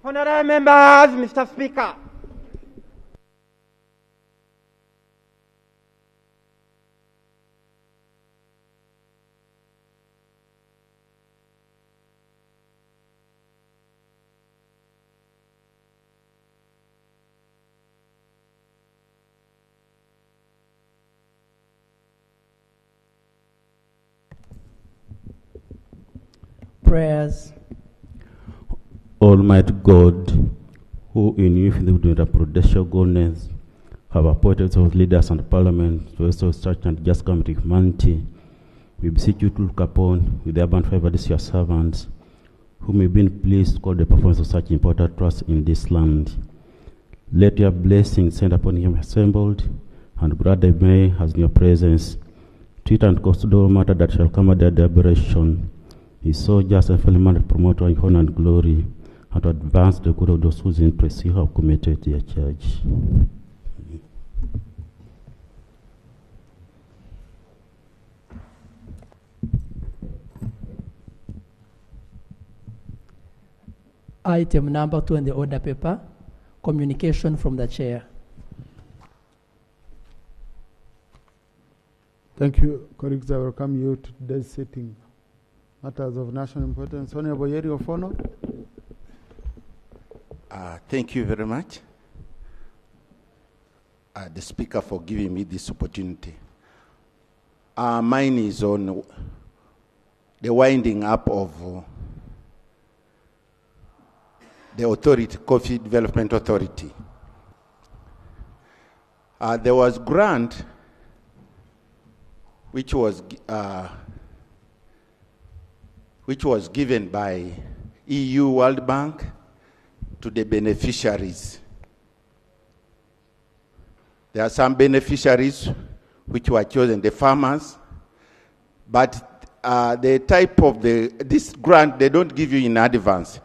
Honourable members, Mr. Speaker. Prayers. Almighty God, who in infinite prudential goodness have appointed us leaders and parliament to restore such and just government of humanity, we beseech you to look upon with the abundant favor these your servants, who may be pleased to call the performance of such important trust in this land. Let your blessings send upon him assembled, and grant they may, as in your presence, treat and consider all matter that shall come at their deliberation. Is so just and faithful man to promote your honor and glory, and to advance the good of those whose interests you have committed to your church. Item number 2 in the order paper, communication from the chair. Thank you, colleagues. I welcome you to today's sitting. Matters of national importance. Honorable Yeri Ofono. Thank you very much, the Speaker, for giving me this opportunity. Mine is on the winding up of the authority, Coffee Development Authority. There was grant which was given by EU World Bank to the beneficiaries. There are some beneficiaries which were chosen, the farmers, but the type of this grant, they don't give you in advance.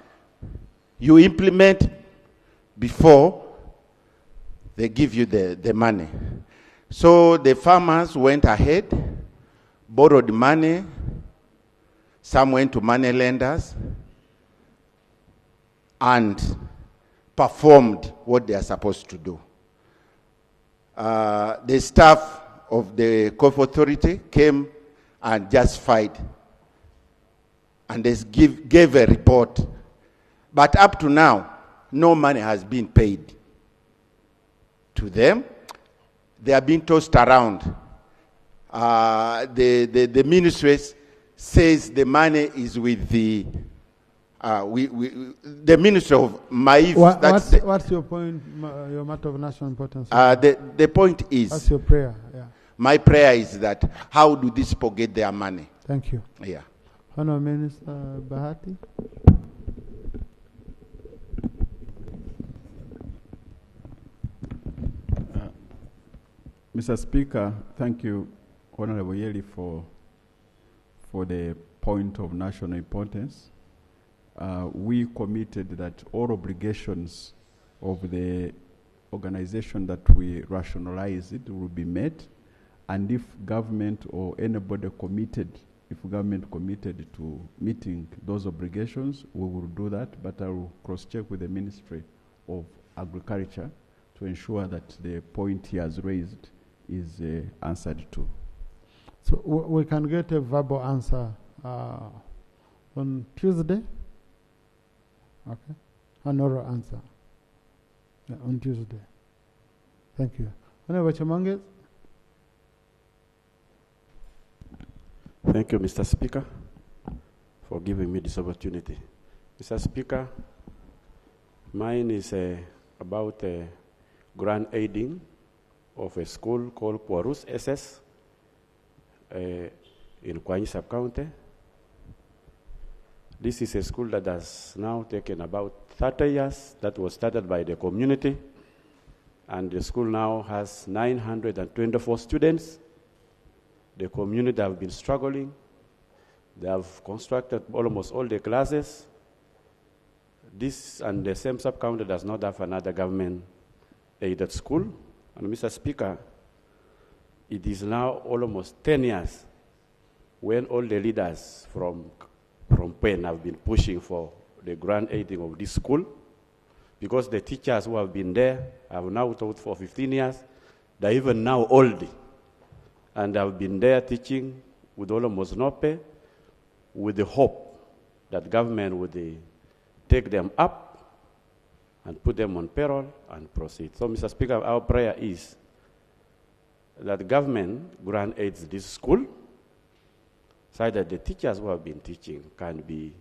You implement before they give you the money. So the farmers went ahead, borrowed money. Some went to money lenders and performed what they are supposed to do. The staff of the Coffee Authority came and justified, and they gave a report. But up to now, no money has been paid to them. They are being tossed around. The ministry says the money is with the Ministry of Maive. What's your point, your matter of national importance? The point is, that's your prayer. Yeah. My prayer is that how do these people get their money? Thank you. Yeah. Honourable Minister Bahati. Mr. Speaker, thank you, Honourable Yeli, for the point of national importance. We committed that all obligations of the organization that we rationalize it will be met, and if government or anybody committed, to meeting those obligations, we will do that, but I will cross-check with the Ministry of Agriculture to ensure that the point he has raised is answered to. So we can get a verbal answer on Tuesday? Okay. An oral answer on Tuesday. Thank you. Honorable Chamanges. Thank you, Mr. Speaker, for giving me this opportunity. Mr. Speaker, mine is about grant aiding of a school called Porus SS in Kwanyi Sub-County. This is a school that has now taken about 30 years. That was started by the community, and the school now has 924 students. The community have been struggling. They have constructed almost all the classes. This and the same sub-county does not have another government-aided school. And Mr. Speaker, it is now almost 10 years when all the leaders from PEN have been pushing for the grant aiding of this school. because the teachers who have been there have now taught for 15 years. They're even now old, and have been there teaching with almost no pay, with the hope that government would take them up and put them on payroll and proceed. So, Mr. Speaker, our prayer is that government grant aids this school so that the teachers who have been teaching can be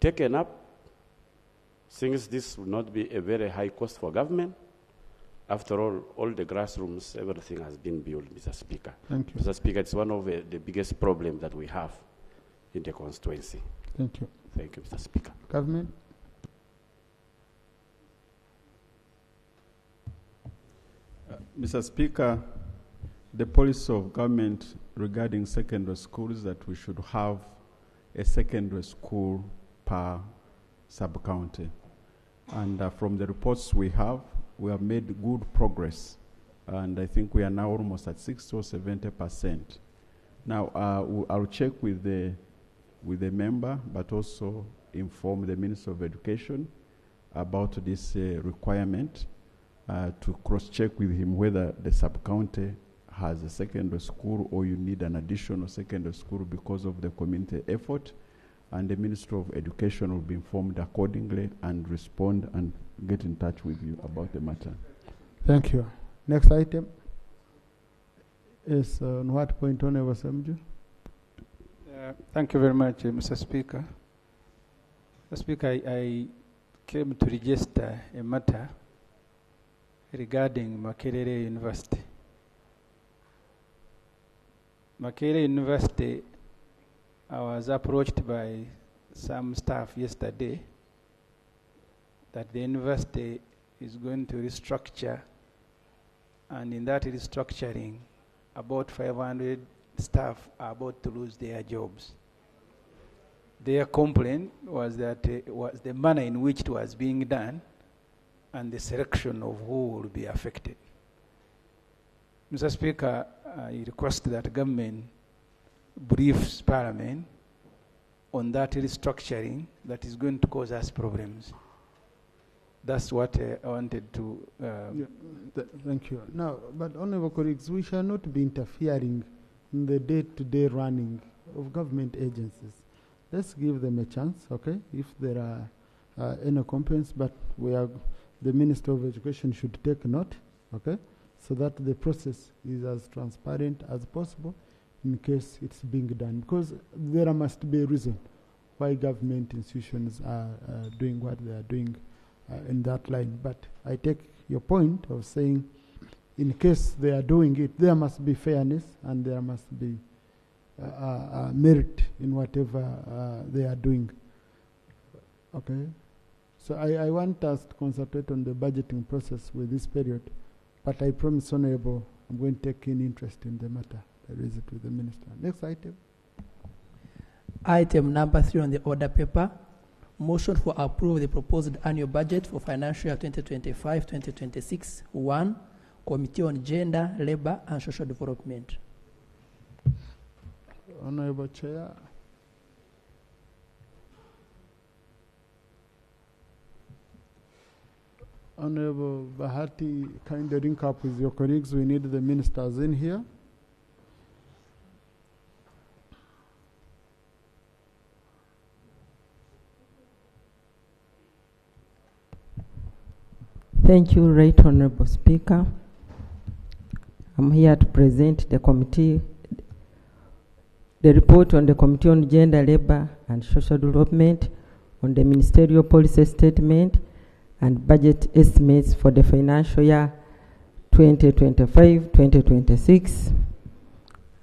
taken up, since this will not be a very high cost for government. After all the classrooms, everything has been built, Mr. Speaker. Thank you. Mr. Speaker, it's one of the biggest problems that we have in the constituency. Thank you. Thank you, Mr. Speaker. Government? Mr. Speaker, the policy of government regarding secondary schools that we should have a secondary school per sub-county. And from the reports we have made good progress. And I think we are now almost at 60 or 70%. Now, I'll check with the member, but also inform the Minister of Education about this requirement to cross-check with him whether the sub-county has a secondary school or you need an additional secondary school because of the community effort. And the Minister of Education will be informed accordingly and respond and get in touch with you about the matter. Thank you. Next item is on what point, Honorable Samju? Thank you very much, Mr. Speaker. Mr. Speaker, I came to register a matter regarding Makerere University. Makerere University, I was approached by some staff yesterday that the university is going to restructure, and in that restructuring, about 500 staff are about to lose their jobs. Their complaint was that was the manner in which it was being done and the selection of who will be affected. Mr. Speaker, I request that government briefs Parliament on that restructuring that is going to cause us problems. That's what I wanted to... Thank you. Now, but honorable colleagues, we shall not be interfering in the day-to-day running of government agencies. Let's give them a chance, okay, if there are any complaints, but the Minister of Education should take note, okay, so that the process is as transparent as possible in case it's being done. Because there must be a reason why government institutions are doing what they are doing in that line. But I take your point of saying in case they are doing it, there must be fairness and there must be merit in whatever they are doing. Okay? So I want us to concentrate on the budgeting process with this period, but I promise, Honorable, I'm going to take in interest in the matter. I raise it with the Minister. Next item. Item number 3 on the order paper. Motion for approve the proposed annual budget for financial year 2025-2026. 1. Committee on Gender, Labour and Social Development. Honorable Chair. Honorable Bahati, kindly link up with your colleagues. We need the ministers in here. Thank you, Right Honorable Speaker. I'm here to present the report on the Committee on Gender, Labour and Social Development on the Ministerial Policy Statement and Budget Estimates for the financial year 2025-2026.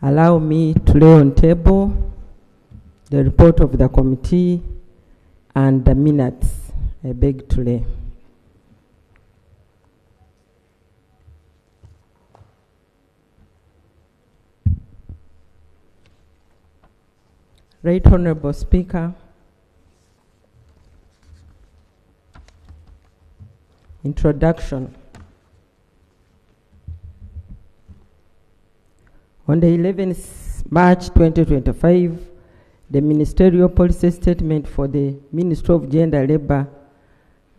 Allow me to lay on table the report of the committee and the minutes. I beg to lay. Right Honorable Speaker, introduction. On the 11th March 2025, the Ministerial Policy Statement for the Ministry of Gender, Labour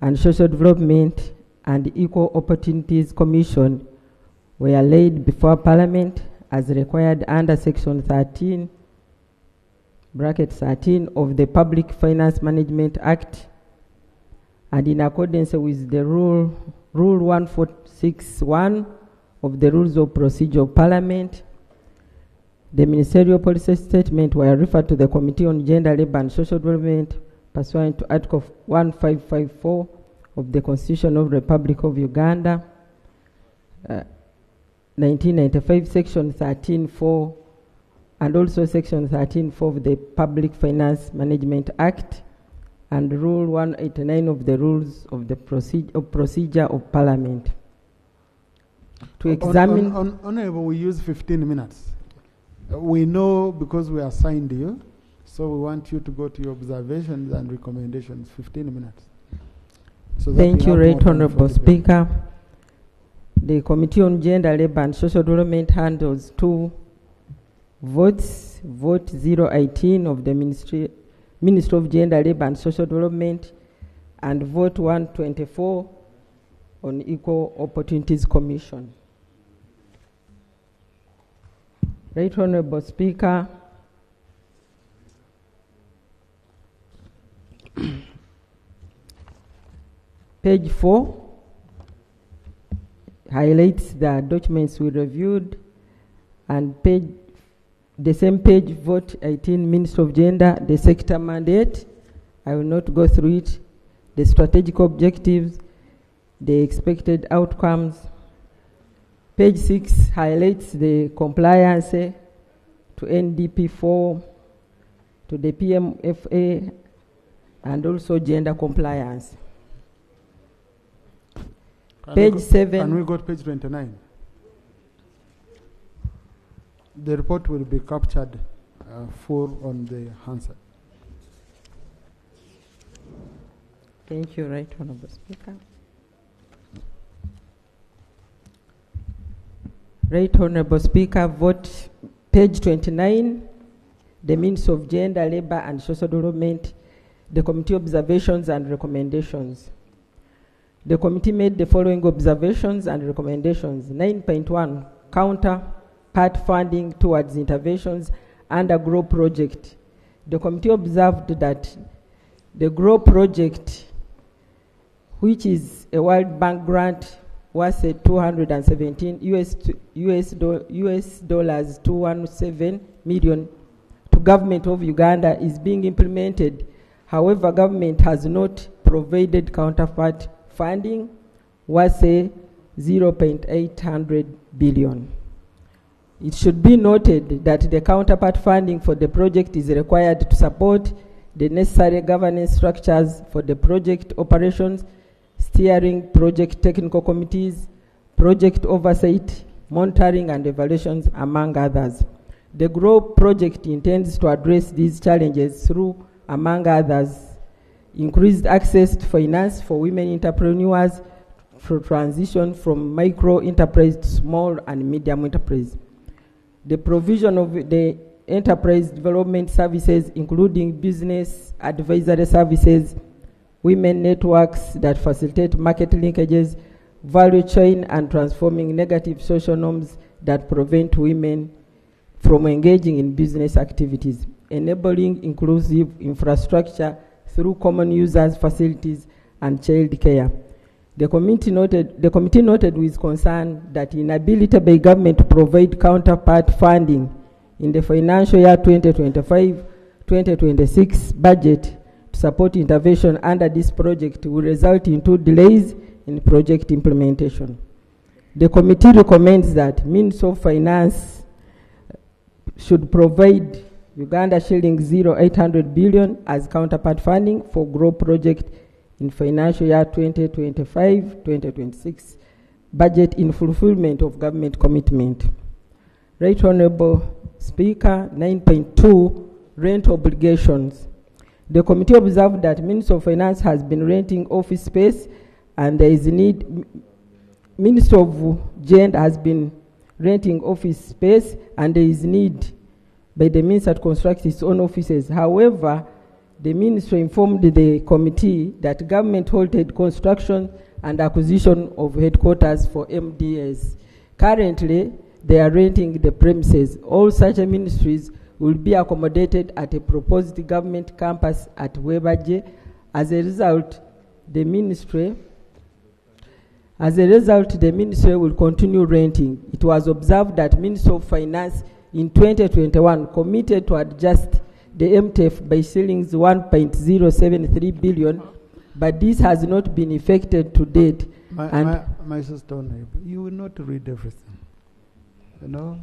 and Social Development and Equal Opportunities Commission were laid before Parliament as required under Section 13, bracket 13 of the Public Finance Management Act, and in accordance with the Rule 146(1) of the Rules of Procedure of Parliament, the Ministerial Policy Statement were referred to the Committee on Gender, Labour and Social Development pursuant to Article 1554 of the Constitution of the Republic of Uganda, 1995, Section 13(4), and also Section 13(4) of the Public Finance Management Act, and Rule 189 of the Rules of the Procedure of Parliament. To examine... Honorable, we use 15 minutes. We know because we assigned you, so we want you to go to your observations and recommendations. 15 minutes. So thank you, Right Honorable Speaker. The Committee on Gender, Labour and Social Development handles 2 votes. Vote 018 of the Ministry of Gender, Labour and Social Development, and vote 124 on Equal Opportunities Commission. Right Honorable Speaker, page 4 highlights the documents we reviewed, and the same page, vote 18, Minister of Gender, the sector mandate. I will not go through it. The strategic objectives, the expected outcomes. Page 6 highlights the compliance to NDP 4, to the PMFA, and also gender compliance. Page 7. And we got page 29. The report will be captured full on the Hansard. Thank you, Right Honorable Speaker. Right Honorable Speaker, vote page 29, the Ministry of Gender, Labour and Social Development, the Committee observations and recommendations. The committee made the following observations and recommendations. 9.1, counterpart funding towards interventions under GROW project. The committee observed that the GROW project, which is a World Bank grant, was at $217 $217 million to government of Uganda, is being implemented. However, government has not provided counterpart funding, was a 0.800 billion. It should be noted that the counterpart funding for the project is required to support the necessary governance structures for the project operations, steering project technical committees, project oversight, monitoring and evaluations, among others. The GROW project intends to address these challenges through, among others, increased access to finance for women entrepreneurs for transition from micro enterprise to small and medium enterprise. The provision of the enterprise development services, including business advisory services, women networks that facilitate market linkages, value chain, and transforming negative social norms that prevent women from engaging in business activities, enabling inclusive infrastructure through common users, facilities, and child care. The committee noted with concern that inability by government to provide counterpart funding in the financial year 2025-2026 budget to support intervention under this project will result in 2 delays in project implementation. The committee recommends that Means of Finance should provide Uganda shilling 0.800 billion as counterpart funding for GROW project in financial year 2025-2026 budget in fulfillment of government commitment. Right Honorable Speaker, 9.2, rent obligations. The committee observed that Minister of Finance has been renting office space and there is a need. Minister of Gender has been renting office space and there is need by the Minister to construct its own offices. However, the ministry informed the committee that government halted construction and acquisition of headquarters for MDS. Currently, they are renting the premises. All such ministries will be accommodated at a proposed government campus at Webaje. As a result, the ministry will continue renting. It was observed that Ministry of Finance in 2021 committed to adjust the MTF by shillings 1.073 billion, but this has not been effected to date. My sister, you will not read everything. You know?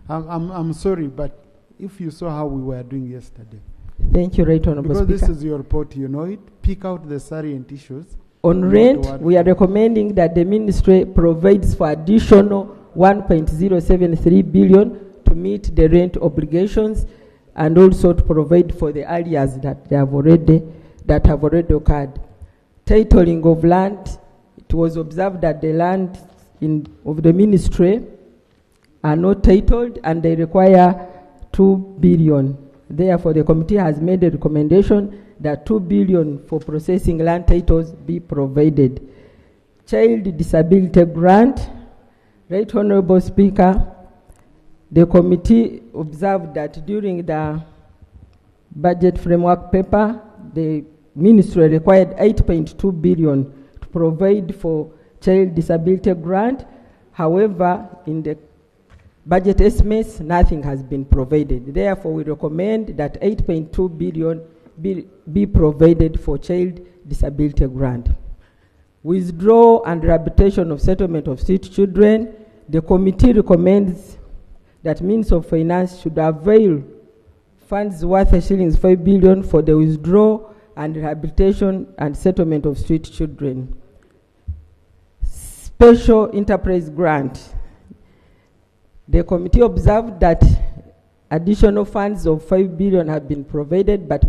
I'm sorry, but if you saw how we were doing yesterday. Thank you, Right Honourable Speaker. Because this is your report, you know it. Pick out the salient issues. On rent, we are recommending that the ministry provides for additional 1.073 billion to meet the rent obligations and also to provide for the areas that have already occurred. Titling of land, it was observed that the land of the ministry are not titled and they require 2 billion. Therefore, the committee has made a recommendation that 2 billion for processing land titles be provided. Child disability grant, Right Honourable Speaker, the committee observed that during the budget framework paper, the ministry required 8.2 billion to provide for child disability grant. However, in the budget estimates, nothing has been provided. Therefore, we recommend that 8.2 billion be provided for child disability grant. Withdrawal and rehabilitation of settlement of street children, the committee recommends that Ministry of Finance should avail funds worth shillings 5 billion for the withdrawal and rehabilitation and settlement of street children. Special enterprise grant. The committee observed that additional funds of 5 billion have been provided, but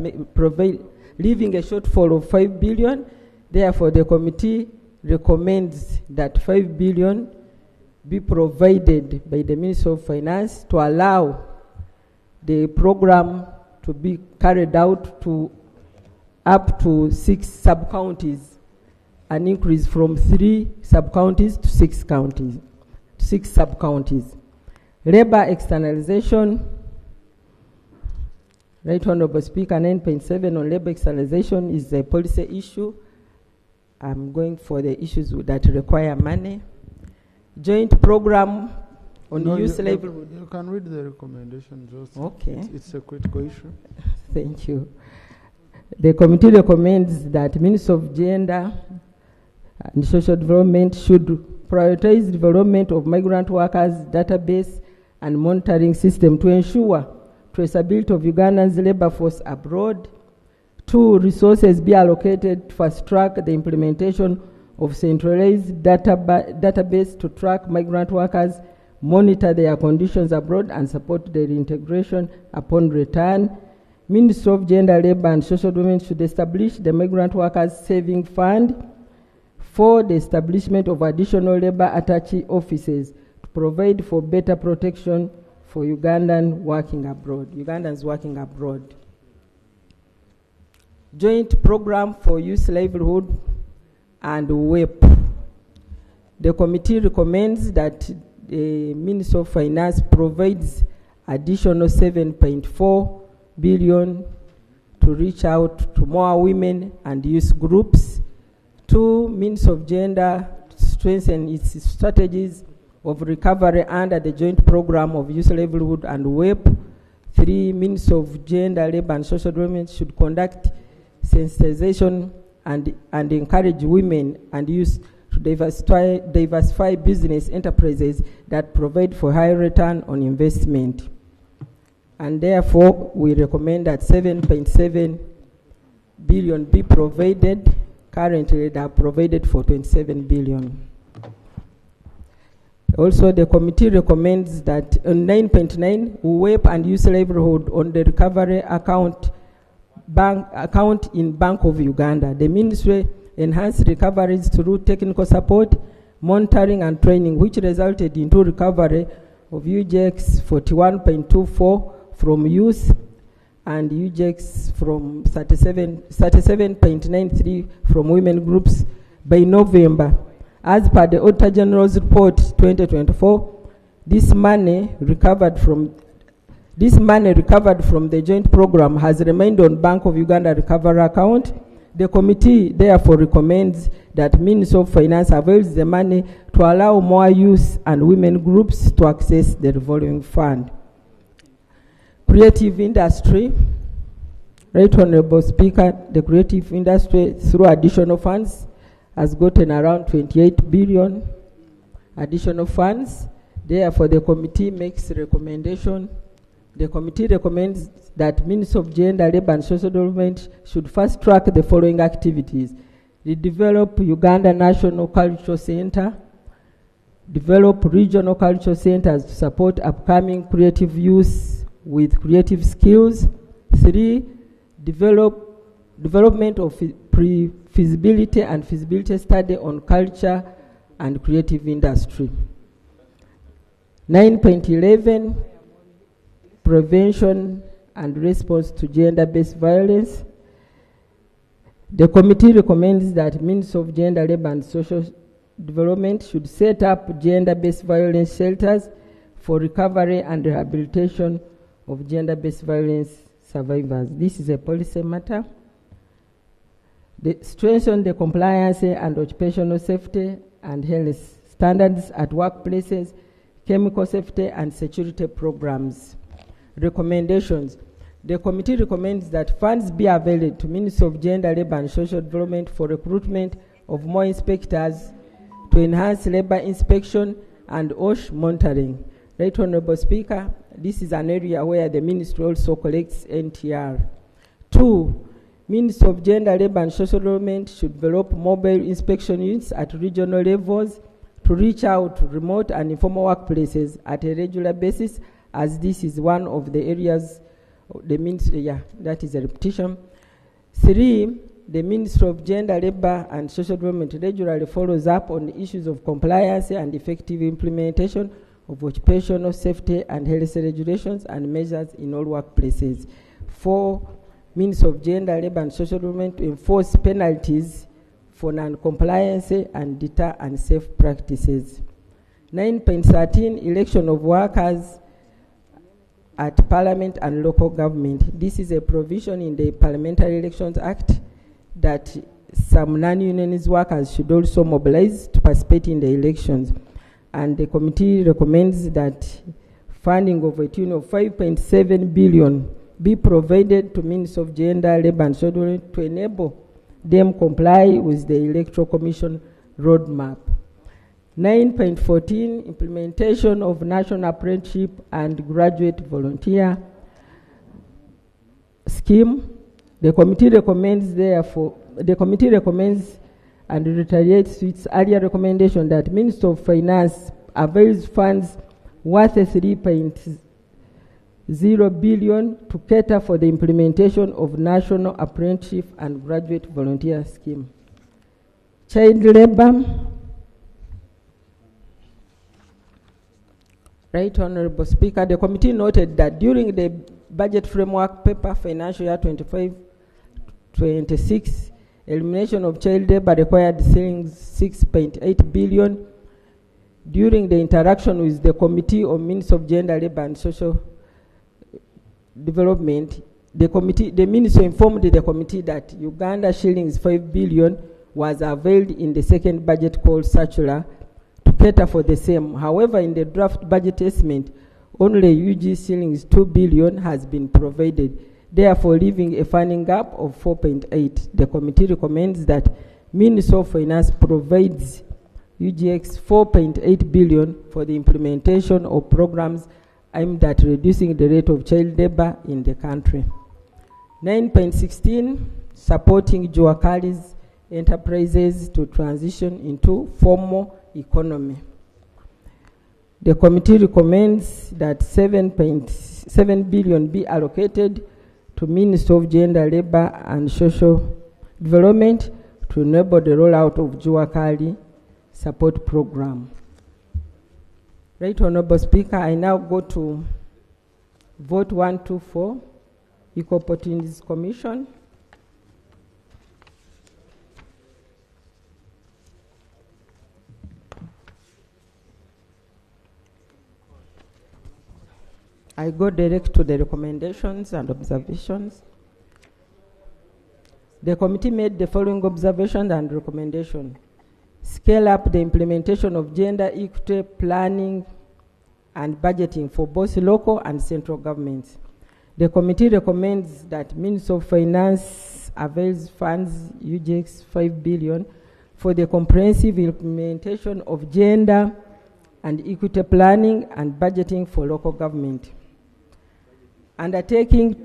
leaving a shortfall of 5 billion. Therefore, the committee recommends that 5 billion be provided by the Ministry of Finance to allow the program to be carried out to up to 6 sub-counties, an increase from 3 sub-counties to 6 counties, 6 sub-counties. Labor externalization, Right Honourable Speaker, 9.7 on labor externalization is a policy issue. I'm going for the issues that require money. Joint program on youth livelihood. You can read the recommendation, Joseph. Okay. It's a critical issue. Thank you. The committee recommends that Ministry of Gender and Social Development should prioritize development of migrant workers database and monitoring system to ensure traceability of Ugandan's labor force abroad. 2, resources be allocated to fast track the implementation of centralized database to track migrant workers, monitor their conditions abroad, and support their integration upon return. Ministry of Gender, Labour and Social Development should establish the Migrant Workers Saving Fund for the establishment of additional labor attaché offices to provide for better protection for Ugandans working abroad. Joint program for youth livelihood and WEP. The committee recommends that the Ministry of Finance provides additional 7.4 billion to reach out to more women and youth groups. 2, Ministry of Gender strengthen its strategies of recovery under the joint program of youth livelihood and WEP. 3, Ministry of Gender, Labour and Social Development should conduct sensitization and encourage women and youth to diversify business enterprises that provide for high return on investment. And therefore, we recommend that 7.7 billion be provided. Currently, they are provided for 27 billion. Also, the committee recommends that on 9.9, WEP and youth livelihood on the recovery account in Bank of Uganda. The ministry enhanced recoveries through technical support, monitoring and training, which resulted into recovery of UJX 41.24 from youth and UGX from 37.93 from women groups by November. As per the Auditor General's report 2024, this money recovered from the joint program has remained on Bank of Uganda recovery account. The committee therefore recommends that Ministry of Finance avails the money to allow more youth and women groups to access the revolving fund. Creative industry. Right Honorable Speaker, the creative industry through additional funds has gotten around 28 billion additional funds. Therefore, the committee makes a recommendation. The committee recommends that Ministry of Gender, Labour and Social Development should fast track the following activities: develop Uganda National Cultural Center, develop regional cultural centers to support upcoming creative youth with creative skills. 3, development of pre-feasibility and feasibility study on culture and creative industry. 9.11, prevention and response to gender-based violence. The committee recommends that Ministry of Gender, Labour and Social Development should set up gender-based violence shelters for recovery and rehabilitation of gender-based violence survivors. This is a policy matter. Strengthen the compliance and occupational safety and health standards at workplaces, chemical safety and security programs. Recommendations. The committee recommends that funds be available to Ministry of Gender, Labour and Social Development for recruitment of more inspectors to enhance labour inspection and OSH monitoring. Right Honourable Speaker, this is an area where the ministry also collects NTR. 2, Ministry of Gender, Labour and Social Development should develop mobile inspection units at regional levels to reach out to remote and informal workplaces at a regular basis, as this is one of the areas the ministry, that is a repetition. 3, the Ministry of Gender, Labour and Social Development regularly follows up on the issues of compliance and effective implementation of occupational safety and health regulations and measures in all workplaces. 4, Ministry of Gender, Labour and Social Development to enforce penalties for non-compliance and deter unsafe practices. 9.13, election of workers at Parliament and local government. This is a provision in the Parliamentary Elections Act that some non-unionist workers should also mobilize to participate in the elections. And the committee recommends that funding of a tune of 5.7 billion be provided to Ministry of Gender, Labour and Social Development to enable them comply with the Electoral Commission roadmap. 9.14, implementation of national apprenticeship and graduate volunteer scheme. The committee recommends and reiterates its earlier recommendation that Minister of Finance avails funds worth 3.0 billion to cater for the implementation of national apprenticeship and graduate volunteer scheme. Child labor. Right Honorable Speaker, the committee noted that during the budget framework paper financial year 25-26, elimination of child labor required 6.8 billion. During the interaction with the Committee on Ministry of Gender, Labour and Social Development, the minister informed the committee that Uganda shillings 5 billion was availed in the second budget call circular to cater for the same. However, in the draft budget estimate, only UG shillings 2 billion has been provided, therefore leaving a funding gap of 4.8. The committee recommends that Ministry of Finance provides UGX 4.8 billion for the implementation of programs aimed at reducing the rate of child labor in the country. 9.16, supporting Juakali's enterprises to transition into formal economy. The committee recommends that 7.7 billion be allocated to Ministry of Gender, Labour and Social Development to enable the rollout of Juakali support program. Right Honourable Speaker, I now go to vote 124 Equal Opportunities Commission. I go direct to the recommendations and observations. The committee made the following observations and recommendations. Scale up the implementation of gender equity planning and budgeting for both local and central governments. The committee recommends that Ministry of Finance avails funds UJX 5 billion for the comprehensive implementation of gender and equity planning and budgeting for local government. Undertaking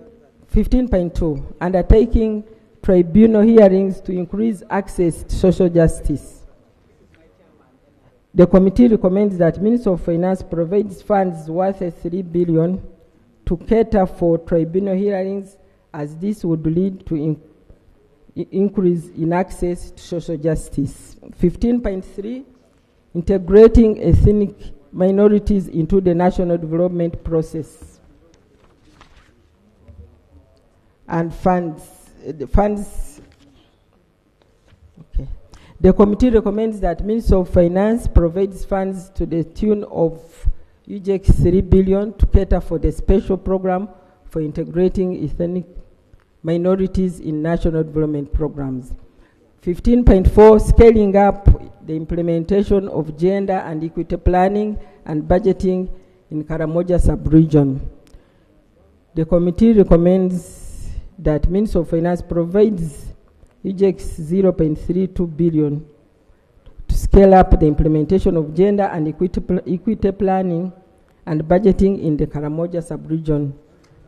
15.2, undertaking tribunal hearings to increase access to social justice. The committee recommends that Ministry of Finance provides funds worth 3 billion to cater for tribunal hearings, as this would lead to increase in access to social justice. 15.3, integrating ethnic minorities into the national development process. And funds. Okay. The committee recommends that Ministry of Finance provides funds to the tune of UJX 3 billion to cater for the special program for integrating ethnic minorities in national development programs. 15.4, scaling up the implementation of gender and equity planning and budgeting in Karamoja sub-region. The committee recommends that Ministry of Finance provides UJX 0.32 billion to scale up the implementation of gender and equity planning and budgeting in the Karamoja sub-region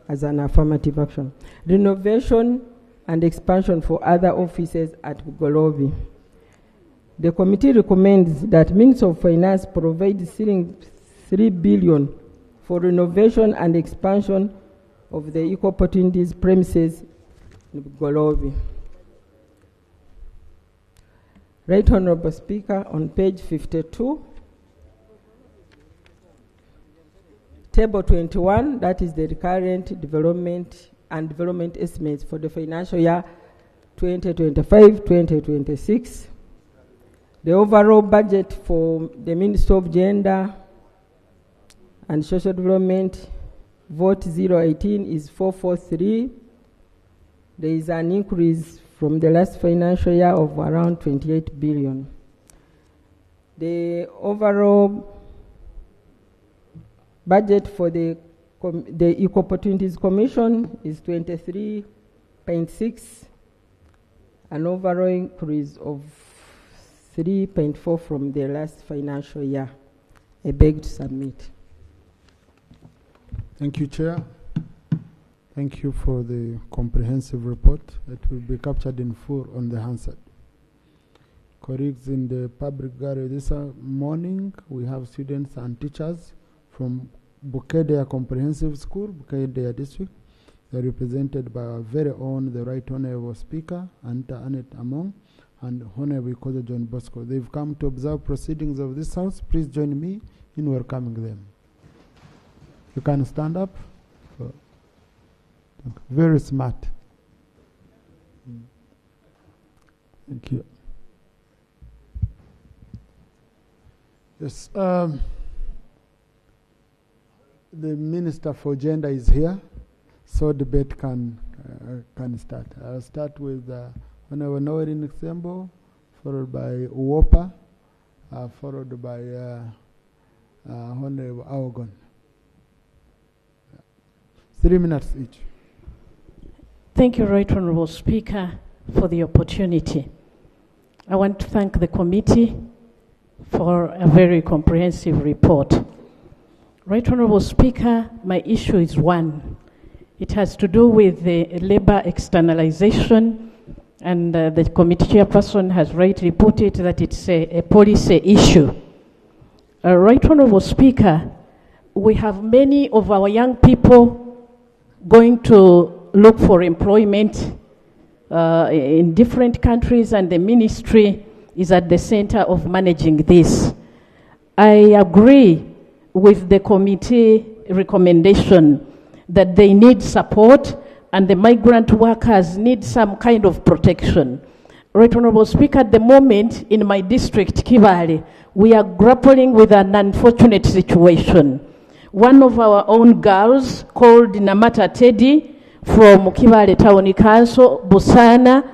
as an affirmative action. Renovation and expansion for other offices at Bugolobi. The committee recommends that Ministry of Finance provides 3 billion for renovation and expansion of the Equal Opportunities premises in Bugolobi. Right Honorable Speaker, on page 52, Table 21, that is the recurrent development and development estimates for the financial year 2025-2026. The overall budget for the Ministry of Gender and Social Development, vote 018, is 443. There is an increase from the last financial year of around 28 billion. The overall budget for the Equal Opportunities Commission is 23.6, an overall increase of 3.4 from the last financial year. I beg to submit. Thank you, Chair. Thank you for the comprehensive report that will be captured in full on the Hansard. Colleagues in the public gallery this morning, we have students and teachers from Bukedea Comprehensive School, Bukedea District. They're represented by our very own, the Right Honorable Speaker, Anta Anet Among, and Honorable Koza John Bosco. They've come to observe proceedings of this House. Please join me in welcoming them. You can stand up. Very smart. Thank you. Yes, the Minister for Gender is here, so debate can start. I'll start with Honorable Noerin Nsembo, followed by Uwopa, followed by Honorable Aogon. 3 minutes each. Thank you, Right Honorable Speaker, for the opportunity. I want to thank the committee for a very comprehensive report. Right Honorable Speaker, my issue is one. It has to do with the labor externalization, and the committee chairperson has rightly put it that it's a policy issue. Right Honorable Speaker, we have many of our young people going to look for employment in different countries, and the ministry is at the center of managing this. I agree with the committee recommendation that they need support, and the migrant workers need some kind of protection. Right Honorable Speaker, at the moment in my district, Kibale, we are grappling with an unfortunate situation. One of our own girls, called Namata Teddy, from Kibale Town Council, Busana,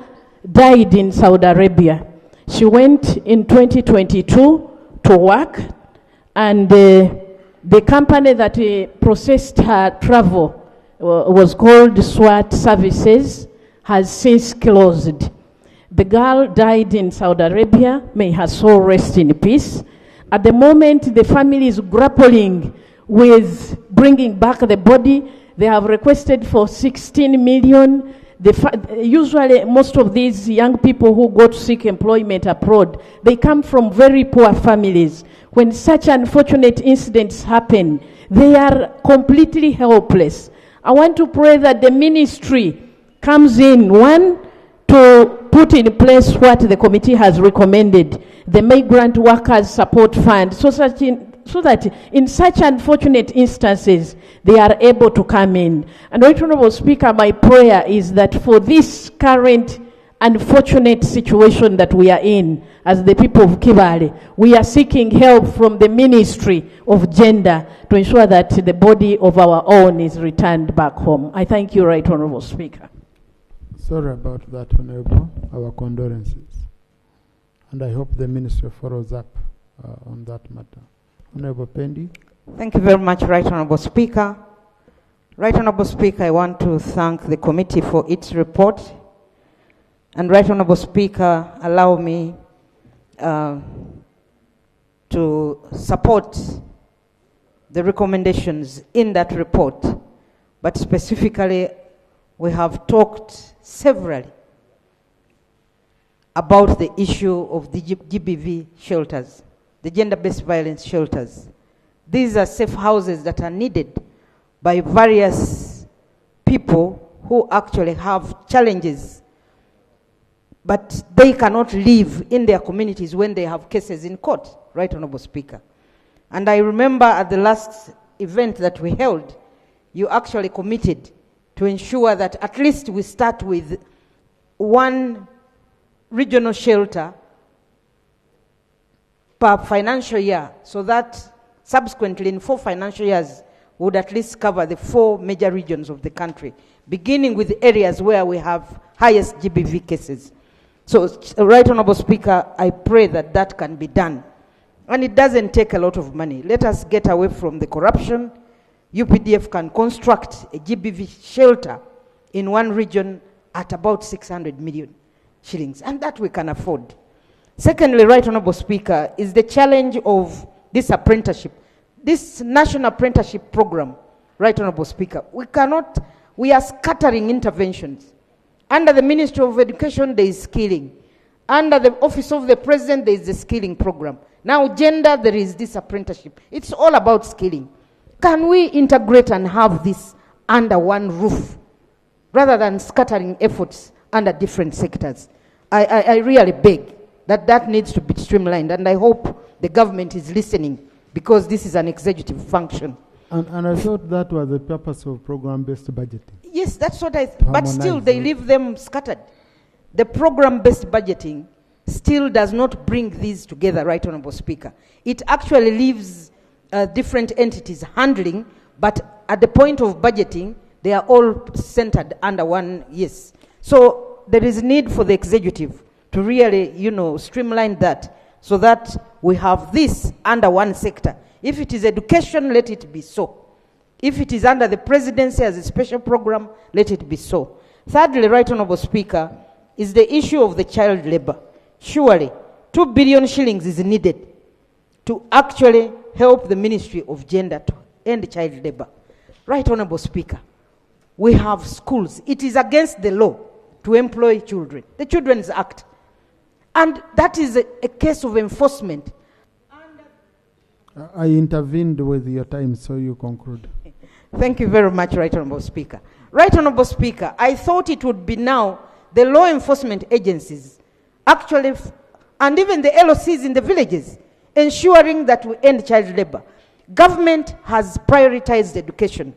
died in Saudi Arabia. She went in 2022 to work, and the company that processed her travel was called SWAT Services, has since closed. The girl died in Saudi Arabia. May her soul rest in peace. At the moment, the family is grappling with bringing back the body. They have requested for 16 million. Usually, most of these young people who go to seek employment abroad, they come from very poor families. When such unfortunate incidents happen, they are completely helpless. I want to pray that the ministry comes in, one, to put in place what the committee has recommended, the Migrant Workers Support Fund, so that in such unfortunate instances, they are able to come in. And Right Honorable Speaker, my prayer is that for this current unfortunate situation that we are in, as the people of Kibale, we are seeking help from the Ministry of Gender to ensure that the body of our own is returned back home. I thank you, Right Honorable Speaker. Sorry about that, Honorable. Our condolences. And I hope the Ministry follows up on that matter. Honorable Pendi. Thank you very much, Right Honorable Speaker. Right Honorable Speaker, I want to thank the committee for its report. And Right Honorable Speaker, allow me to support the recommendations in that report. But specifically, we have talked severally about the issue of the GBV shelters, the gender-based violence shelters. These are safe houses that are needed by various people who actually have challenges, but they cannot live in their communities when they have cases in court, Right Honorable Speaker. And I remember at the last event that we held, you actually committed to ensure that at least we start with one regional shelter per financial year, so that subsequently in 4 financial years would at least cover the 4 major regions of the country, beginning with areas where we have highest GBV cases. So, Right Honorable Speaker, I pray that that can be done. And it doesn't take a lot of money. Let us get away from the corruption. UPDF can construct a GBV shelter in one region at about 600 million shillings, and that we can afford. Secondly, Right Honorable Speaker, is the challenge of this apprenticeship, this national apprenticeship program, Right Honorable Speaker. We are scattering interventions. Under the Ministry of Education, there is skilling. Under the Office of the President, there is the skilling program. Now, gender, there is this apprenticeship. It's all about skilling. Can we integrate and have this under one roof rather than scattering efforts under different sectors? I really beg that needs to be streamlined, and I hope the government is listening, because this is an executive function. And I thought that was the purpose of program-based budgeting. Yes, that's what but still they leave them scattered. The program-based budgeting still does not bring these together, Right Honorable Speaker. It actually leaves different entities handling, but at the point of budgeting, they are all centered under one, yes. So there is need for the executive to really, streamline that, so that we have this under one sector. If it is education, let it be so. If it is under the presidency as a special program, let it be so. Thirdly, Right Honorable Speaker, is the issue of the child labor. Surely, 2 billion shillings is needed to actually help the Ministry of Gender to end child labor. Right Honorable Speaker, we have schools. It is against the law to employ children, the Children's Act. And that is a case of enforcement. I intervened with your time, so you conclude. Thank you very much, Right Honorable Speaker. Right Honorable Speaker, I thought it would be now the law enforcement agencies, actually, and even the LOCs in the villages, ensuring that we end child labor. Government has prioritized education.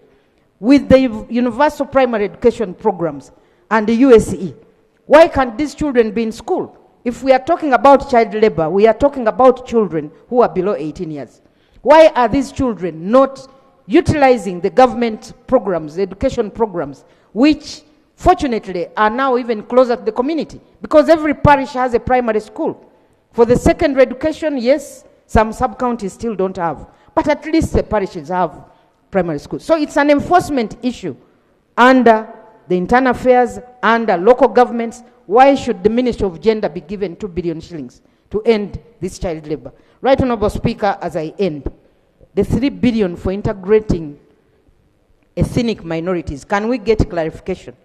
with the universal primary education programs and the USE. Why can't these children be in school? If we are talking about child labor, we are talking about children who are below 18 years. Why are these children not utilizing the government programs, the education programs, which fortunately are now even closer to the community? Because every parish has a primary school. For the secondary education, yes, some sub-counties still don't have, but at least the parishes have primary schools. So it's an enforcement issue under the internal affairs, under local governments. Why should the Ministry of Gender be given 2 billion shillings to end this child labor? Right Honorable Speaker, as I end, the 3 billion for integrating ethnic minorities, can we get clarification?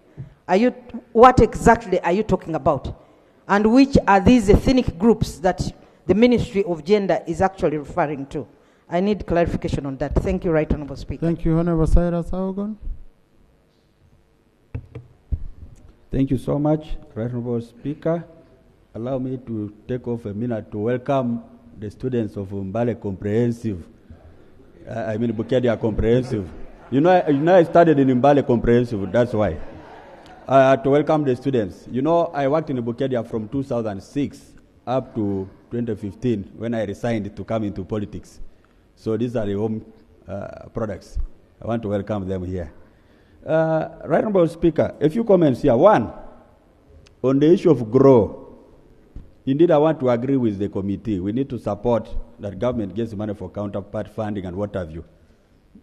What exactly are you talking about? And which are these ethnic groups that the Ministry of Gender is actually referring to? I need clarification on that. Thank you, Right Honorable Speaker. Thank you, Honorable Cyrus Augon. Thank you so much, Right Honorable Speaker. Allow me to take off a minute to welcome the students of Mbale Comprehensive. Bukedia Comprehensive. You know, I studied in Mbale Comprehensive, that's why. To welcome the students. You know, I worked in Bukedia from 2006 up to 2015 when I resigned to come into politics. So these are the home products. I want to welcome them here. Right Honorable Speaker, a few comments here. One, on the issue of grow. Indeed, I want to agree with the committee. We need to support that government gets money for counterpart funding and what have you.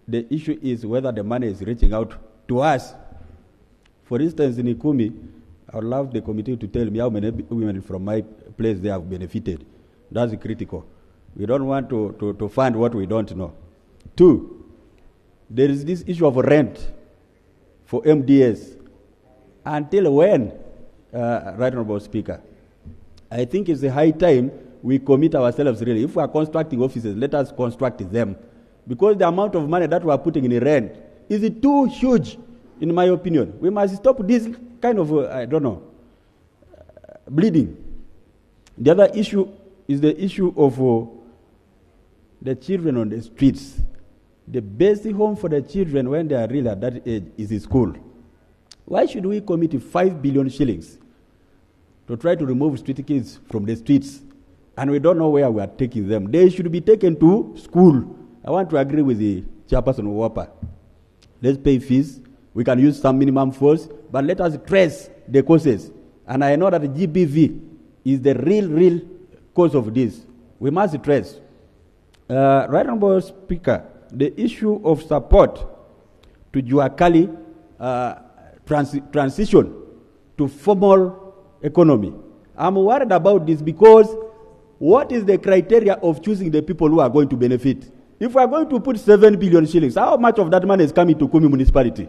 The issue is whether the money is reaching out to us. For instance, in Ikumi, I would love the committee to tell me how many women from my place they have benefited. That's critical. We don't want to fund what we don't know. Two, there is this issue of rent for MDS. Until when, Right Honorable Speaker? I think it's a high time we commit ourselves really. If we are constructing offices, let us construct them. Because the amount of money that we are putting in rent is too huge, in my opinion. We must stop this kind of, bleeding. The other issue is the issue of the children on the streets. The basic home for the children when they are really at that age is in school. Why should we commit 5 billion shillings to try to remove street kids from the streets, and we don't know where we are taking them? They should be taken to school. I want to agree with the chairperson of WAPA. Let's pay fees. We can use some minimum force, but let us trace the causes. And I know that the GBV is the real cause of this. We must trace. Right Honorable Speaker, the issue of support to Juakali transition to formal economy. I'm worried about this because what is the criteria of choosing the people who are going to benefit? If we are going to put 7 billion shillings, how much of that money is coming to Kumi municipality?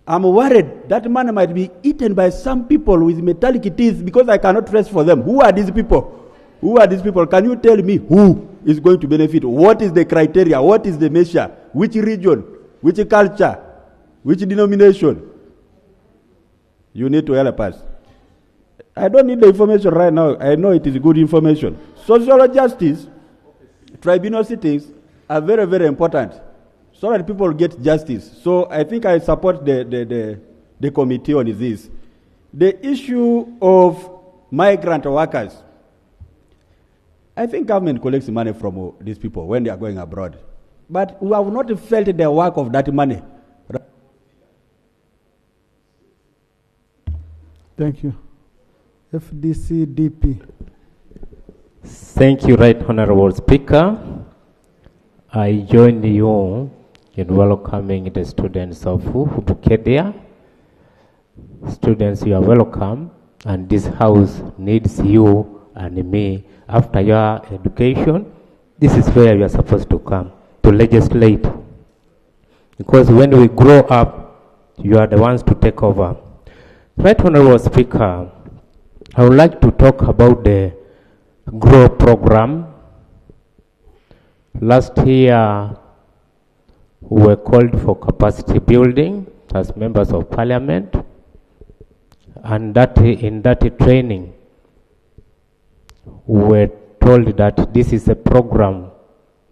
I'm worried that money might be eaten by some people with metallic teeth because I cannot trace for them. Who are these people? Who are these people? Can you tell me who is going to benefit? What is the criteria? What is the measure? Which region? Which culture? Which denomination? You need to help us. I don't need the information right now. I know it is good information. Social justice, tribunal sittings are very, very important so that people get justice. So I think I support the committee on this. The issue of migrant workers, I think government collects money from these people when they are going abroad. But we have not felt the work of that money. Thank you. FDC DP. Thank you, Right Honorable Speaker. I join you in welcoming the students of Bukedia. Students, you are welcome, and this house needs you and me. After your education, this is where you are supposed to come, to legislate. Because when we grow up, you are the ones to take over. Right Honorable Speaker, I would like to talk about the GROW program. Last year, we were called for capacity building as members of parliament, and in that training, we were told that this is a program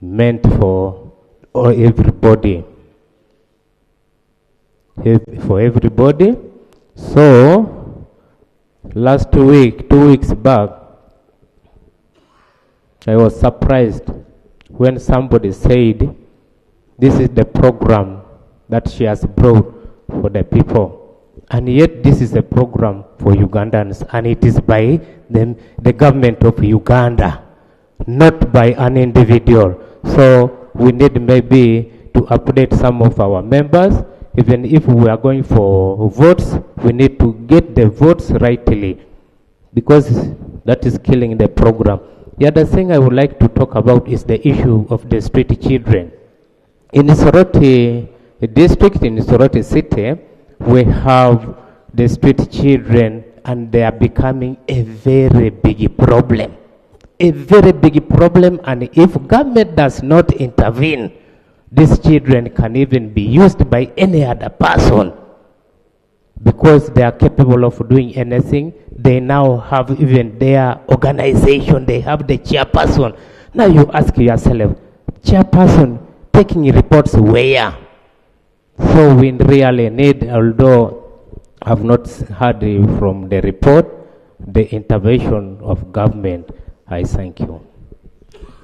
meant for everybody. for everybody. So, last week, 2 weeks back, I was surprised when somebody said, this is the program that she has brought for the people. And yet this is a program for Ugandans, and it is by the government of Uganda, not by an individual. So we need maybe to update some of our members. Even if we are going for votes, we need to get the votes rightly, because that is killing the program. The other thing I would like to talk about is the issue of the street children. In Soroti district, in Soroti city, we have the street children, and they are becoming a very big problem. A very big problem, and if government does not intervene, these children can even be used by any other person, because they are capable of doing anything. They now have even their organization, they have the chairperson. Now you ask yourself, chairperson taking reports where? So we really need, although I've not heard from the report, the intervention of government. I thank you.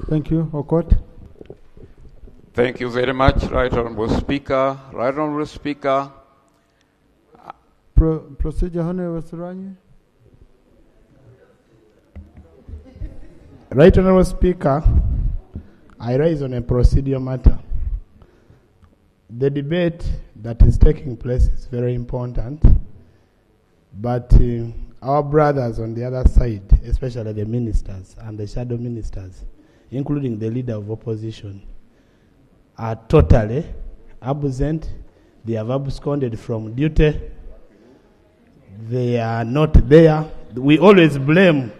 Thank you. Okot. Thank you very much, Right Honorable Speaker. Right Honorable Speaker. Procedure, Honorable Suranye. Right Honorable Speaker, I rise on a procedural matter. The debate that is taking place is very important, but our brothers on the other side, especially the ministers and the shadow ministers, including the leader of opposition, are totally absent. They have absconded from duty. They are not there. We always blame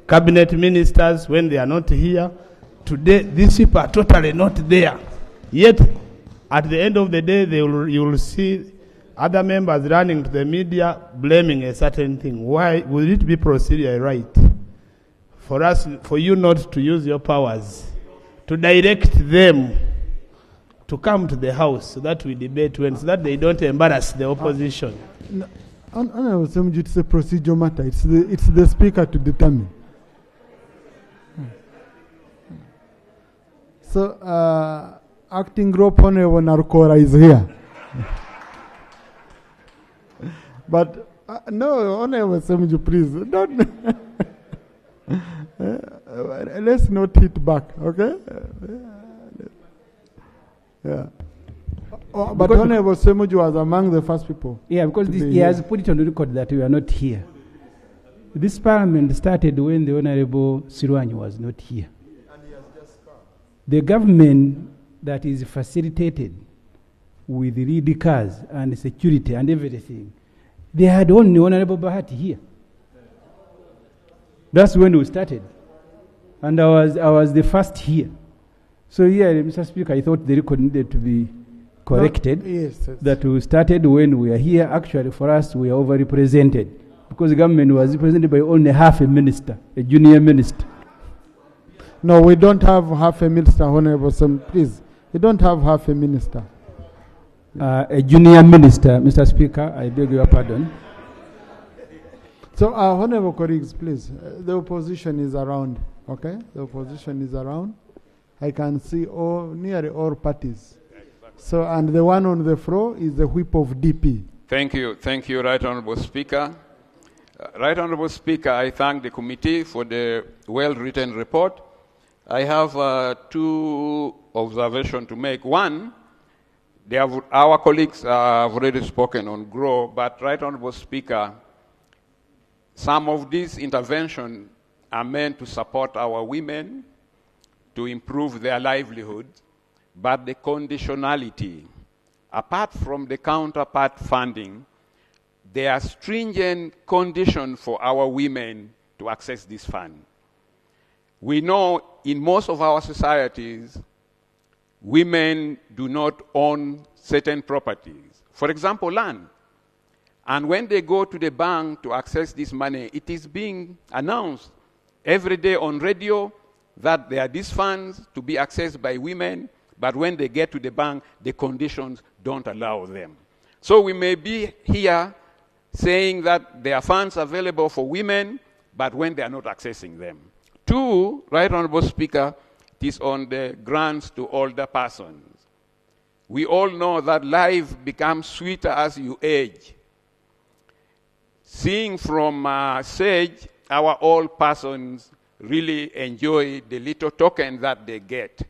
cabinet ministers when they are not here. Today, these people are totally not there. Yet, at the end of the day, you will see other members running to the media blaming a certain thing. Why would it be procedurally right for you not to use your powers to direct them to come to the house so that we debate when, so that they don't embarrass the opposition? It's a procedural matter. It's the speaker to determine. So, Acting Group Honorable Narukora is here. But, no, Honorable Semju, please, don't. Let's not hit back, okay? Yeah. But Honorable Semuju was among the first people. Yeah, because he has put it on the record that we are not here. This parliament started when the Honorable Sirwanyi was not here. And he has just come. The government that is facilitated with lead cars and security and everything, they had only Honorable Bahati here. That's when we started. And I was the first here. So yeah, Mr. Speaker, I thought the record needed to be corrected. Yes. That we started when we are here. Actually, for us, we are overrepresented, because the government was represented by only half a minister, a junior minister. No, we don't have half a minister, Honorable Sam. Please, we don't have half a minister. A junior minister, Mr. Speaker, I beg your pardon. So, Honorable colleagues, please, the opposition is around, okay? The opposition is around. I can see nearly all parties. So, and the one on the floor is the whip of DP. Thank you, Right Honorable Speaker. Right Honorable Speaker, I thank the committee for the well-written report. I have two observations to make. One, our colleagues have already spoken on GROW, but Right Honorable Speaker, some of these interventions are meant to support our women, to improve their livelihood, but the conditionality, apart from the counterpart funding, there are stringent conditions for our women to access this fund. We know in most of our societies, women do not own certain properties. For example, land. And when they go to the bank to access this money, it is being announced every day on radio that there are these funds to be accessed by women, but when they get to the bank, the conditions don't allow them. So we may be here saying that there are funds available for women, but when they are not accessing them. Two, Right Honorable Speaker, it is on the grants to older persons. We all know that life becomes sweeter as you age. Seeing from SAGE, our old persons really enjoy the little token that they get.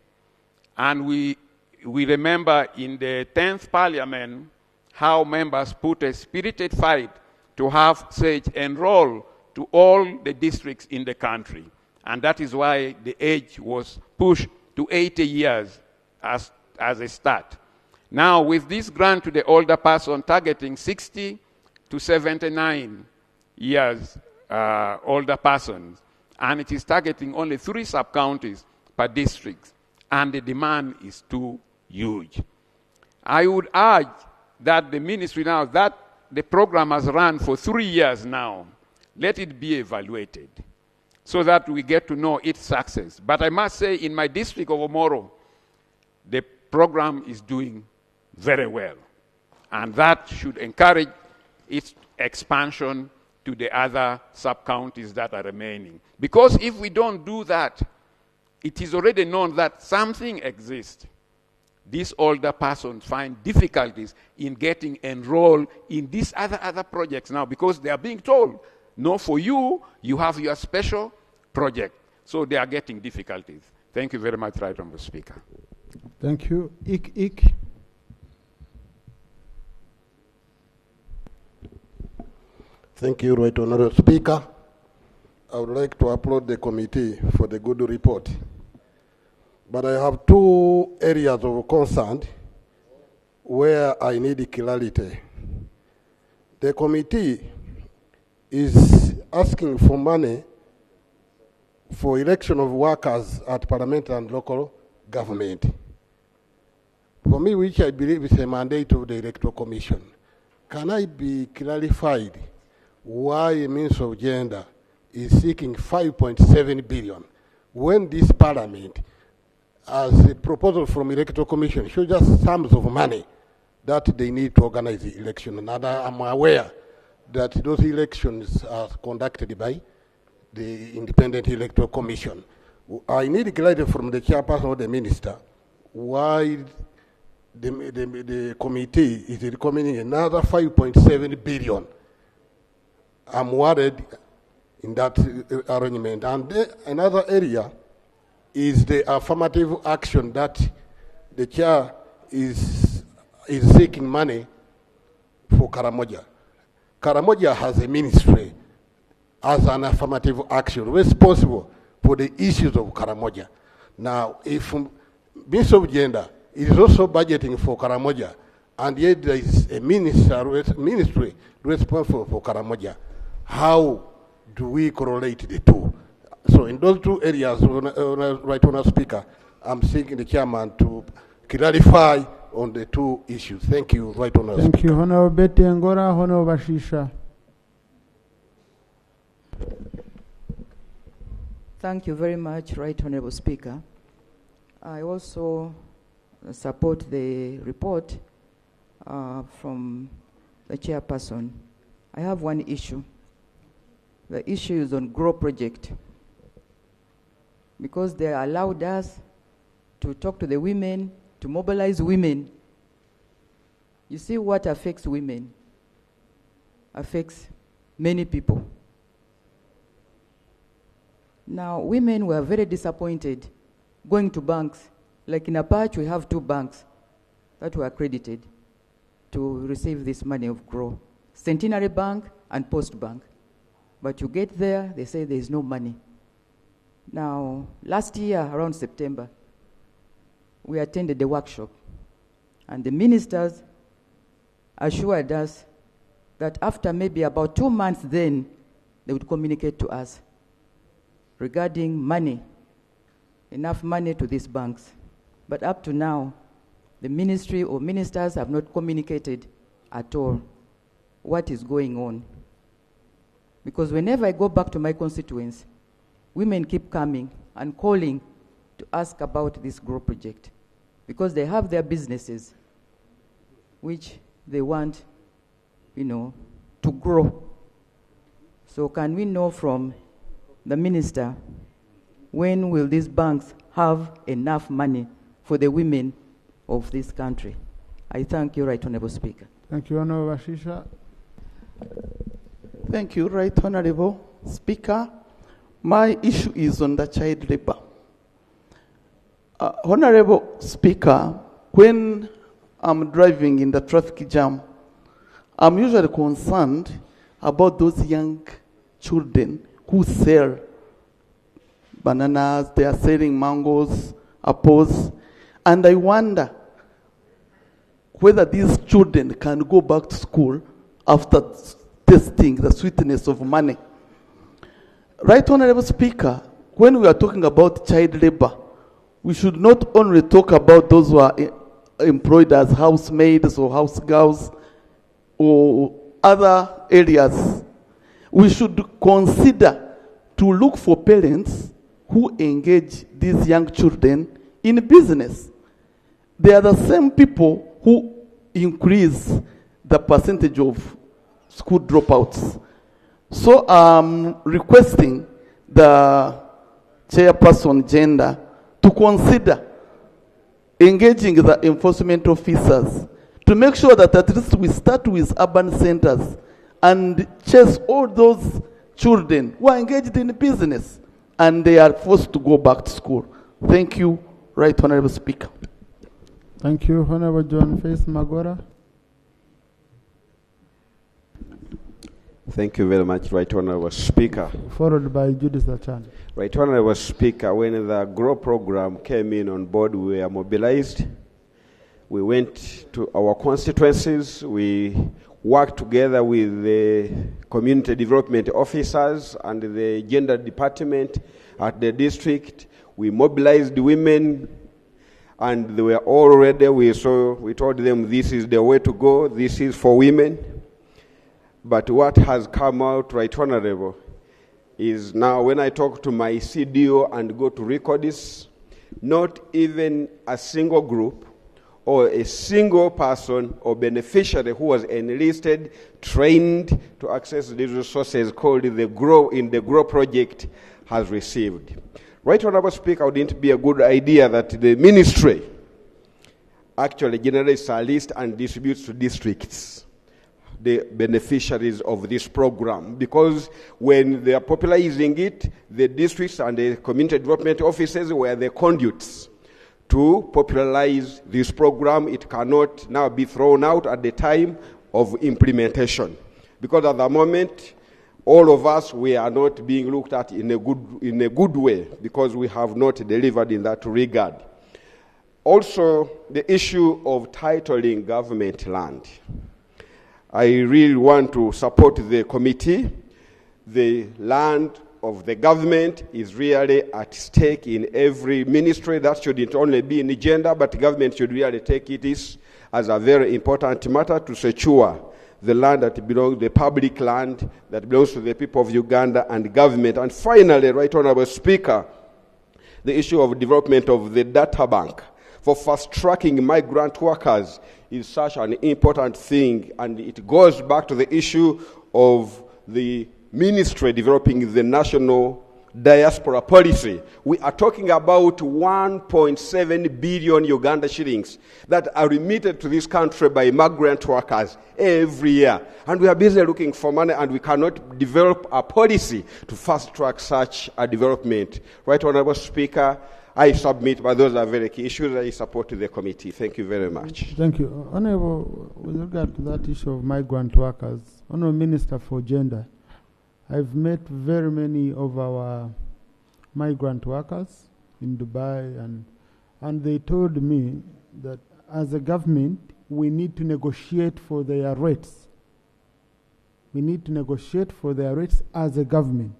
And we remember in the 10th Parliament how members put a spirited fight to have SAGE enroll to all the districts in the country. And that is why the age was pushed to 80 years as a start. Now, with this grant to the older person targeting 60 to 79 years older persons, and it is targeting only 3 sub-counties per district, and the demand is too huge. I would urge that the ministry now, that the program has run for 3 years now, let it be evaluated so that we get to know its success. But I must say, in my district of Omoro, the program is doing very well. And that should encourage its expansion to the other sub-counties that are remaining. Because if we don't do that, it is already known that something exists. These older persons find difficulties in getting enrolled in these other projects now because they are being told, no, for you, you have your special project. So they are getting difficulties. Thank you very much, Right Honourable Speaker. Thank you. Ik. Thank you, Right Honourable Speaker. I would like to applaud the committee for the good report. But I have 2 areas of concern where I need clarity. The committee is asking for money for election of workers at parliament and local government. For me, which I believe is a mandate of the Electoral Commission, can I be clarified why a Minister of Gender is seeking 5.7 billion when this parliament, as a proposal from Electoral Commission, shows just sums of money that they need to organize the election? And I'm aware that those elections are conducted by the Independent Electoral Commission. I need clarity from the chairperson or the minister why the committee is recommending another 5.7 billion. I'm worried in that arrangement. And another area is the affirmative action that the chair is seeking money for Karamoja. Karamoja has a ministry as an affirmative action responsible for the issues of Karamoja. Now, if Minister of Gender is also budgeting for Karamoja, and yet there is a ministry responsible for Karamoja, how do we correlate the two? So in those 2 areas, Right Honourable Speaker, I'm seeking the chairman to clarify on the 2 issues. Thank you, Right Honourable Speaker. Thank you, Honourable Betty Ngora, Honourable Bashisha. Thank you very much, Right Honourable Speaker. I also support the report from the chairperson. I have one issue. The issue is on GROW project, because they allowed us to talk to the women, to mobilize women. You see, what affects women affects many people. Now, women were very disappointed going to banks. Like in Apache, we have 2 banks that were accredited to receive this money of GROW. Centenary Bank and Post Bank. But you get there, they say there is no money. Now, last year, around September, we attended the workshop, and the ministers assured us that after maybe about 2 months then, they would communicate to us regarding money, enough money to these banks. But up to now, the ministry or ministers have not communicated at all what is going on. Because whenever I go back to my constituents, women keep coming and calling to ask about this GROW project, because they have their businesses, which they want, to grow. So can we know from the minister, when will these banks have enough money for the women of this country? I thank you, Right Honourable Speaker. Thank you, Honourable Bashisha. Thank you, Right Honourable Speaker. My issue is on the child labour. Honourable Speaker, when I'm driving in the traffic jam, I'm usually concerned about those young children who sell bananas, they are selling mangoes, apples, and I wonder whether these children can go back to school after tasting the sweetness of money. Right Honourable Speaker, when we are talking about child labour, we should not only talk about those who are employed as housemaids or house girls or other areas. We should consider to look for parents who engage these young children in business. They are the same people who increase the percentage of school dropouts. So I'm requesting the chairperson gender to consider engaging the enforcement officers to make sure that at least we start with urban centers and chase all those children who are engaged in business and they are forced to go back to school. Thank you, Right Honourable Speaker. Thank you, Honourable John Face Magora. Thank you very much, Right Honourable Speaker. Followed by Judith Achan. Right Honourable Speaker, when the GROW program came in on board, we were mobilized. We went to our constituencies. We worked together with the community development officers and the gender department at the district. We mobilized women, and they were all ready. We told them this is the way to go. This is for women. But what has come out, Right Honourable, is now when I talk to my CDO and go to record this, not even a single group or a single person or beneficiary who was enlisted, trained to access these resources called the GROW in the GROW project has received. Right Honourable Speaker, wouldn't it be a good idea that the ministry actually generates a list and distributes to districts the beneficiaries of this program? Because when they are popularizing it, the districts and the community development offices were the conduits to popularize this program. It cannot now be thrown out at the time of implementation. Because at the moment, all of us, we are not being looked at in a good way because we have not delivered in that regard. Also, the issue of titling government land. I really want to support the committee. The land of the government is really at stake in every ministry. That shouldn't only be in gender, but government should really take it as a very important matter to secure the land that belongs, the public land that belongs to the people of Uganda and government. And finally, Right Honourable Speaker, the issue of development of the data bank for fast-tracking migrant workers is such an important thing, and it goes back to the issue of the ministry developing the national diaspora policy. We are talking about 1.7 billion Uganda shillings that are remitted to this country by migrant workers every year. And we are busy looking for money, and we cannot develop a policy to fast-track such a development. Right Honourable Speaker, I submit, but those are very key issues. I support the committee. Thank you very much. Thank you. Honourable, with regard to that issue of migrant workers, Honourable Minister for Gender, I've met very many of our migrant workers in Dubai, and they told me that as a government, we need to negotiate for their rates. We need to negotiate for their rates as a government.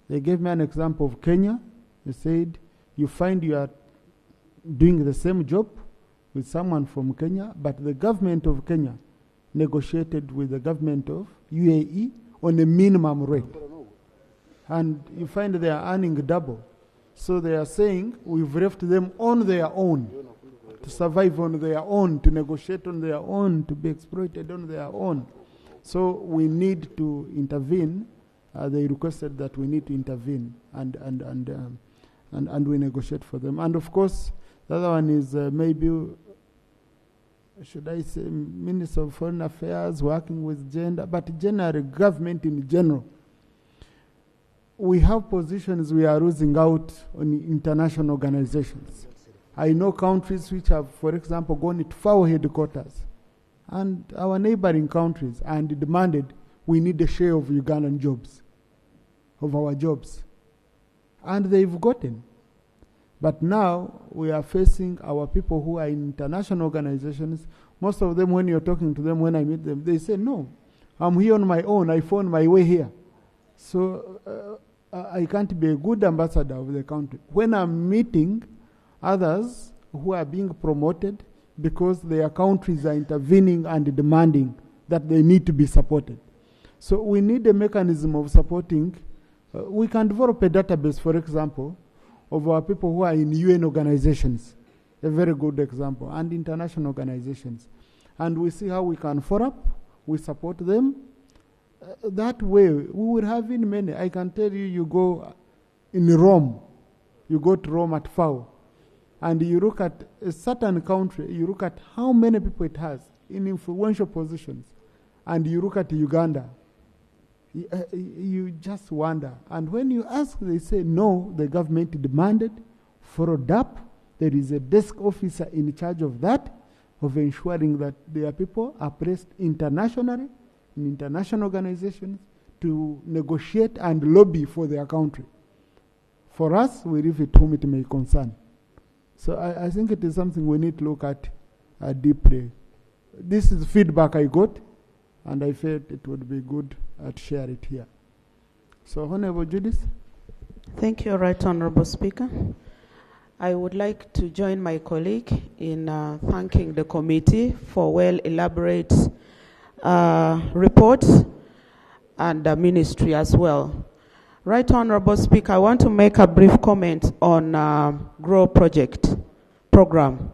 They gave me an example of Kenya. They said, you find you are doing the same job with someone from Kenya, but the government of Kenya negotiated with the government of UAE on a minimum rate. And you find they are earning double. So they are saying we've left them on their own. to survive on their own, to negotiate on their own, to be exploited on their own. So we need to intervene. They requested that we need to intervene and we negotiate for them. And of course, the other one is maybe, should I say, Minister of Foreign Affairs working with gender, but generally government in general. We have positions we are losing out on international organizations. I know countries which have, for example, gone to FAO headquarters and our neighboring countries and demanded we need a share of Ugandan jobs, of our jobs. And they've gotten. But now we are facing our people who are in international organizations. Most of them, when you're talking to them, when I meet them, they say, no, I'm here on my own. I found my way here. So I can't be a good ambassador of the country. When I'm meeting others who are being promoted because their countries are intervening and demanding that they need to be supported. So we need a mechanism of supporting. We can develop a database, for example, of our people who are in UN organizations, a very good example, and international organizations. And we see how we can follow up, we support them. That way, we will have in many. I can tell you, you go in Rome, you go to Rome at FAO, and you look at a certain country, you look at how many people it has in influential positions, and you look at Uganda, you just wonder. And when you ask, they say, no, the government demanded, followed up. There is a desk officer in charge of that, of ensuring that their people are placed internationally, in international organizations, to negotiate and lobby for their country. For us, we leave it whom it may concern. So I think it is something we need to look at deeply. This is feedback I got, and I felt it would be good to share it here. So, Honorable Judith. Thank you, Right Honorable Speaker. I would like to join my colleague in thanking the committee for well elaborate report and the ministry as well. Right Honorable Speaker, I want to make a brief comment on GROW program.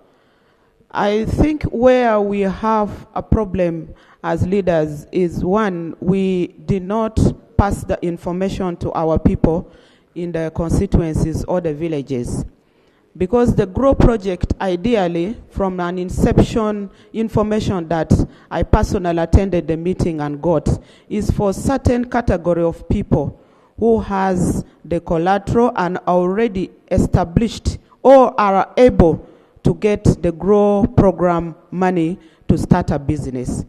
I think where we have a problem as leaders is, one, we did not pass the information to our people in the constituencies or the villages. Because the GROW project, ideally, from an inception information that I personally attended the meeting and got, is for certain category of people who has the collateral and already established or are able to get the GROW program money to start a business.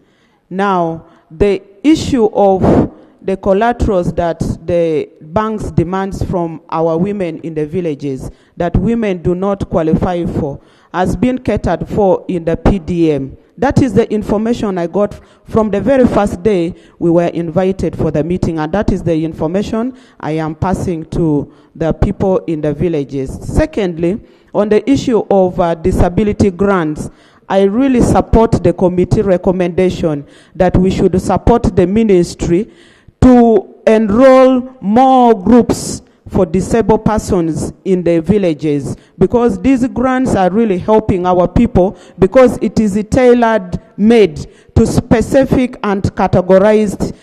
Now, the issue of the collaterals that the banks demands from our women in the villages that women do not qualify for has been catered for in the PDM. That is the information I got from the very first day we were invited for the meeting, and that is the information I am passing to the people in the villages. Secondly, on the issue of disability grants, I really support the committee recommendation that we should support the ministry to enroll more groups for disabled persons in the villages, because these grants are really helping our people, because it is tailored made to specific and categorized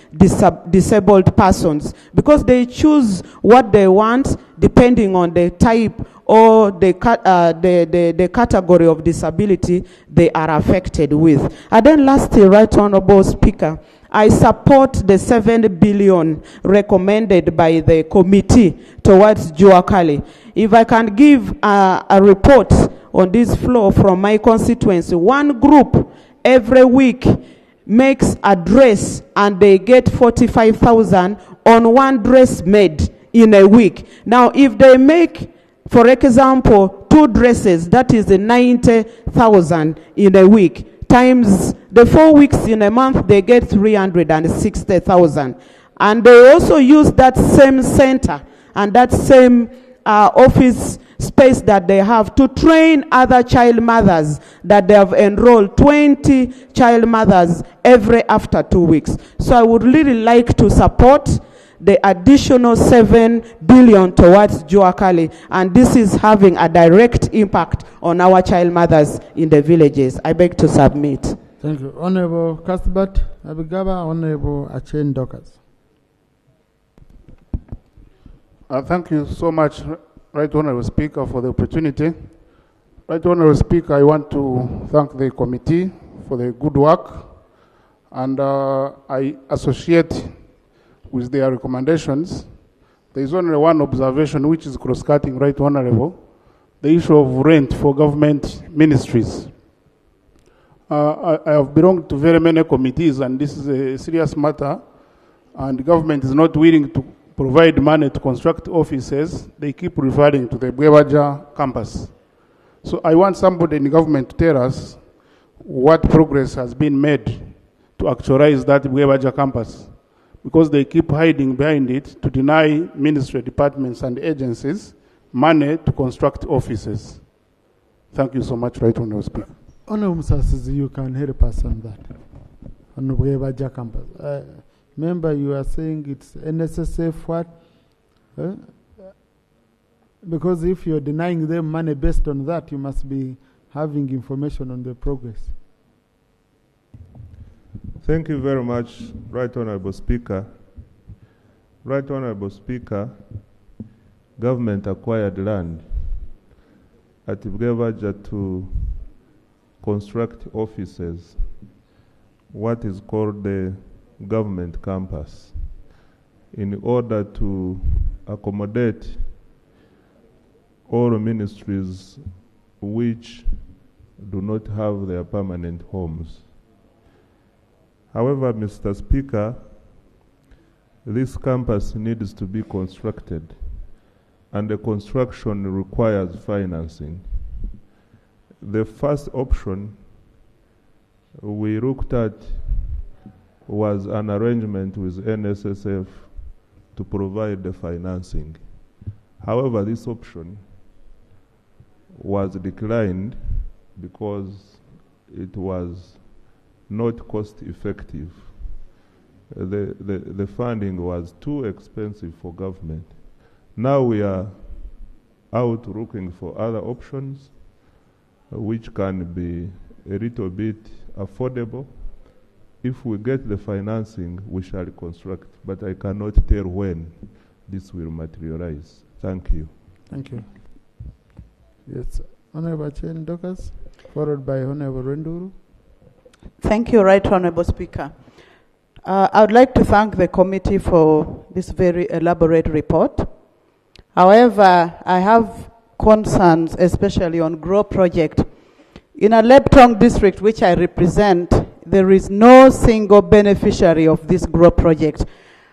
disabled persons, because they choose what they want depending on the type or the category of disability they are affected with. And then lastly, Right Honorable Speaker, I support the 7 billion recommended by the committee towards Juakali. If I can give a report on this floor from my constituency, one group every week makes a dress and they get 45,000 on one dress made in a week. Now, if they make, for example, 2 dresses, that is 90,000 in a week. Times the 4 weeks in a month, they get 360,000. And they also use that same center and that same office space that they have to train other child mothers that they have enrolled, 20 child mothers every after 2 weeks. So I would really like to support the additional 7 billion towards Juakali, and this is having a direct impact on our child mothers in the villages. I beg to submit. Thank you. Honorable Cuthbert Abigaba, Honorable Achen Dokas. Thank you so much, Right Honorable Speaker, for the opportunity. Right Honorable Speaker, I want to thank the committee for the good work, and I associate with their recommendations. There is only one observation which is cross-cutting, Right Honorable, the issue of rent for government ministries. I have belonged to very many committees, and this is a serious matter, and the government is not willing to provide money to construct offices. They keep referring to the Bwebaja campus. So I want somebody in the government to tell us what progress has been made to actualize that Bwebaja campus, because they keep hiding behind it to deny ministry departments and agencies money to construct offices. Thank you so much, Right Honorable Speaker. Honorable Msasizi, you can help us on that. On the Bwebaja campus. Remember, you are saying it's NSSF what? Because if you're denying them money based on that, you must be having information on the progress. Thank you very much, Right Honorable Speaker. Right Honorable Speaker, government acquired land at Bwebaja to construct offices, what is called the government campus, in order to accommodate all ministries which do not have their permanent homes. However, Mr. Speaker, this campus needs to be constructed, and the construction requires financing. The first option we looked at was an arrangement with NSSF to provide the financing. However, this option was declined because it was not cost effective. The funding was too expensive for government. Now we are out looking for other options which can be a little bit affordable. If we get the financing, we shall construct, but I cannot tell when this will materialize. Thank you. Thank you. Yes, Honorable Chen Dokas, followed by Honorable Renduru. Thank you, Right Honorable Speaker. I would like to thank the committee for this very elaborate report. However, I have concerns, especially on GROW project. In a Leptong district, which I represent, there is no single beneficiary of this GROW project.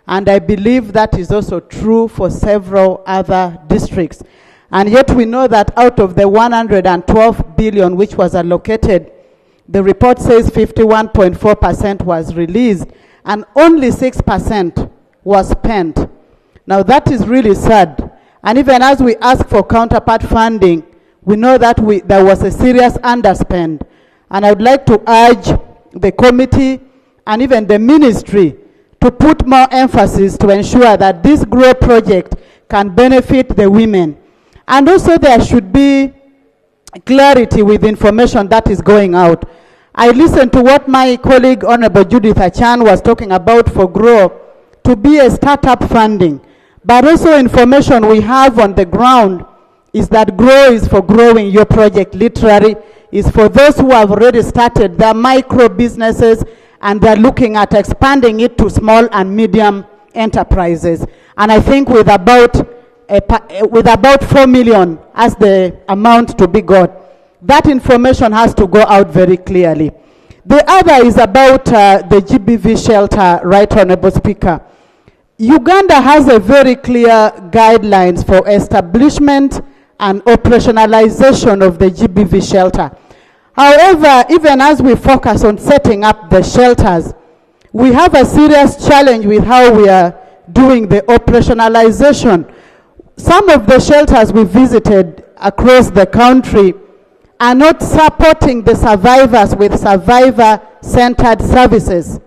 And I believe that is also true for several other districts. And yet we know that out of the 112 billion which was allocated, the report says 51.4% was released and only 6% was spent. Now that is really sad. And even as we ask for counterpart funding, we know that there was a serious underspend. And I would like to urge the committee and even the ministry to put more emphasis to ensure that this GROW project can benefit the women. And also there should be clarity with information that is going out. I listened to what my colleague Honorable Judith Achan was talking about for GROW to be a startup funding. But also information we have on the ground is that GROW is for growing your project literally, is for those who have already started their micro businesses and they're looking at expanding it to small and medium enterprises. And I think with about 4 million as the amount to be got, that information has to go out very clearly. The other is about the GBV shelter, Right Honorable Speaker. Uganda has a very clear guidelines for establishment and operationalization of the GBV shelter. However, even as we focus on setting up the shelters, we have a serious challenge with how we are doing the operationalization. Some of the shelters we visited across the country are not supporting the survivors with survivor-centered services,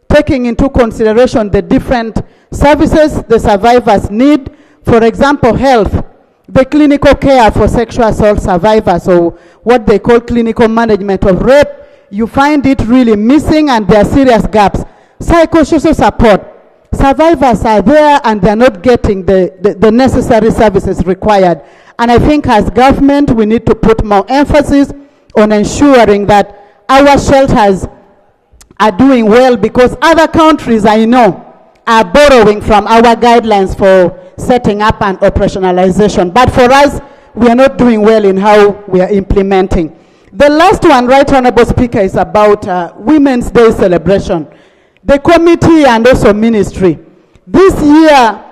taking into consideration the different services the survivors need. For example, health. the clinical care for sexual assault survivors, or what they call clinical management of rape, you find it really missing, and there are serious gaps. Psychosocial support. Survivors are there and they're not getting the necessary services required. And I think as government, we need to put more emphasis on ensuring that our shelters are doing well, because other countries, I know, are borrowing from our guidelines for setting up and operationalization. But for us, we are not doing well in how we are implementing. The last one, Right Honorable Speaker, is about Women's Day celebration. The committee and also ministry. This year,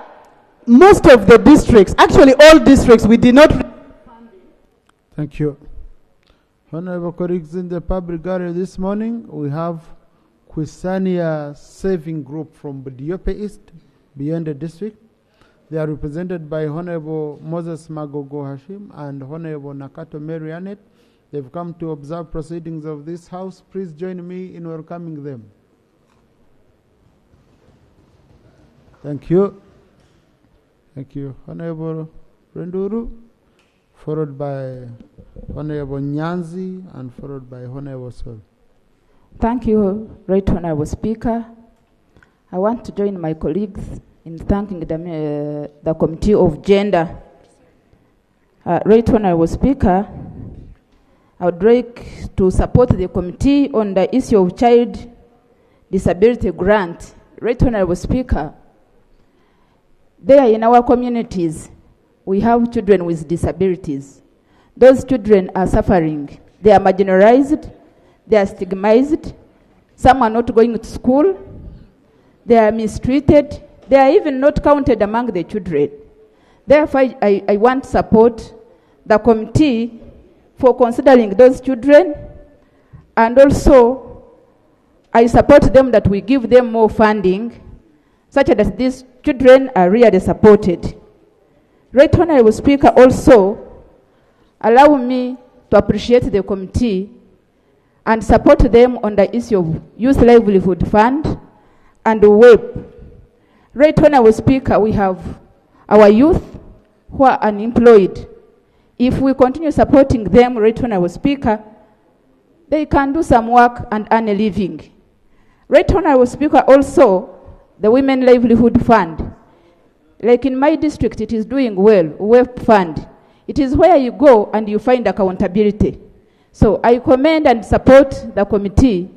most of the districts, actually all districts, we did not. Thank you. Honorable colleagues, in the public gallery this morning, we have Kwisania Saving Group from Budiope East, beyond the district. They are represented by Honorable Moses Magogo Hashim and Honorable Nakato Mary Annette. They've come to observe proceedings of this House. Please join me in welcoming them. Thank you. Thank you. Honorable Renduru, followed by Honorable Nyanzi, and followed by Honorable Sol. Thank you, Right Honorable Speaker. I want to join my colleagues in thanking the Committee of Gender. Right Honorable Speaker, I would like to support the committee on the issue of child disability grant. Right Honorable Speaker, there in our communities, we have children with disabilities. Those children are suffering. They are marginalized, they are stigmatized, some are not going to school, they are mistreated, they are even not counted among the children. Therefore, I want to support the committee for considering those children, and also I support them that we give them more funding such that these children are really supported. Right Honorable Speaker, also allow me to appreciate the committee and support them on the issue of Youth Livelihood Fund and WEP. Right Honorable Speaker, we have our youth who are unemployed. If we continue supporting them, Right Honorable Speaker, they can do some work and earn a living. Right Honorable Speaker, also the Women Livelihood Fund. Like in my district, it is doing well, WEP Fund. It is where you go and you find accountability. So I commend and support the committee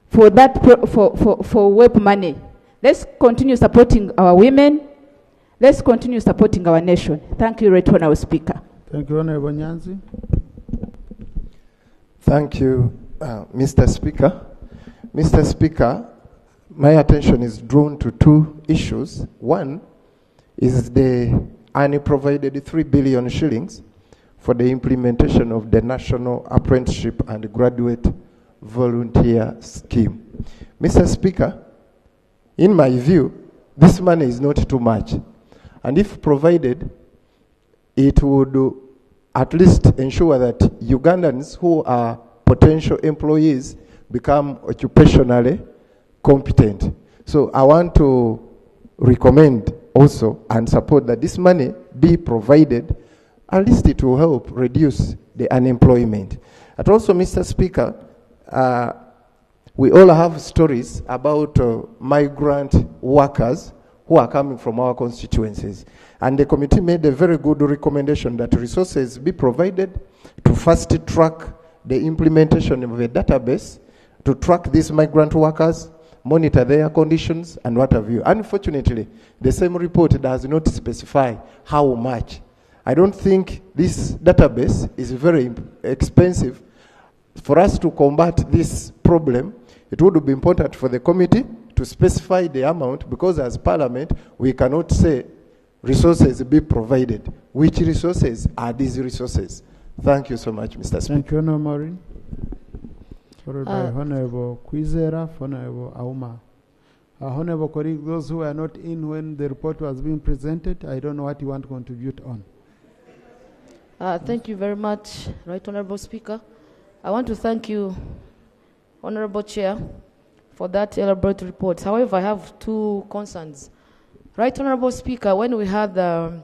for that, for WEP money. Let's continue supporting our women. Let's continue supporting our nation. Thank you, Right Honorable Speaker. Thank you, Honorable Nyanzi. Thank you, Mr. Speaker. Mr. Speaker, my attention is drawn to two issues. One is the unprovided 3 billion shillings for the implementation of the National Apprenticeship and Graduate Volunteer Scheme. Mr. Speaker, in my view, this money is not too much. And if provided, it would at least ensure that Ugandans who are potential employees become occupationally competent. So I want to recommend also and support that this money be provided. At least it will help reduce the unemployment. And also, Mr. Speaker, we all have stories about migrant workers who are coming from our constituencies. And the committee made a very good recommendation that resources be provided to fast track the implementation of a database to track these migrant workers, monitor their conditions, and what have you. Unfortunately, the same report does not specify how much. I don't think this database is very expensive. For us to combat this problem, it would be important for the committee to specify the amount, because as Parliament, we cannot say resources be provided. Which resources are these resources? Thank you so much, Mr. Speaker. Thank you, Honorable Maureen. Followed by Honorable Kwizera, Honorable Auma. Honorable colleagues, those who are not in when the report was being presented, I don't know what you want to contribute on. Thank you very much, Right Honorable Speaker. I want to thank you, Honorable Chair, for that elaborate report. However, I have two concerns. Right Honorable Speaker, when we had the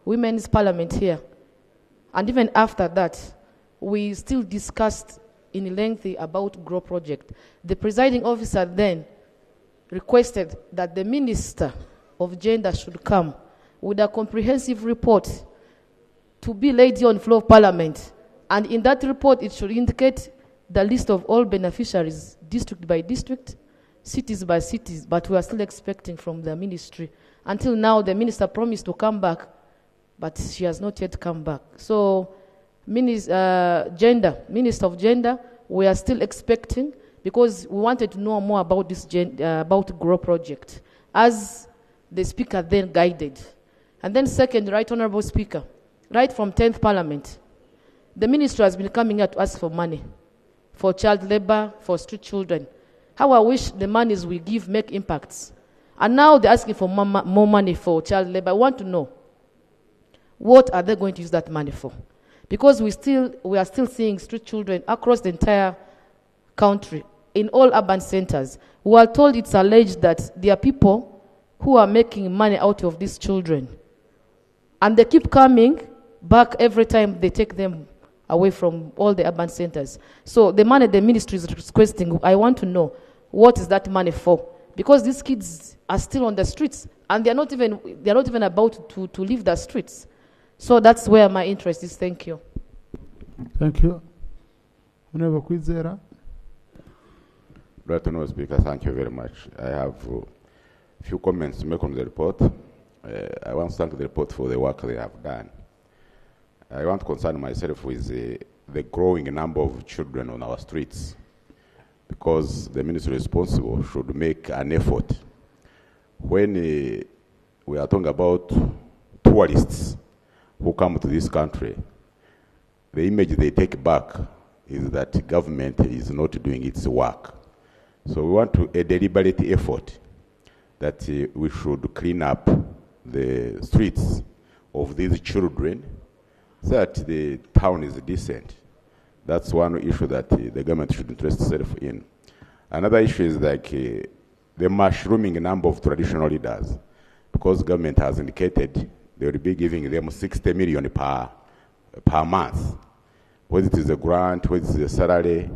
Women's Parliament here. And even after that, we still discussed in length about GROW project. The presiding officer then requested that the Minister of Gender should come with a comprehensive report to be laid on floor of Parliament. And in that report, it should indicate the list of all beneficiaries, district by district, cities by cities, but we are still expecting from the ministry. Until now, the minister promised to come back, but she has not yet come back. So, Minister of Gender, we are still expecting, because we wanted to know more about this about GROW project, as the Speaker then guided. And then second, Right Honourable Speaker, right from 10th Parliament, the ministry has been coming here to ask for money, for child labor, for street children. How I wish the monies we give make impacts. And now they're asking for more money for child labor. I want to know, what are they going to use that money for? Because we are still seeing street children across the entire country, in all urban centers. We are told, it's alleged that there are people who are making money out of these children. And they keep coming back every time they take them away from all the urban centers. So the money the ministry is requesting, I want to know, what is that money for? Because these kids are still on the streets, and they're not even about to leave the streets. So that's where my interest is. Thank you. Thank you. Honorable Kwizera. Right Honourable Speaker, thank you very much. I have a few comments to make on the report. I want to thank the report for the work they have done. I want to concern myself with the growing number of children on our streets, because the ministry responsible should make an effort. When we are talking about tourists who come to this country, the image they take back is that government is not doing its work. So we want a deliberate effort that we should clean up the streets of these children so that the town is decent. That's one issue that the government should interest itself in. Another issue is like the mushrooming number of traditional leaders, because government has indicated they will be giving them 60 million per month. Whether it is a grant, whether it is a salary,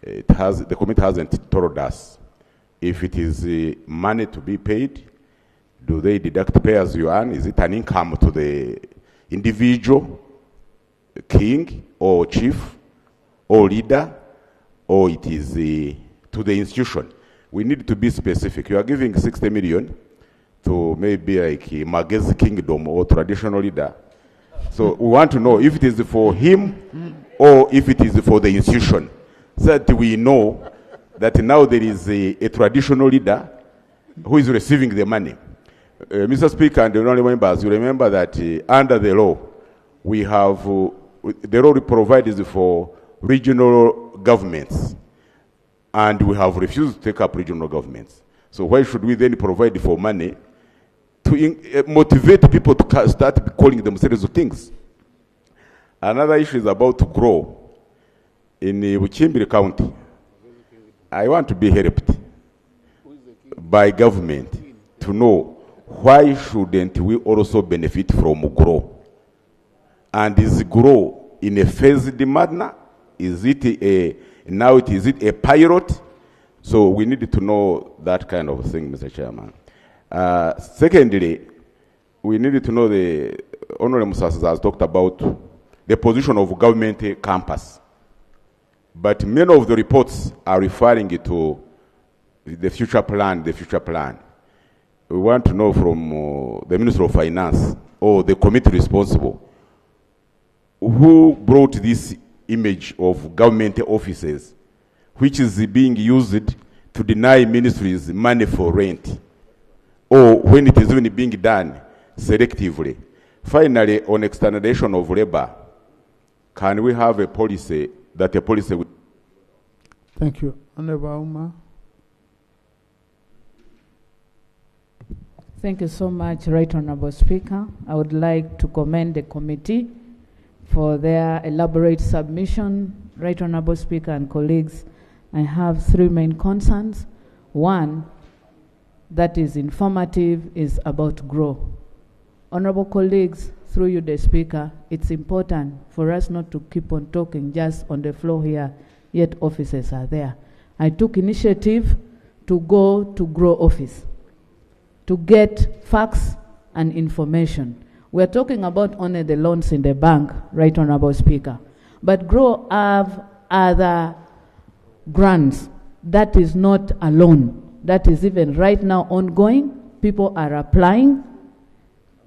the committee hasn't told us if it is money to be paid. Do they deduct pay as you earn? Is it an income to the individual, king or chief or leader, or it is to the institution? We need to be specific. You are giving 60 million to maybe like Magezi Kingdom or traditional leader. So we want to know if it is for him or if it is for the institution, so that we know that now there is a traditional leader who is receiving the money. Mr. Speaker and the honorable members, you remember that under the law, we have, the law provides for regional governments, and we have refused to take up regional governments. So why should we then provide for money to motivate people to start calling themselves things? Another issue is about to grow. In Buchimbiri County, I want to be helped by government to know, why shouldn't we also benefit from GROW? And is GROW in a phased manner? Is it a pilot? So we need to know that kind of thing, Mr. Chairman. Secondly, we need to know, the Honorable Musas has talked about the position of government campus. But many of the reports are referring to the future plan. We want to know from the Minister of Finance or the committee responsible, who brought this image of government offices, which is being used to deny ministries money for rent, or when it is even being done selectively. Finally, on externalization of labor, can we have a policy that a policy will... Thank you. Honorable Auma. Thank you so much, Right Honourable Speaker. I would like to commend the committee for their elaborate submission. Right Honourable Speaker and colleagues, I have three main concerns. One, that is informative, is about GROW. Honorable colleagues, through you, the Speaker, it's important for us not to keep on talking just on the floor here, yet officers are there. I took initiative to go to GROW office to get facts and information. We're talking about only the loans in the bank, Right Honorable Speaker. But GROW have other grants that is not a loan. That is even right now ongoing. People are applying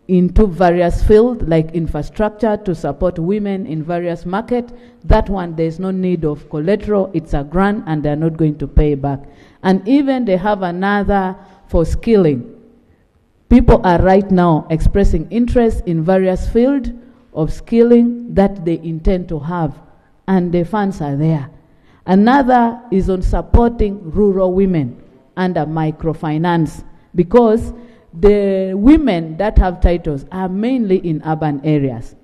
into various fields like infrastructure to support women in various markets. That one, there's no need of collateral. It's a grant and they're not going to pay back. And even they have another for skilling. People are right now expressing interest in various fields of skilling that they intend to have, and the funds are there. Another is on supporting rural women under microfinance, because the women that have titles are mainly in urban areas.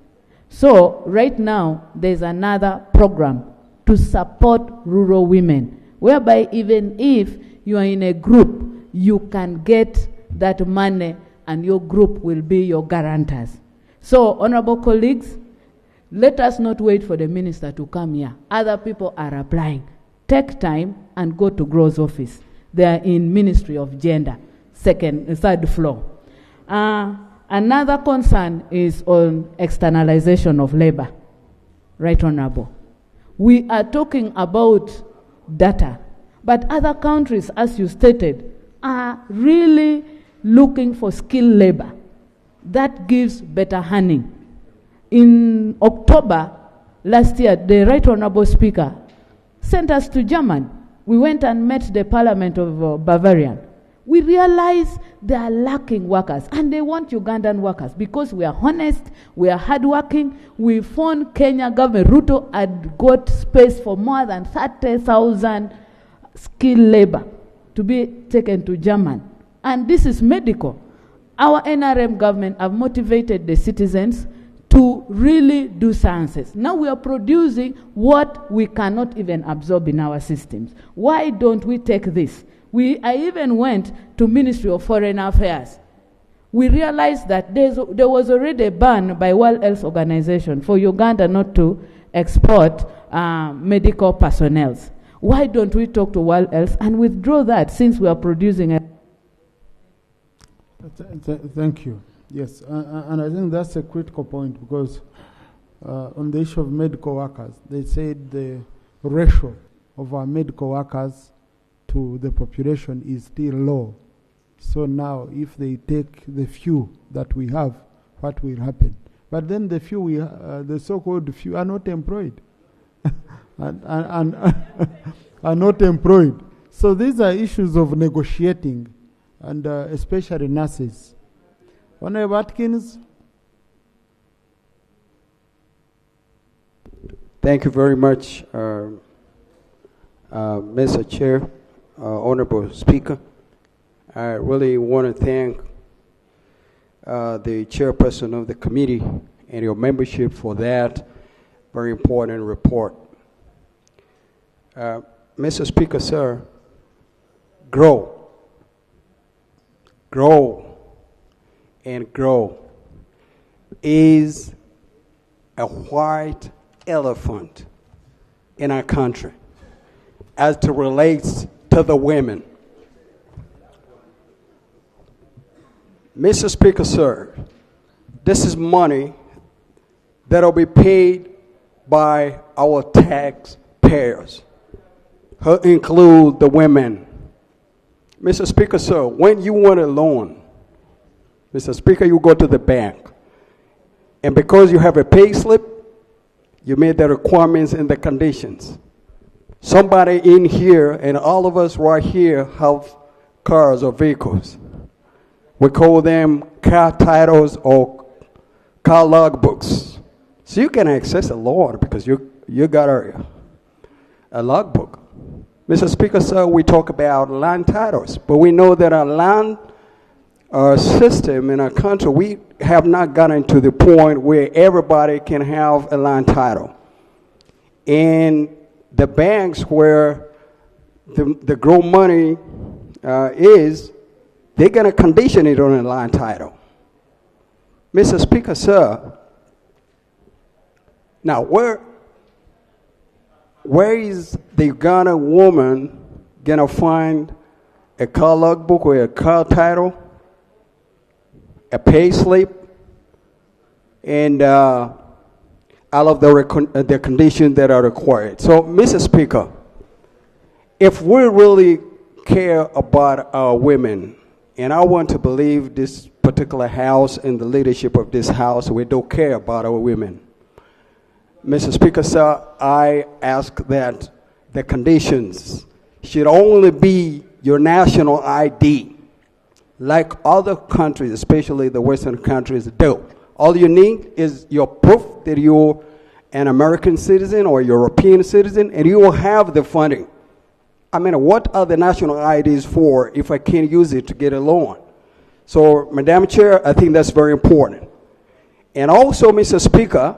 So right now, there's another program to support rural women, whereby even if you are in a group, you can get that money and your group will be your guarantors. So, honorable colleagues, let us not wait for the minister to come here. Other people are applying. Take time and go to GROW's office. They are in Ministry of Gender, third floor. Another concern is on externalization of labor. Right Honorable. We are talking about data, but other countries, as you stated, are really looking for skilled labor. That gives better earning. In October last year, the Right Honorable Speaker sent us to Germany. We went and met the Parliament of Bavaria. We realized they are lacking workers, and they want Ugandan workers because we are honest, we are hardworking. We found Kenya government, Ruto had got space for more than 30,000 skilled labor to be taken to Germany. And this is medical. Our NRM government have motivated the citizens to really do sciences. Now we are producing what we cannot even absorb in our systems. Why don't we take this? I even went to Ministry of Foreign Affairs. We realized that there was already a ban by World Health Organization for Uganda not to export medical personnel. Why don't we talk to World Health and withdraw that, since we are producing a... Thank you. Yes, and I think that's a critical point, because on the issue of medical workers, they said the ratio of our medical workers to the population is still low. So now, if they take the few that we have, what will happen? But then the few the so-called few are not employed, and are not employed. So these are issues of negotiating, and especially nurses. Honorable Atkins. Thank you very much, Mr. Chair, Honorable Speaker. I really want to thank the chairperson of the committee and your membership for that very important report. Mr. Speaker, sir, grow, and grow is a white elephant in our country as it relates to the women. Mr. Speaker, sir, this is money that will be paid by our taxpayers, who include the women. Mr. Speaker, sir, when you want a loan, Mr. Speaker, you go to the bank, and because you have a pay slip, you meet the requirements and the conditions. Somebody in here, and all of us right here, have cars or vehicles. We call them car titles or car logbooks. So you can access a loan because you got a logbook. Mr. Speaker, sir, we talk about land titles, but we know that our land system in our country, we have not gotten to the point where everybody can have a land title. And the banks where the grow money is, they're going to condition it on a land title. Mr. Speaker, sir, now where is the Uganda woman gonna find a car logbook or a car title, a pay slip, and all of the conditions that are required? So, Mr. Speaker, if we really care about our women, and I want to believe this particular house and the leadership of this house, we don't care about our women. Mr. Speaker, sir, I ask that the conditions should only be your national ID, like other countries, especially the Western countries, do. All you need is your proof that you're an American citizen or European citizen, and you will have the funding. I mean, what are the national IDs for if I can't use it to get a loan? So, Madam Chair, I think that's very important. And also, Mr. Speaker,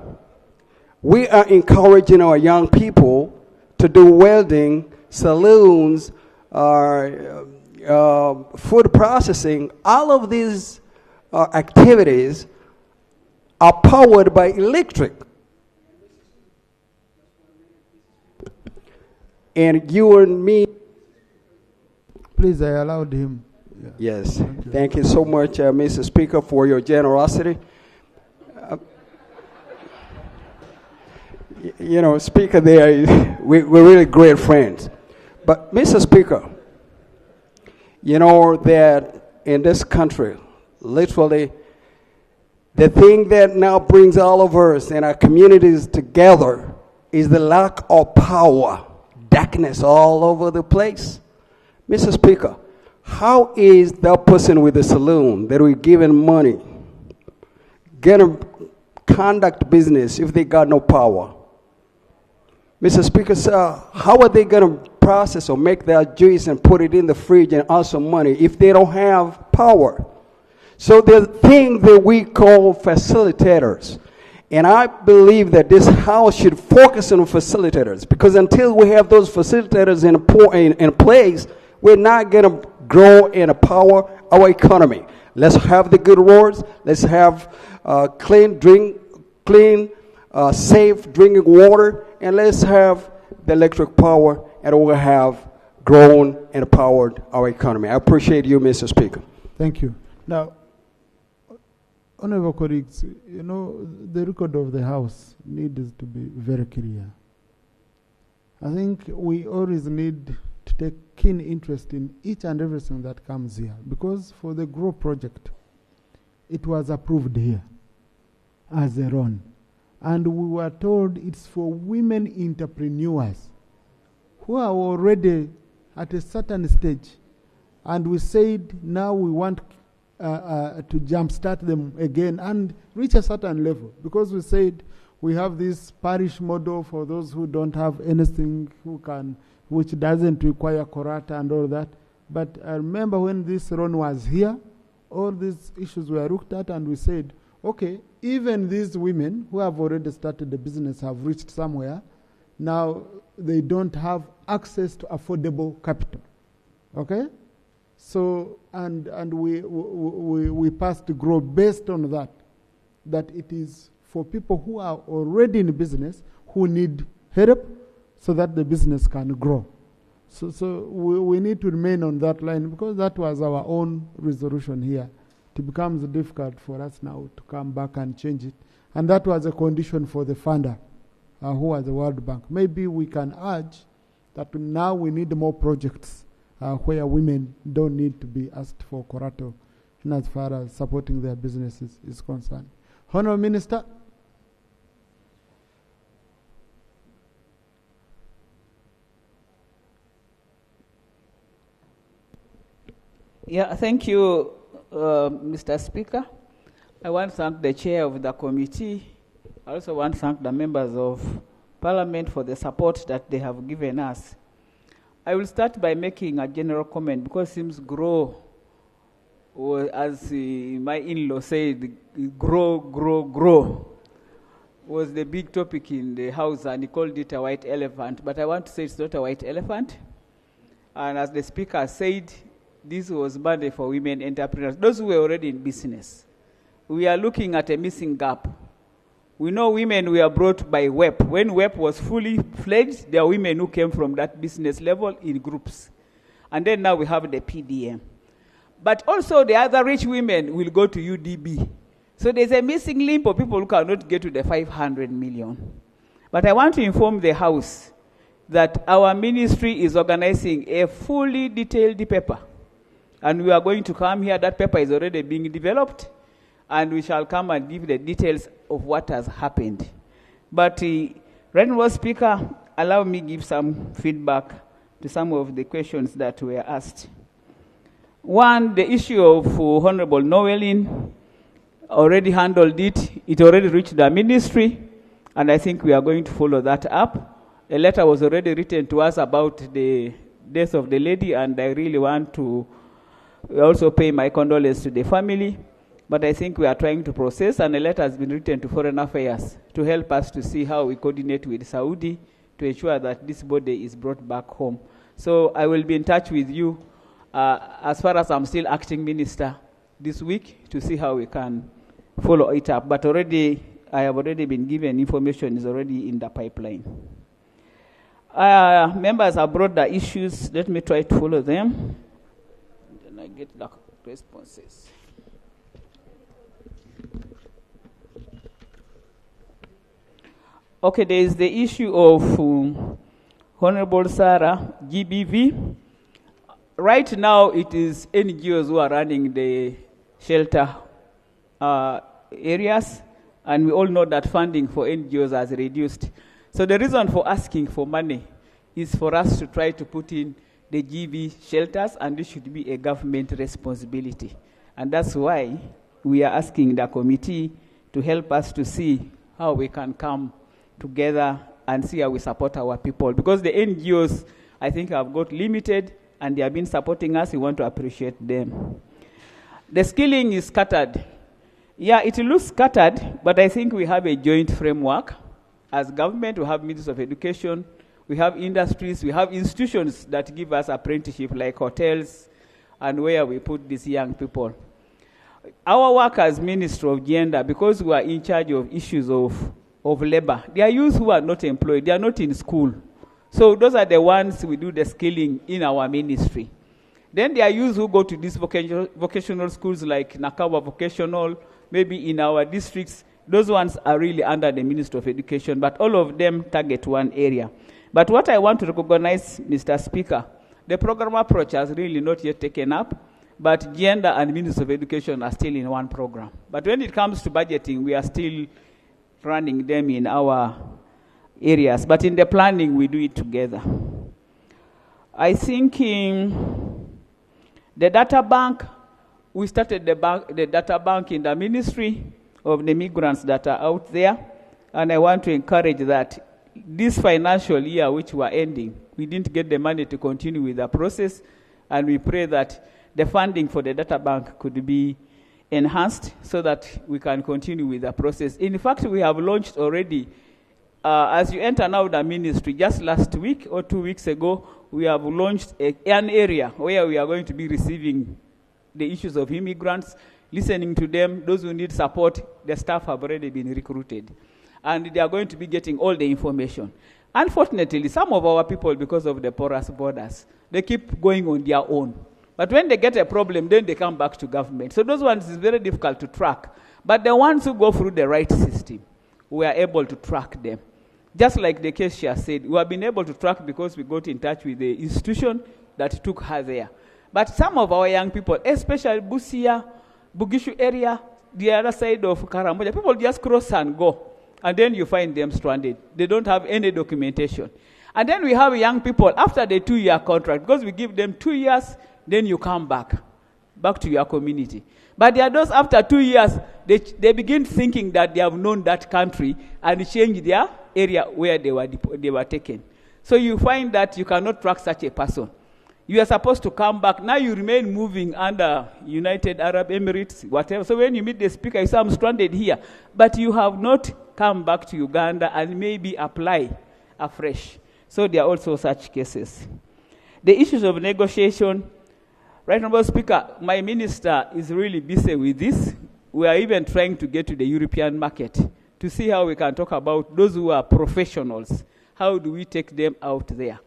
we are encouraging our young people to do welding, saloons, food processing. All of these activities are powered by electric. And you and me. Please, I allowed him. Yeah. Yes. Thank you so much, Mr. Speaker, for your generosity. You know, Speaker, we're really great friends. But, Mr. Speaker, you know that in this country, literally, the thing that now brings all of us and our communities together is the lack of power, darkness all over the place. Mr. Speaker, how is that person with the saloon that we're giving money gonna conduct business if they got no power? Mr. Speaker, sir, how are they going to process or make their juice and put it in the fridge and earn some money if they don't have power? So the thing that we call facilitators, and I believe that this house should focus on facilitators, because until we have those facilitators in place, we're not going to grow and empower our economy. Let's have the good roads. Let's have clean, safe drinking water. And let's have the electric power, and we'll have grown and empowered our economy. I appreciate you, Mr. Speaker. Thank you. Now, honorable colleagues, you know, the record of the House needs to be very clear. I think we always need to take keen interest in each and everything that comes here, because for the GROW project, it was approved here as their own. And we were told it's for women entrepreneurs who are already at a certain stage. And we said now we want to jumpstart them again and reach a certain level. Because we said we have this parish model for those who don't have anything, which doesn't require korata and all that. But I remember when this Ron was here, all these issues were looked at, and we said, okay, even these women who have already started the business have reached somewhere, now they don't have access to affordable capital. Okay? So, and we passed to GROW based on that it is for people who are already in business who need help so that the business can grow. So we need to remain on that line, because that was our own resolution here. It becomes difficult for us now to come back and change it. And that was a condition for the funder, who was the World Bank. Maybe we can urge that now we need more projects where women don't need to be asked for collateral, and as far as supporting their businesses is concerned. Honourable Minister. Yeah, thank you, Mr. Speaker. I want to thank the chair of the committee. I also want to thank the members of Parliament for the support that they have given us. I will start by making a general comment, because it seems GROW, as my in-law said, grow was the big topic in the House, and he called it a white elephant. But I want to say it's not a white elephant. And as the Speaker said, this was money for women entrepreneurs, those who were already in business. we are looking at a missing gap. We know women were brought by WEP. When WEP was fully fledged, there are women who came from that business level in groups. And then now we have the PDM. But also the other rich women will go to UDB. So there's a missing link for people who cannot get to the 500 million. But I want to inform the House that our ministry is organizing a fully detailed paper. And we are going to come here. That paper is already being developed. And we shall come and give the details of what has happened. But, Honourable Speaker, allow me to give some feedback to some of the questions that were asked. One, the issue of Honourable Noelin already handled it. It already reached the ministry, and I think we are going to follow that up. A letter was already written to us about the death of the lady, and I really want to also pay my condolences to the family. But I think we are trying to process, and a letter has been written to Foreign Affairs to help us to see how we coordinate with Saudi to ensure that this body is brought back home. So I will be in touch with you as far as I'm still acting minister this week to see how we can follow it up. But already, I have already been given information is already in the pipeline. Members have brought the issues. Let me try to follow them. Then I get the responses. Okay, there is the issue of Honorable Sarah, GBV. Right now, it is NGOs who are running the shelter areas, and we all know that funding for NGOs has reduced. So the reason for asking for money is for us to try to put in the GB shelters, and this should be a government responsibility. And that's why we are asking the committee to help us to see how we can come together and see how we support our people. Because the NGOs, I think, have got limited, and they have been supporting us. We want to appreciate them. The skilling is scattered. Yeah, it looks scattered, but I think we have a joint framework. As government, we have Ministry of Education, we have industries, we have institutions that give us apprenticeship, like hotels, and where we put these young people. Our work as Ministry of Gender, because we are in charge of issues of labor, there are youths who are not employed, they are not in school. So those are the ones we do the skilling in our ministry. Then there are youths who go to these vocational schools like Nakawa Vocational, maybe in our districts. Those ones are really under the Ministry of Education, but all of them target one area. But what I want to recognize, Mr. Speaker, the program approach has really not yet taken up, but Gender and Ministry of Education are still in one program. But when it comes to budgeting, we are still running them in our areas. But in the planning, we do it together. I think in the data bank, we started the data bank in the ministry of the migrants that are out there. And I want to encourage that this financial year, which we're ending, we didn't get the money to continue with the process. And we pray that the funding for the data bank could be enhanced so that we can continue with the process. In fact, we have launched already, as you enter now the ministry, just last week or 2 weeks ago, we have launched an area where we are going to be receiving the issues of immigrants, listening to them. Those who need support, the staff have already been recruited. And they are going to be getting all the information. Unfortunately, some of our people, because of the porous borders, they keep going on their own. But when they get a problem, then they come back to government. So those ones is very difficult to track. But the ones who go through the right system, we are able to track them. Just like the case she has said, we have been able to track because we got in touch with the institution that took her there. But some of our young people, especially Busia, Bugishu area, the other side of Karamoja, people just cross and go. And then you find them stranded. They don't have any documentation. And then we have young people after the 2-year contract, because we give them 2 years, then you come back to your community. But there are those after 2 years, they begin thinking that they have known that country and change their area where they were taken. So you find that you cannot track such a person. You are supposed to come back. Now you remain moving under United Arab Emirates, whatever. So when you meet the speaker, you say, I'm stranded here. But you have not come back to Uganda and maybe apply afresh. So there are also such cases. The issues of negotiation, right, Honourable Speaker, my minister is really busy with this. we are even trying to get to the European market to see how we can talk about those who are professionals. How do we take them out there?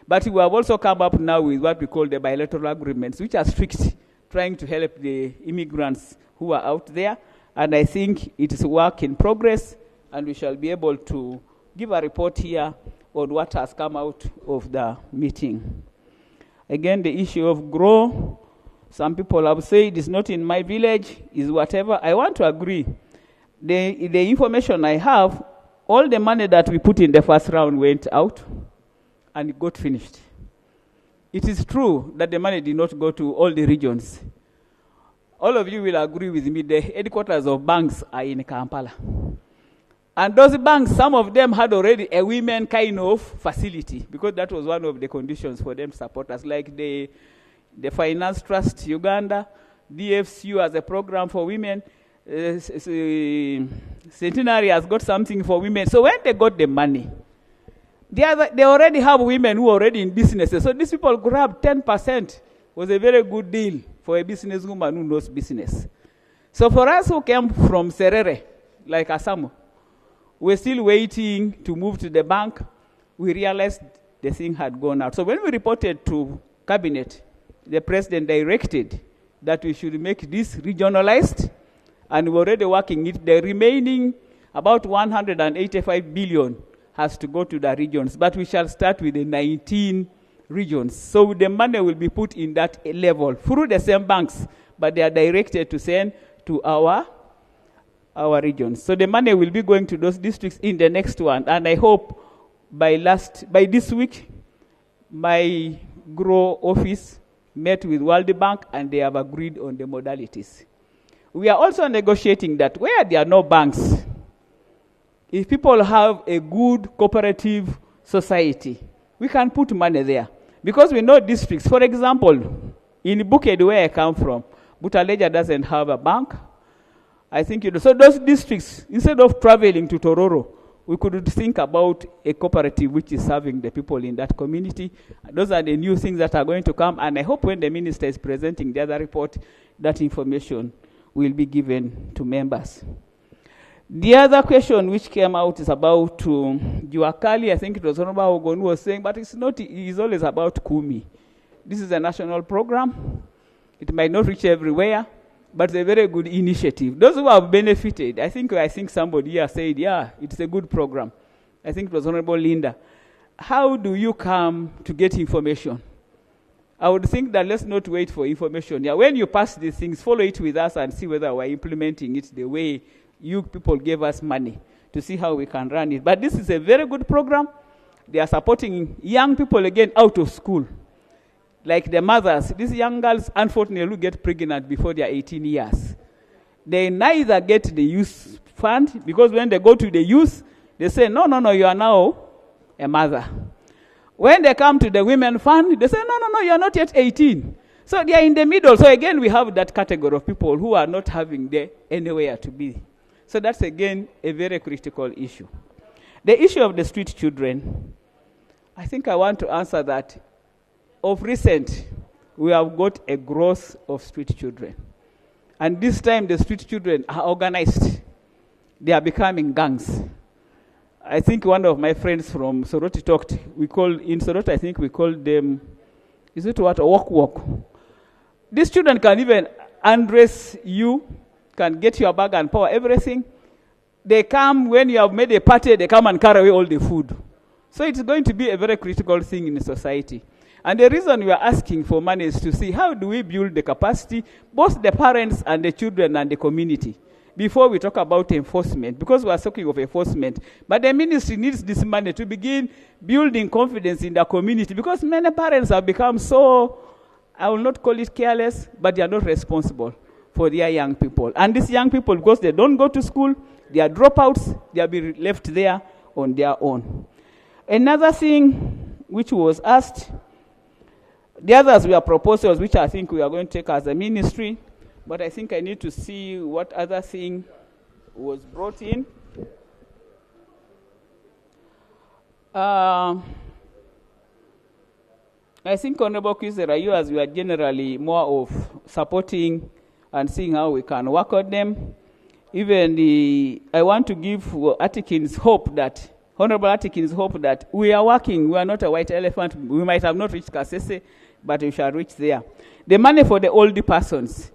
But we have also come up now with what we call the bilateral agreements, which are strict, trying to help the immigrants who are out there. And I think it is a work in progress, and we shall be able to give a report here on what has come out of the meeting. Again, the issue of grow. Some people have said it's not in my village, is whatever. I want to agree. The information I have, all the money that we put in the first round went out and it got finished. It is true that the money did not go to all the regions. All of you will agree with me, the headquarters of banks are in Kampala. And those banks, some of them had already a women kind of facility, because that was one of the conditions for them to support us, like the Finance Trust Uganda, DFCU as a program for women, Centenary has got something for women. So when they got the money, they already have women who are already in businesses. So these people grabbed 10%. Was a very good deal for a businesswoman who knows business. So for us who came from Serere, like Asamo, we're still waiting to move to the bank. We realized the thing had gone out. So when we reported to Cabinet, the President directed that we should make this regionalized, and we're already working it. The remaining, about 185 billion, has to go to the regions, but we shall start with the 19 regions. So the money will be put in that level through the same banks, but they are directed to send to our regions. So the money will be going to those districts in the next one, and I hope by this week, my GROW office met with World Bank and they have agreed on the modalities. We are also negotiating that where there are no banks, if people have a good cooperative society, we can put money there. Because we know districts, for example, in Buked where I come from, Butaleja doesn't have a bank. I think, so those districts, instead of traveling to Tororo, we could think about a cooperative which is serving the people in that community. Those are the new things that are going to come, and I hope when the minister is presenting the other report, that information will be given to members. The other question which came out is about Juakali. I think it was Honorable Ogonu was saying, but it's always about Kumi. This is a national program. It might not reach everywhere, but it's a very good initiative. Those who have benefited, I think somebody here said, yeah, it's a good program. I think it was Honorable Linda. How do you come to get information? I would think that let's not wait for information. Yeah, when you pass these things, follow it with us and see whether we're implementing it the way you people gave us money to see how we can run it. But this is a very good program. They are supporting young people again out of school. Like the mothers, these young girls unfortunately get pregnant before they are 18 years. They neither get the youth fund, because when they go to the youth, they say, no, you are now a mother. When they come to the women fund, they say, no, you are not yet 18. So they are in the middle. So again, we have that category of people who are not having anywhere to be. So that's again a very critical issue. The issue of the street children, I think I want to answer that. Of recent, we have got a growth of street children. And this time the street children are organized. They are becoming gangs. I think one of my friends from Soroti talked, in Soroti I think we call them, is it what, walk. These children can even undress you, can get your bag and power, everything. They come, when you have made a party, they come and carry away all the food. So it's going to be a very critical thing in society. And the reason we are asking for money is to see how do we build the capacity, both the parents and the children and the community, before we talk about enforcement, because we are talking of enforcement. But the ministry needs this money to begin building confidence in the community, because many parents have become so, I will not call it careless, but they are not responsible for their young people. And these young people, because they don't go to school, they are dropouts, they are being left there on their own. Another thing which was asked, the others were proposals which I think we are going to take as a ministry, but I think I need to see what other thing was brought in. I think Honorable Kwizera, you as we are generally more of supporting and seeing how we can work on them. Even I want to give Atkins hope that, Honorable Atkins hope that we are working. We are not a white elephant. We might have not reached Kasese, but we shall reach there. The money for the older persons.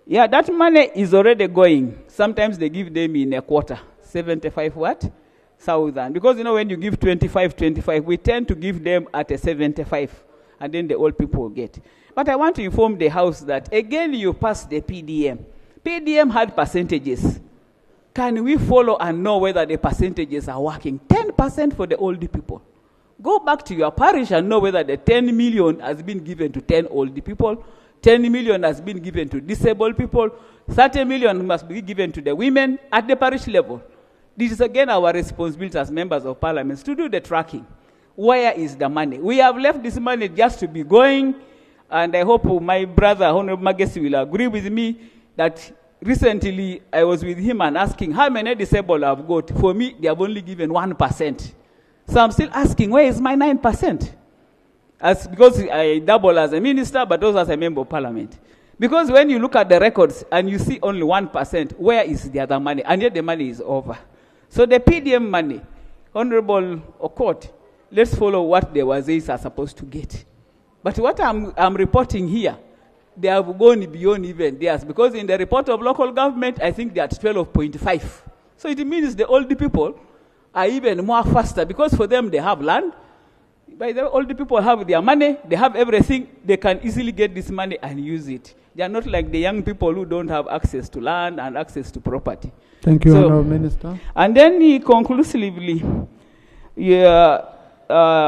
Yeah, that money is already going. Sometimes they give them in a quarter. 75 what? Thousand. Because, you know, when you give 25, we tend to give them at a 75. And then the old people get. But I want to inform the House that, again, you pass the PDM. PDM had percentages. Can we follow and know whether the percentages are working? 10% for the old people. Go back to your parish and know whether the 10 million has been given to 10 old people. 10 million has been given to disabled people. 30 million must be given to the women at the parish level. This is again our responsibility as members of parliament to do the tracking. Where is the money? We have left this money just to be going, and I hope my brother, Honorable Magesi, will agree with me that recently I was with him and asking how many disabled I've got. For me, they have only given 1%. So I'm still asking, where is my 9%? Because I double as a minister, but also as a member of parliament. Because when you look at the records and you see only 1%, where is the other money? And yet the money is over. So the PDM money, Honorable Okot, let's follow what the Wazeis are supposed to get. But what I'm reporting here, they have gone beyond even theirs. Because in the report of local government, I think they are at 12.5. So it means the old people are even more faster. Because for them, they have land. By the older people have their money, they have everything, they can easily get this money and use it. They are not like the young people who don't have access to land and access to property. Thank you, Honourable Minister. And then conclusively,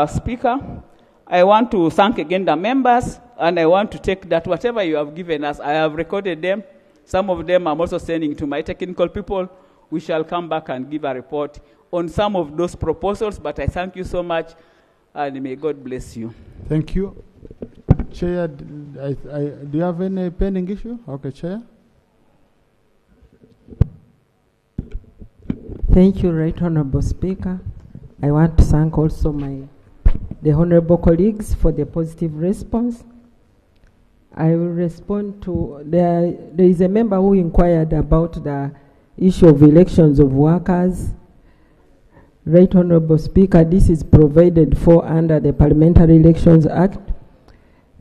Speaker, I want to thank again the members, and I want to take that whatever you have given us, I have recorded them. Some of them I'm also sending to my technical people. We shall come back and give a report on some of those proposals, but I thank you so much. And may God bless you. Thank you. Chair, do you have any pending issue? Okay, Chair. Thank you, Right Honourable Speaker. I want to thank also the honourable colleagues for the positive response. I will respond to, there is a member who inquired about the issue of elections of workers. Right Honourable Speaker, this is provided for under the Parliamentary Elections Act,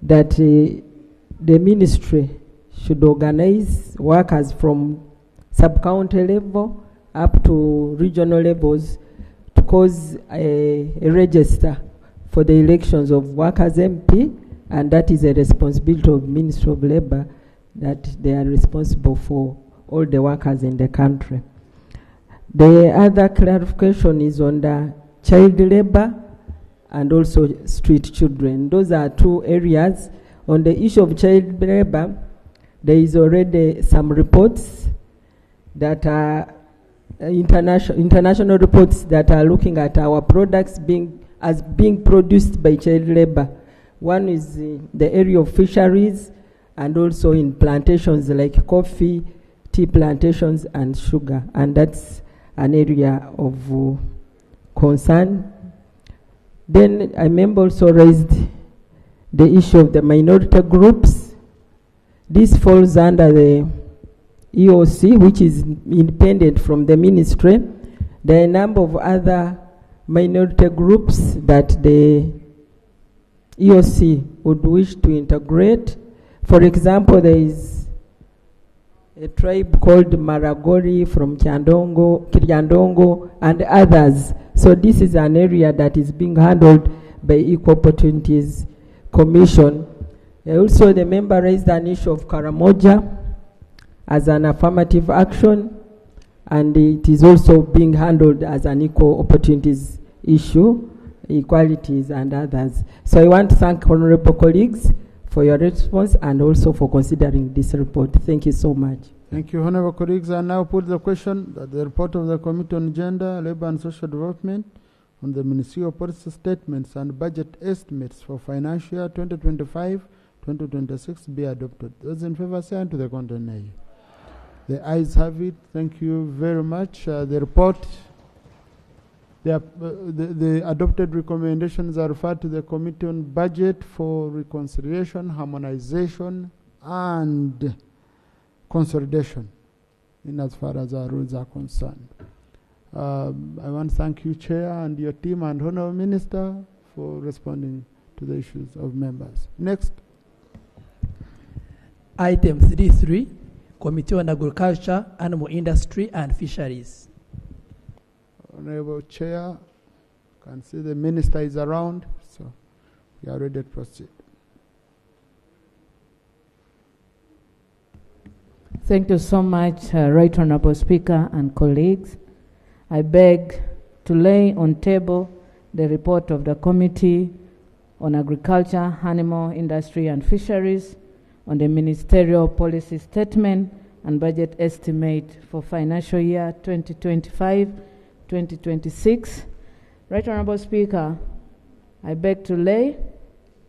that the ministry should organize workers from sub-county level up to regional levels to cause a register for the elections of workers MP, and that is a responsibility of Ministry of Labour, that they are responsible for all the workers in the country. The other clarification is on the child labor and also street children. Those are two areas. On the issue of child labor, there is already some reports that are international reports that are looking at our products being produced by child labor. One is the area of fisheries, and also in plantations like coffee, tea plantations, and sugar, and that's an area of concern. Then I remember also raised the issue of the minority groups. This falls under the EOC, which is independent from the ministry. There are a number of other minority groups that the EOC would wish to integrate. For example, there is a tribe called Maragori from Kiryandongo, and others. So this is an area that is being handled by Equal Opportunities Commission. Also, the member raised an issue of Karamoja as an affirmative action, and it is also being handled as an equal opportunities issue, equalities and others. So I want to thank honorable colleagues for your response and also for considering this report. Thank you so much. Thank you, honorable colleagues. I now put the question that the report of the Committee on Gender, Labour and Social Development on the Ministerial Policy Statements and Budget Estimates for financial year 2025-2026 be adopted. Those in favour say aye to the contrary. The ayes have it. Thank you very much. The report, the adopted recommendations are referred to the Committee on Budget for Reconciliation, Harmonization and consolidation in as far as our rules are concerned. I want to thank you, Chair, and your team, and Honourable Minister for responding to the issues of members. Next. Item 3.3, Committee on Agriculture, Animal Industry and Fisheries. Honourable Chair, can see the Minister is around, so we are ready to proceed. Thank you so much, Right Honourable Speaker and colleagues. I beg to lay on table the report of the Committee on Agriculture, Animal Industry and Fisheries on the Ministerial Policy Statement and Budget Estimate for financial year 2025-2026. Right Honourable Speaker, I beg to lay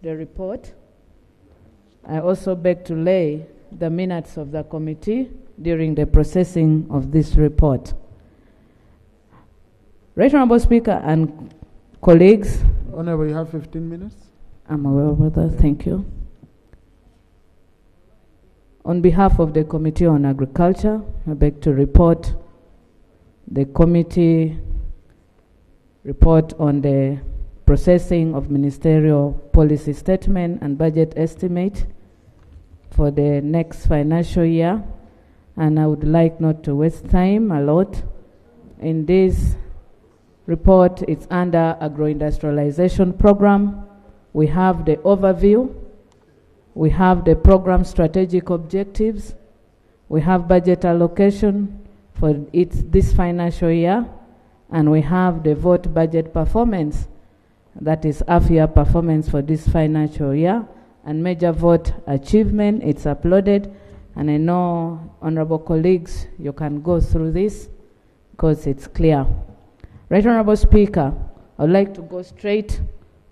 the report. I also beg to lay the minutes of the committee during the processing of this report. Right Honourable Speaker and colleagues. Honourable, you have 15 minutes. I'm aware of that, thank you. On behalf of the Committee on Agriculture, I beg to report the committee report on the processing of Ministerial Policy Statement and Budget Estimate for the next financial year. And I would like not to waste time a lot. In this report, it's under Agro-Industrialization Program. We have the overview. We have the program strategic objectives. We have budget allocation for this financial year. And we have the vote budget performance, that is half-year performance for this financial year, and major vote achievement. It's uploaded, and I know, honourable colleagues, you can go through this because it's clear. Right Honourable Speaker, I would like to go straight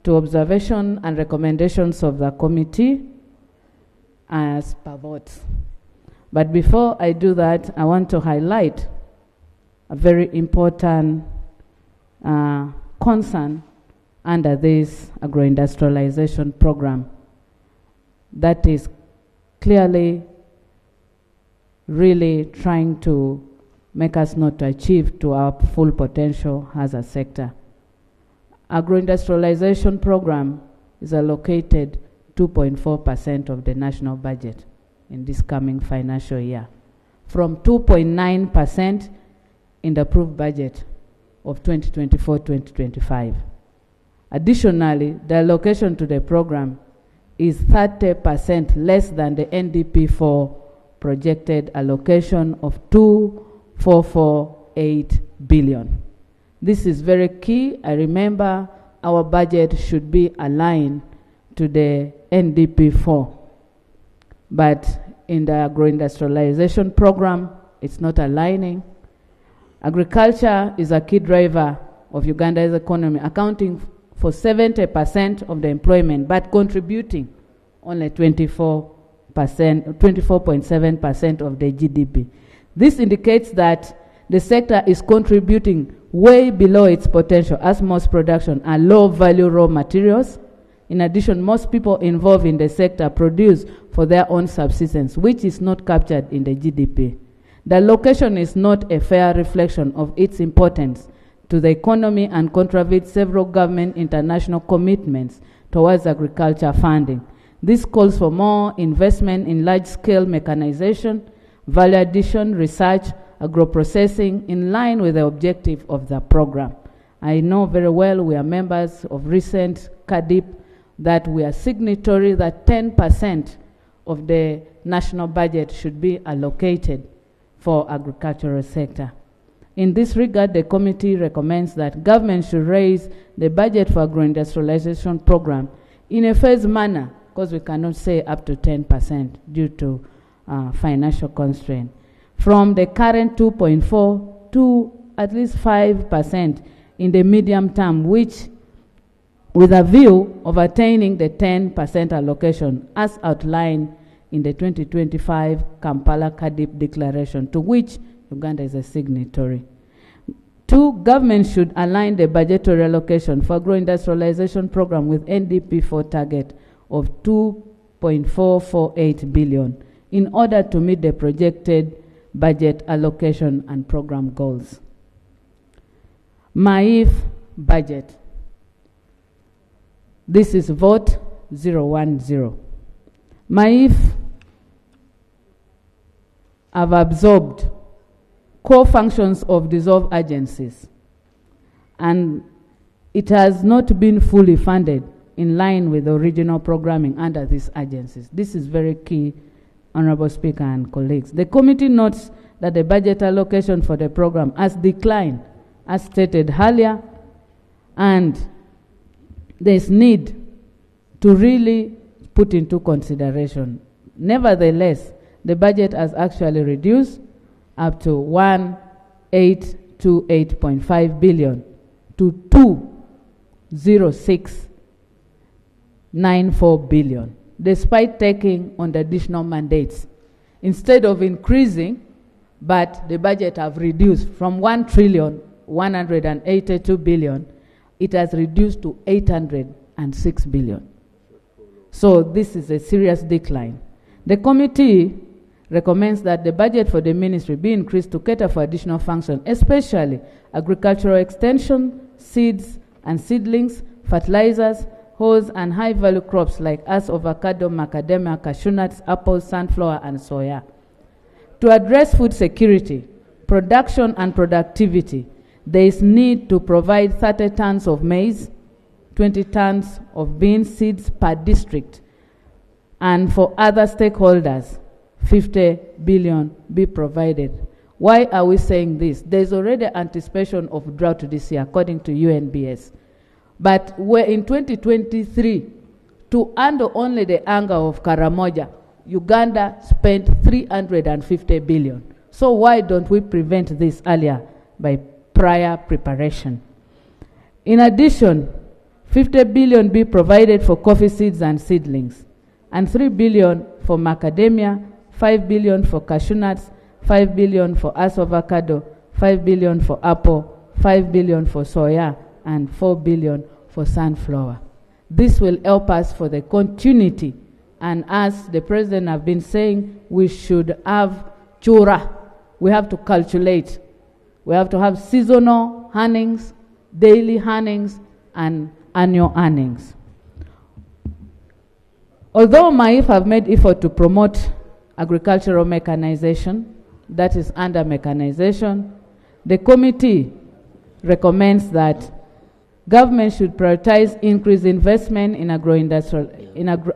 to observation and recommendations of the committee as per votes. But before I do that, I want to highlight a very important concern under this agro-industrialization program that is clearly really trying to make us not to achieve to our full potential as a sector. Agro-industrialization program is allocated 2.4% of the national budget in this coming financial year, from 2.9% in the approved budget of 2024-2025. Additionally, the allocation to the program is 30% less than the NDP4 projected allocation of 2.448 billion. This is very key. I remember our budget should be aligned to the NDP4, but in the agro-industrialization program, it's not aligning. Agriculture is a key driver of Uganda's economy, accounting for 70% of the employment, but contributing only 24.7% of the GDP. This indicates that the sector is contributing way below its potential, as most production are low-value raw materials. In addition, most people involved in the sector produce for their own subsistence, which is not captured in the GDP. The allocation is not a fair reflection of its importance to the economy and contravenes several government international commitments towards agriculture funding. This calls for more investment in large-scale mechanization, value addition, research, agro-processing, in line with the objective of the program. I know very well we are members of recent CADIP, that we are signatory that 10% of the national budget should be allocated for agricultural sector. In this regard, the committee recommends that government should raise the budget for agro-industrialization program in a phased manner, because we cannot say up to 10% due to financial constraint, from the current 2.4 to at least 5% in the medium term, which with a view of attaining the 10% allocation as outlined in the 2025 Kampala CADIP Declaration, to which Uganda is a signatory. 2, government should align the budgetary allocation for agro-industrialization program with NDP4 target of 2.448 billion in order to meet the projected budget allocation and program goals. MAIF budget. This is vote 010. MAIF have absorbed core functions of dissolved agencies, and it has not been fully funded in line with the original programming under these agencies. This is very key, Honorable Speaker and colleagues. The committee notes that the budget allocation for the program has declined, as stated earlier, and there's need to really put into consideration. Nevertheless, the budget has actually reduced up to 1828.5 billion to 20694 billion, despite taking on the additional mandates. Instead of increasing, but the budget have reduced from 1,182 billion, it has reduced to 806 billion. So this is a serious decline. The committee recommends that the budget for the ministry be increased to cater for additional functions, especially agricultural extension, seeds and seedlings, fertilizers, hulls, and high-value crops like avocado, macadamia, cashew nuts, apples, sunflower, and soya. To address food security, production, and productivity, there is need to provide 30 tons of maize, 20 tons of bean seeds per district, and for other stakeholders, 50 billion be provided. Why are we saying this? There is already anticipation of drought this year, according to UNBS. But we're in 2023, to handle only the anger of Karamoja, Uganda spent 350 billion. So why don't we prevent this earlier by prior preparation? In addition, 50 billion be provided for coffee seeds and seedlings, and 3 billion for macadamia, 5 billion for cashew nuts, 5 billion for avocado, 5 billion for apple, 5 billion for soya, and 4 billion for sunflower. This will help us for the continuity, and as the President have been saying, we should have chura. We have to calculate. We have to have seasonal earnings, daily earnings, and annual earnings. Although MAIF have made effort to promote agricultural mechanization, that is under mechanization, the committee recommends that government should prioritize increased investment in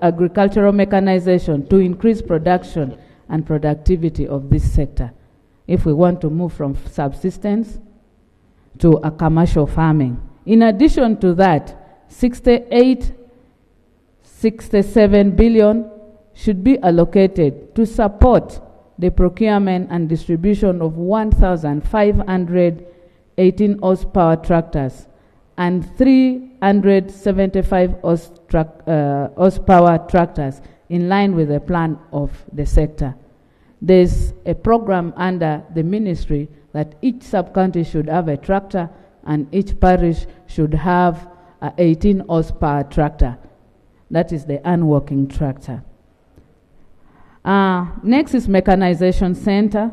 agricultural mechanization to increase production and productivity of this sector if we want to move from subsistence to a commercial farming. In addition to that, 67 billion should be allocated to support the procurement and distribution of 1,518 horsepower tractors and 375 horsepower tractors in line with the plan of the sector. There's a program under the ministry that each sub-county should have a tractor and each parish should have an 18 horsepower tractor. That is the unworking tractor. Next is mechanization center,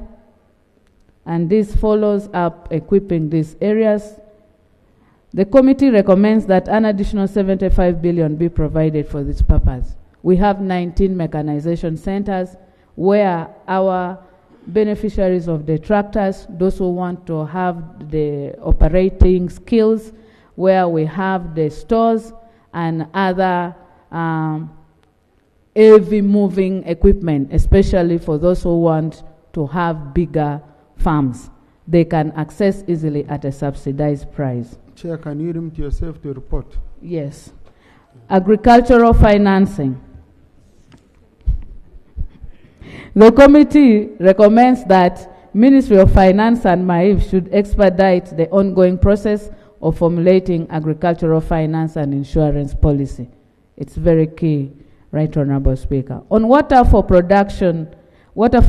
and this follows up equipping these areas. The committee recommends that an additional 75 billion be provided for this purpose. We have 19 mechanization centers where our beneficiaries of the tractors, those who want to have the operating skills, where we have the stores and other heavy moving equipment, especially for those who want to have bigger farms. They can access easily at a subsidized price. Chair, can you limit yourself to report? Yes. Agricultural financing. The committee recommends that Ministry of Finance and MAIF should expedite the ongoing process of formulating agricultural finance and insurance policy. It's very key, Right Honorable Speaker. On water for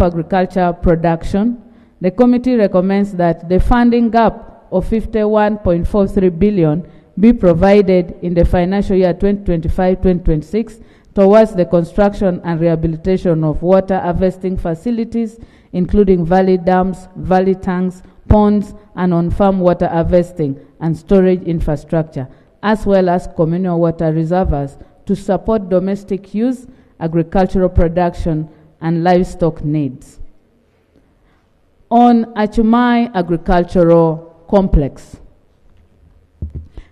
agriculture production, the committee recommends that the funding gap of 51.43 billion be provided in the financial year 2025-2026 towards the construction and rehabilitation of water harvesting facilities, including valley dams, valley tanks, ponds, and on-farm water harvesting and storage infrastructure, as well as communal water reservoirs to support domestic use, agricultural production, and livestock needs. On Achumai Agricultural Complex,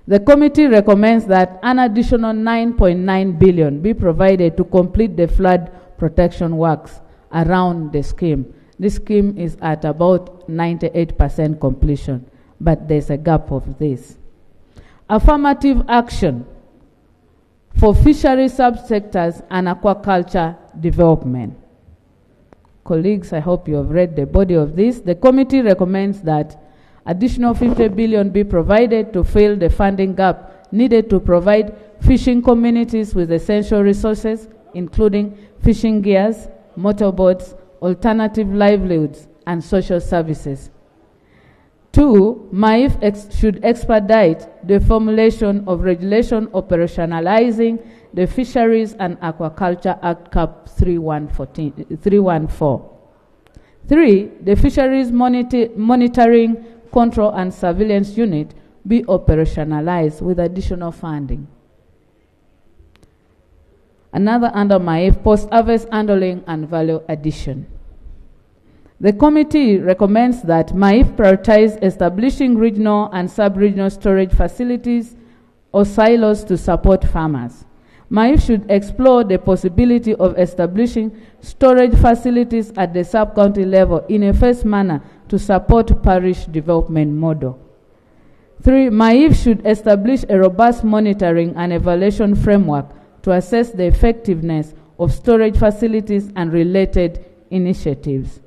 the committee recommends that an additional 9.9 billion be provided to complete the flood protection works around the scheme. This scheme is at about 98% completion, but there's a gap of this. Affirmative action for fishery subsectors and aquaculture development. Colleagues, I hope you have read the body of this. The committee recommends that additional 50 billion be provided to fill the funding gap needed to provide fishing communities with essential resources, including fishing gears, motorboats, alternative livelihoods, and social services. 2, MAIF should expedite the formulation of regulation operationalizing the Fisheries and Aquaculture Act Cap 314. 3, the Fisheries Monitoring, Control and Surveillance Unit be operationalized with additional funding. Another under MAIF, post-harvest handling and value addition. The committee recommends that MAIF prioritize establishing regional and sub-regional storage facilities or silos to support farmers. MAIF should explore the possibility of establishing storage facilities at the sub-county level in a phased manner to support parish development model. 3, MAIF should establish a robust monitoring and evaluation framework to assess the effectiveness of storage facilities and related initiatives.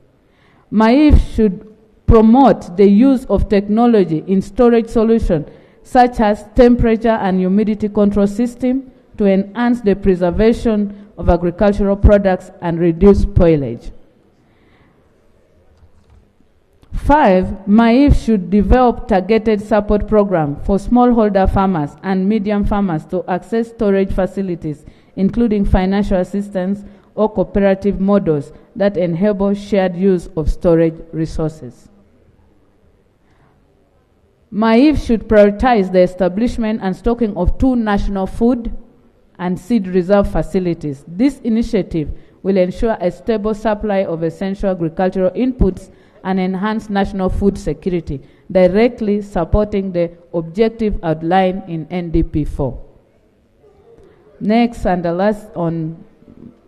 MAIF should promote the use of technology in storage solutions such as temperature and humidity control system to enhance the preservation of agricultural products and reduce spoilage. 5, MAIF should develop targeted support program for smallholder farmers and medium farmers to access storage facilities, including financial assistance or cooperative models that enable shared use of storage resources. MAIF should prioritize the establishment and stocking of 2 national food and seed reserve facilities. This initiative will ensure a stable supply of essential agricultural inputs and enhance national food security, directly supporting the objective outlined in NDP 4. Next and the last on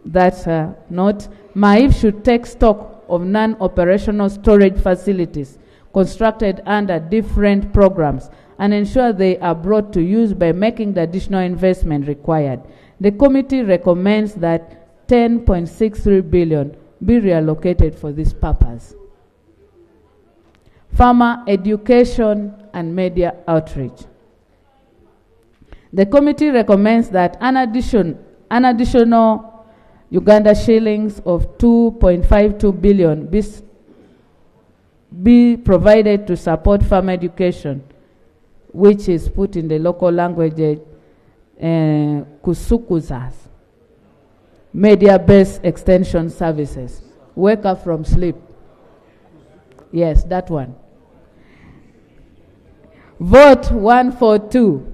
that note, MAIF should take stock of non-operational storage facilities constructed under different programs and ensure they are brought to use by making the additional investment required. The committee recommends that 10.63 billion be reallocated for this purpose. Farmer education and media outreach. The committee recommends that an additional Uganda shillings of 2.52 billion be provided to support farmer education, which is put in the local language kusukuzas, media-based extension services. Wake up from sleep. Yes, that one. Vote 142.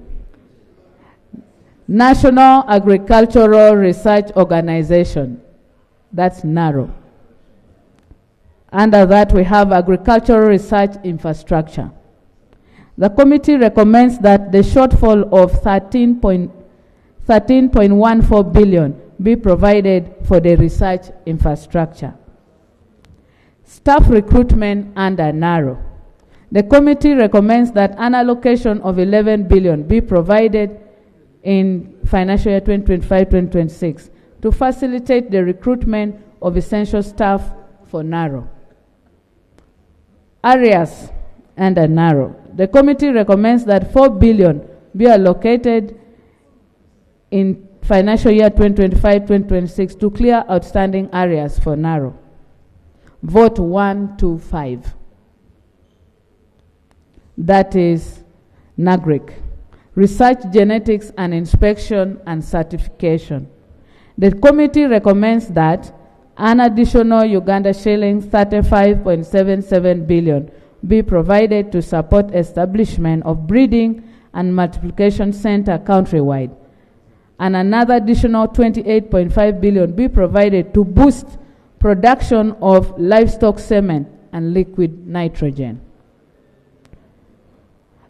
National Agricultural Research Organization. That's narrow. Under that, we have agricultural research infrastructure. The committee recommends that the shortfall of 13.14 billion be provided for the research infrastructure. Staff recruitment under narrow. The committee recommends that an allocation of 11 billion be provided in financial year 2025-2026 to facilitate the recruitment of essential staff for narrow. Areas under narrow. The committee recommends that 4 billion be allocated in financial year 2025-2026 to clear outstanding areas for narrow. Vote 125. That is NAGRIC. Research, genetics, and inspection and certification. The committee recommends that an additional Uganda shillings 35.77 billion be provided to support establishment of breeding and multiplication center countrywide, and another additional 28.5 billion be provided to boost production of livestock semen and liquid nitrogen.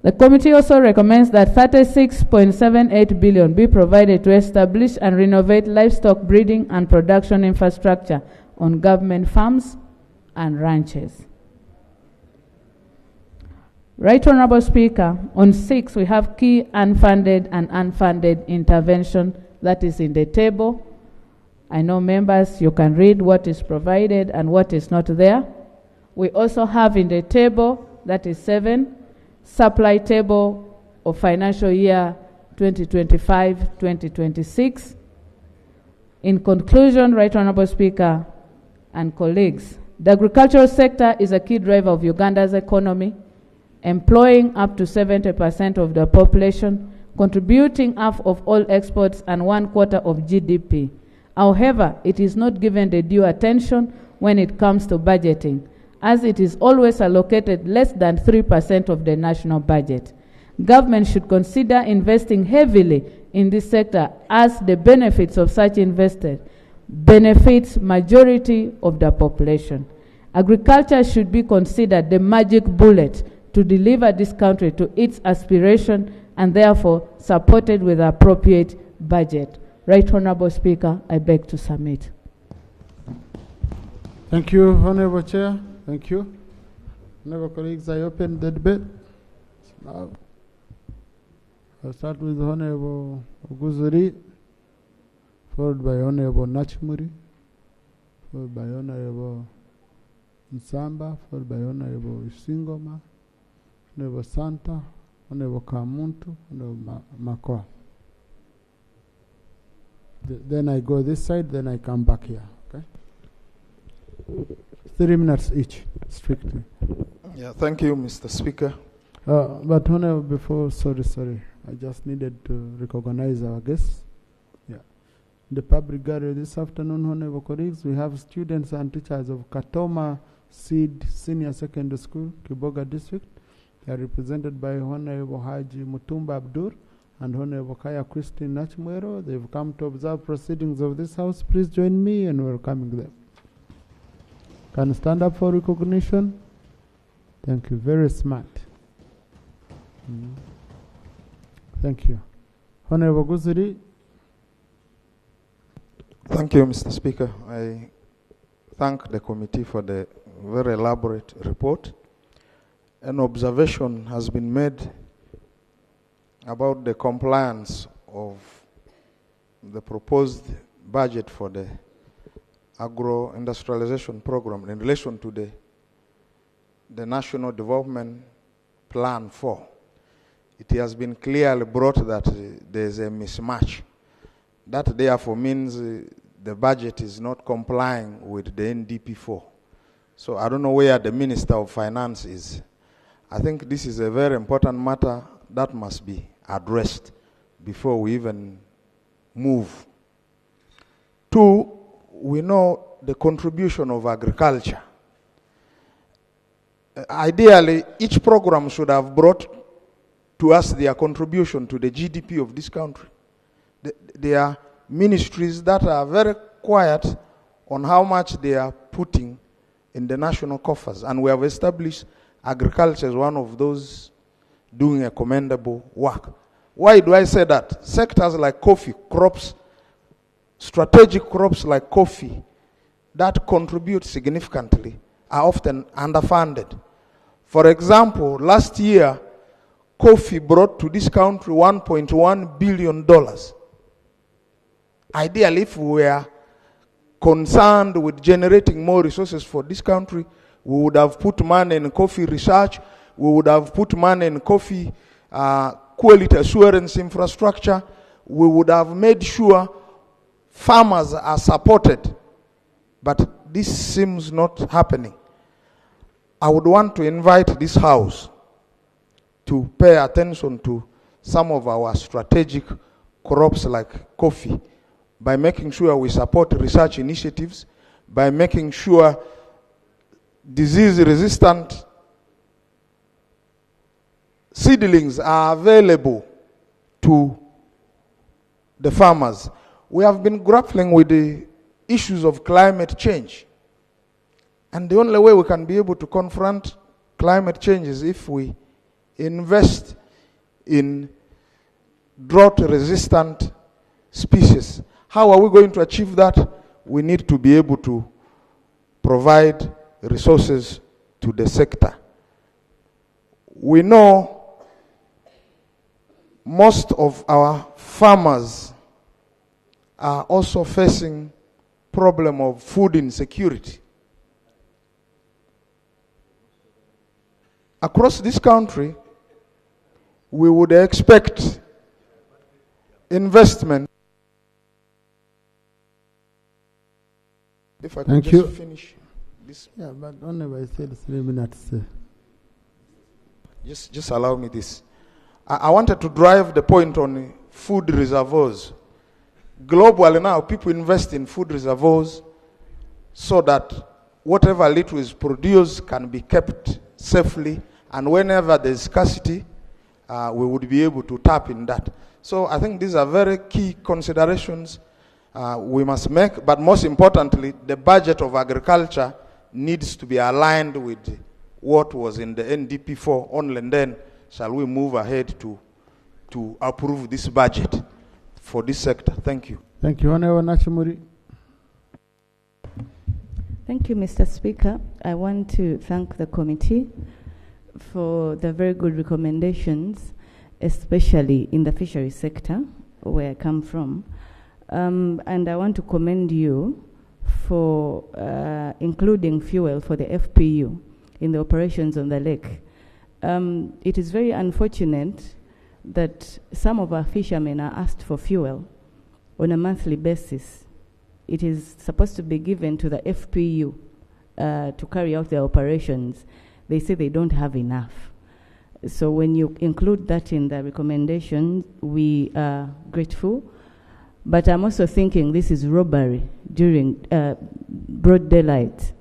The committee also recommends that 36.78 billion be provided to establish and renovate livestock breeding and production infrastructure on government farms and ranches. Right Honorable Speaker, on 6 we have key unfunded and unfunded intervention that is in the table. I know members, you can read what is provided and what is not there. We also have in the table, that is 7, supply table of financial year 2025-2026. In conclusion, Right Honorable Speaker and colleagues, the agricultural sector is a key driver of Uganda's economy, employing up to 70% of the population, contributing half of all exports and 1/4 of GDP. However, it is not given the due attention when it comes to budgeting, as it is always allocated less than 3% of the national budget. Government should consider investing heavily in this sector, as the benefits of such investment benefits majority of the population. Agriculture should be considered the magic bullet to deliver this country to its aspiration, and therefore supported with appropriate budget. Right Honorable Speaker, I beg to submit. Thank you, Honorable Chair. Thank you. Honorable colleagues, I open the debate. Now, I'll start with Honorable Oguzuri, followed by Honorable Nachmuri, followed by Honorable Nsamba, followed by Honorable Isingoma, Honorable Santa, Honorable Kamuntu, Honorable Makoa. Then I go this side, then I come back here. Okay? 3 minutes each, strictly. Yeah, thank you, Mr. Speaker. But Honorable, before, sorry, I just needed to recognize our guests. Yeah. The public gallery this afternoon, Honorable colleagues, we have students and teachers of Katoma Seed Senior Secondary School, Kiboga District. They are represented by Honorable Haji Mutumba Abdur and Honorable Kaya Christine Nachmuero. They've come to observe proceedings of this House. Please join me in welcoming them. Can you stand up for recognition? Thank you. Very smart. Thank you. Honorable Guzuri. Thank you, Mr. Speaker. I thank the committee for the very elaborate report. An observation has been made about the compliance of the proposed budget for the agro-industrialization program in relation to the National Development Plan 4. It has been clearly brought that there is a mismatch. That therefore means the budget is not complying with the NDP 4. So I don't know where the Minister of Finance is. I think this is a very important matter that must be addressed before we even move. 2, we know the contribution of agriculture. Ideally, each program should have brought to us their contribution to the GDP of this country. There are ministries that are very quiet on how much they are putting in the national coffers, and we have established agriculture as one of those doing a commendable work. Why do I say that? Sectors like coffee, crops, strategic crops like coffee, that contribute significantly, are often underfunded. For example, last year, coffee brought to this country $1.1 billion. Ideally, if we were concerned with generating more resources for this country, we would have put money in coffee research, we would have put money in coffee quality assurance infrastructure, we would have made sure farmers are supported. But this seems not happening. I would want to invite this House to pay attention to some of our strategic crops like coffee. by making sure we support research initiatives, by making sure disease-resistant seedlings are available to the farmers. We have been grappling with the issues of climate change. And the only way we can be able to confront climate change is if we invest in drought-resistant species. How are we going to achieve that? We need to be able to provide resources to the sector. We know most of our farmers are also facing problem of food insecurity. Across this country, we would expect investment. If I could Thank you. just finish this. Yeah, but only I said 3 minutes. Just allow me this. I wanted to drive the point on food reservoirs. Globally now, people invest in food reservoirs so that whatever little is produced can be kept safely, and whenever there's scarcity, we would be able to tap in that. So I think these are very key considerations we must make, but most importantly, the budget of agriculture needs to be aligned with what was in the NDP4. Only then shall we move ahead to approve this budget for this sector. Thank you. Thank you. Honorable Nachimuri. Thank you, Mr. Speaker. I want to thank the committee for the very good recommendations, especially in the fishery sector, where I come from. And I want to commend you for including fuel for the FPU in the operations on the lake. It is very unfortunate that some of our fishermen are asked for fuel on a monthly basis. It is supposed to be given to the FPU to carry out their operations. They say they don't have enough. So when you include that in the recommendation, we are grateful. But I'm also thinking this is robbery during broad daylight,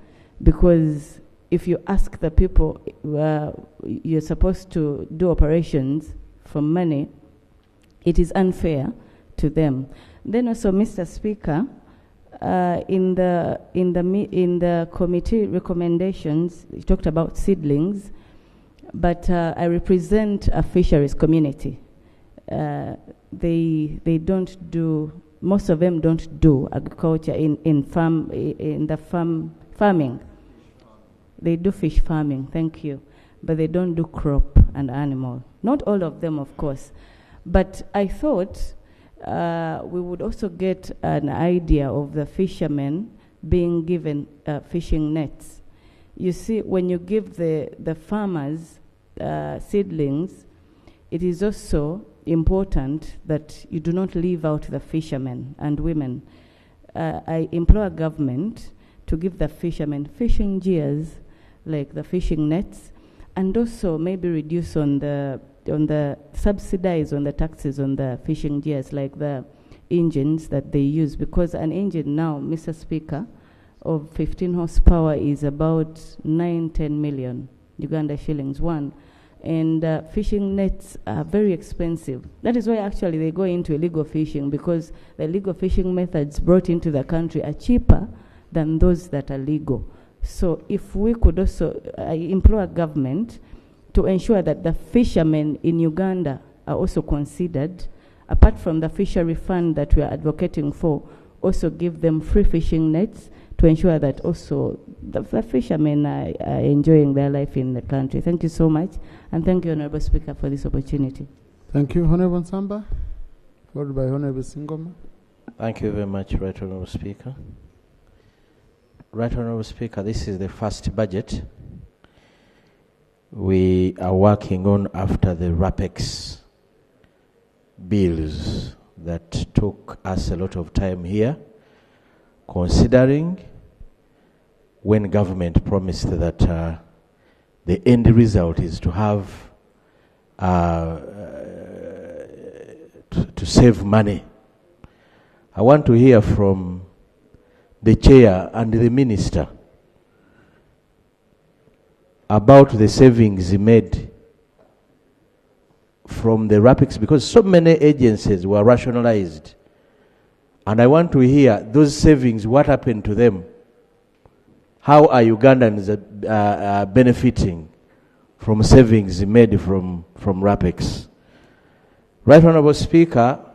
because if you ask the people, you're supposed to do operations for money, it is unfair to them. Then also, Mr. Speaker, in the committee recommendations, you talked about seedlings, but I represent a fisheries community. They don't do, most of them don't do agriculture farming. They do fish farming, thank you, but they don't do crop and animal. Not all of them, of course, but I thought we would also get an idea of the fishermen being given fishing nets. You see, when you give the farmers seedlings, it is also important that you do not leave out the fishermen and women. I implore government to give the fishermen fishing gears, like the fishing nets, and also maybe reduce on the subsidize on the taxes on the fishing gears, like the engines that they use, because an engine now, Mr. Speaker, of 15 horsepower is about 9-10 million Uganda shillings one. And fishing nets are very expensive. That is why actually they go into illegal fishing, because the illegal fishing methods brought into the country are cheaper than those that are legal. So if we could also implore government to ensure that the fishermen in Uganda are also considered, apart from the fishery fund that we are advocating for, also give them free fishing nets to ensure that also the fishermen are enjoying their life in the country. Thank you so much, and thank you, Honorable Speaker, for this opportunity. Thank you, Honorable Samba, followed by Honorable Singoma. Thank you very much, Right Honorable Speaker. Right Honorable Speaker, this is the first budget we are working on after the RAPEX bills that took us a lot of time here, considering when government promised that the end result is to have to save money. I want to hear from the chair and the minister about the savings made from the RAPEX, because so many agencies were rationalized. And I want to hear those savings, what happened to them? How are Ugandans benefiting from savings made from RAPEX? Right Honorable Speaker,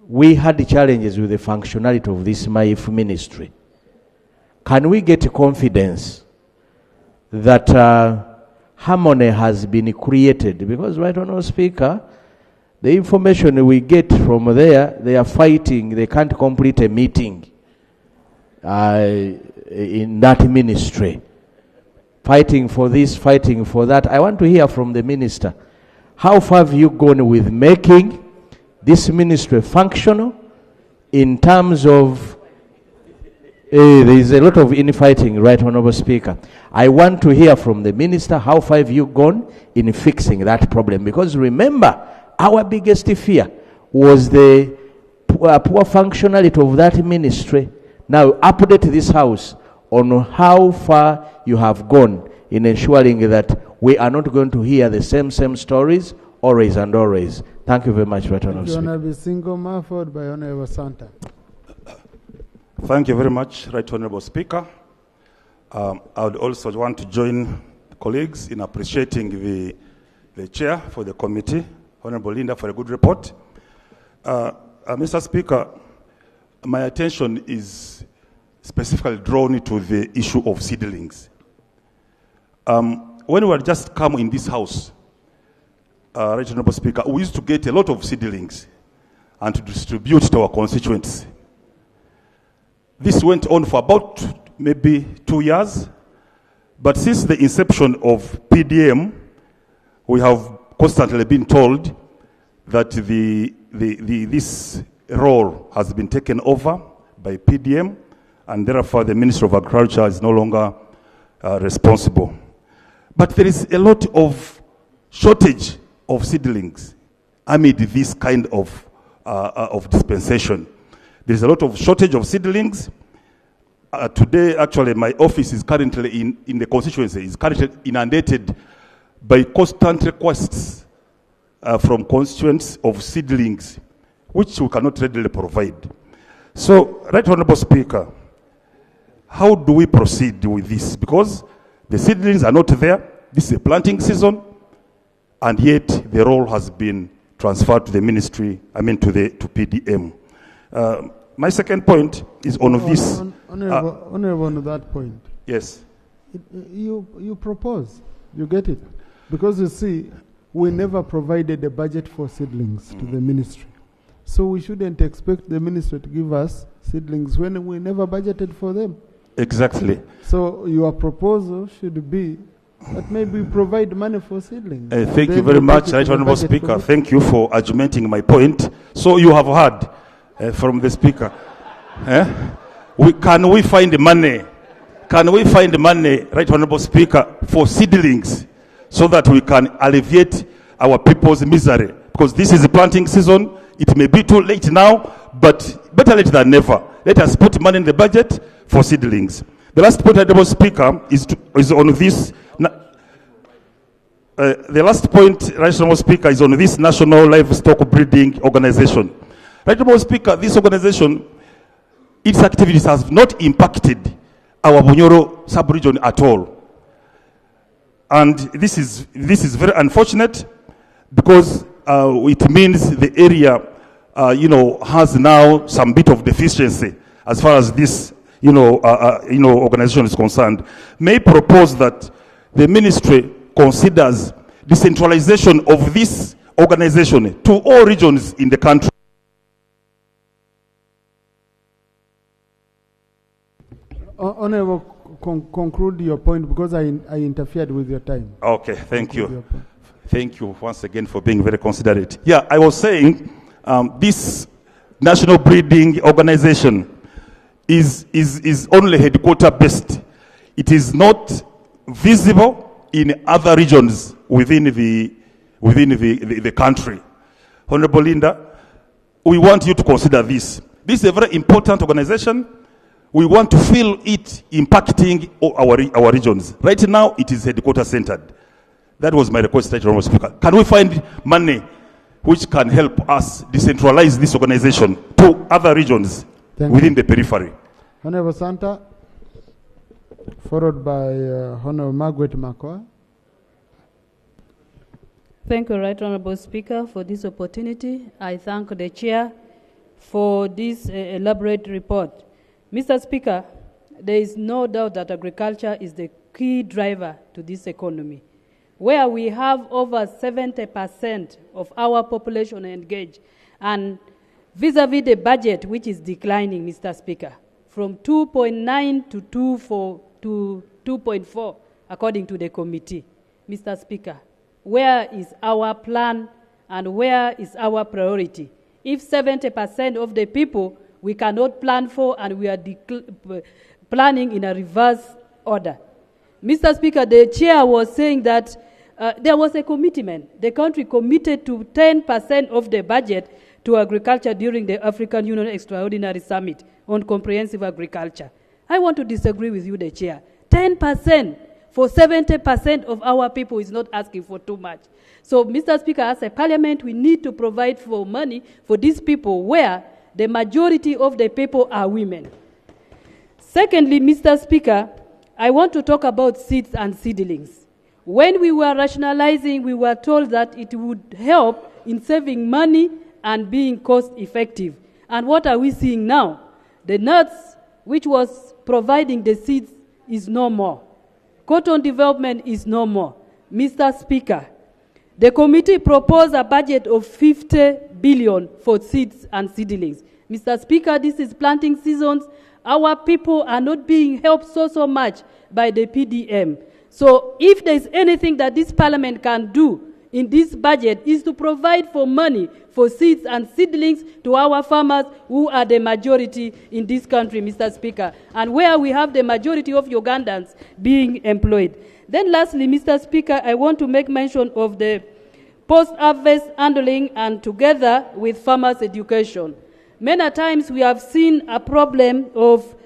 we had the challenges with the functionality of this MAIF ministry. Can we get confidence that harmony has been created? Because Right Honorable Speaker, the information we get from there, they are fighting, they can't complete a meeting in that ministry. Fighting for this, fighting for that. I want to hear from the minister. How far have you gone with making this ministry functional in terms of, there is a lot of infighting, Right Honorable Speaker. I want to hear from the minister, how far have you gone in fixing that problem? Because remember, our biggest fear was the poor functionality of that ministry. Now, update this House on how far you have gone in ensuring that we are not going to hear the same stories always and always. Thank you very much, Right Honorable Speaker. Honorable Singoma, followed by Honorable Santa. Thank you very much, Right Honorable Speaker. I would also want to join colleagues in appreciating the chair for the committee, Honorable Linda, for a good report. Mr. Speaker, my attention is specifically drawn to the issue of seedlings. When we were just come in this house, Right Honorable Speaker, we used to get a lot of seedlings and to distribute to our constituents. This went on for about maybe 2 years, but since the inception of PDM, we have constantly been told that this role has been taken over by PDM, and therefore the Minister of Agriculture is no longer responsible. But there is a lot of shortage of seedlings amid this kind of dispensation. There is a lot of shortage of seedlings. Today, actually, my office is currently in the constituency, is currently inundated by constant requests from constituents of seedlings, which we cannot readily provide. So, Right Honorable Speaker, how do we proceed with this? Because the seedlings are not there. This is a planting season, and yet the role has been transferred to the ministry, to PDM. My second point is on this. Honorable, on that point. Yes. You propose, you get it. Because you see, we never provided a budget for seedlings to the ministry. So we shouldn't expect the ministry to give us seedlings when we never budgeted for them. Exactly. So your proposal should be that maybe provide money for seedlings. Thank you very much, Right Honorable Speaker. Thank you for argumenting my point. So you have heard from the Speaker. Can we find money? Can we find money, Right Honorable Speaker, for seedlings so that we can alleviate our people's misery? Because this is the planting season. It may be too late now, but better late than never. Let us put money in the budget for seedlings. The last point, Honorable Speaker, is on this. The last point, Right Honorable Speaker, is on this National Livestock Breeding Organization. Right Honorable Speaker, this organization, its activities have not impacted our Bunyoro sub-region at all. And this is very unfortunate because it means the area, has now some bit of deficiency as far as this, organization is concerned. May propose that the ministry considers decentralization of this organization to all regions in the country. Honorable, conclude your point because I interfered with your time. Okay, thank you. Thank you once again for being very considerate. Yeah, I was saying this National Breeding Organization is only headquarter based. It is not visible in other regions within the country. Honorable Linda, we want you to consider this. This is a very important organization. We want to feel it impacting our regions. Right now, it is headquarters centered. That was my request, Honorable Speaker. Can we find money which can help us decentralize this organization to other regions within the periphery? Honorable Santa, followed by Honorable Margaret Makoa. Thank you, Right Honorable Speaker, for this opportunity. I thank the Chair for this elaborate report. Mr. Speaker, there is no doubt that agriculture is the key driver to this economy, where we have over 70% of our population engaged, and vis-a-vis the budget, which is declining, Mr. Speaker, from 2.9 to 2.4, according to the committee. Mr. Speaker, where is our plan and where is our priority? If 70% of the people we cannot plan for and we are planning in a reverse order. Mr. Speaker, the chair was saying that there was a commitment. The country committed to 10% of the budget to agriculture during the African Union Extraordinary Summit on Comprehensive Agriculture. I want to disagree with you, the chair. 10% for 70% of our people is not asking for too much. So, Mr. Speaker, as a parliament, we need to provide for money for these people where the majority of the people are women. Secondly, Mr. Speaker, I want to talk about seeds and seedlings. When we were rationalizing, we were told that it would help in saving money and being cost effective. And what are we seeing now? The nuts, which was providing the seeds, is no more. Cotton development is no more. Mr. Speaker, the committee proposed a budget of 50 billion for seeds and seedlings. Mr. Speaker, this is planting seasons. Our people are not being helped so much by the PDM. So if there's anything that this parliament can do in this budget is to provide for money for seeds and seedlings to our farmers who are the majority in this country, Mr. Speaker, and where we have the majority of Ugandans being employed. Then lastly, Mr. Speaker, I want to make mention of the post-harvest handling and together with farmers' education. Many times we have seen a problem of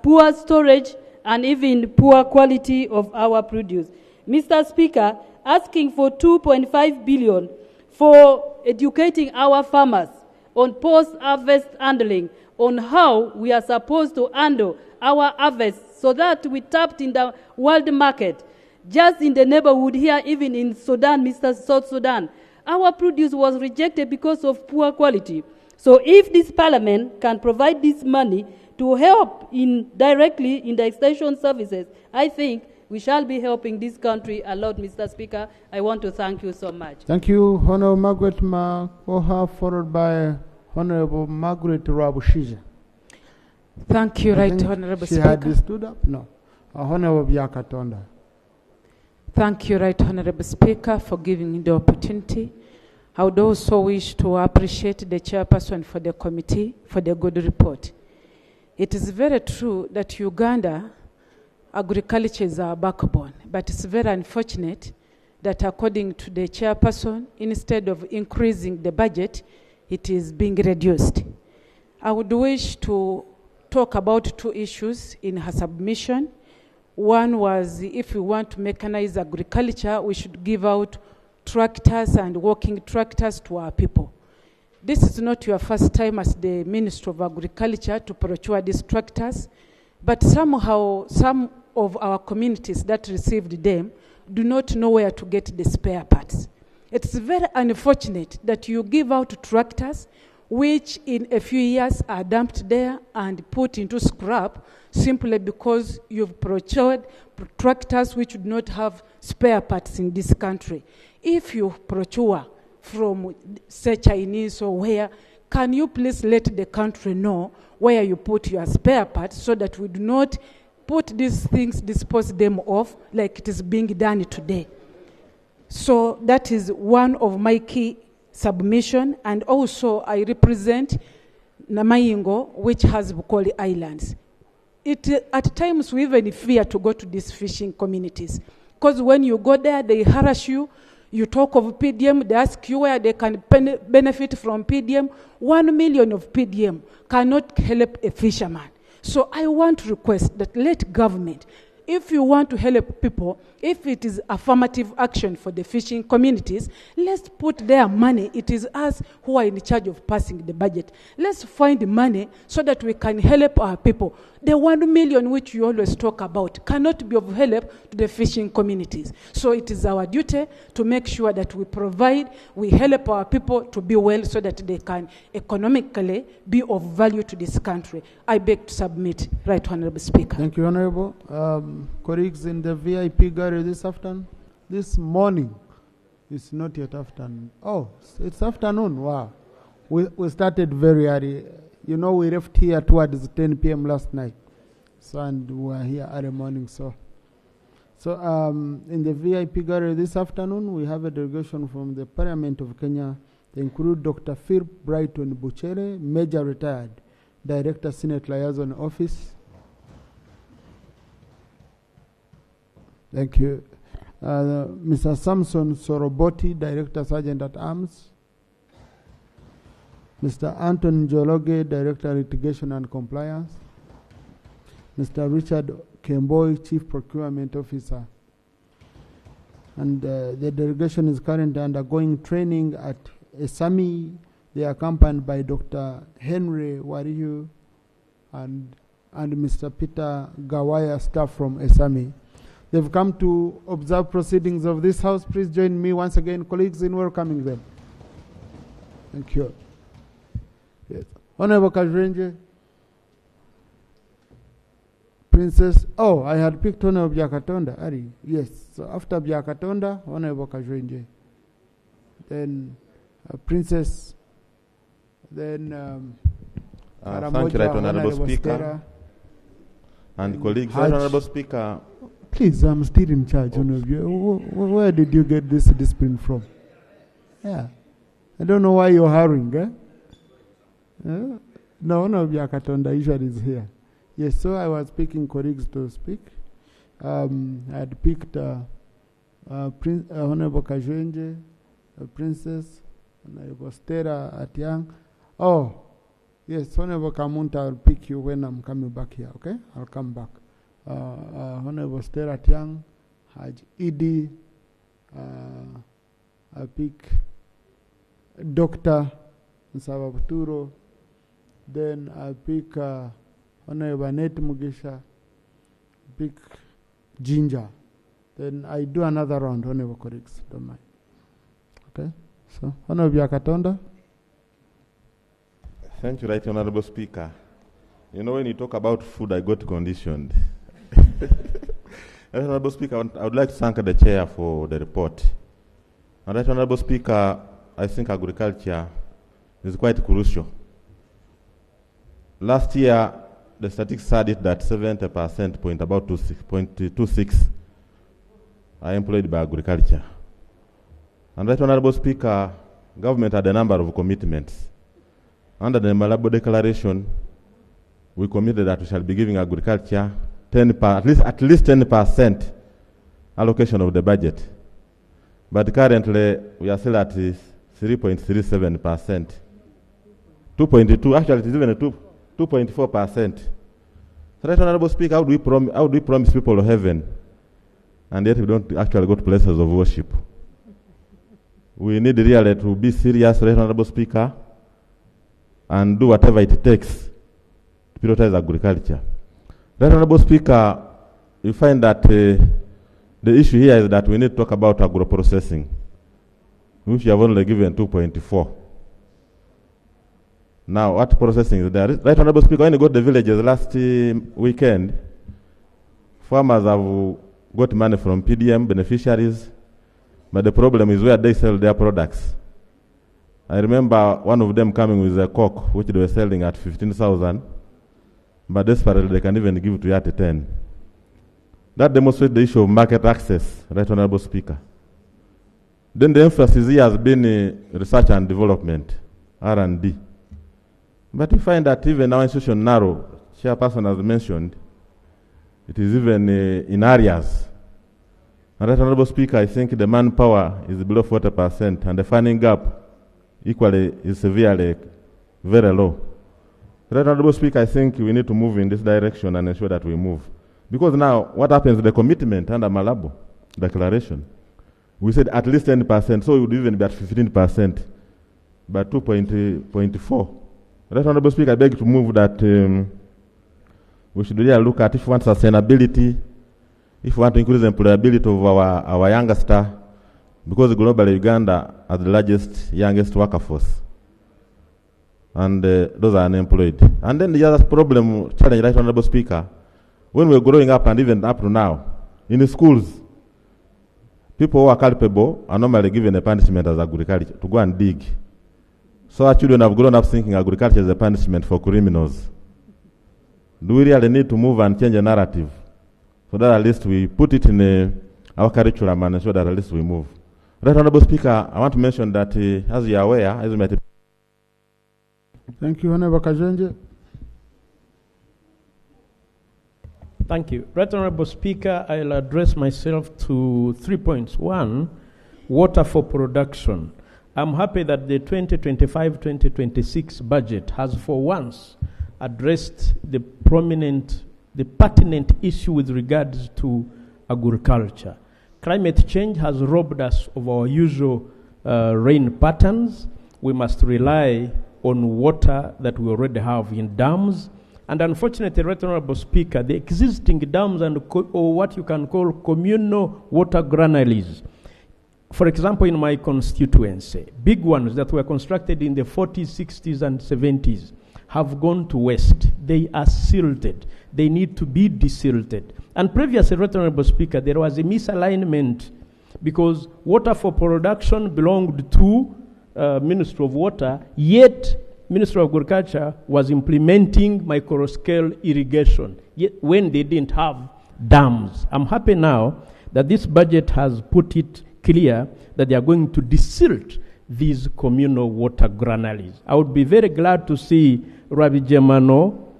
poor storage and even poor quality of our produce. Mr. Speaker, asking for 2.5 billion for educating our farmers on post-harvest handling, on how we are supposed to handle our harvest so that we tapped in the world market. Just in the neighborhood here, even in Sudan, South Sudan, our produce was rejected because of poor quality. So if this parliament can provide this money to help directly in the extension services, I think we shall be helping this country a lot, Mr. Speaker. I want to thank you so much. Thank you, Honorable Margaret Makoha, followed by Honorable Margaret Rabushija. Thank you, Right Honorable Speaker. She had stood up? No. Honorable Biakatonda. Thank you, Right Honorable Speaker, for giving me the opportunity. I would also wish to appreciate the chairperson for the committee for the good report. It is very true that Uganda, agriculture is our backbone, but it's very unfortunate that according to the chairperson, instead of increasing the budget, it is being reduced. I would wish to talk about two issues in her submission. One was if we want to mechanize agriculture, we should give out tractors and working tractors to our people. This is not your first time as the Minister of Agriculture to procure these tractors, but somehow some of our communities that received them do not know where to get the spare parts. It's very unfortunate that you give out tractors which in a few years are dumped there and put into scrap simply because you've procured tractors which do not have spare parts in this country. If you procure from, say, Chinese or where, can you please let the country know where you put your spare parts so that we do not put these things, dispose them off like it is being done today? So that is one of my key submission, and also I represent Namayingo, which has Bukoli Islands. At times we even fear to go to these fishing communities, because when you go there, they harass you, You talk of PDM, they ask you where they can benefit from PDM. 1 million of PDM cannot help a fisherman. So I want to request that let government, if you want to help people, if it is affirmative action for the fishing communities, let's put their money. It is us who are in charge of passing the budget. Let's find money so that we can help our people. The 1 million which you always talk about cannot be of help to the fishing communities. So it is our duty to make sure that we provide, we help our people to be well so that they can economically be of value to this country. I beg to submit, Right Honorable Speaker. Thank you, Honorable. Colleagues in the VIP gallery this afternoon, this morning, it's not yet afternoon. Oh, it's afternoon, wow. We started very early. You know, we left here towards 10 p.m. last night. So, and we are here early morning, so. So, in the VIP gallery this afternoon, we have a delegation from the Parliament of Kenya. They include Dr. Phil Brighton Buchere, Major Retired, Director, Senate Liaison Office. Thank you. Mr. Samson Soroboti, Director, Sergeant at Arms. Mr. Anton Jologe, Director, Litigation and Compliance. Mr. Richard Kemboi, Chief Procurement Officer. And the delegation is currently undergoing training at ESAMI. They are accompanied by Dr. Henry Warihu and Mr. Peter Gawaya, staff from ESAMI. They've come to observe proceedings of this House. Please join me once again, colleagues, in welcoming them. Thank you. Yes. Honorable Kajrenje. Princess, oh, I had picked Honorable Byakatonda, Ari. Yes, so after Byakatonda, Honorable Kajrenje. Then Princess, then thank you, Right Honorable Speaker. And colleagues, Right Honorable Speaker. Please, I'm still in charge, Honorable. Where did you get this discipline from? Yeah. I don't know why you're hurrying, eh? No, Honorable Byakatonda usually is here. Yes, so I was picking colleagues to speak. I had picked Honorable Kajwenje, Princess, Honorable Stella Atiang. Oh, yes, Honorable Kamunta, I'll pick you when I'm coming back here, okay? I'll come back. Honorable Stella Atiang, Haj Idi, I'll pick Dr. Nsababuturo, then I'll pick Honorable Net Mugisha, pick Ginger. Then I do another round, Honorable colleagues, don't mind. Okay? So, Honorable Byakatonda. Thank you, Right Honorable Speaker. You know, when you talk about food, I got conditioned. Right Honorable Speaker, I would like to thank the Chair for the report. And Right Honorable Speaker, I think agriculture is quite crucial. Last year, the statistics said it that 70%, about 26 are employed by agriculture. And Right Honorable Speaker, government had a number of commitments. Under the Malabo Declaration, we committed that we shall be giving agriculture at least 10% allocation of the budget. But currently, we are still at 3.37%. 2.2, actually it is even 2.4%. So, Right Honorable Speaker, how do we promise people heaven, and yet we don't actually go to places of worship? We need really to be serious, Right Honorable Speaker, and do whatever it takes to prioritize agriculture. Right Honorable Speaker, you find that the issue here is that we need to talk about agro-processing, which you have only given 2.4. Now, what processing is there? Right Honorable Speaker, when you go to the villages last weekend, farmers have got money from PDM beneficiaries, but the problem is where they sell their products. I remember one of them coming with a cock, which they were selling at 15,000, but desperately they can even give it to you at 10. That demonstrates the issue of market access, Right Honorable Speaker. Then the emphasis here has been research and development, R&D. But we find that even our institution narrow, Chairperson has mentioned, it is even in areas And Right Honorable Speaker, I think the manpower is below 40%, and the funding gap equally is severely very low. Right Honorable Speaker, I think we need to move in this direction and ensure that we move. Because now, what happens, the commitment under Malabo Declaration, we said at least 10%, so it would even be at 15%, but 2.4. Right Honorable Speaker, I beg to move that we should really look at, if we want sustainability, if we want to increase the employability of our youngster, because globally Uganda has the largest, youngest workforce, and those are unemployed. And then the other problem, challenge, Right Honorable Speaker, when we're growing up and even up to now, in the schools, people who are culpable are normally given a punishment as agriculture, to go and dig. So our children have grown up thinking agriculture is a punishment for criminals. Do we really need to move and change the narrative so that at least we put it in our curriculum and ensure that at least we move? Right Honorable Speaker, I want to mention that as you are aware, as you might... Thank you, Honorable Kajenje. Thank you. Right Honorable Speaker, I'll address myself to 3 points. One, water for production. I'm happy that the 2025-2026 budget has for once addressed the pertinent issue with regards to agriculture. Climate change has robbed us of our usual rain patterns. We must rely on water that we already have in dams. And unfortunately, Right Honorable Speaker, the existing dams and or what you can call communal water granaries, for example, in my constituency, big ones that were constructed in the 40s, 60s, and 70s have gone to waste. They are silted. They need to be desilted. And previously, Right Honorable Speaker, there was a misalignment because water for production belonged to Ministry of Water, yet Ministry of Agriculture was implementing micro-scale irrigation, yet when they didn't have dams. I'm happy now that this budget has put it clear that they are going to desilt these communal water granaries. I would be very glad to see Rabi Jemano,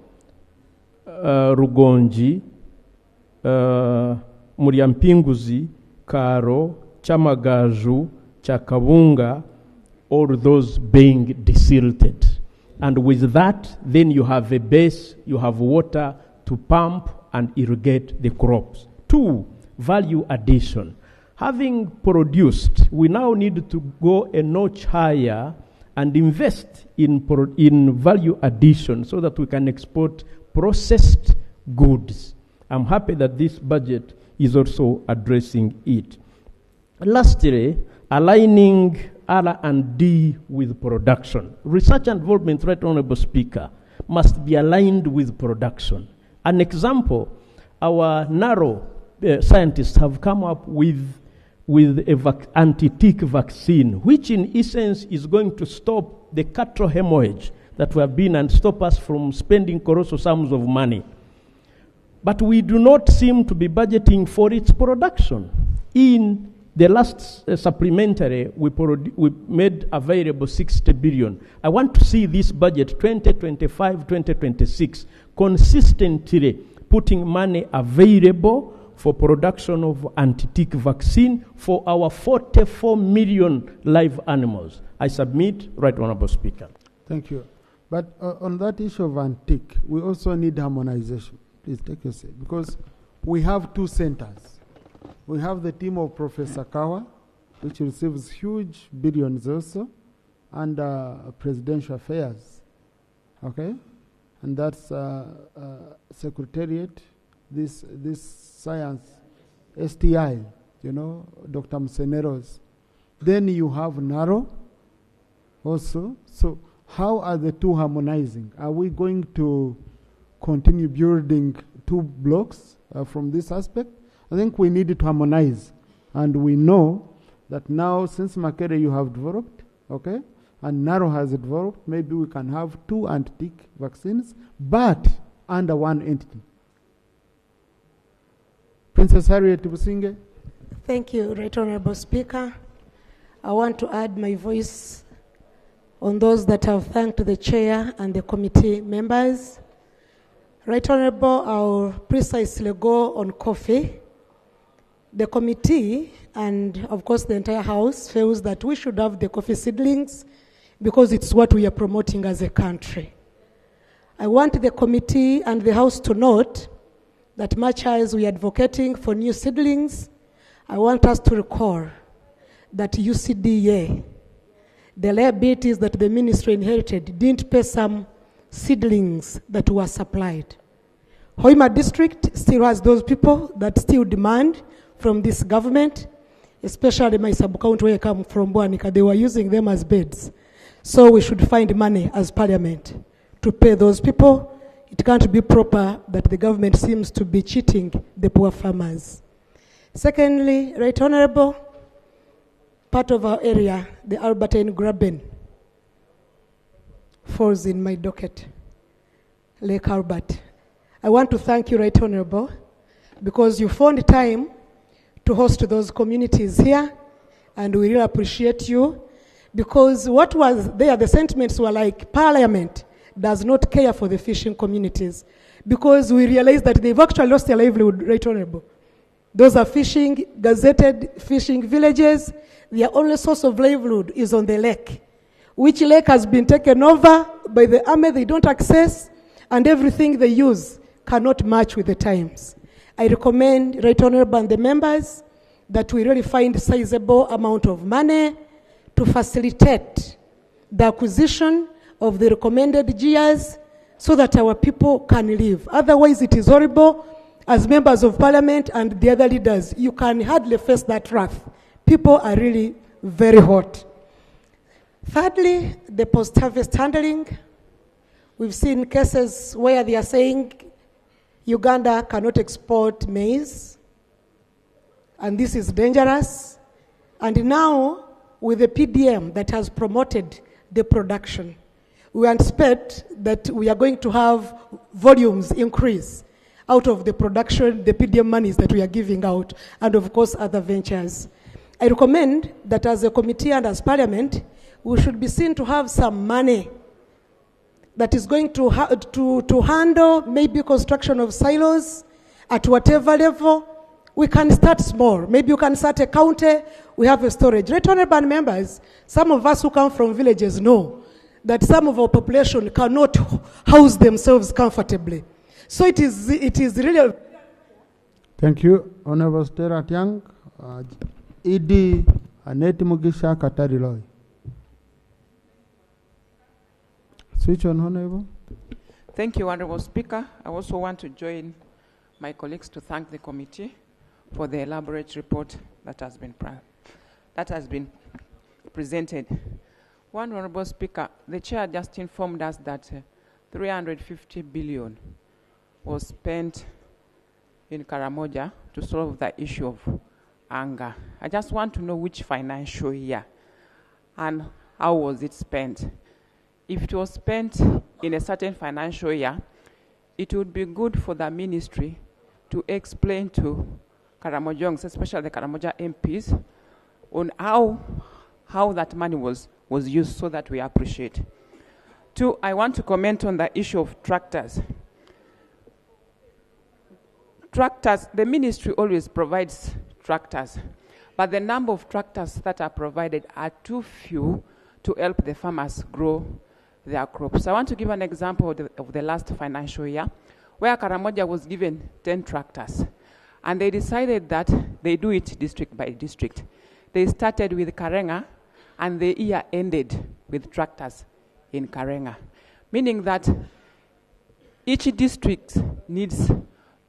Rugonji, Muriampinguzi, Karo, Chamagaju, Chakabunga, all those being desilted. And with that, then you have a base, you have water to pump and irrigate the crops. 2, value addition. Having produced, we now need to go a notch higher and invest in value addition so that we can export processed goods. I'm happy that this budget is also addressing it. Lastly, aligning R&D with production. Research and development, Right Honorable Speaker, must be aligned with production. An example, our narrow scientists have come up with an anti-tick vaccine, which in essence is going to stop the cattle hemorrhage that we have been and stop us from spending colossal sums of money. But we do not seem to be budgeting for its production. In the last supplementary, we made available 60 billion. I want to see this budget 2025-2026 consistently putting money available for production of anti-tick vaccine for our 44 million live animals. I submit, Right Honorable Speaker. Thank you. But on that issue of antique, we also need harmonization. Please take your seat. Because we have 2 centers. We have the team of Professor Kawa, which receives huge billions also, and presidential affairs. Okay? And that's Secretariat, this science, STI, you know, Dr. Mseneros. Then you have NARO also. So how are the 2 harmonizing? Are we going to continue building 2 blocks from this aspect? I think we need to harmonize. And we know that now, since Makere you have developed, okay, and NARO has developed, maybe we can have 2 anti-tick vaccines, but under one entity. Princess Harriet Businge. Thank you, Right Honorable Speaker. I want to add my voice on those that have thanked the chair and the committee members. Right Honorable, I'll precisely go on coffee. The committee, and of course the entire House, feels that we should have the coffee seedlings because it's what we are promoting as a country. I want the committee and the House to note that much as we are advocating for new seedlings, I want us to recall that UCDA, the liabilities that the ministry inherited, didn't pay some seedlings that were supplied. Hoima district still has those people that still demand from this government, especially my sub-county where I come from, Buanika. They were using them as beds. So we should find money as parliament to pay those people. It can't be proper that the government seems to be cheating the poor farmers. Secondly, Right Honorable, part of our area, the Albertine Graben, falls in my docket, Lake Albert. I want to thank you, Right Honorable, because you found time to host those communities here, and we really appreciate you, because what was there, the sentiments were like, Parliament does not care for the fishing communities, because we realized that they've actually lost their livelihood, Right Honorable. Those are fishing, gazetted fishing villages. Their only source of livelihood is on the lake, which lake has been taken over by the army. They don't access, and everything they use cannot match with the times. I recommend, Right Honorable and the members, that we really find a sizable amount of money to facilitate the acquisition of the recommended gears so that our people can live. Otherwise, it is horrible. As members of parliament and the other leaders, you can hardly face that wrath. People are really very hot. Thirdly, the post-harvest handling. We've seen cases where they are saying Uganda cannot export maize, and this is dangerous. And now, with the PDM that has promoted the production, we anticipate that we are going to have volumes increase out of the production, the PDM monies that we are giving out, and of course other ventures. I recommend that as a committee and as parliament, we should be seen to have some money that is going to handle maybe construction of silos at whatever level. We can start small. Maybe you can start a county, we have a storage. Right Honorable members, some of us who come from villages know that some of our population cannot house themselves comfortably. So it is really... Thank you, Honorable Stella Tiang. Idi Aneti Mugisha Katariloi. Switch on, Honorable. Thank you, Honorable Speaker. I also want to join my colleagues to thank the committee for the elaborate report that has been presented. One, Honorable Speaker, the Chair just informed us that 350 billion was spent in Karamoja to solve the issue of anger. I just want to know which financial year and how was it spent. If it was spent in a certain financial year, it would be good for the ministry to explain to Karamojongs, especially the Karamoja MPs, on how that money was used so that we appreciate. Two, I want to comment on the issue of tractors. Tractors, the ministry always provides tractors, but the number of tractors that are provided are too few to help the farmers grow their crops. I want to give an example of the last financial year, where Karamoja was given 10 tractors, and they decided that they do it district by district. They started with Karenga, and the year ended with tractors in Karenga, meaning that each district needs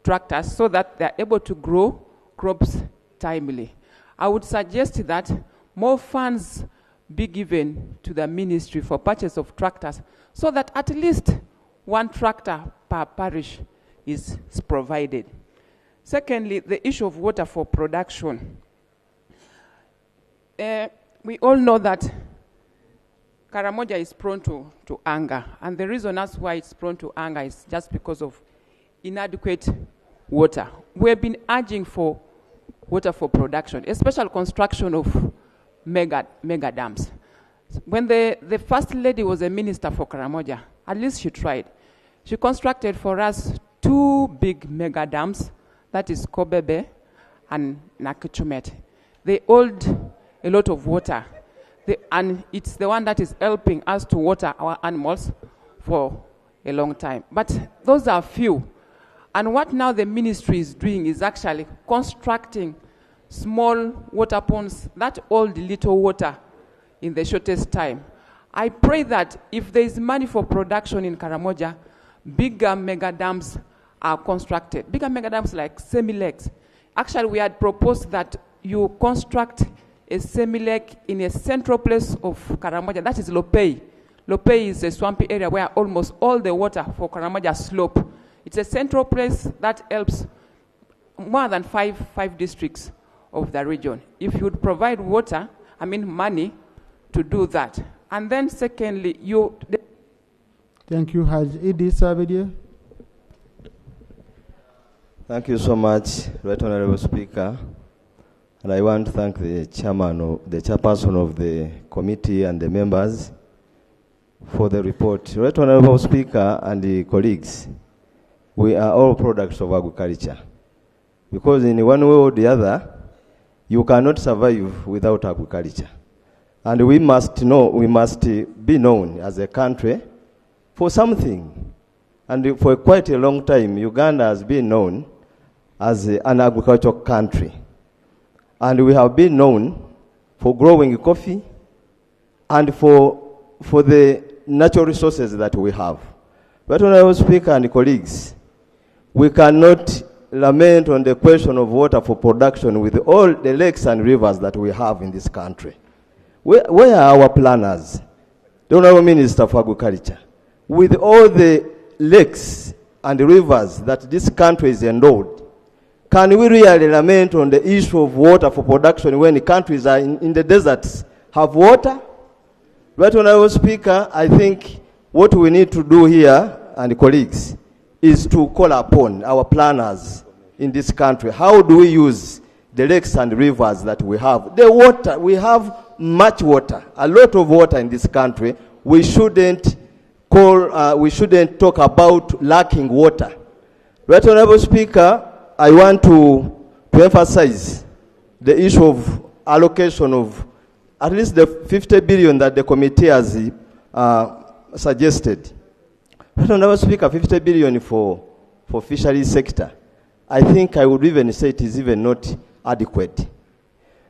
tractors so that they're able to grow crops timely. I would suggest that more funds be given to the ministry for purchase of tractors so that at least one tractor per parish is provided. Secondly, the issue of water for production. We all know that Karamoja is prone to anger, and the reason that's why it's prone to anger is just because of inadequate water. We've been urging for water for production, especially construction of mega dams. When the first lady was a minister for Karamoja, at least she tried. She constructed for us 2 big mega dams, that is Kobebe and Nakuchumet. They hold a lot of water. And it's the one that is helping us to water our animals for a long time. But those are few. And what now the ministry is doing is actually constructing small water ponds that hold little water in the shortest time. I pray that if there is money for production in Karamoja, bigger mega dams are constructed. Bigger mega dams like semi-lakes. Actually, we had proposed that you construct a semi-lake in a central place of Karamoja. That is Lopei. Lopei is a swampy area where almost all the water for Karamoja slope. It's a central place that helps more than five districts of the region. If you would provide money to do that. And then secondly, Thank you, Haj Idi Savedia. Thank you so much, Right Honorable Speaker. And I want to thank the chairperson of the committee and the members for the report. Right Honorable Speaker and the colleagues, we are all products of agriculture. Because in one way or the other, you cannot survive without agriculture. And we must be known as a country for something. And for quite a long time, Uganda has been known as an agricultural country. And we have been known for growing coffee and for the natural resources that we have. But Honorable Speaker and colleagues, we cannot lament on the question of water for production with all the lakes and rivers that we have in this country. Where are our planners? The Honorable Minister for Agriculture. With all the lakes and rivers that this country is endowed, can we really lament on the issue of water for production when the countries are in the deserts have water? Right, Honorable Speaker, I think what we need to do here, and colleagues, is to call upon our planners in this country. How do we use the lakes and rivers that we have? The water, we have much water, a lot of water in this country. We shouldn't talk about lacking water. Right, Honorable Speaker, I want to emphasize the issue of allocation of at least the 50 billion that the committee has suggested. But Honorable Speaker, 50 billion for fisheries sector, I think I would even say it is even not adequate.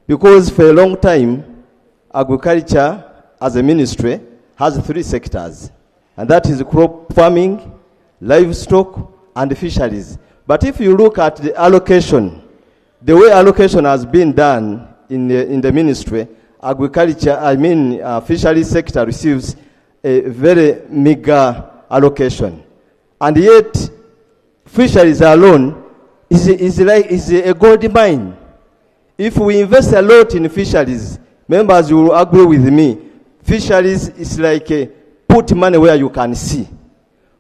Because for a long time, agriculture as a ministry has 3 sectors, and that is crop farming, livestock, and fisheries. But if you look at the allocation, the way allocation has been done in the ministry, fisheries sector receives a very meager allocation. And yet, fisheries alone is a gold mine. If we invest a lot in fisheries, members will agree with me, fisheries is like put money where you can see.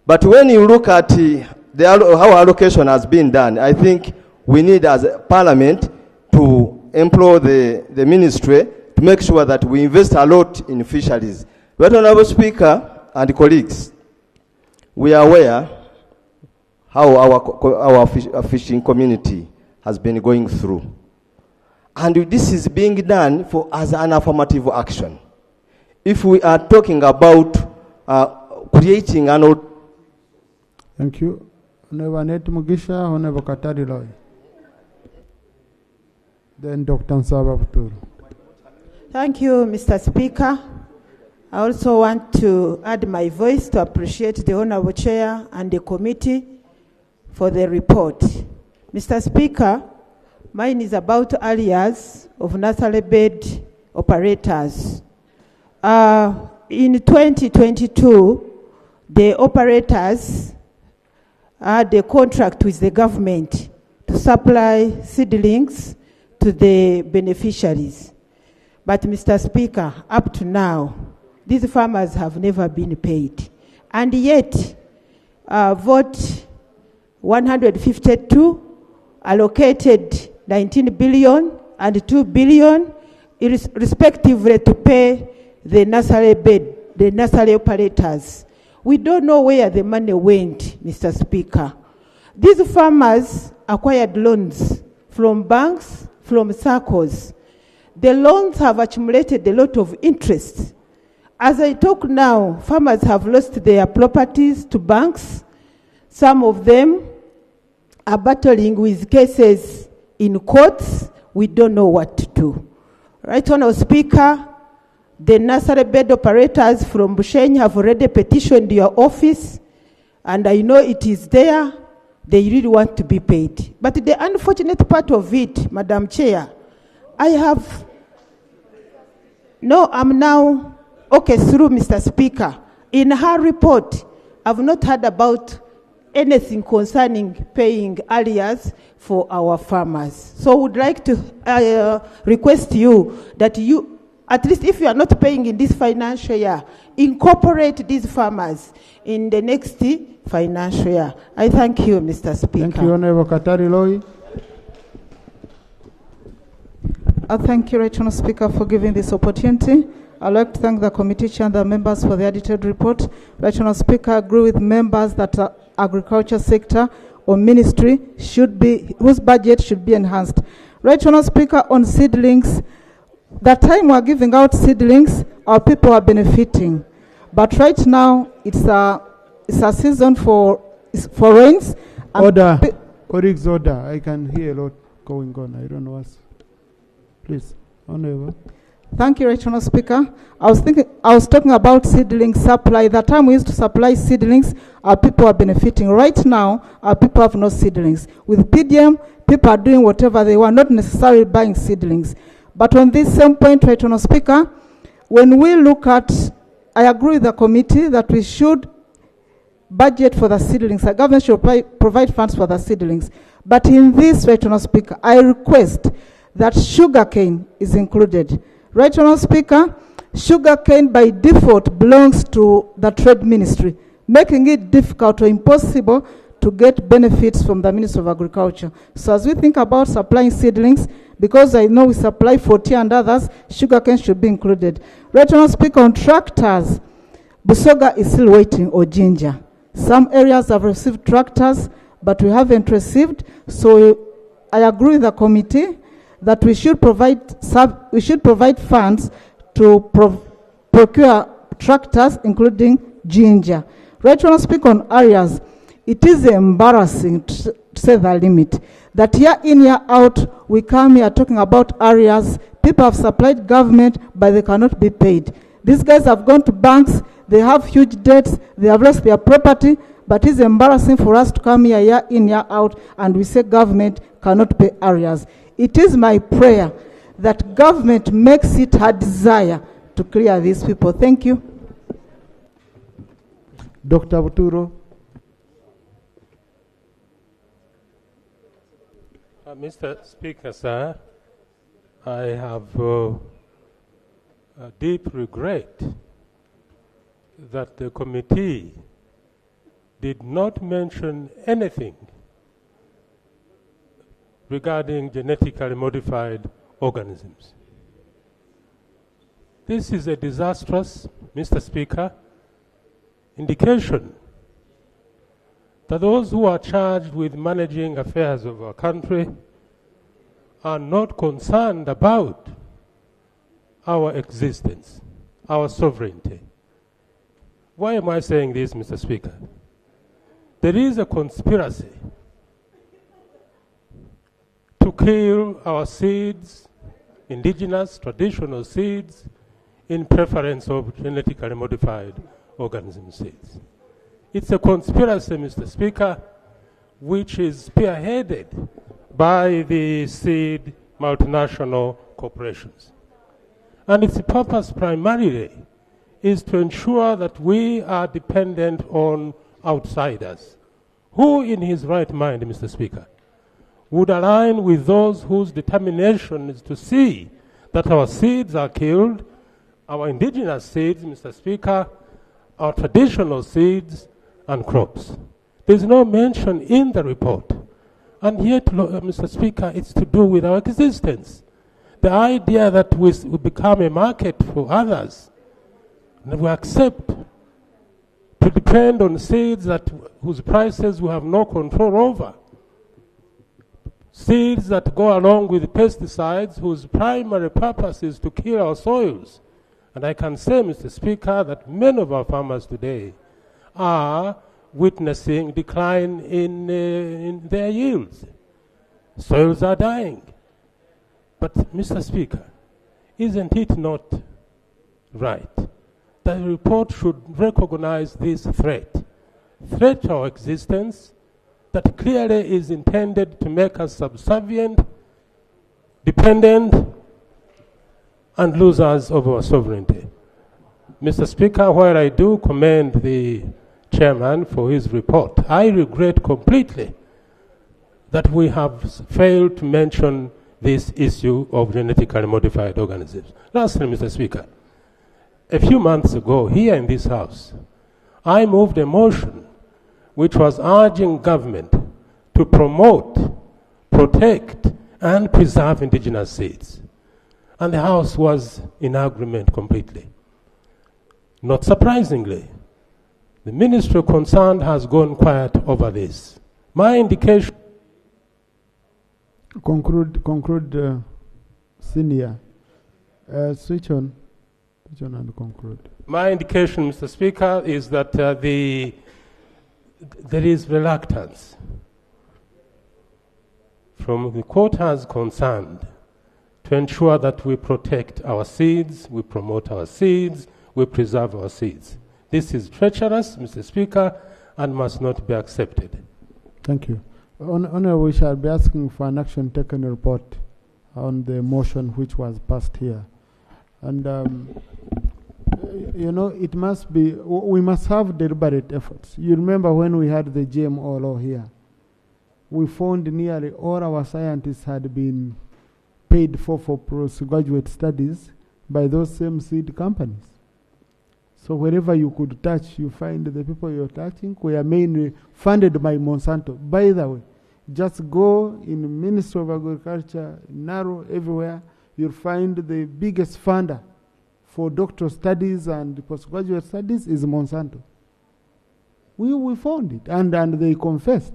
But when you look at how allocation has been done, I think we need as a parliament to employ the ministry to make sure that we invest a lot in fisheries. But Honorable Speaker and colleagues, we are aware how our fishing community has been going through. And this is being done as an affirmative action. If we are talking about creating an... Thank you. Honorable Net Mugisha, Honorable Katari Loy. Then Dr. Nsaba Buturu. Thank you, Mr. Speaker. I also want to add my voice to appreciate the Honorable Chair and the committee for the report. Mr. Speaker, mine is about areas of nursery bed operators. In 2022, the operators had a contract with the government to supply seedlings to the beneficiaries. But Mr. Speaker, up to now, these farmers have never been paid. And yet, vote 152 allocated 19 billion and 2 billion, respectively, to pay the nursery bed, the nursery operators. We don't know where the money went, Mr. Speaker. These farmers acquired loans from banks, from circles. The loans have accumulated a lot of interest. As I talk now, farmers have lost their properties to banks. Some of them are battling with cases in courts. We don't know what to do. Right Honourable Speaker, the nursery bed operators from Bushenyi have already petitioned your office, and I know it is there. They really want to be paid. But the unfortunate part of it, Madam Chair, I'm now, through Mr. Speaker. In her report, I've not heard about anything concerning paying arrears for our farmers. So would like to request you that you, at least if you are not paying in this financial year, incorporate these farmers in the next financial year. I thank you, Mr. Speaker. Thank you, Honourable Katari Loi. Thank you, Right Honourable Speaker, for giving this opportunity. I'd like to thank the committee chair and the members for the detailed report. Right Honourable Speaker, I agree with members that the agriculture sector or ministry whose budget should be enhanced. Right Honourable Speaker, on seedlings, the time we're giving out seedlings, our people are benefiting. But right now, it's a season for rains. Order. Colleagues, order. I can hear a lot going on. I don't know what's... Please, Honourable. Thank you, Right Honourable Speaker. I was talking about seedling supply. The time we used to supply seedlings, our people are benefiting. Right now, our people have no seedlings. With PDM, people are doing whatever they want, not necessarily buying seedlings. But on this same point, Right Honourable Speaker, when we look at, I agree with the committee that we should budget for the seedlings. The government should provide funds for the seedlings. But in this, Right Honourable Speaker, I request that sugarcane is included. Right Honourable Speaker, sugarcane by default belongs to the Trade Ministry, making it difficult or impossible to get benefits from the Ministry of Agriculture. So as we think about supplying seedlings, because I know we supply 40 and others, sugarcane should be included. Right Honourable Speaker, on tractors, Busoga is still waiting, or Ginger. Some areas have received tractors, but we haven't received. So I agree with the committee that we should provide funds to procure tractors, including Ginger. Right Honourable Speaker, on areas, it is embarrassing, to say the limit, that year in, year out, we come here talking about areas. People have supplied government, but they cannot be paid. These guys have gone to banks, they have huge debts, they have lost their property, but it's embarrassing for us to come here year in, year out, and we say government cannot pay areas. It is my prayer that government makes it her desire to clear these people. Thank you. Dr. Buturo. Mr. Speaker, sir, I have a deep regret that the committee did not mention anything regarding genetically modified organisms. This is a disastrous, Mr. Speaker, indication that those who are charged with managing affairs of our country are not concerned about our existence, our sovereignty. Why am I saying this, Mr. Speaker? There is a conspiracy to kill our seeds, indigenous, traditional seeds, in preference of genetically modified organism seeds. It's a conspiracy, Mr. Speaker, which is spearheaded by the seed multinational corporations. And its purpose primarily is to ensure that we are dependent on outsiders. Who in his right mind, Mr. Speaker, would align with those whose determination is to see that our seeds are killed, our indigenous seeds, Mr. Speaker, our traditional seeds and crops? There's no mention in the report. And yet, Mr. Speaker, it's to do with our existence. The idea that we become a market for others, and we accept to depend on seeds whose prices we have no control over. seeds that go along with pesticides whose primary purpose is to kill our soils. And I can say, Mr. Speaker, that many of our farmers today are witnessing decline in their yields. Soils are dying. But, Mr. Speaker, isn't it not right that the report should recognize this threat to our existence that clearly is intended to make us subservient, dependent, and losers of our sovereignty? Mr. Speaker, while I do commend the chairman for his report, I regret completely that we have failed to mention this issue of genetically modified organisms. Lastly, Mr. Speaker, a few months ago here in this House, I moved a motion which was urging government to promote, protect, and preserve indigenous seeds. And the House was in agreement completely. Not surprisingly, the ministry concerned has gone quiet over this. My indication... Conclude, senior. Switch on and conclude. My indication, Mr. Speaker, is that there is reluctance from the quarters concerned to ensure that we protect our seeds, we promote our seeds, we preserve our seeds. This is treacherous, Mr. Speaker, and must not be accepted. Thank you. Honourable, we shall be asking for an action taken report on the motion which was passed here. And, you know, it must be, we must have deliberate efforts. You remember when we had the GMO law here, we found nearly all our scientists had been paid for postgraduate studies by those same seed companies. So wherever you could touch, you find the people you're touching were mainly funded by Monsanto. By the way, just go in the Ministry of Agriculture, Naro, everywhere, you'll find the biggest funder for doctoral studies and postgraduate studies is Monsanto. We found it, and they confessed.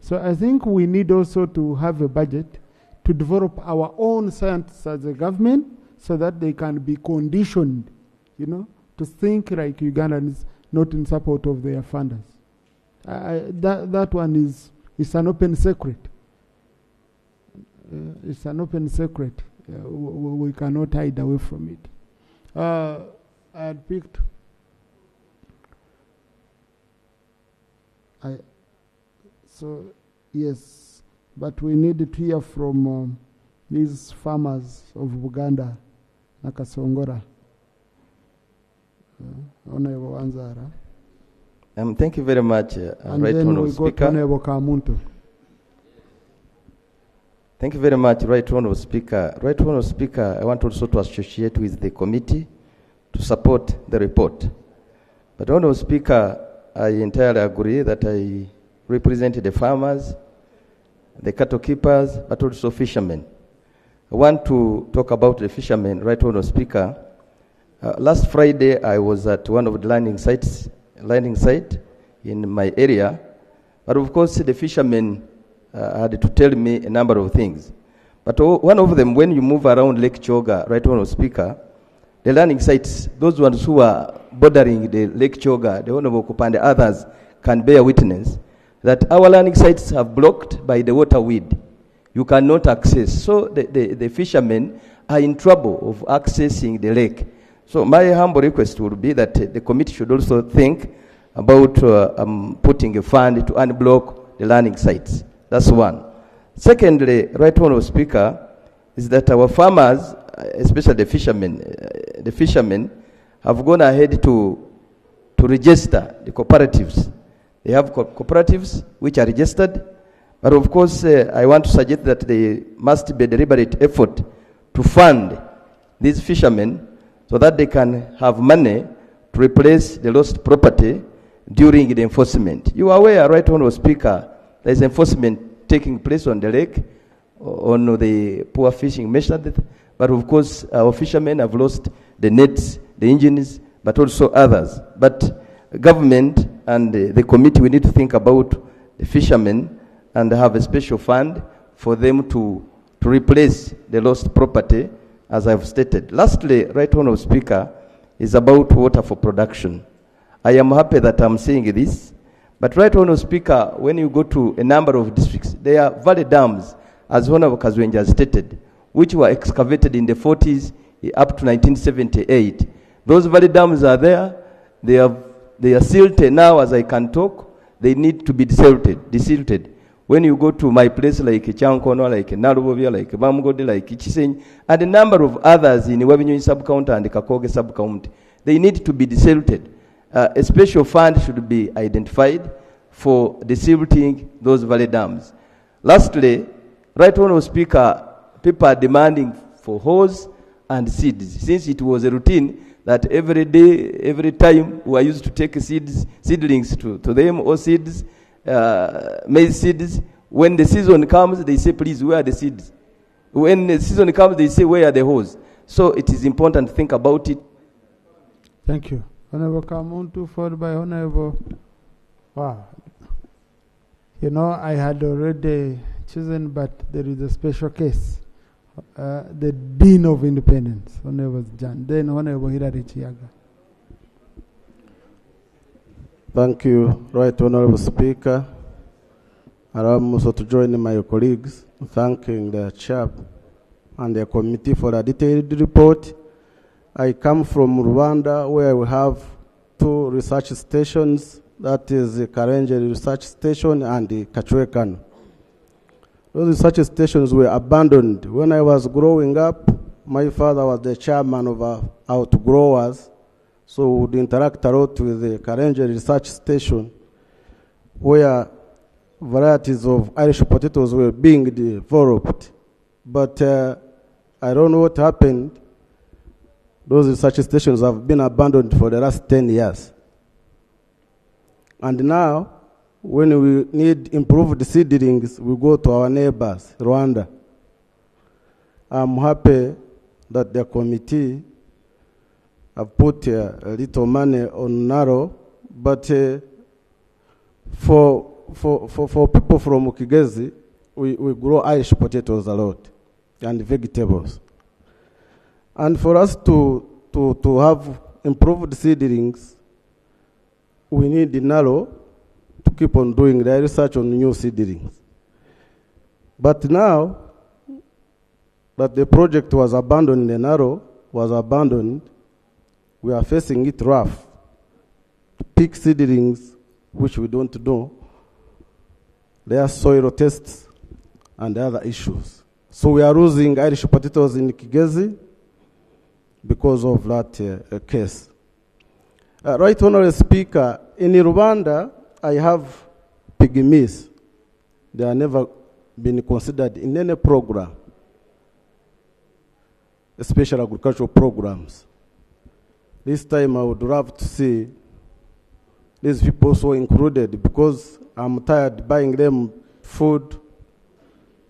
So I think we need also to have a budget to develop our own scientists as a government so that they can be conditioned, you know, to think like Ugandans, not in support of their funders. That one is an open secret. It's an open secret. We cannot hide away from it. I had picked. So yes, but we need to hear from these farmers of Uganda, Nakasongora. Honorable Anzara. Thank you very much, Right Honorable Speaker. Honorable Kamuntu. Thank you very much, Right Honorable Speaker. Right Honorable Speaker, I want also to associate with the committee to support the report. But Honorable Speaker, I entirely agree that I represent the farmers, the cattle keepers, but also fishermen. I want to talk about the fishermen, Right Honorable Speaker. Last Friday, I was at one of the landing site in my area, but of course the fishermen had to tell me a number of things. But one of them, when you move around Lake Choga, Right Honorable Speaker, the landing sites, those ones who are bordering the Lake Choga, the Honorable Kupa and the others can bear witness that our landing sites have blocked by the water weed. You cannot access. So the fishermen are in trouble of accessing the lake. So my humble request would be that the committee should also think about putting a fund to unblock the landing sites. That's one. Secondly, Right Honorable Speaker, is that our farmers, especially the fishermen have gone ahead to register the cooperatives. They have cooperatives which are registered, but of course I want to suggest that there must be a deliberate effort to fund these fishermen so that they can have money to replace the lost property during the enforcement. You are aware, Right Honorable Speaker, there is enforcement taking place on the lake, on the poor fishing method, but of course our fishermen have lost the nets, the engines, but also others. But government and the committee, we need to think about the fishermen and have a special fund for them to replace the lost property, as I've stated. Lastly, Right Honourable Speaker, is about water for production. I am happy that I'm saying this, but Right Honourable Speaker, when you go to a number of districts, there are valley dams, as Honourable Kazwenja has stated, which were excavated in the 40s up to 1978. Those valley dams are there. They are silted now as I can talk. They need to be desilted. When you go to my place like Chankono, like Narubovia, like Bamgode, like Chisenyi, and a number of others in Wabinyonyi sub-county and Kakoge sub-county, they need to be desilted. A special fund should be identified for desilting those valley dams. Lastly, Right Honourable Speaker, people are demanding for hose and seeds, since it was a routine that every day, every time we are used to take seedlings to them, or seeds, maize seeds. When the season comes, they say, please, where are the seeds? When the season comes, they say, where are the hose? So it is important to think about it. Thank you. Honorable Kamuntu, followed by Honorable. Wow. You know, I had already chosen, but there is a special case. The Dean of Independence, Honorable John, then Honorable Hilary Chiaga. Thank you, Right Honourable Speaker. And I'm also to join my colleagues thanking the chair and the committee for a detailed report. I come from Rwanda, where we have 2 research stations, that is the Karenje Research Station and the Kachwekan. Those research stations were abandoned. When I was growing up, my father was the chairman of our outgrowers, so we would interact a lot with the Karenje Research Station, where varieties of Irish potatoes were being developed. But I don't know what happened. Those research stations have been abandoned for the last 10 years. And now, when we need improved seedlings, we go to our neighbors, Rwanda. I'm happy that the committee have put a little money on Naro, but for people from Kigezi, we grow Irish potatoes a lot and vegetables. And for us to have improved seedlings, we need the Naro to keep on doing the research on new seedlings. But now that the project was abandoned, the Naro was abandoned, we are facing it rough to pick seedlings which we don't know. There are soil tests and other issues. So we are losing Irish potatoes in Kigezi because of that case. Right Honourable Speaker, in Rwanda, I have pygmies. They have never been considered in any program, special agricultural programs. This time I would love to see these people also included, because I'm tired buying them food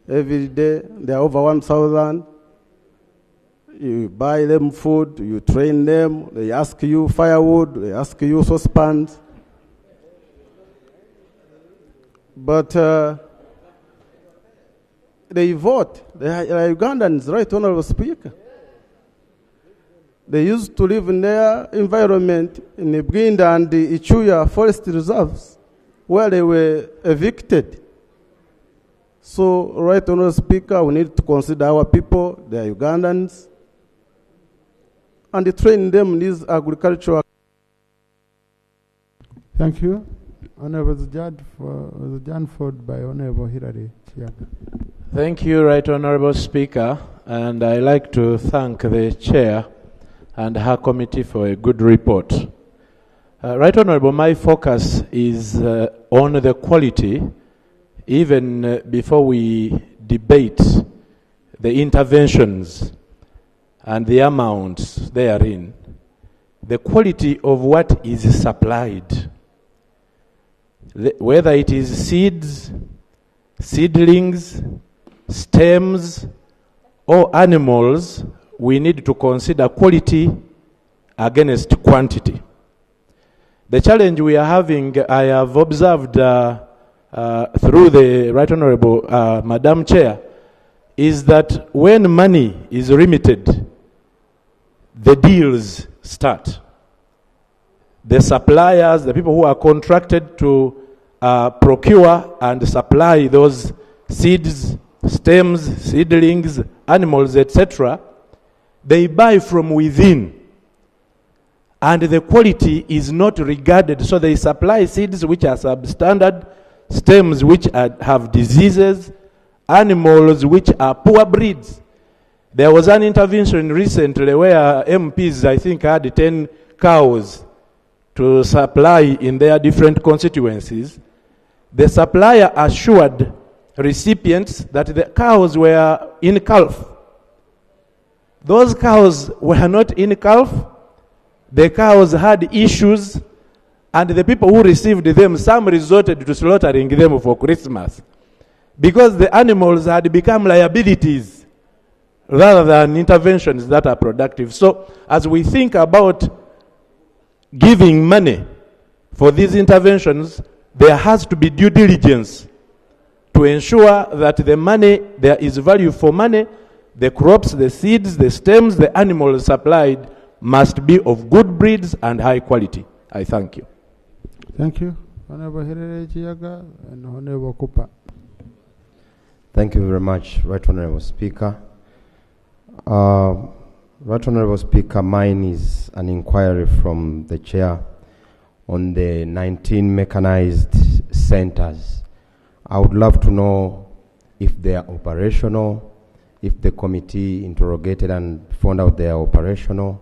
every day. They are over 1,000. You buy them food, you train them, they ask you firewood, they ask you saucepans. But they vote. They are Ugandans, Right Honourable Speaker. They used to live in their environment in the Uganda and the Ichuya forest reserves, where they were evicted. So, Right Honourable Speaker, we need to consider our people, they are Ugandans, and train them in these agricultural. Thank you. Honourable John Ford by Honourable Hilary Chiaga. Thank you, Right Honourable Speaker, and I like to thank the Chair and her committee for a good report. Right Honourable, my focus is on the quality, even before we debate the interventions and the amounts therein, the quality of what is supplied, whether it is seeds, seedlings, stems, or animals, we need to consider quality against quantity. The challenge we are having, I have observed through the Right Honorable Madam Chair, is that when money is remitted, the deals start. The suppliers, the people who are contracted to procure and supply those seeds, stems, seedlings, animals, etc., they buy from within. And the quality is not regarded. So they supply seeds which are substandard, stems which have diseases, animals which are poor breeds. There was an intervention recently where MPs, I think, had 10 cows to supply in their different constituencies. The supplier assured recipients that the cows were in calf. Those cows were not in calf. The cows had issues, and the people who received them, some resorted to slaughtering them for Christmas because the animals had become liabilities rather than interventions that are productive. So as we think about giving money for these interventions, there has to be due diligence to ensure that the money, there is value for money. The crops, the seeds, the stems, the animals supplied must be of good breeds and high quality. I thank you. Thank you. Honorable Herere Chiaga and Honorable Kupa. Thank you very much, Right Honorable Speaker. Right Honorable Speaker, mine is an inquiry from the Chair on the 19 mechanized centers. I would love to know if they are operational, if the committee interrogated and found out they are operational,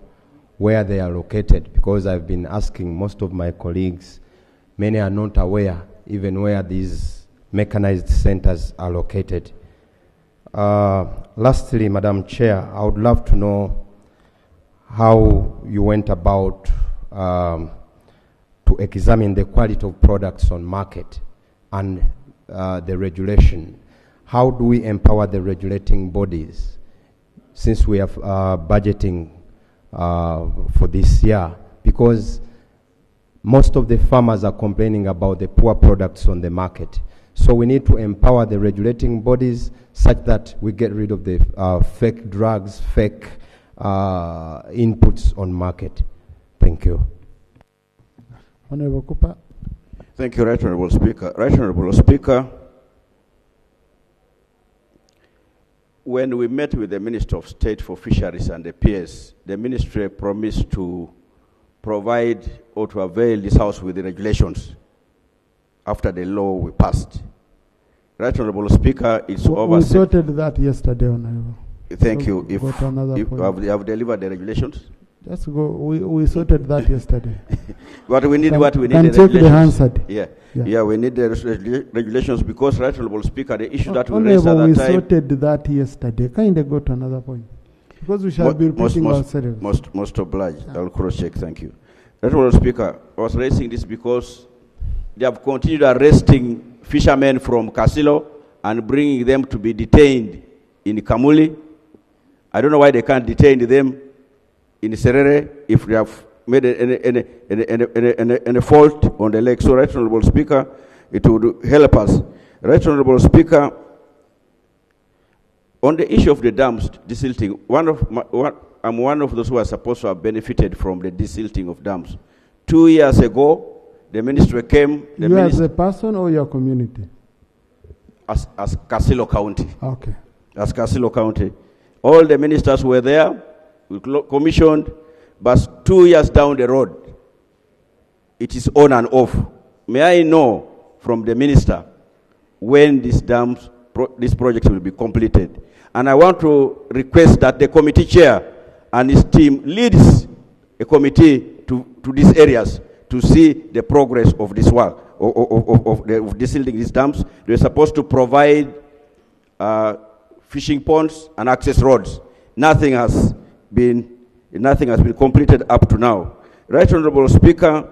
where they are located, because I've been asking most of my colleagues, many are not aware even where these mechanized centers are located. Lastly, Madam Chair, I would love to know how you went about to examine the quality of products on market and the regulation. How do we empower the regulating bodies, since we have budgeting for this year? Because most of the farmers are complaining about the poor products on the market. So we need to empower the regulating bodies such that we get rid of the fake drugs, fake inputs on market. Thank you. Honorable Kupa. Thank you, Right Honorable Speaker. Right Honorable Speaker, when we met with the Minister of State for Fisheries and the PS, the ministry promised to provide or to avail this House with the regulations after the law we passed. Right Honorable Speaker, it's over. We sorted that yesterday, Honorable. Thank you. If have delivered the regulations? Just go. We sorted that yesterday. What we need, Can check the answered. Yeah, we need the regulations because, Right Honorable Speaker, the issue that we raised at that we time. sorted that yesterday. Kind of go to another point because we shall be repeating ourselves. Most obliged. I'll cross-check. Thank you. Right Honorable Speaker, I was raising this because they have continued arresting fishermen from Kasilo and bringing them to be detained in Kamuli. I don't know why they can't detain them in Serere if they have made any fault on the lake. So, Right Honorable Speaker, it would help us. Right Honorable Speaker, on the issue of the dams desilting, I'm one of those who are supposed to have benefited from the desilting of dams. 2 years ago, the ministry came. You as a person or your community? As Kasilo County. Okay. As Kasilo County. All the ministers were there. We commissioned, but 2 years down the road, it is on and off. May I know from the minister when this project will be completed? And I want to request that the committee chair and his team leads a committee to these areas to see the progress of this work, of desilting these dams. They're supposed to provide fishing ponds and access roads. Nothing has been completed up to now. Right Honorable Speaker,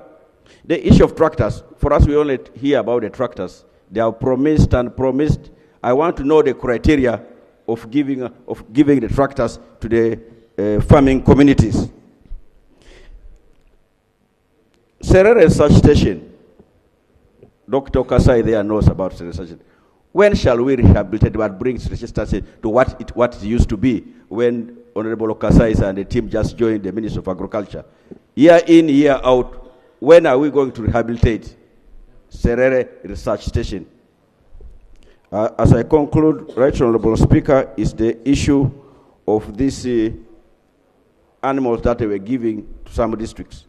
the issue of tractors, for us we only hear about the tractors. They are promised and promised. I want to know the criteria of giving the tractors to the farming communities. Serere Search Station, Dr. Kasai there knows about restructuring. When shall we rehabilitate what brings restructuring to what it used to be when Honorable Okasai and the team just joined the Ministry of Agriculture? Year in, year out, when are we going to rehabilitate Serere Research Station? As I conclude, Right Honorable Speaker, is the issue of these animals that they were giving to some districts.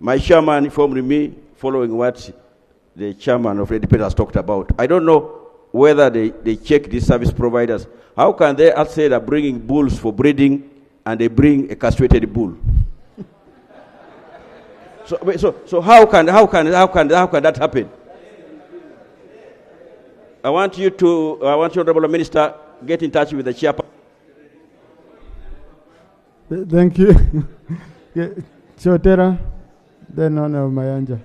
My chairman informed me, following what the chairman of the debate has talked about. I don't know whether they check these service providers. How can they say they're bringing bulls for breeding and they bring a castrated bull? So how can that happen? I want you, Honorable Minister, get in touch with the chairperson. Thank you. Chotera, then Honorable Mayanja.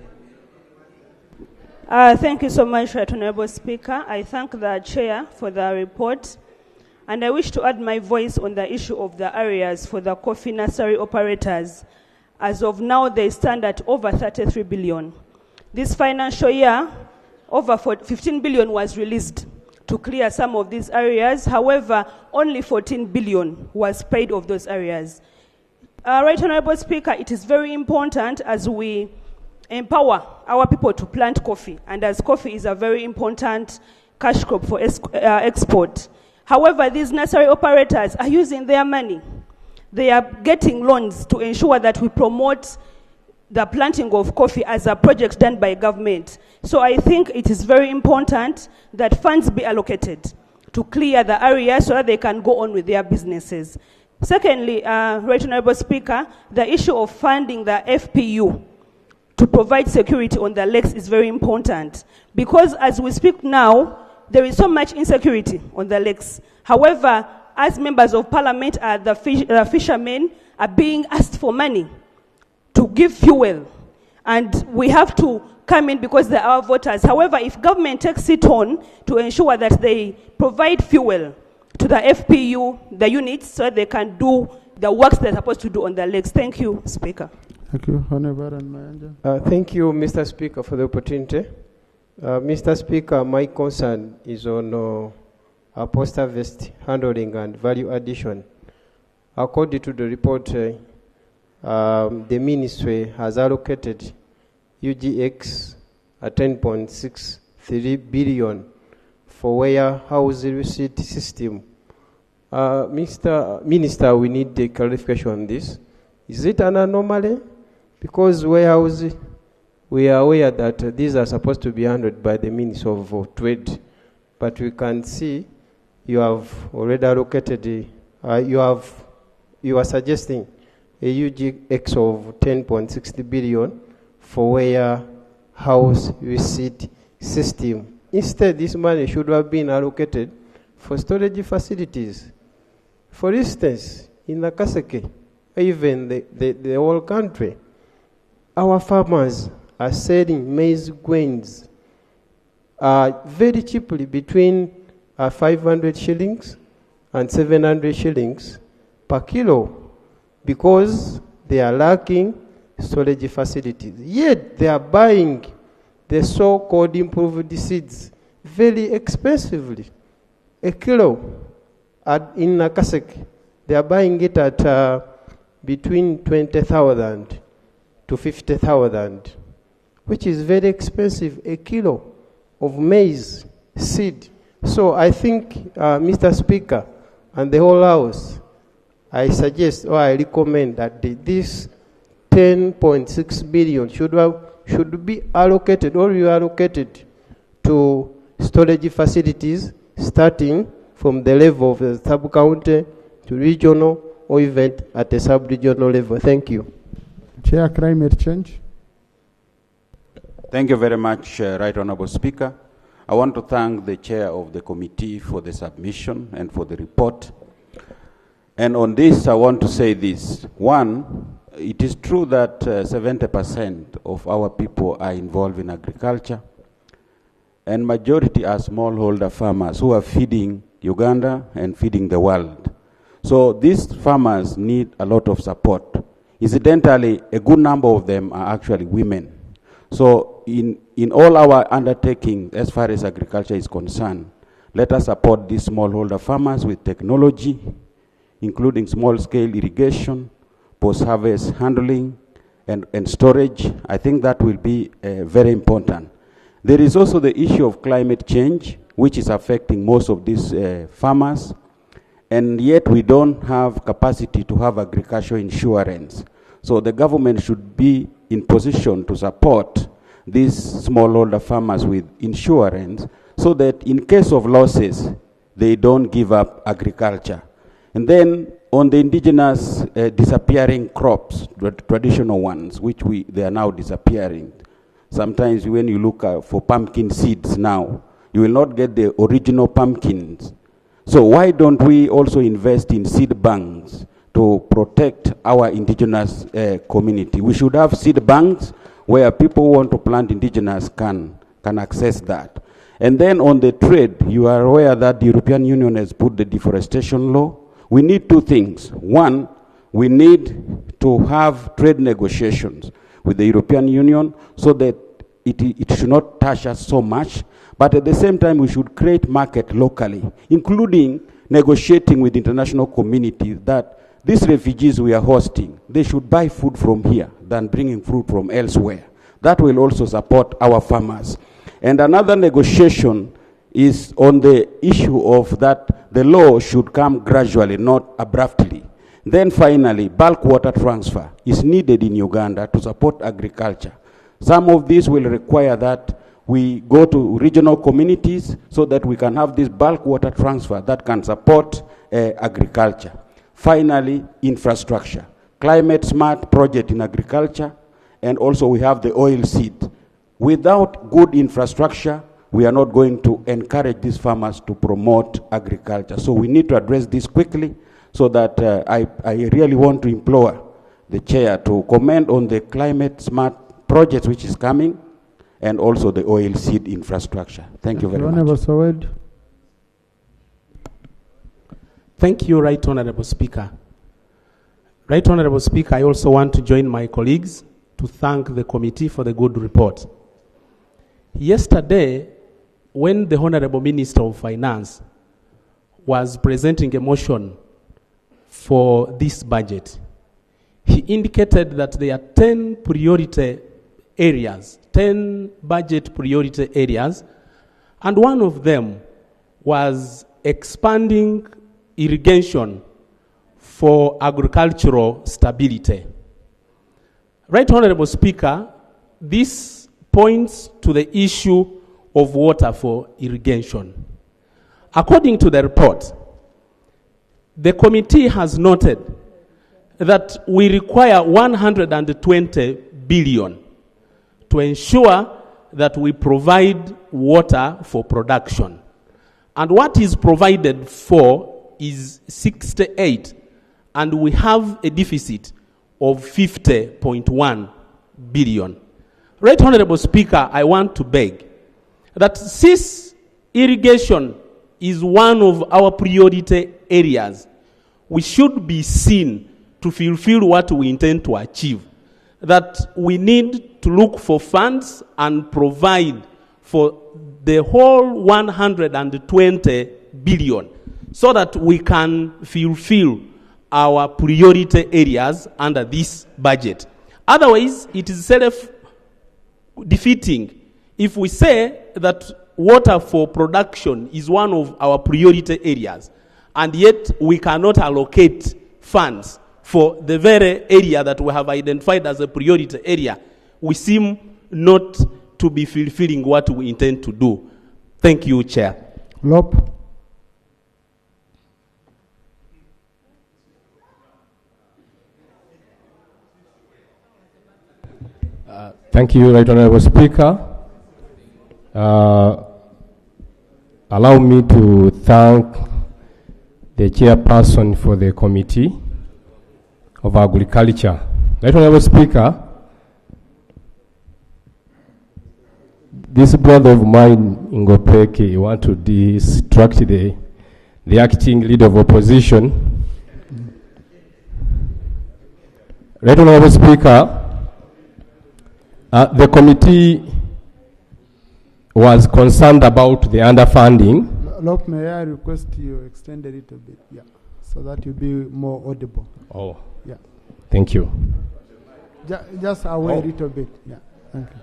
Thank you so much, Right Honorable Speaker. I thank the Chair for the report, and I wish to add my voice on the issue of the areas for the coffee nursery operators. As of now, they stand at over 33 billion. This financial year, over 15 billion was released to clear some of these areas. However, only 14 billion was paid of those areas. Right Honorable Speaker, it is very important as we empower our people to plant coffee, and as coffee is a very important cash crop for export. However, these nursery operators are using their money. They are getting loans to ensure that we promote the planting of coffee as a project done by government. So I think it is very important that funds be allocated to clear the area so that they can go on with their businesses. Secondly, Right Honorable Speaker, the issue of funding the FPU to provide security on the lakes is very important, because as we speak now, there is so much insecurity on the lakes. However, as members of parliament, the fishermen are being asked for money to give fuel, and we have to come in because they are our voters. However, if government takes it on to ensure that they provide fuel to the FPU, the units, so they can do the works they're supposed to do on the lakes. Thank you, Speaker. Thank you, Honorable Mayanja. Thank you, Mr. Speaker, for the opportunity. Mr. Speaker, my concern is on post-harvest handling and value addition. According to the report, the ministry has allocated UGX at 10.63 billion for warehouse receipt system. Mr. Minister, we need a clarification on this. Is it an anomaly? Because warehouse, we are aware that these are supposed to be handled by the Ministry of Trade, but we can see you have already allocated, you are suggesting a UGX of 10.60 billion for warehouse receipt system. Instead, this money should have been allocated for storage facilities. For instance, in Nakaseke, even the whole country, our farmers are selling maize grains very cheaply, between 500 shillings and 700 shillings per kilo, because they are lacking storage facilities. Yet they are buying the so-called improved seeds very expensively. A kilo in Nakasek, they are buying it at between 20,000 to 50,000, which is very expensive, a kilo of maize seed. So I think, Mr. Speaker, and the whole House, I suggest or I recommend that this 10.6 billion should be allocated or reallocated to storage facilities, starting from the level of the sub-county to regional or even at the sub-regional level. Thank you. Chair, climate change. Thank you very much, Right Honorable Speaker. I want to thank the chair of the committee for the submission and for the report. And on this, I want to say this. One, it is true that 70% of our people are involved in agriculture, and majority are smallholder farmers who are feeding Uganda and feeding the world. So these farmers need a lot of support. Incidentally, a good number of them are actually women. So in all our undertaking, as far as agriculture is concerned, let us support these smallholder farmers with technology, including small-scale irrigation, post-harvest handling, and storage. I think that will be very important. There is also the issue of climate change, which is affecting most of these farmers, and yet we don't have capacity to have agricultural insurance. So the government should be in position to support these smallholder farmers with insurance so that in case of losses, they don't give up agriculture. And then on the indigenous disappearing crops, the traditional ones, which they are now disappearing. Sometimes when you look for pumpkin seeds now, you will not get the original pumpkins. So why don't we also invest in seed banks to protect our indigenous community? We should have seed banks where people who want to plant indigenous can access that. And then on the trade, you are aware that the European Union has put the deforestation law. We need two things. One, we need to have trade negotiations with the European Union so that it should not touch us so much, but at the same time we should create market locally, including negotiating with the international community that these refugees we are hosting, they should buy food from here than bringing food from elsewhere. That will also support our farmers. And another negotiation is on the issue of that the law should come gradually, not abruptly. Then finally, bulk water transfer is needed in Uganda to support agriculture. Some of this will require that we go to regional communities so that we can have this bulk water transfer that can support agriculture. Finally, infrastructure. Climate smart project in agriculture, and also we have the oil seed. Without good infrastructure, we are not going to encourage these farmers to promote agriculture. So we need to address this quickly so that I really want to implore the chair to comment on the climate smart projects which is coming and also the oil seed infrastructure. Thank you very much. Thank you, Right Honorable Speaker. Right Honorable Speaker, I also want to join my colleagues to thank the committee for the good report. Yesterday, when the Honorable Minister of Finance was presenting a motion for this budget, he indicated that there are 10 priority areas, 10 budget priority areas, and one of them was expanding irrigation for agricultural stability. Right Honorable Speaker, this points to the issue of water for irrigation. According to the report, the committee has noted that we require 120 billion to ensure that we provide water for production. And what is provided for is 68, and we have a deficit of 50.1 billion. Right Honorable Speaker, I want to beg that since irrigation is one of our priority areas, we should be seen to fulfill what we intend to achieve. That we need to look for funds and provide for the whole 120 billion so that we can fulfill our priority areas under this budget. Otherwise, it is self-defeating if we say that water for production is one of our priority areas, and yet we cannot allocate funds for the very area that we have identified as a priority area. We seem not to be fulfilling what we intend to do. Thank you, Chair. Lop. Thank you, Right Honorable Speaker. Allow me to thank the chairperson for the Committee of Agriculture. Right Honorable Speaker, this brother of mine, Ngopeke, want to distract the acting leader of opposition. Right Honorable Speaker, The committee was concerned about the underfunding. Look, may I request you extend a little bit, yeah, so that you be more audible. Oh, yeah. Thank you. Just away a little bit, yeah. Thank you.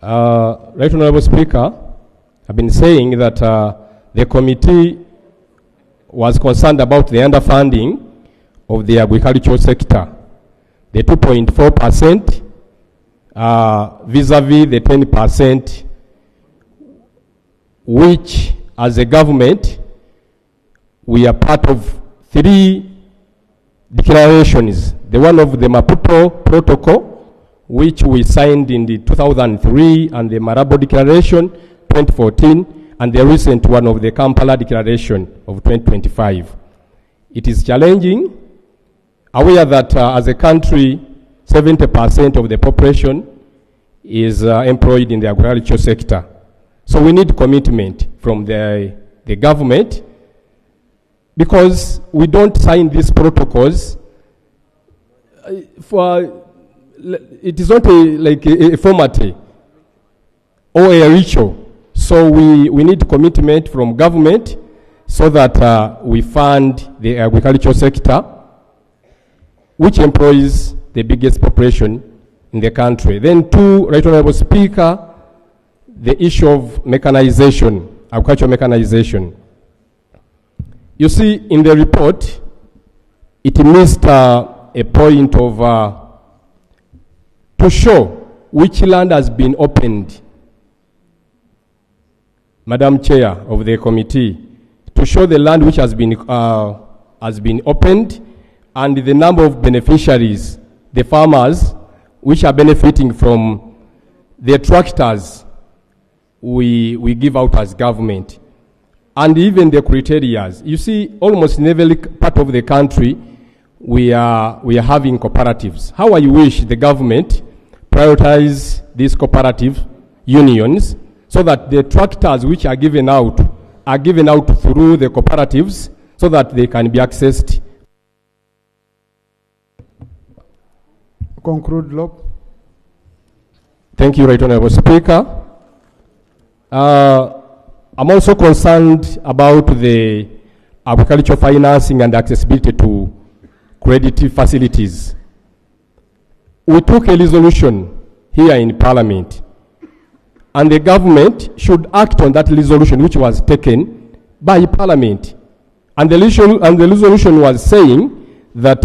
Right Honorable Speaker, I've been saying that the committee was concerned about the underfunding of the agricultural sector. The 2.4% vis-a-vis the 10%, which as a government, we are part of 3 declarations. The one of the Maputo Protocol, which we signed in the 2003, and the Marabo Declaration 2014, and the recent one of the Kampala Declaration of 2025. It is challenging, aware that as a country, 70% of the population is employed in the agricultural sector. So we need commitment from the government, because we don't sign these protocols for, it is not a formality or a ritual. So we need commitment from government so that we fund the agricultural sector, which employs the biggest population in the country. Then 2, Right Honorable Speaker, the issue of mechanization, agricultural mechanization. You see, in the report, it missed a point of to show which land has been opened. Madam Chair of the committee, to show the land which has been opened, and the number of beneficiaries, the farmers, which are benefiting from the tractors we give out as government, and even the criteria. You see, almost in every part of the country, we are having cooperatives. How I wish the government prioritize these cooperative unions, so that the tractors which are given out through the cooperatives, so that they can be accessed. Conclude, Lop. Thank you, Right Honorable Speaker. I'm also concerned about the agricultural financing and accessibility to credit facilities. We took a resolution here in Parliament, and the government should act on that resolution which was taken by Parliament. And the resolution was saying that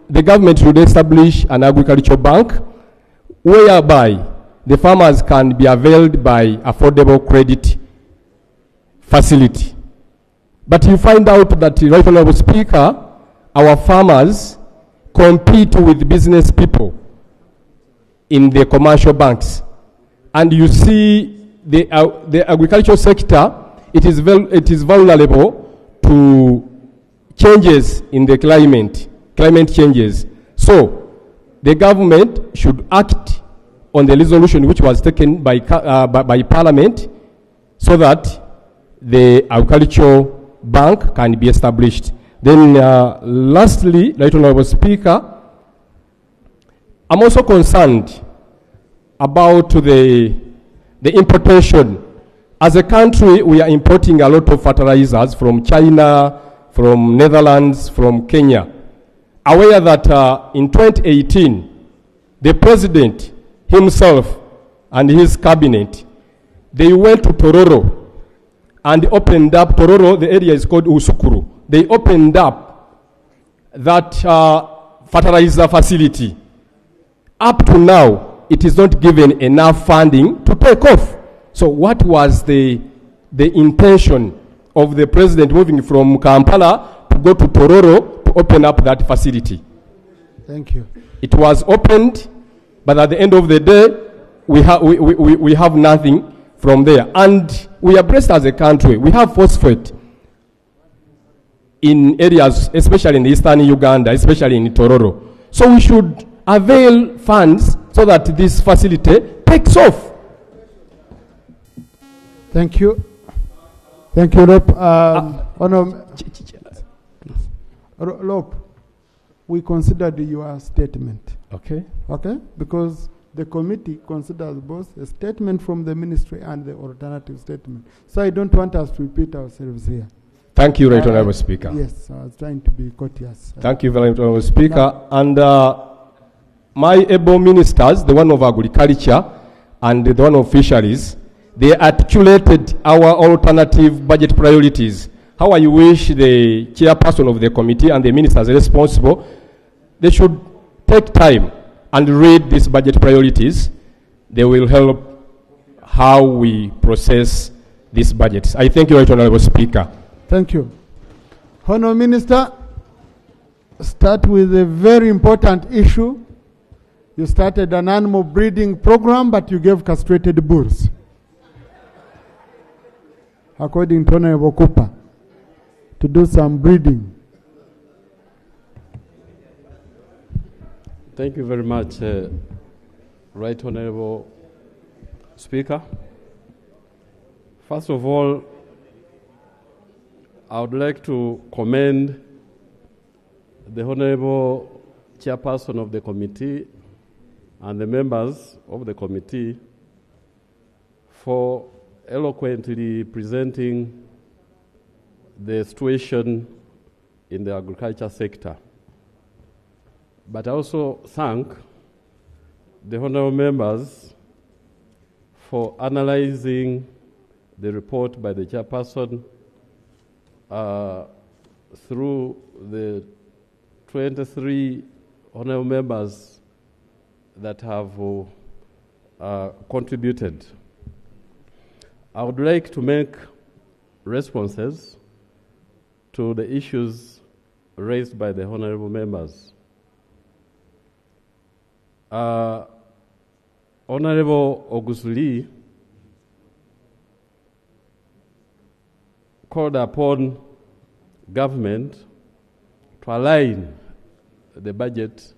the government should establish an agricultural bank whereby the farmers can be availed by affordable credit facility. But you find out that, Right Honorable Speaker, our farmers compete with business people in the commercial banks. And you see the agricultural sector, it is vulnerable to changes in the climate changes. So the government should act on the resolution which was taken by Parliament, so that the agricultural bank can be established. Then lastly, Right Honorable Speaker, I'm also concerned about the importation. As a country, we are importing a lot of fertilizers from China, from Netherlands, from Kenya. Aware that in 2018, the President himself and his cabinet, they went to Tororo and opened up, Tororo, the area is called Usukuru. They opened up that fertilizer facility. Up to now, it is not given enough funding to take off. So what was the intention of the President moving from Kampala to go to Tororo to open up that facility? Thank you. It was opened, but at the end of the day, we have nothing from there. And we are blessed as a country. We have phosphate in areas, especially in eastern Uganda, especially in Tororo. So we should avail funds so that this facility takes off. Thank you. Thank you, Lop. Lop, we considered your statement. Okay. Okay? Because the committee considers both a statement from the ministry and the alternative statement. So I don't want us to repeat ourselves here. Thank you, Right Honourable Speaker. Yes, I was trying to be courteous. Thank you very much, Honourable Speaker. And my able ministers, the one of agriculture and the one of fisheries, they articulated our alternative budget priorities. How I wish the chairperson of the committee and the ministers responsible, they should take time and read these budget priorities. They will help how we process these budgets. I thank you, Right Honourable Speaker. Thank you. Honourable Minister, start with a very important issue. You started an animal breeding program, but you gave castrated bulls, according to Honourable Cooper, to do some breeding. Thank you very much, Right Honourable Speaker. First of all, I would like to commend the Honourable Chairperson of the committee and the members of the committee for eloquently presenting the situation in the agriculture sector. But I also thank the honourable members for analyzing the report by the chairperson through the 23 honourable members that have contributed. I would like to make responses to the issues raised by the honourable members. Honourable Ogusuli called upon government to align the budget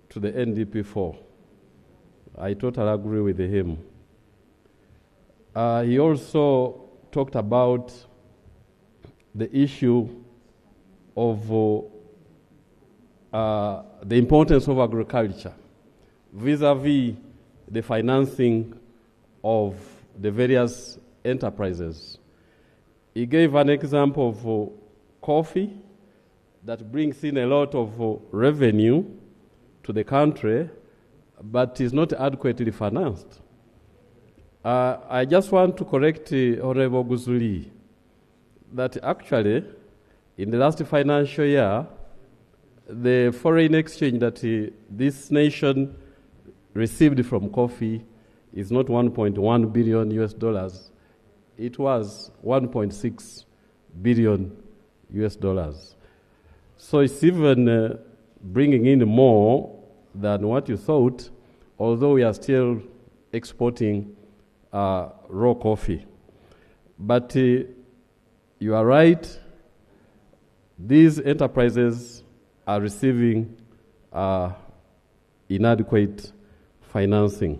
to the NDP4. I totally agree with him. He also talked about the issue of the importance of agriculture vis-a-vis the financing of the various enterprises. He gave an example of coffee that brings in a lot of revenue to the country, but is not adequately financed. I just want to correct Honorable Guzuli that actually in the last financial year, the foreign exchange that this nation received from coffee is not 1.1 billion US dollars. It was 1.6 billion US dollars. So it's even bringing in more than what you thought, although we are still exporting raw coffee. But you are right, these enterprises are receiving inadequate financing.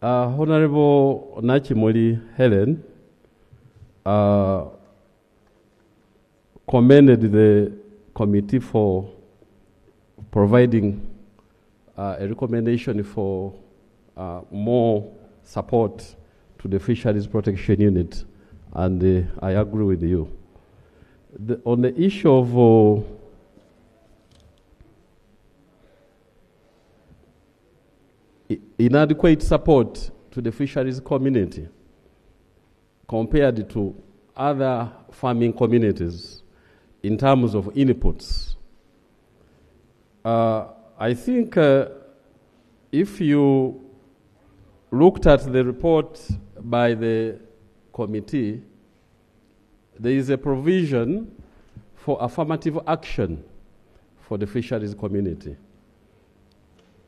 Honorable Nachimoli Helen commended the committee for providing a recommendation for more support to the Fisheries Protection Unit, and I agree with you. On the issue of inadequate support to the fisheries community compared to other farming communities in terms of inputs, I think if you looked at the report by the committee, there is a provision for affirmative action for the fisheries community.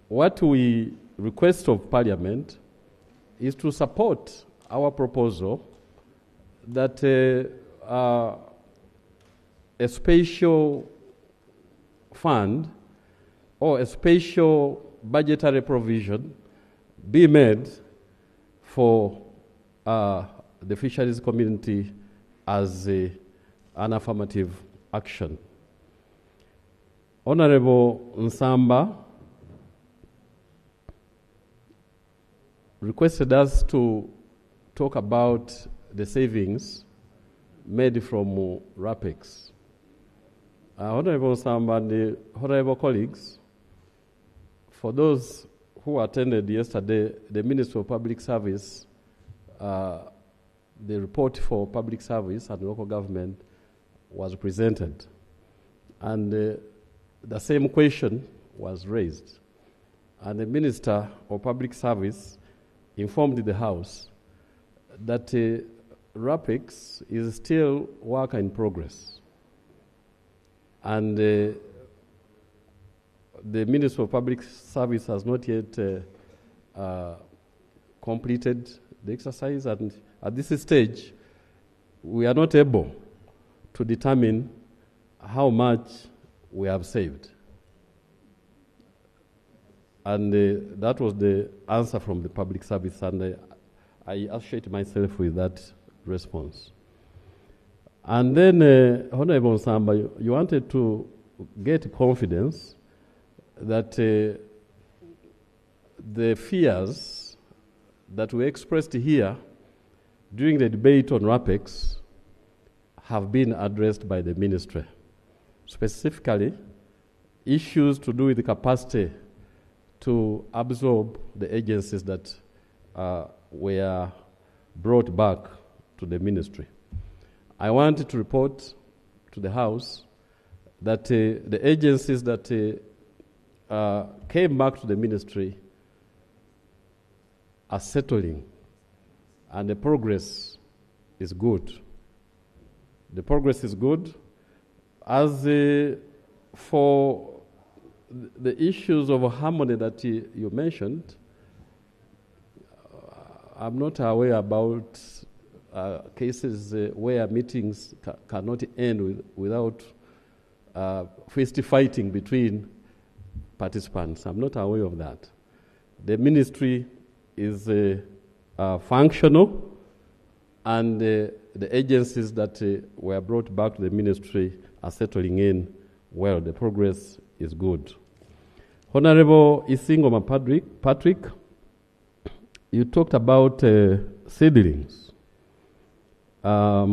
What we request of Parliament is to support our proposal that a special fund or a special budgetary provision be made for the fisheries community as an affirmative action. Honorable Nsamba requested us to talk about the savings made from RAPEX. Honorable Nsamba and the honorable colleagues, for those who attended yesterday, the Ministry of Public Service, the report for public service and local government was presented. And the same question was raised. And the Minister of Public Service informed the House that RAPEX is still work in progress. And the Ministry of Public Service has not yet completed the exercise, and at this stage, we are not able to determine how much we have saved. And that was the answer from the public service, and I associate myself with that response. And then, Honorable Nsamba, you wanted to get confidence that the fears that were expressed here during the debate on RAPEX have been addressed by the ministry. Specifically, issues to do with the capacity to absorb the agencies that were brought back to the ministry. I wanted to report to the House that the agencies that came back to the ministry are settling, and the progress is good. The progress is good. As for the issues of harmony that you mentioned, I'm not aware about cases where meetings cannot end without fist fighting between participants. I'm not aware of that. The ministry is functional, and the agencies that were brought back to the ministry are settling in well. The progress is good. Honorable Isingoma Patrick, you talked about seedlings. That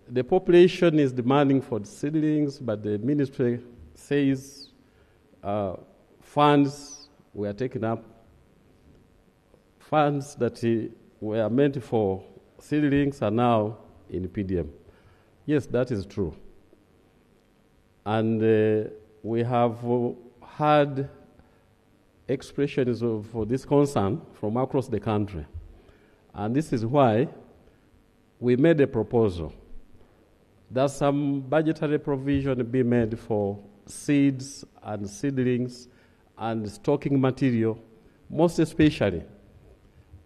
the population is demanding for seedlings, but the ministry says funds were taken up, funds that were meant for seedlings are now in PDM. Yes, that is true. And we have had expressions of this concern from across the country. And this is why we made a proposal that some budgetary provision be made for seeds and seedlings and stocking material, most especially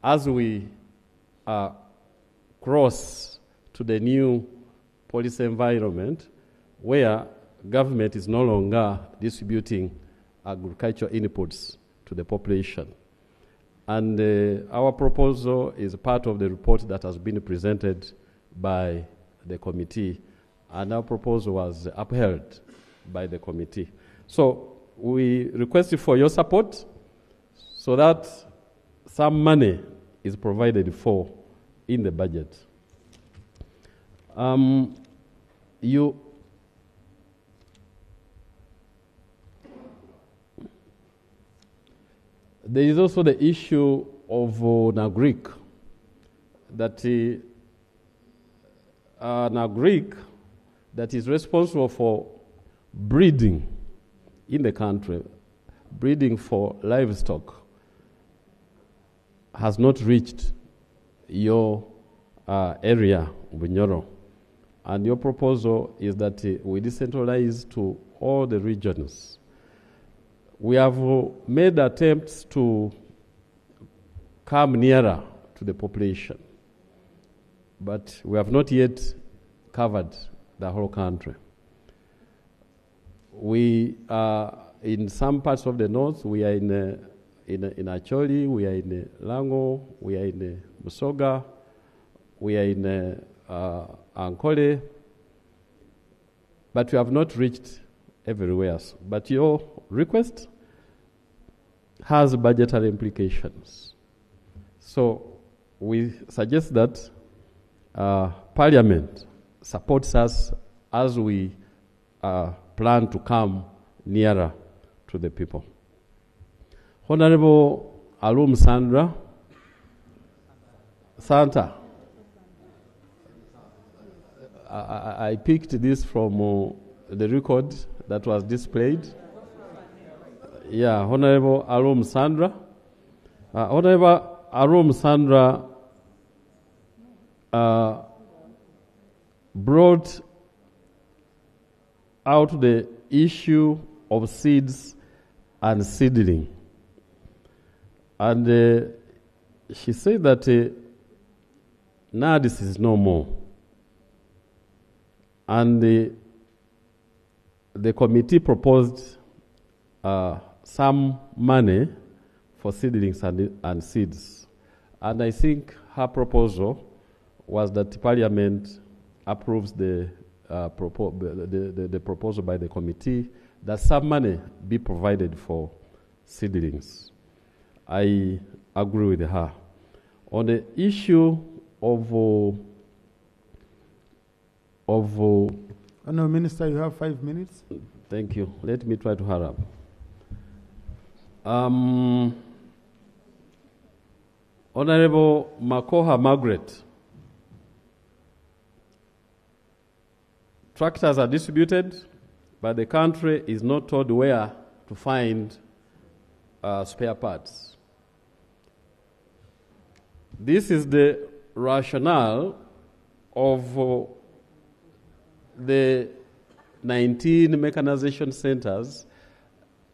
as we cross to the new policy environment where government is no longer distributing agricultural inputs to the population. And our proposal is part of the report that has been presented by the committee, and our proposal was upheld by the committee. So we request for your support so that some money is provided for in the budget. There is also the issue of NAGRIC, that NAGRIC that is responsible for breeding in the country, breeding for livestock, has not reached your area, Bunyoro. And your proposal is that we decentralize to all the regions. We have made attempts to come nearer to the population, but we have not yet covered the whole country. We are in some parts of the north. We are in Acholi, we are in Lango, we are in Busoga, we are in Ankole. but we have not reached everywhere. But your request has budgetary implications. So we suggest that Parliament supports us as we plan to come nearer to the people. Honorable Alum Sandra Santa, I picked this from the record that was displayed. Yeah, Honorable Alum Sandra. Honorable Alum Sandra brought out the issue of seeds and seedling. And she said that now this is no more. And the committee proposed some money for seedlings and seeds. And I think her proposal was that Parliament approves the proposal by the committee that some money be provided for seedlings. I agree with her. On the issue of no, Minister, you have 5 minutes. Thank you. Let me try to hurry up. Honorable Makoha Margaret, tractors are distributed, but the country is not told where to find spare parts. This is the rationale of the 19 mechanization centers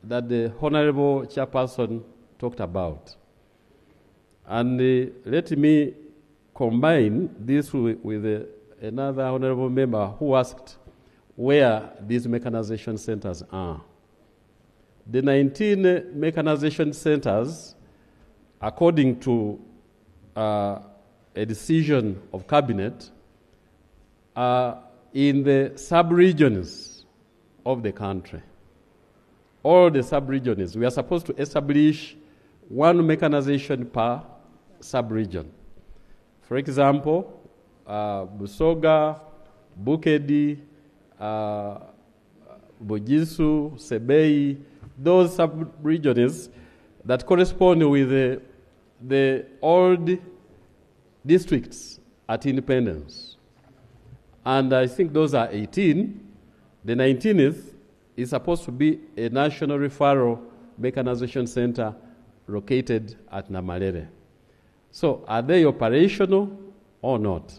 that the Honorable Chairperson talked about. And let me combine this with another Honorable member who asked where these mechanization centers are. The 19 mechanization centers, according to a decision of Cabinet, are in the sub-regions of the country. All the sub-regions. We are supposed to establish one mechanization per sub-region. For example, Busoga, Bukedi, Bugisu, Sebei, those sub-regions that correspond with the old districts at independence. And I think those are 18. The 19th is supposed to be a national referral mechanization center located at Namalere. So are they operational or not?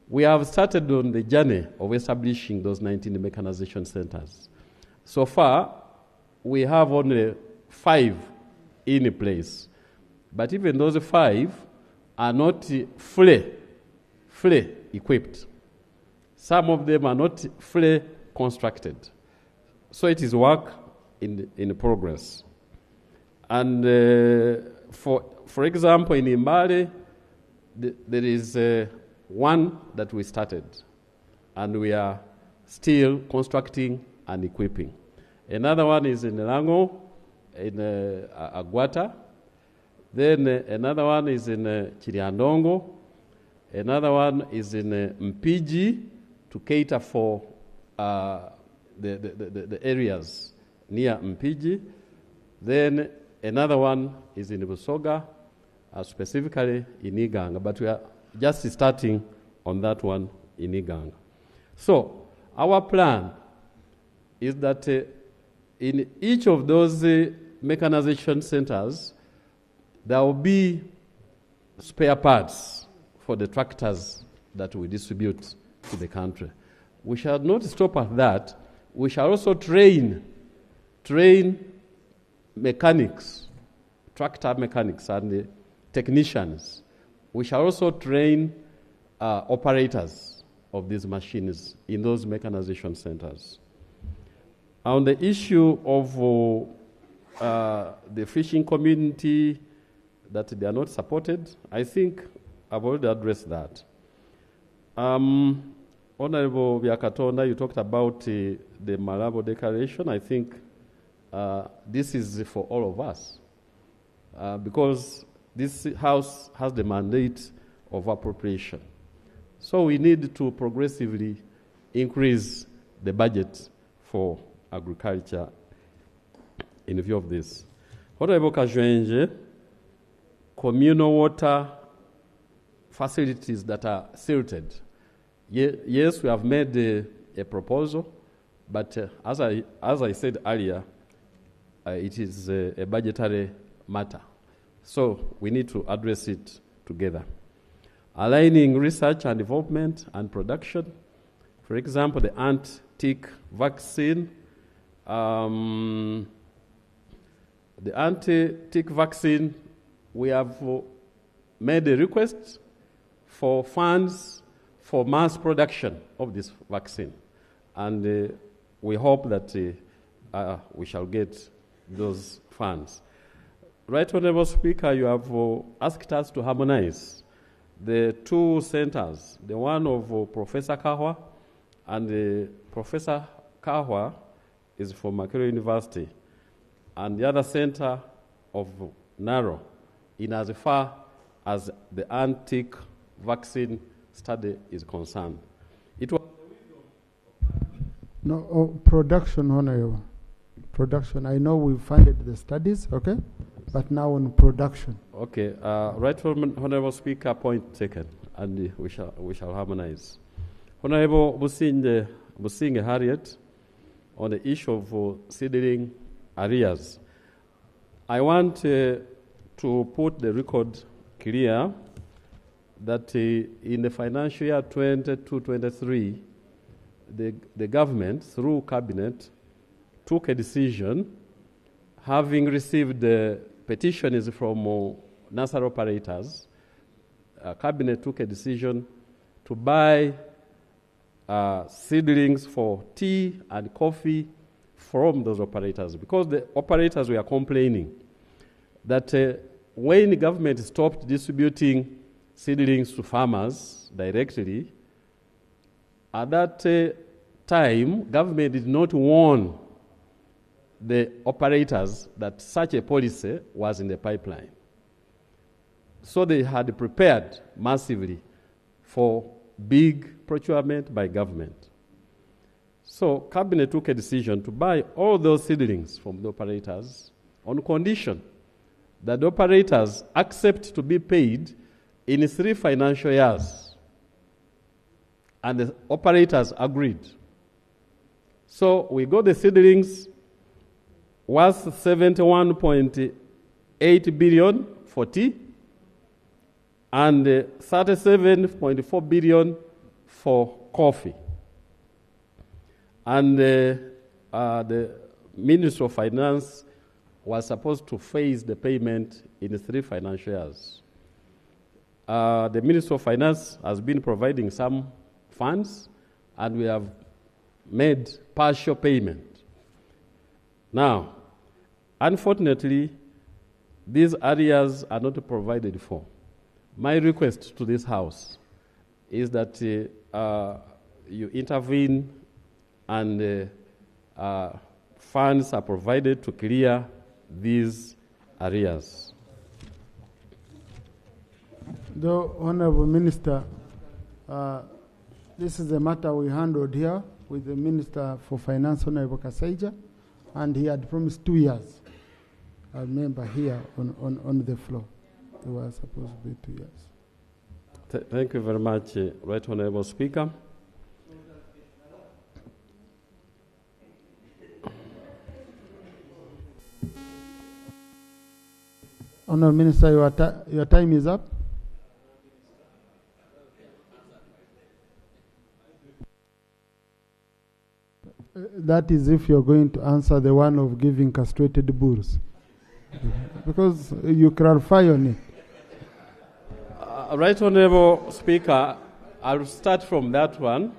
We have started on the journey of establishing those 19 mechanization centers. So far, we have only 5 in place. But even those 5 are not fully equipped. Some of them are not fully constructed. So it is work in progress. And for example, in Imbale, there is one that we started, and we are still constructing and equipping. Another one is in Rango, in Agwata. Then another one is in Chiriandongo. Another one is in Mpiji to cater for the areas near Mpiji. Then another one is in Busoga, specifically in Iganga, but we are just starting on that one in Iganga. So our plan is that in each of those mechanization centers, there will be spare parts for the tractors that we distribute to the country. We shall not stop at that. We shall also train mechanics, tractor mechanics and technicians. We shall also train operators of these machines in those mechanization centers. On the issue of the fishing community, that they are not supported, I think I've already addressed that. Honorable Biakatonda, you talked about the Malabo Declaration. I think this is for all of us because this House has the mandate of appropriation. So we need to progressively increase the budget for agriculture in view of this. Honorable Kajwenje, communal water facilities that are silted. Yes, we have made a proposal, but as I said earlier, it is a budgetary matter. So we need to address it together. Aligning research and development and production. For example, the anti-tick vaccine. The anti-tick vaccine, we have made a request for funds for mass production of this vaccine. And we hope that we shall get those funds. Right Honorable Speaker, you have asked us to harmonize the two centers, the one of Professor Kahwa, and Professor Kahwa is from Makerere University, and the other center of Naro, in as far as the anti-tick vaccine study is concerned. It was production, Honorable. Production. I know we funded the studies, okay? But now on production. Okay. Right Honorable Speaker, point taken, and we shall harmonize. Honorable Businge Harriet, on the issue of seedling arrears, I want to put the record clear that in the financial year 22-23, the government, through cabinet, took a decision, having received the petitions from nursery operators. Cabinet took a decision to buy seedlings for tea and coffee from those operators, because the operators were complaining that when the government stopped distributing seedlings to farmers directly, at that time, government did not warn the operators that such a policy was in the pipeline. So they had prepared massively for big procurement by government. So cabinet took a decision to buy all those seedlings from the operators on condition that the operators accept to be paid in 3 financial years. And the operators agreed. So we got the seedlings worth 71.8 billion for tea and 37.4 billion for coffee. And the Ministry of Finance was supposed to phase the payment in 3 financial years. The Ministry of Finance has been providing some funds, and we have made partial payment. Now, unfortunately, these areas are not provided for. My request to this House is that you intervene and funds are provided to clear these areas. The Honorable Minister, this is a matter we handled here with the Minister for Finance, Honorable Kasaija, and he had promised 2 years. I remember here on the floor. It was supposed to be 2 years. Thank you very much, Right Honorable Speaker. Honorable Minister, your time is up. That is if you're going to answer the one of giving castrated bulls. Because you clarify on it. Right Honorable Speaker, I'll start from that one.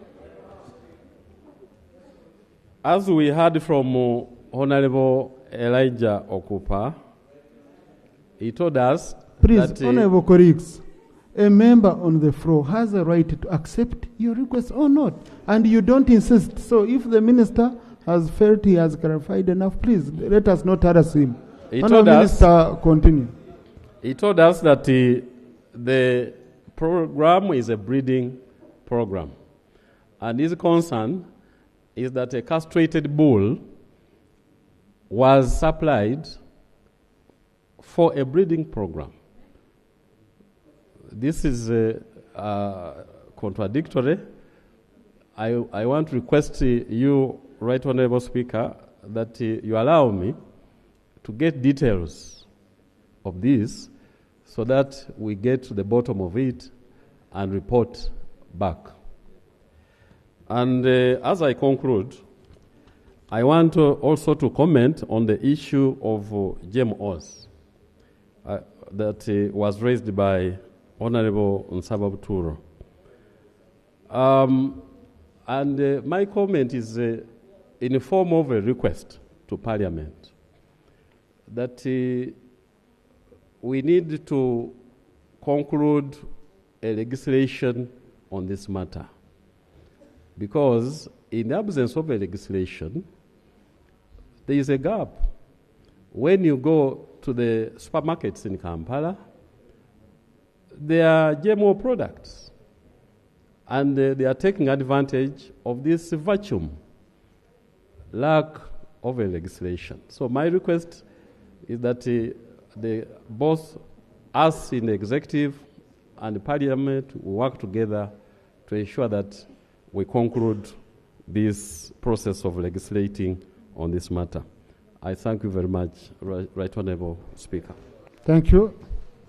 As we heard from Honorable Elijah Okupa, he told us Please, that... Honorable colleagues, a member on the floor has a right to accept your request or not, and you don't insist. So if the minister has felt he has clarified enough, please let us not harass him. Minister, continue. He told us that the program is a breeding program, and his concern is that a castrated bull was supplied for a breeding program. This is contradictory. I want to request you, Right Honorable Speaker, that you allow me to get details of this so that we get to the bottom of it and report back. And as I conclude, I want also to comment on the issue of GMOs that was raised by Honorable Nsaba Buturo. And my comment is in the form of a request to Parliament that we need to conclude a legislation on this matter, because in the absence of a legislation, there is a gap. When you go to the supermarkets in Kampala, there are GMO products, and they are taking advantage of this vacuum, lack of a legislation. So my request is that both us in the executive and the Parliament work together to ensure that we conclude this process of legislating on this matter. I thank you very much, Right Honourable Speaker. Thank you.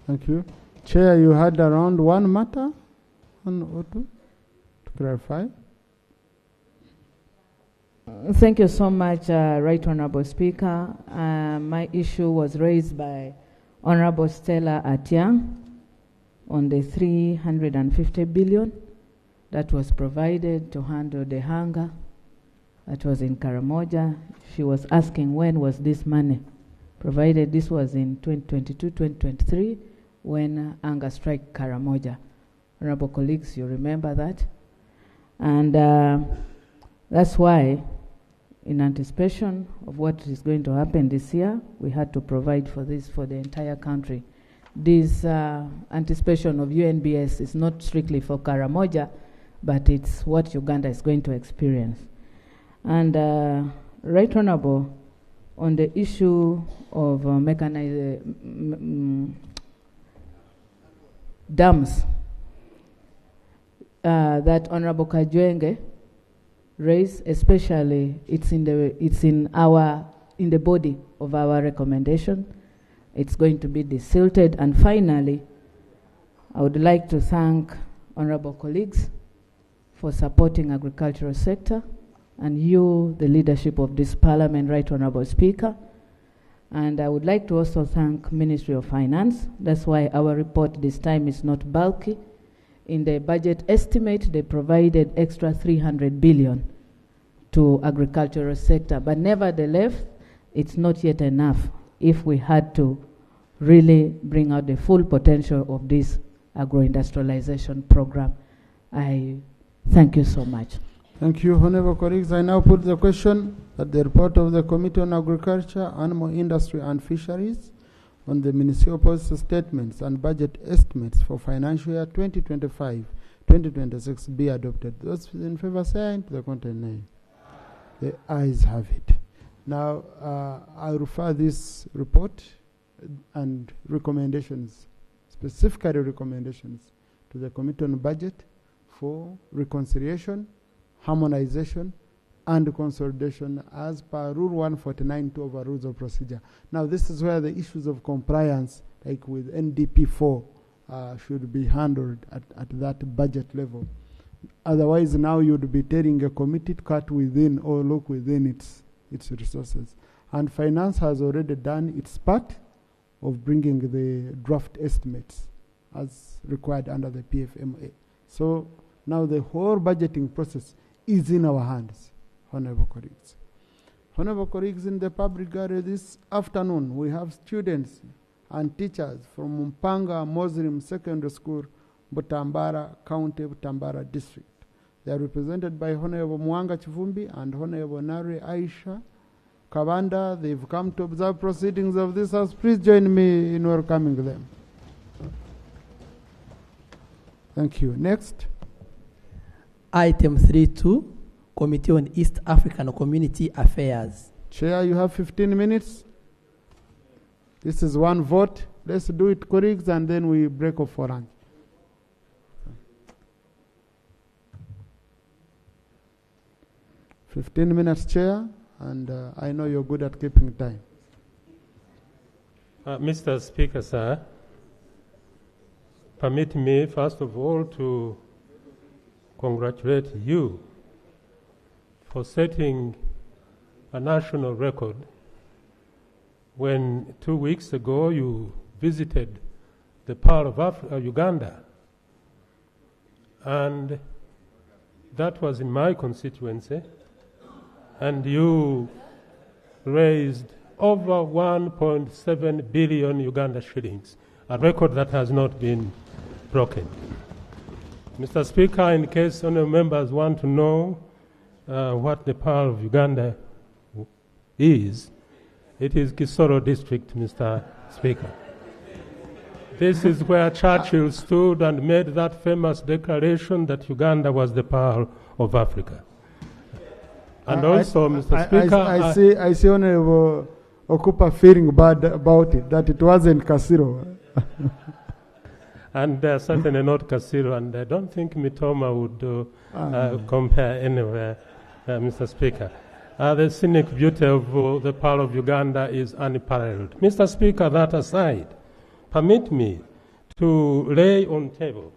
Thank you. Chair, you had around one matter or two to clarify. Thank you so much, Right Honourable Speaker. My issue was raised by Honourable Stella Atiang on the 350 billion that was provided to handle the hunger that was in Karamoja. She was asking when was this money provided. This was in 2022-2023 when hunger struck Karamoja. Honourable colleagues, you remember that? And that's why, in anticipation of what is going to happen this year, we had to provide for this for the entire country. This anticipation of UNBS is not strictly for Karamoja, but it's what Uganda is going to experience. And Right Honourable, on the issue of dams that Honourable Kajwenge raised, especially it's in the body of our recommendation. It's going to be desilted. And finally, I would like to thank honourable colleagues for supporting agricultural sector, and you, the leadership of this Parliament, Right Honourable Speaker. And I would like to also thank Ministry of Finance. That's why our report this time is not bulky. In the budget estimate, they provided extra 300 billion to agricultural sector, but nevertheless, it's not yet enough if we had to really bring out the full potential of this agro-industrialization program. I thank you so much. Thank you, honourable colleagues. I now put the question that the report of the Committee on Agriculture, Animal Industry and Fisheries on the Ministerial Policy Statements and Budget Estimates for financial year 2025-2026 be adopted. Those in favour say aye. To the contrary, nay. The ayes have it. Now, I refer this report and recommendations, specifically recommendations, to the Committee on Budget for reconciliation, harmonization, and consolidation as per Rule 149 of our Rules of Procedure. Now, this is where the issues of compliance, like with NDP4, should be handled at that budget level. Otherwise, now you'd be telling a committee to cut within or look within its resources. And Finance has already done its part of bringing the draft estimates as required under the PFMA. So now the whole budgeting process is in our hands, honourable colleagues. Honourable colleagues, in the public gallery this afternoon, we have students and teachers from Mpanga Muslim Secondary School Butambara County, Butambara District. They are represented by Honorable Mwanga Chivumbi and Honorable Nari Aisha Kabanda. They've come to observe proceedings of this House. Please join me in welcoming them. Thank you. Next. Item 3.2, Committee on East African Community Affairs. Chair, you have 15 minutes. This is one vote. Let's do it, colleagues, and then we break off for lunch. "15 minutes, Chair, and I know you're good at keeping time." Mr. Speaker, sir, permit me, first of all, to congratulate you for setting a national record when 2 weeks ago you visited the Pearl of Uganda. And that was in my constituency. And you raised over 1.7 billion Uganda shillings, a record that has not been broken. Mr. Speaker, in case any members want to know what the Pearl of Uganda is, it is Kisoro district, Mr. Speaker. This is where Churchill stood and made that famous declaration that Uganda was the Pearl of Africa. And also, Mr. Speaker, I see Honorable Okupa feeling bad about it, that it wasn't Kasiro. And certainly not Kasiro, and I don't think Mitoma would compare anywhere, Mr. Speaker. The scenic beauty of the Pearl of Uganda is unparalleled. Mr. Speaker, that aside, permit me to lay on table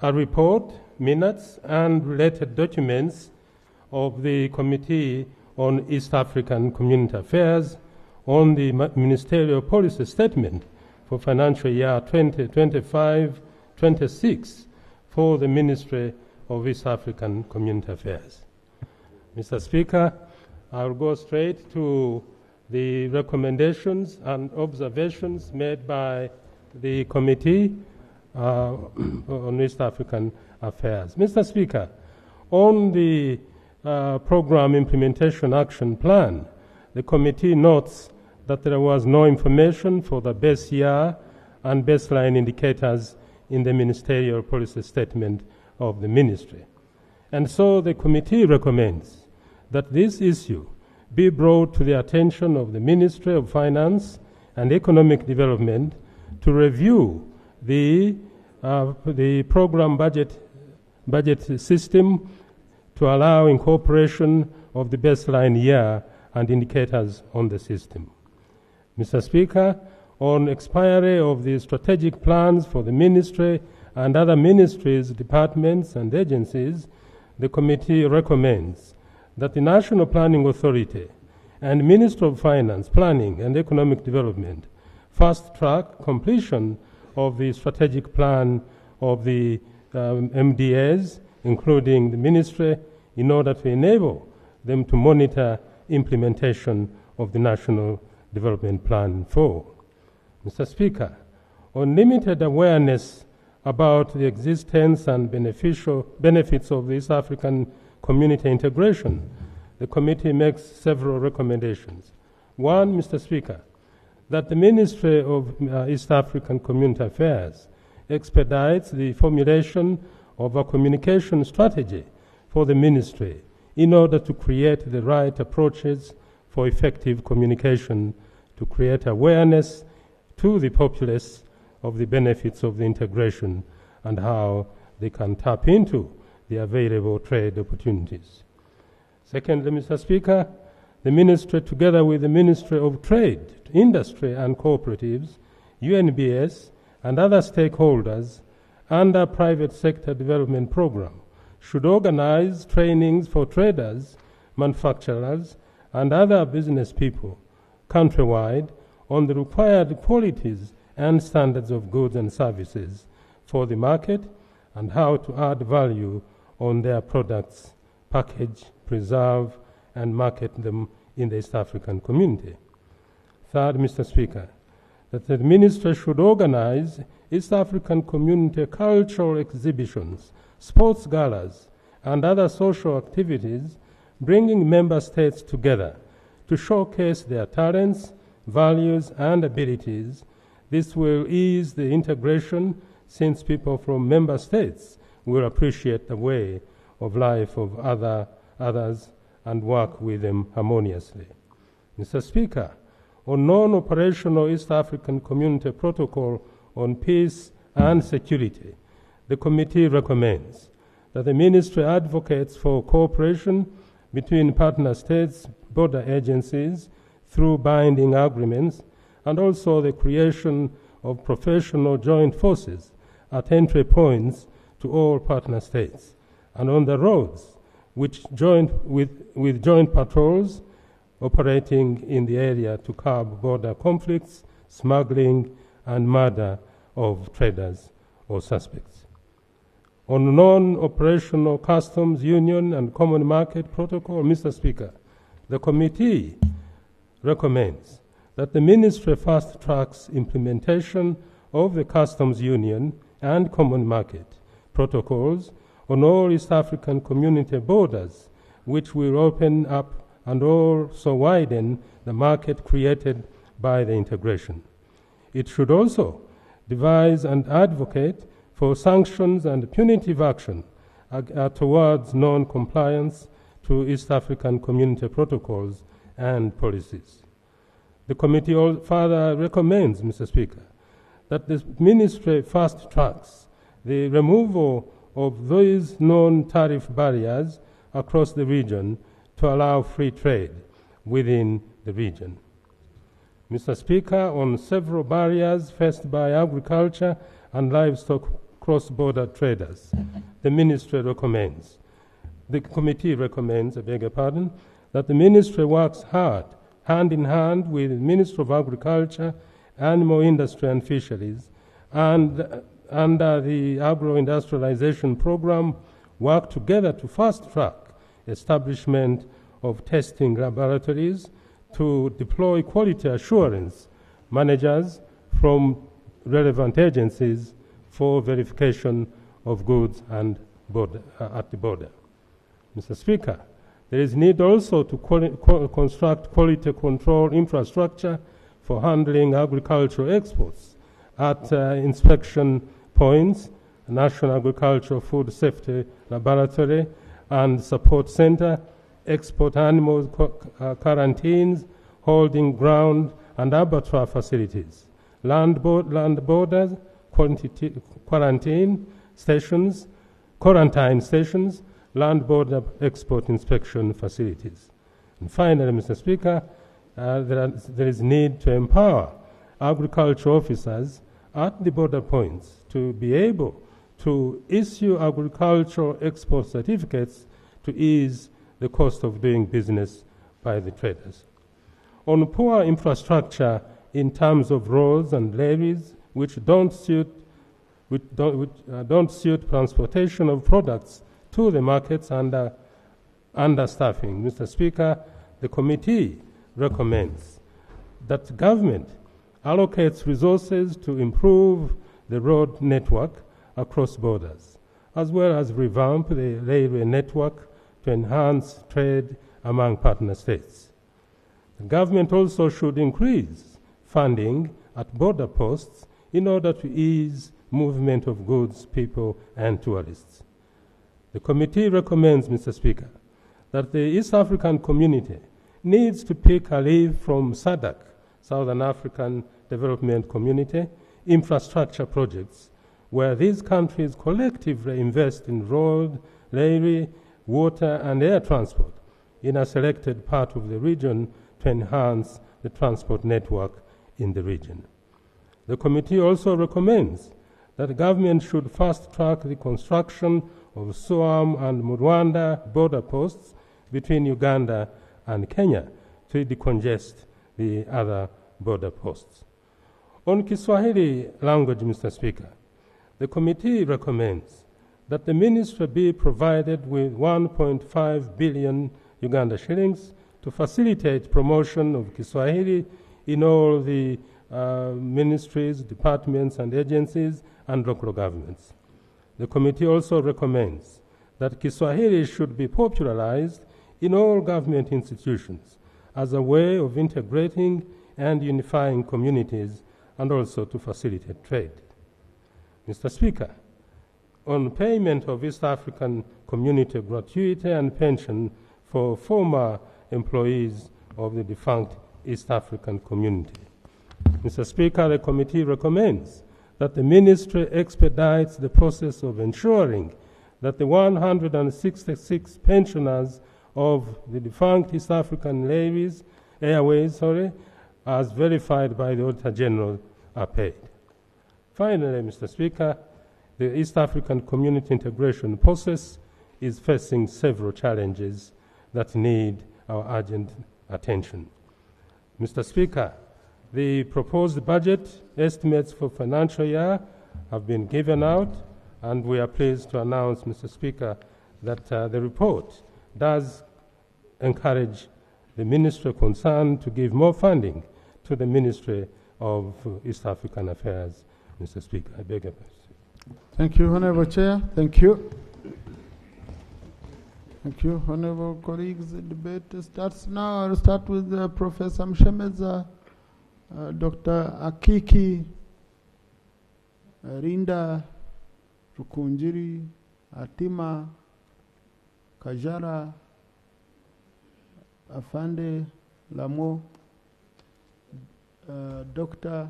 a report, minutes, and related documents of the Committee on East African Community Affairs on the Ministerial Policy Statement for financial year 2025-26 for the Ministry of East African Community Affairs. Mr. Speaker, I will go straight to the recommendations and observations made by the Committee on East African Affairs. Mr. Speaker, on the Program Implementation Action Plan, the committee notes that there was no information for the base year and baseline indicators in the Ministerial Policy Statement of the Ministry. And so the committee recommends that this issue be brought to the attention of the Ministry of Finance and Economic Development to review the program budget system to allow incorporation of the baseline year and indicators on the system. Mr. Speaker, on expiry of the strategic plans for the ministry and other ministries, departments, and agencies, the committee recommends that the National Planning Authority and Ministry of Finance, Planning and Economic Development fast-track completion of the strategic plan of the MDAs, including the ministry, in order to enable them to monitor implementation of the National Development Plan 4. Mr. Speaker, on limited awareness about the existence and benefits of East African community integration, the committee makes several recommendations. One, Mr. Speaker, that the Ministry of East African Community Affairs expedites the formulation of a communication strategy for the ministry in order to create the right approaches for effective communication to create awareness to the populace of the benefits of the integration and how they can tap into the available trade opportunities. Secondly, Mr. Speaker, the ministry, together with the Ministry of Trade, Industry and Cooperatives, UNBS, and other stakeholders under private sector development program, should organize trainings for traders, manufacturers, and other business people countrywide on the required qualities and standards of goods and services for the market and how to add value on their products, package, preserve, and market them in the East African community. Third, Mr. Speaker, that the ministry should organize East African community cultural exhibitions, sports galas, and other social activities, bringing member states together to showcase their talents, values, and abilities. This will ease the integration, since people from member states will appreciate the way of life of others and work with them harmoniously. Mr. Speaker, on non-operational East African Community Protocol on Peace and Security, the committee recommends that the Ministry advocates for cooperation between partner states, border agencies, through binding agreements, and also the creation of professional joint forces at entry points to all partner states, and on the roads, with joint patrols operating in the area to curb border conflicts, smuggling, and murder of traders or suspects. On non-operational customs union and common market protocol, Mr. Speaker, the committee recommends that the Ministry fast-tracks implementation of the customs union and common market protocols on all East African community borders, which will open up and also widen the market created by the integration. It should also devise and advocate for sanctions and punitive action towards non-compliance to East African community protocols and policies. The committee further recommends, Mr. Speaker, that the Ministry fast-tracks the removal of those non-tariff barriers across the region to allow free trade within the region. Mr. Speaker, on several barriers faced by agriculture and livestock cross-border traders, the Ministry recommends, the committee recommends, I beg your pardon, that the Ministry works hard, hand in hand with the Ministry of Agriculture, Animal Industry and Fisheries, and under the agro-industrialization program, work together to fast-track establishment of testing laboratories to deploy quality assurance managers from relevant agencies for verification of goods and at the border. Mr. Speaker, there is need also to construct quality control infrastructure for handling agricultural exports at inspection points, National Agricultural Food Safety Laboratory and Support Center, export animal quarantines, holding ground and abattoir facilities, land borders, quarantine stations, land border export inspection facilities. And finally, Mr. Speaker, there is need to empower agriculture officers at the border points to be able to issue agricultural export certificates to ease the cost of doing business by the traders. On poor infrastructure in terms of roads and levees which don't suit transportation of products to the markets under understaffing, Mr. Speaker, the committee recommends that government allocates resources to improve the road network across borders, as well as revamp the railway network to enhance trade among partner states. The government also should increase funding at border posts in order to ease movement of goods, people, and tourists. The committee recommends, Mr. Speaker, that the East African community needs to pick a leaf from SADC, Southern African Development Community, infrastructure projects, where these countries collectively invest in road, railway, water, and air transport in a selected part of the region to enhance the transport network in the region. The committee also recommends that the government should fast-track the construction of Suam and Rwanda border posts between Uganda and Kenya to decongest the other border posts. On Kiswahili language, Mr. Speaker, the committee recommends that the ministry be provided with 1.5 billion Uganda shillings to facilitate promotion of Kiswahili in all the ministries, departments and agencies, and local governments. The committee also recommends that Kiswahili should be popularized in all government institutions as a way of integrating and unifying communities and also to facilitate trade. Mr. Speaker, on payment of East African Community gratuity and pension for former employees of the defunct East African Community. Mr. Speaker, the committee recommends that the ministry expedites the process of ensuring that the 166 pensioners of the defunct East African Airways, as verified by the Auditor General, are paid. Finally, Mr. Speaker, the East African community integration process is facing several challenges that need our urgent attention. Mr. Speaker, the proposed budget estimates for financial year have been given out, and we are pleased to announce, Mr. Speaker, that the report does encourage the Ministry concerned to give more funding to the Ministry of East African Affairs. Mr. Speaker, I beg your permission. Thank you, Honorable Chair. Thank you. Thank you, Honorable colleagues. The debate starts now. I'll start with Professor Mshemeza, Dr. Akiki, Rinda, Rukunjiri, Atima, Kajara, Afande, Lamo, Dr.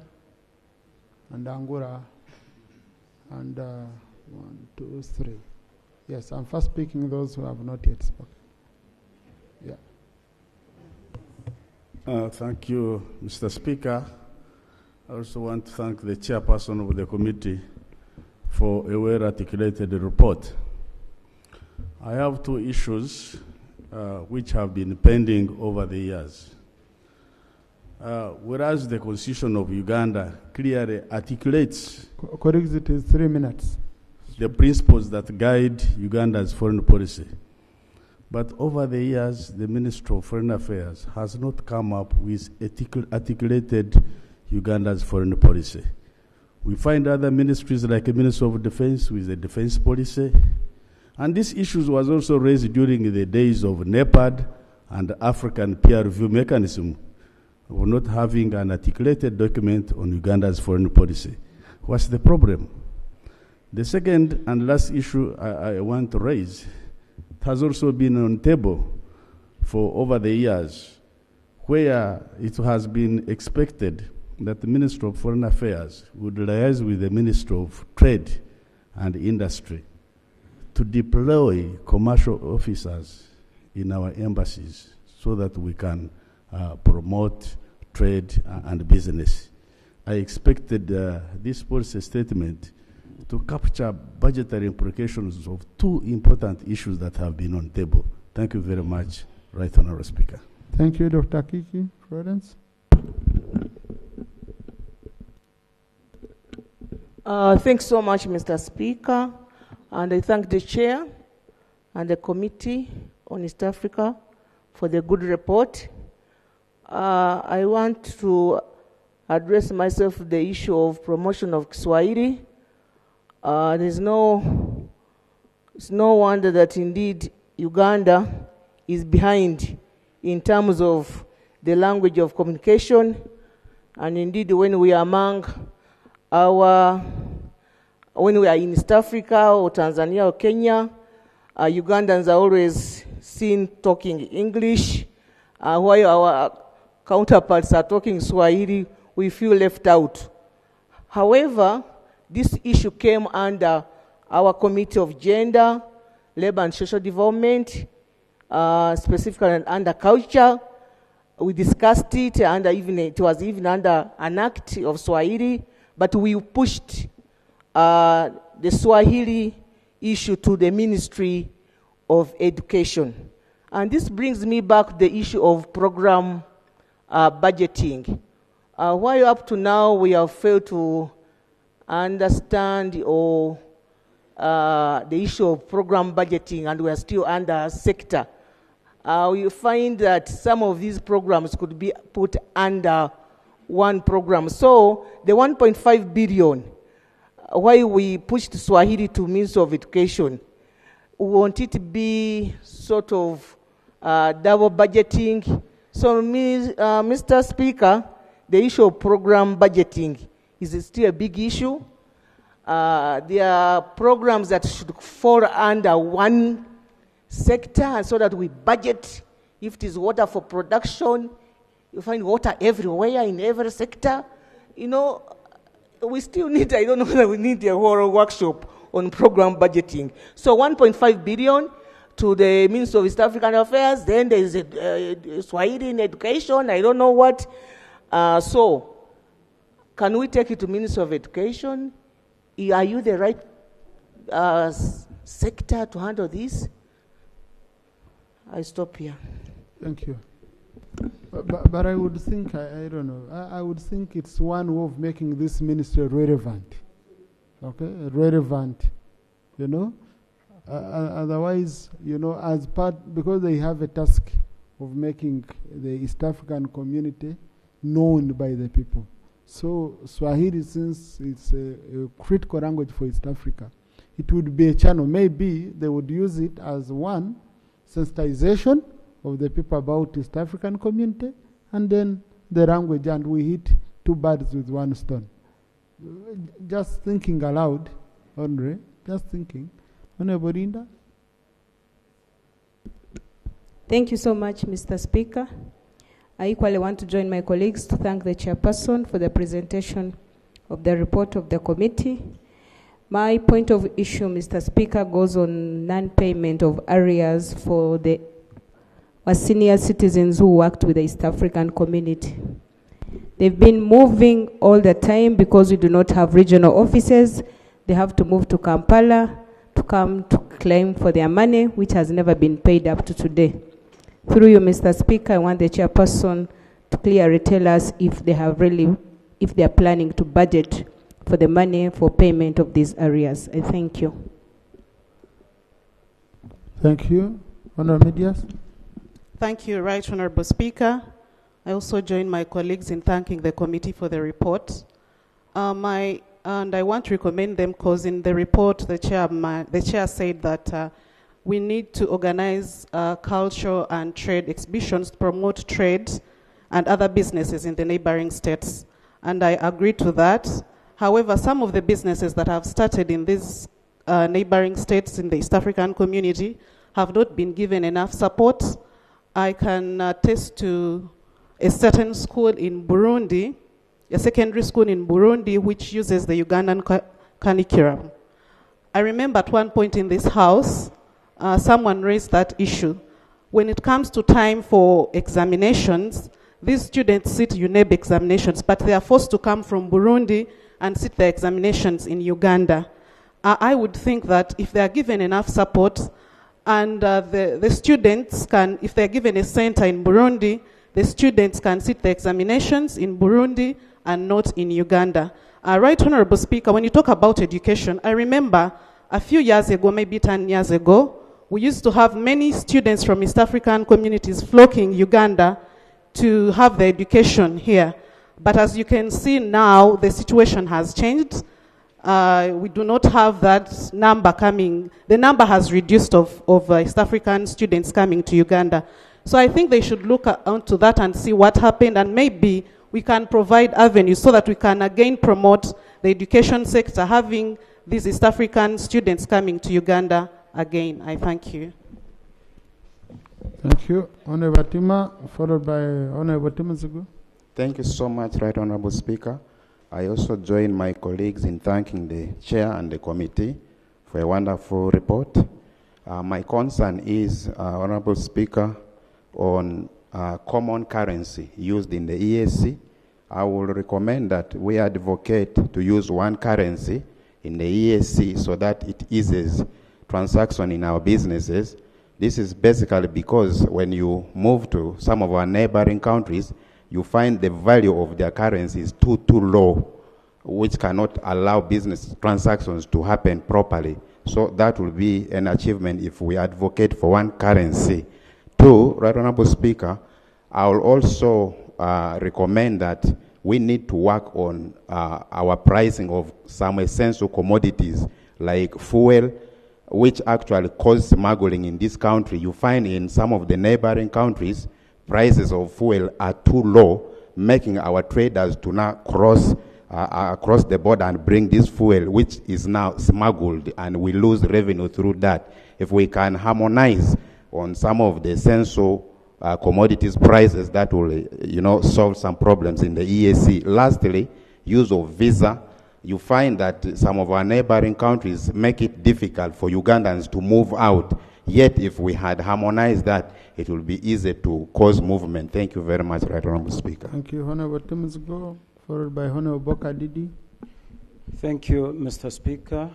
and Angura, and 1, 2, 3. Yes, I'm first speaking those who have not yet spoken. Yeah. Thank you, Mr. Speaker. I also want to thank the chairperson of the committee for a well-articulated report. I have 2 issues which have been pending over the years. Whereas the Constitution of Uganda clearly articulates colleagues, it is 3 minutes. The principles that guide Uganda's foreign policy. But over the years, the Ministry of Foreign Affairs has not come up with articulated Uganda's foreign policy. We find other ministries like the Ministry of Defense with a defense policy. And these issues was also raised during the days of NEPAD and African peer review mechanism of not having an articulated document on Uganda's foreign policy. What's the problem? The second and last issue I want to raise has also been on table for over the years, where it has been expected that the Ministry of Foreign Affairs would liaise with the Ministry of Trade and Industry to deploy commercial officers in our embassies so that we can promote trade and business. I expected this policy statement to capture budgetary implications of 2 important issues that have been on table. Thank you very much, Right Honourable Speaker. Thank you, Dr. Kiki. Florence. Thanks so much, Mr. Speaker, and I thank the Chair and the Committee on East Africa for the good report. I want to address myself the issue of promotion of Kiswahili. It's no wonder that indeed Uganda is behind in terms of the language of communication, and indeed when we are in East Africa or Tanzania or Kenya, Ugandans are always seen talking English, while our counterparts are talking Swahili, we feel left out. However, this issue came under our Committee of Gender, Labor and Social Development, specifically under Culture. We discussed it, and it was even under an act of Swahili, but we pushed the Swahili issue to the Ministry of Education. And this brings me back to the issue of program budgeting. While up to now we have failed to understand the issue of program budgeting, and we are still under sector. We find that some of these programs could be put under one program. So the 1.5 billion, why we pushed Swahili to Ministry of Education, won't it be sort of double budgeting? So, Mr. Speaker, the issue of program budgeting is still a big issue. There are programs that should fall under one sector, so that we budget. If it is water for production, you find water everywhere in every sector. You know, we still need, I don't know whether we need a whole workshop on program budgeting. So 1.5 billion to the Ministry of East African Affairs, then there is a Swahili in education, I don't know what. So, can we take it to Ministry of Education? Are you the right sector to handle this? I stop here. Thank you. But I would think, I don't know, I would think it's one way of making this ministry relevant. Okay, relevant, you know. Otherwise, you know, as part, because they have a task of making the East African community known by the people. So Swahili, since it's a critical language for East Africa, it would be a channel. Maybe they would use it as one, sensitization of the people about East African community, and then the language, and we hit two birds with one stone. Just thinking aloud, Andre, just thinking. Honorable Linda. Thank you so much, Mr. Speaker. I equally want to join my colleagues to thank the chairperson for the presentation of the report of the committee. My point of issue, Mr. Speaker, goes on non-payment of arrears for the senior citizens who worked with the East African community. They've been moving all the time because we do not have regional offices. They have to move to Kampala to come to claim for their money, which has never been paid up to today. Through you, Mr. Speaker, I want the chairperson to clearly tell us if they are planning to budget for the money for payment of these arrears. I thank you. Thank you. Honorable Medias. Thank you, Right Honorable Speaker. I also join my colleagues in thanking the committee for the report. And I want to recommend them because in the report, the chair said that we need to organize cultural and trade exhibitions to promote trade and other businesses in the neighboring states. And I agree to that. However, some of the businesses that have started in these neighboring states in the East African community have not been given enough support. I can attest to a certain school in Burundi, a secondary school in Burundi, which uses the Ugandan curriculum. I remember at one point in this house, someone raised that issue. When it comes to time for examinations, these students sit UNEB examinations, but they are forced to come from Burundi and sit the examinations in Uganda. I would think that if they are given enough support, and the students can, if they're given a center in Burundi, the students can sit the examinations in Burundi and not in Uganda. Right, Honorable Speaker, when you talk about education, I remember a few years ago, maybe 10 years ago, we used to have many students from East African communities flocking Uganda to have their education here. But as you can see now, the situation has changed. We do not have that number coming. The number has reduced of East African students coming to Uganda. So I think they should look onto that and see what happened, and maybe we can provide avenues so that we can again promote the education sector, having these East African students coming to Uganda again. I thank you. Thank you. Honorable Tima, followed by Honorable Timazigo. Thank you so much, Right Honorable Speaker. I also join my colleagues in thanking the chair and the committee for a wonderful report. My concern is, Honorable Speaker, on common currency used in the EAC. I will recommend that we advocate to use one currency in the EAC so that it eases transaction in our businesses. This is basically because when you move to some of our neighboring countries, you find the value of their currency is too low, which cannot allow business transactions to happen properly. So that will be an achievement if we advocate for one currency. Two, Right Honorable Speaker, I will also recommend that we need to work on our pricing of some essential commodities like fuel, which actually cause smuggling in this country. You find in some of the neighboring countries, prices of fuel are too low, making our traders to now cross across the border and bring this fuel, which is now smuggled, and we lose revenue through that. If we can harmonize on some of the essential commodities prices, that will, solve some problems in the EAC. Lastly, use of visa. You find that some of our neighboring countries make it difficult for Ugandans to move out. Yet, if we had harmonized that, it will be easy to cause movement. Thank you very much, Right Honorable Speaker. Thank you, Honorable Timsgo, followed by Honorable Bokadidi. Thank you, Mr. Speaker.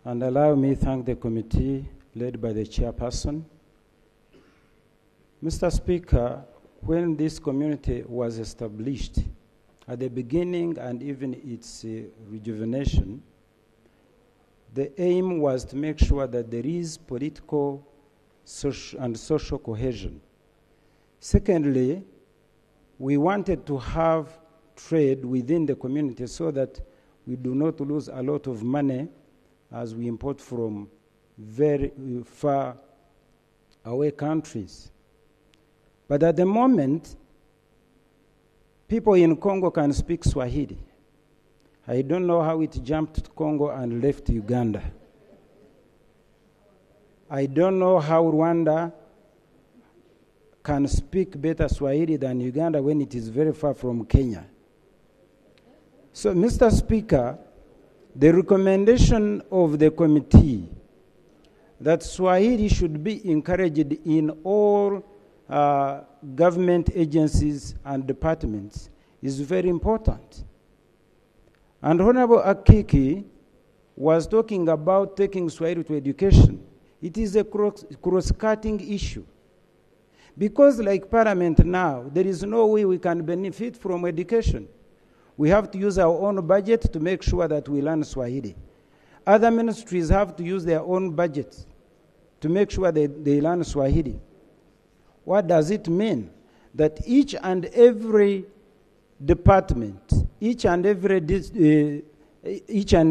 And allow me to thank the committee led by the chairperson. Mr. Speaker, when this community was established, at the beginning and even its rejuvenation, the aim was to make sure that there is political and social cohesion. Secondly, we wanted to have trade within the community so that we do not lose a lot of money as we import from very far away countries. But at the moment, people in Congo can speak Swahili. I don't know how it jumped to Congo and left Uganda. I don't know how Rwanda can speak better Swahili than Uganda when it is very far from Kenya. So, Mr. Speaker, the recommendation of the committee that Swahili should be encouraged in all government agencies and departments is very important. And Honorable Akiki was talking about taking Swahili to education. It is a cross-cutting issue. Because like Parliament now, there is no way we can benefit from education. We have to use our own budget to make sure that we learn Swahili. Other ministries have to use their own budgets to make sure that they learn Swahili. What does it mean? That each and every department, each and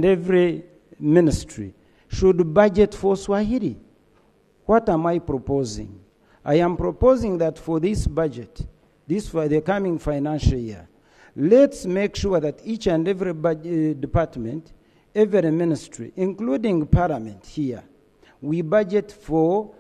every ministry should budget for Swahili. What am I proposing? I am proposing that for this budget, for the coming financial year, let's make sure that each and every department, every ministry, including Parliament here, we budget for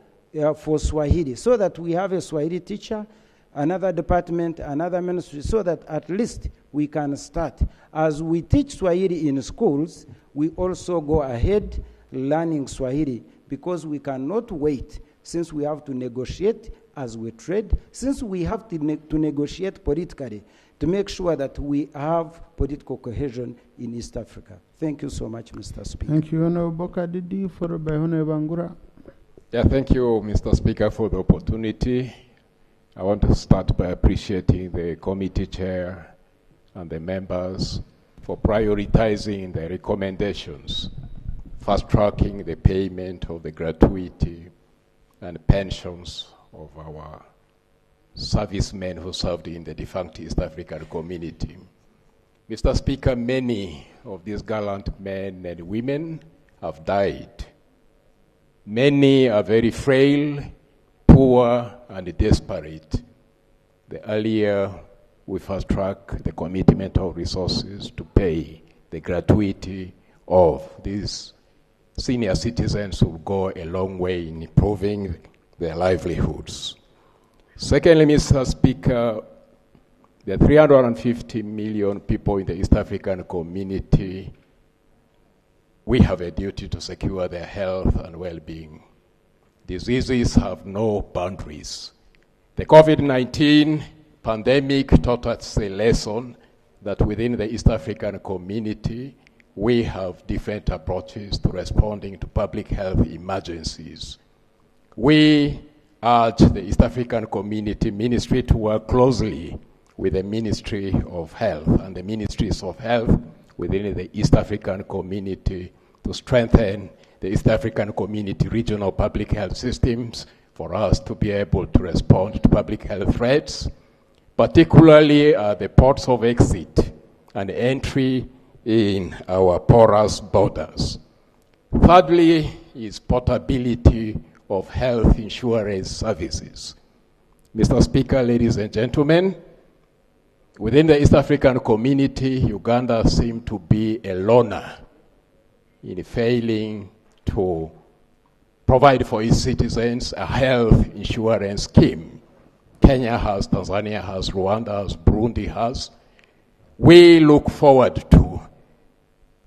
Swahili, so that we have a Swahili teacher, another department, another ministry, so that at least we can start. As we teach Swahili in schools, we also go ahead learning Swahili, because we cannot wait, since we have to negotiate as we trade, since we have to negotiate politically, to make sure that we have political cohesion in East Africa. Thank you so much, Mr. Speaker. Thank you, Honorable Bokadidi, followed by Honorable Bangura. Yeah, thank you, Mr. Speaker, for the opportunity. I want to start by appreciating the committee chair and the members for prioritizing the recommendations, fast-tracking the payment of the gratuity and pensions of our servicemen who served in the defunct East African community. Mr. Speaker, many of these gallant men and women have died. Many are very frail, poor, and desperate. The earlier we fast-track the commitment of resources to pay the gratuity of these senior citizens will go a long way in improving their livelihoods. Secondly, Mr. Speaker, the 350 million people in the East African community, we have a duty to secure their health and well-being. Diseases have no boundaries. The COVID-19 pandemic taught us a lesson that within the East African community, we have different approaches to responding to public health emergencies. We urge the East African Community Ministry to work closely with the Ministry of Health and the Ministries of Health within the East African community to strengthen the East African community regional public health systems for us to be able to respond to public health threats, particularly at the ports of exit and entry in our porous borders. Thirdly is portability of health insurance services. Mr. Speaker, ladies and gentlemen, within the East African community, Uganda seems to be a loner in failing to provide for its citizens a health insurance scheme. Kenya has, Tanzania has, Rwanda has, Burundi has. We look forward to,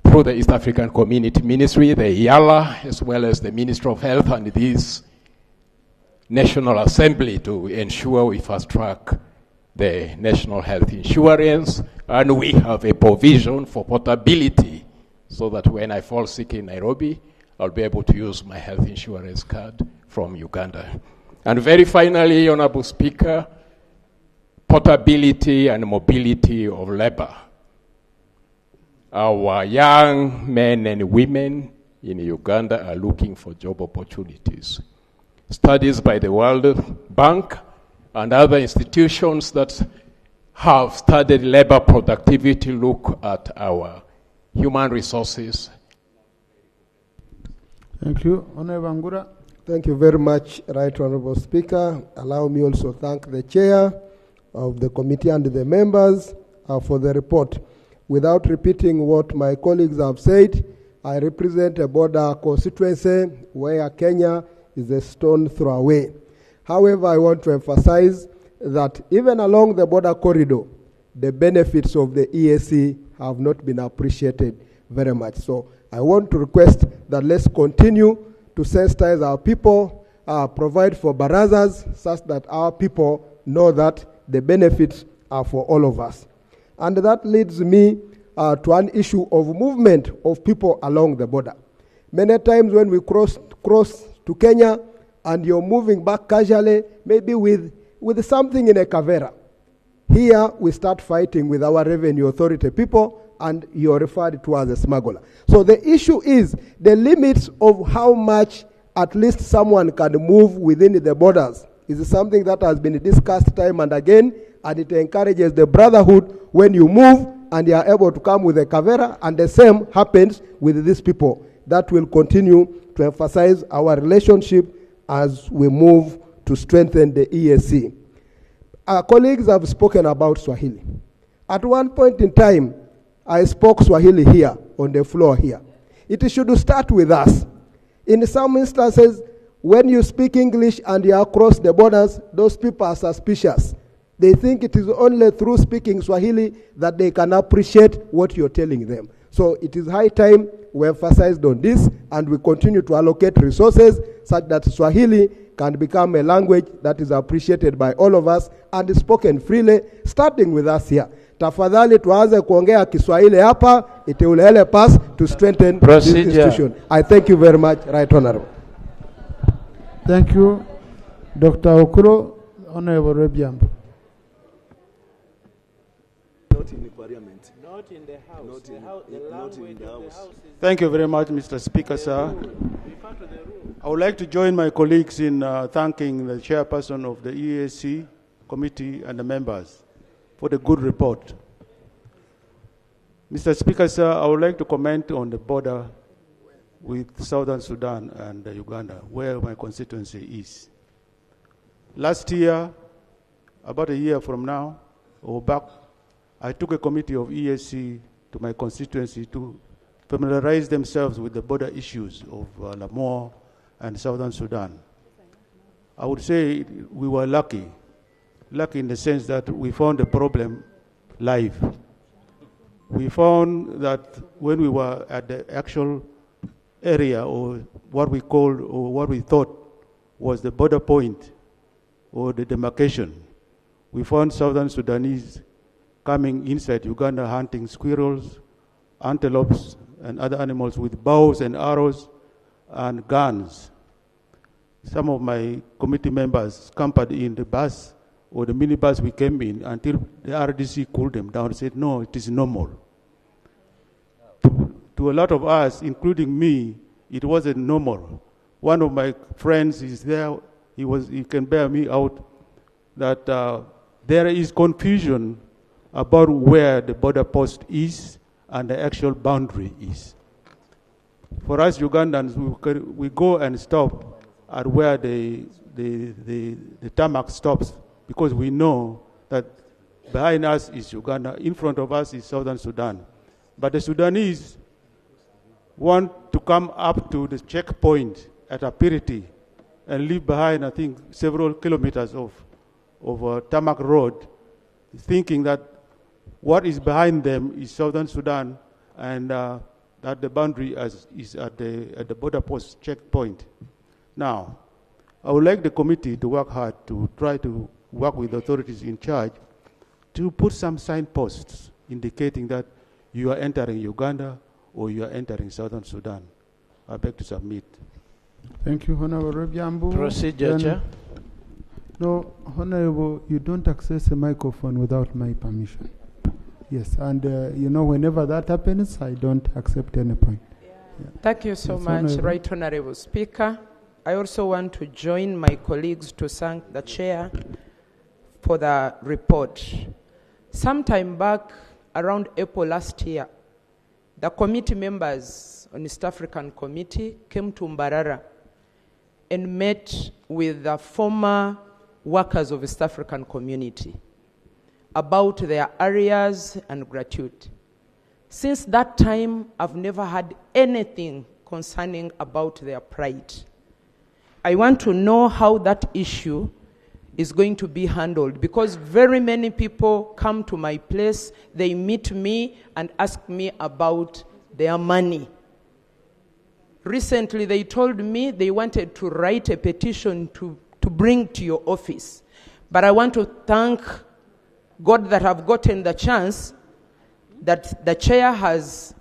through the East African Community Ministry, the IALA, as well as the Ministry of Health and this National Assembly, to ensure we fast track the national health insurance, and we have a provision for portability so that when I fall sick in Nairobi, I'll be able to use my health insurance card from Uganda. And very finally, Honorable Speaker, portability and mobility of labor. Our young men and women in Uganda are looking for job opportunities. Studies by the World Bank and other institutions that have studied labor productivity look at our human resources. Thank you. Honorable Angura. Thank you very much, Right Honorable Speaker. Allow me also to thank the chair of the committee and the members for the report. Without repeating what my colleagues have said, I represent a border constituency where Kenya is a stone throw away. However, I want to emphasize that even along the border corridor, the benefits of the EAC have not been appreciated very much. So I want to request that let's continue to sensitize our people, provide for barazas such that our people know that the benefits are for all of us. And that leads me to an issue of movement of people along the border. Many times when we cross to Kenya and you're moving back casually, maybe with something in a kavera. Here we start fighting with our revenue authority people and you're referred to as a smuggler. So the issue is the limits of how much at least someone can move within the borders is something that has been discussed time and again, and it encourages the brotherhood when you move and you are able to come with a kavera, and the same happens with these people. That will continue to emphasize our relationship as we move to strengthen the EAC. Our colleagues have spoken about Swahili. At one point in time, I spoke Swahili here, on the floor here. It should start with us. In some instances, when you speak English and you are across the borders, those people are suspicious. They think it is only through speaking Swahili that they can appreciate what you're telling them. So it is high time we emphasized on this and we continue to allocate resources such that Swahili can become a language that is appreciated by all of us and is spoken freely, starting with us here. Tafadhali tuanze kuongea Kiswahili hapa, it will help us to strengthen this institution. I thank you very much, Right Honorable. Thank you, Dr. Okuro. Honorable Rebiambo. Not in the parliament. Not in the house. Thank you very much, Mr. Speaker, sir. I would like to join my colleagues in thanking the chairperson of the EAC committee and the members for the good report. Mr. Speaker, sir, I would like to comment on the border with Southern Sudan and Uganda, where my constituency is. Last year, about a year from now, or back, I took a committee of EAC to my constituency to familiarize themselves with the border issues of Lamore and Southern Sudan. I would say we were lucky in the sense that we found the problem live. We found that when we were at the actual area, or what we called, or what we thought was the border point, or the demarcation, we found Southern Sudanese coming inside Uganda hunting squirrels, antelopes, and other animals with bows and arrows and guns. Some of my committee members camped in the bus or the minibus we came in until the RDC cooled them down and said, no, it is normal. To a lot of us, including me, it wasn't normal. One of my friends is there, he can bear me out, that there is confusion about where the border post is and the actual boundary is. For us Ugandans, we go and stop at where the tarmac stops, because we know that behind us is Uganda, in front of us is Southern Sudan. But the Sudanese want to come up to the checkpoint at Apiriti and leave behind, I think, several kilometers of tarmac road, thinking that what is behind them is Southern Sudan, and that the boundary is at the border post checkpoint. Now, I would like the committee to work hard to try to work with the authorities in charge to put some signposts indicating that you are entering Uganda or you are entering Southern Sudan. I beg to submit. Thank you, Honorable Rebiambu. Procedure, Chair. No, Honorable, you don't access a microphone without my permission. Yes, and you know, whenever that happens, I don't accept any point. Yeah. Thank you so Yes, much, Honorable. Right Honorable Speaker. I also want to join my colleagues to thank the Chair for the report. Sometime back, around April last year, the committee members on East African Committee came to Mbarara and met with the former workers of East African Community about their arrears and gratuity. Since that time, I've never had anything concerning about their plight. I want to know how that issue is going to be handled, because very many people come to my place, they meet me and ask me about their money. Recently, they told me they wanted to write a petition to bring to your office. But I want to thank God that I've gotten the chance that the Chair has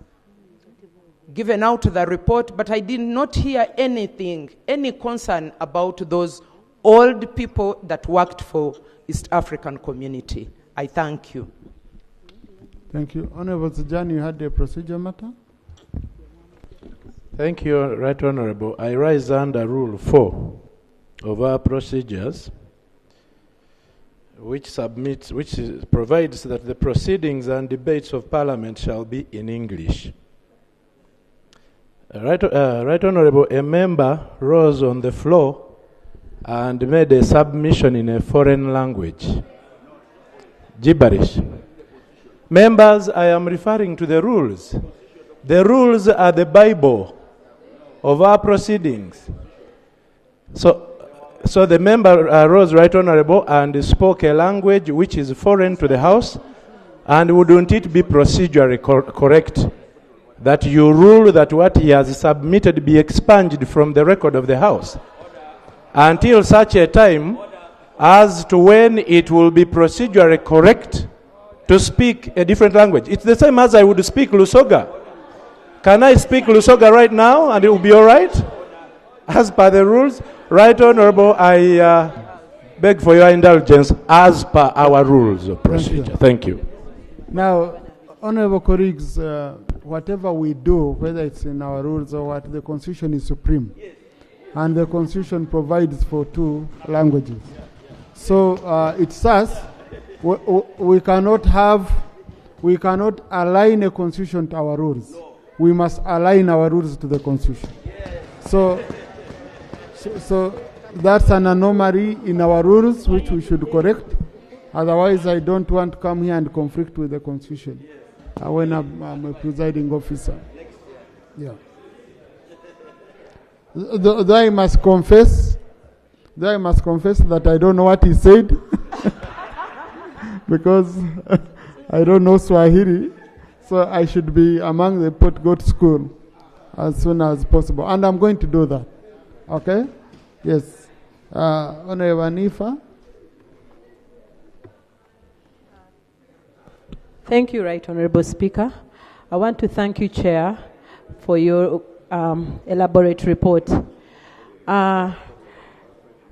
given out the report, but I did not hear anything, any concern about those old people that worked for East African Community. I thank you. Thank you. Honorable Zijani, you had a procedure matter? Thank you, Right Honorable. I rise under Rule 4 of our procedures, which provides that the proceedings and debates of Parliament shall be in English. Right Honorable, a member rose on the floor and made a submission in a foreign language. Gibberish. Members, I am referring to the rules. The rules are the Bible of our proceedings. So the member rose, Right Honorable, and spoke a language which is foreign to the House, and wouldn't it be procedurally correct that you rule that what he has submitted be expunged from the record of the House until such a time as to when it will be procedurally correct to speak a different language? It's the same as I would speak Lusoga. Can I speak Lusoga right now and it will be all right? As per the rules, Right Honorable, I beg for your indulgence as per our rules of procedure. Thank you. Now, honorable colleagues, whatever we do, whether it's in our rules or what, the Constitution is supreme. And the Constitution provides for 2 languages. So it's us, we cannot align a Constitution to our rules. We must align our rules to the Constitution. So that's an anomaly in our rules, which we should correct. Otherwise, I don't want to come here and conflict with the Constitution when I'm a presiding officer. Yeah. Though I must confess that I don't know what he said because I don't know Swahili, so I should be among the Port Goat School as soon as possible, and I'm going to do that. Okay? Yes. Honorable Anifa. Thank you, Right Honorable Speaker. I want to thank you, Chair, for your elaborate report. Right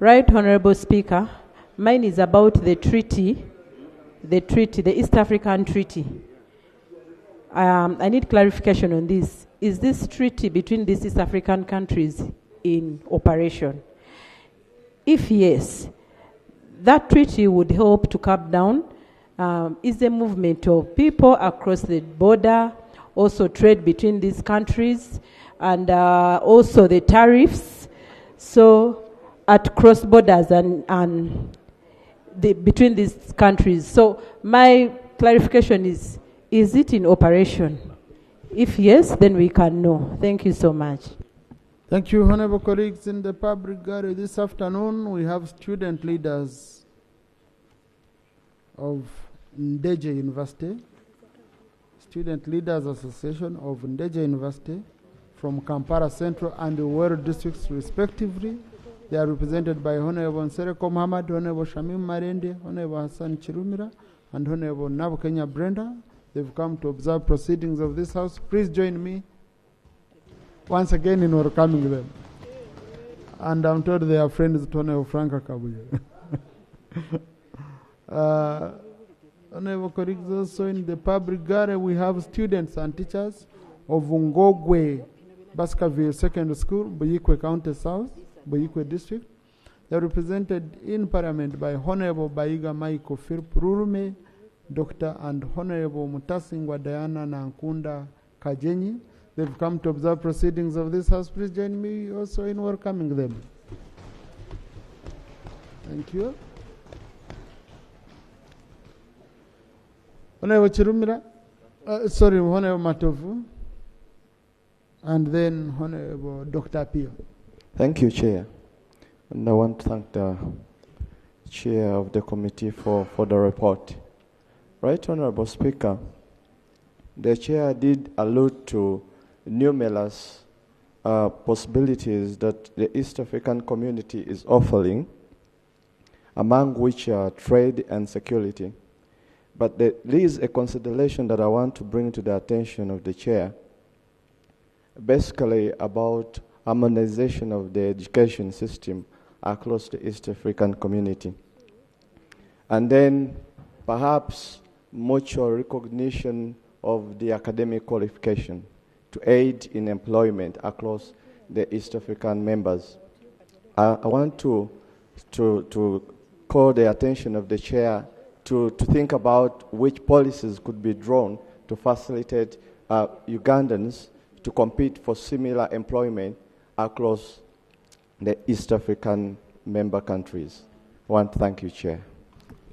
Honorable Speaker, mine is about the treaty, the East African Treaty. I need clarification on this. Is this treaty between these East African countries in operation? If yes, that treaty would help to cap down is the movement of people across the border, also trade between these countries, and also the tariffs. So at cross borders and between these countries. So my clarification is it in operation? If yes, then we can know. Thank you so much. Thank you, honorable colleagues. In the public gallery this afternoon, we have student leaders of Ndeje University, Student Leaders Association of Ndeje University from Kampala Central and the World Districts respectively. They are represented by Honorable Nsereko Muhammad, Honorable Shamim Marende, Honorable Hassan Chirumira, and Honorable Nabukenya Brenda. They've come to observe proceedings of this House. Please join me once again in welcoming them. And I'm told they are friends to Honorable Franka Kabuye. Honorable colleagues, also in the public gallery, we have students and teachers of Ngogwe Baskerville Secondary School, Buyikwe County South, Buyikwe District. They are represented in Parliament by Honorable Baiga Michael Philip Rurume, Dr. and Honorable Mutasingwa Diana Nankunda Kajenyi. They've come to observe proceedings of this House. Please join me also in welcoming them. Thank you. Honorable Chirumira, Honorable Matovu, and then Honorable Dr. Pio. Thank you, Chair. And I want to thank the Chair of the committee for the report. Right, Honorable Speaker, the Chair did allude to numerous possibilities that the East African community is offering, among which are trade and security. But there is a consideration that I want to bring to the attention of the Chair, basically about harmonization of the education system across the East African community. And then perhaps mutual recognition of the academic qualification to aid in employment across the East African members. I want to call the attention of the Chair to think about which policies could be drawn to facilitate Ugandans to compete for similar employment across the East African member countries. I want to thank you, Chair.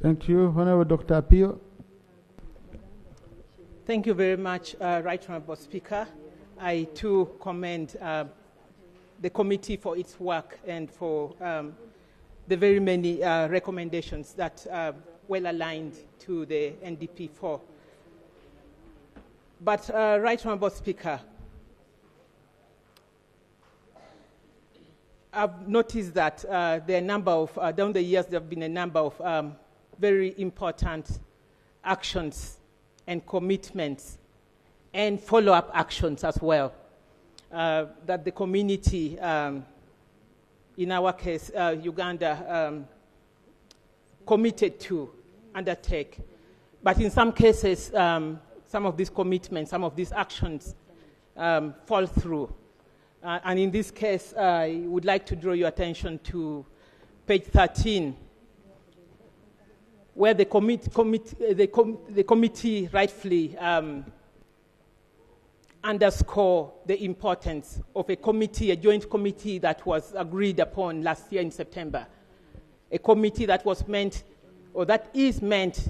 Thank you. Honorable Dr. Pio. Thank you very much, Right Honorable Speaker. I too commend the committee for its work and for the very many recommendations that are well aligned to the NDP4. But Right Honorable Speaker, I've noticed that there are a number of, down the years, there have been a number of very important actions and commitments and follow-up actions as well that the community, in our case, Uganda, committed to undertake. But in some cases, some of these commitments, some of these actions fall through. And in this case, I would like to draw your attention to page 13, where the committee rightfully underscore the importance of a committee, a joint committee that was agreed upon last year in September. A committee that was meant, or that is meant,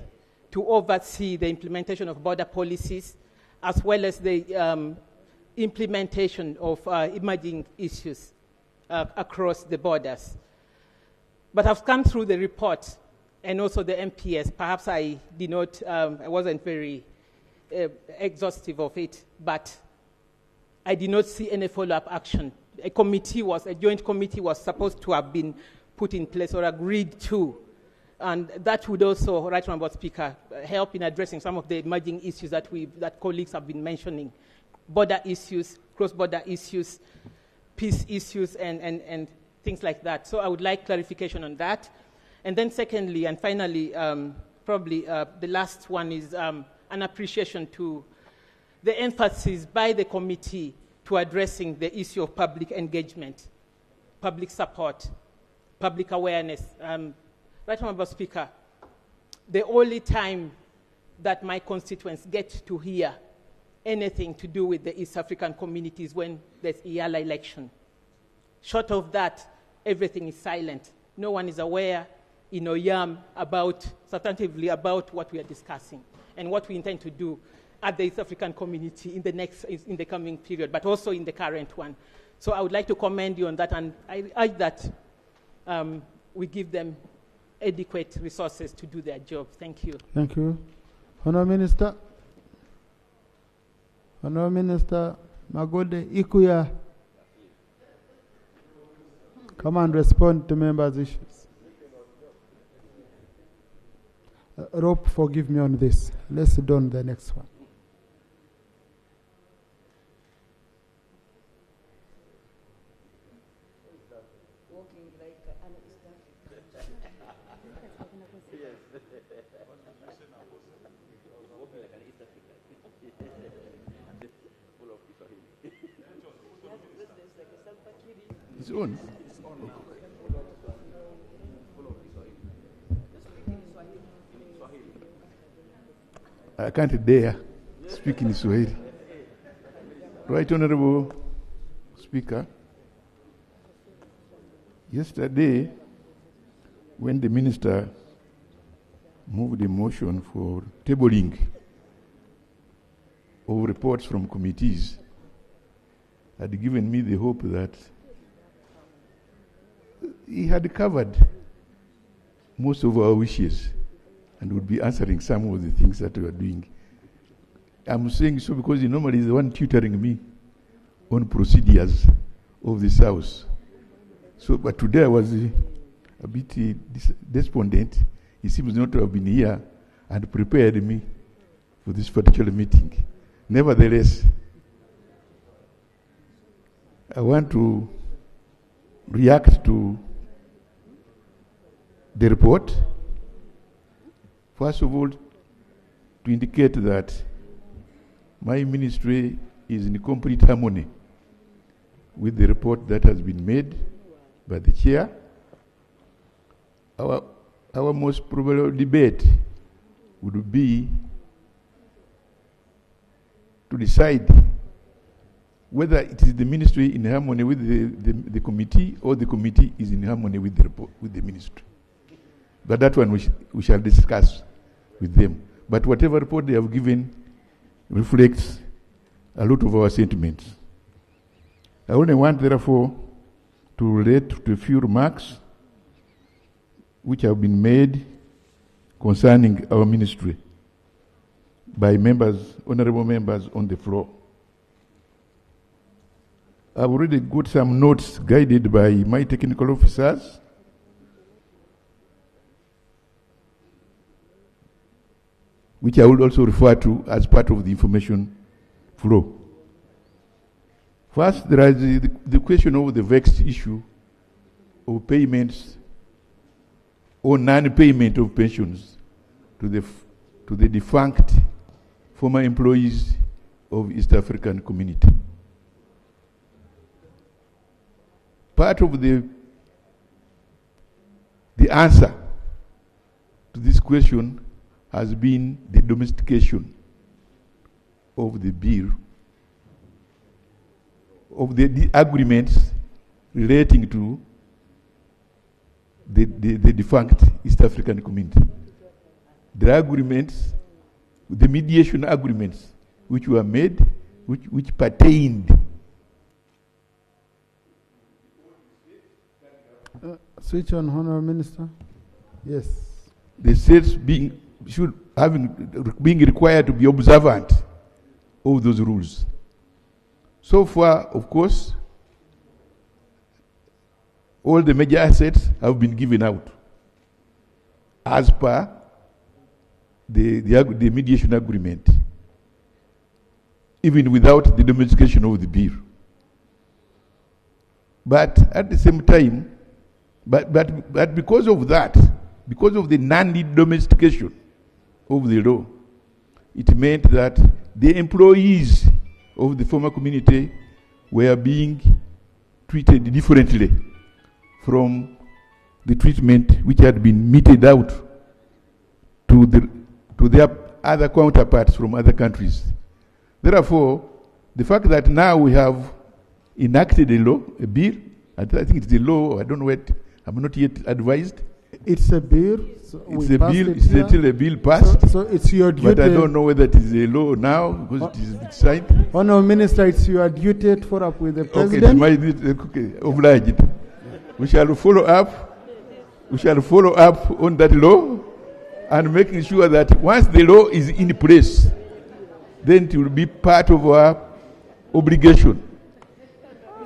to oversee the implementation of border policies, as well as the implementation of emerging issues across the borders. But I've come through the report and also the MPS. Perhaps I did not, I wasn't very exhaustive of it, but I did not see any follow-up action. A joint committee was supposed to have been put in place or agreed to. And that would also, Right Honorable Speaker, help in addressing some of the emerging issues that colleagues have been mentioning. Border issues, cross-border issues, peace issues, and things like that. So I would like clarification on that. And then secondly, and finally, probably the last one is an appreciation to the emphasis by the committee to addressing the issue of public engagement, public support, public awareness. Right Honourable Speaker, the only time that my constituents get to hear anything to do with the East African communities when there's EALA election. Short of that, everything is silent. No one is aware in OYAM substantively about what we are discussing and what we intend to do at the East African community in the coming period, but also in the current one. So I would like to commend you on that, and I urge that we give them adequate resources to do their job. Thank you. Thank you. Honourable Minister. Honourable Minister Magode Ikuya. Come and respond to members' issues. Rope, forgive me on this. Let's do on the next one. It's on. I can't dare speak in Swahili. Right Honourable Speaker, yesterday when the Minister moved a motion for tabling of reports from committees, had given me the hope that he had covered most of our wishes and would be answering some of the things that we are doing. I'm saying so because he normally is the one tutoring me on procedures of this house. So, but today I was a bit despondent. He seems not to have been here and prepared me for this particular meeting. Nevertheless, I want to react to the report. First of all, to indicate that my ministry is in complete harmony with the report that has been made by the chair. Our most probable debate would be to decide whether it is the ministry in harmony with the committee or the committee is in harmony with the report, with the ministry. But that one we shall discuss with them. But whatever report they have given reflects a lot of our sentiments. I only want, therefore, to relate to a few remarks which have been made concerning our ministry by members, honorable members on the floor. I've already got some notes guided by my technical officers. Which I will also refer to as part of the information flow. First, there is the question of the vexed issue of payments or non-payment of pensions to the defunct former employees of East African community. Part of the answer to this question has been the domestication of the bill, of the agreements relating to the defunct East African community. The agreements, the mediation agreements which were made, which pertained. Switch on, Honourable Minister. Yes. The states being required to be observant of those rules. So far, of course, all the major assets have been given out as per the mediation agreement, even without the domestication of the bill. But at the same time, but because of that, because of the non-domestication of the law, it meant that the employees of the former community were being treated differently from the treatment which had been meted out to their other counterparts from other countries. Therefore, the fact that now we have enacted a law, a bill, I think it's a law, I don't know what, I'm not yet advised. It's a bill. So it's a bill, it's still a bill passed. So it's your duty. But I don't know whether it is a law now because it is signed. Honourable Minister, it's your duty to follow up with the President. Okay, it's my duty, okay, obliged. We shall follow up. We shall follow up on that law and making sure that once the law is in place, then it will be part of our obligation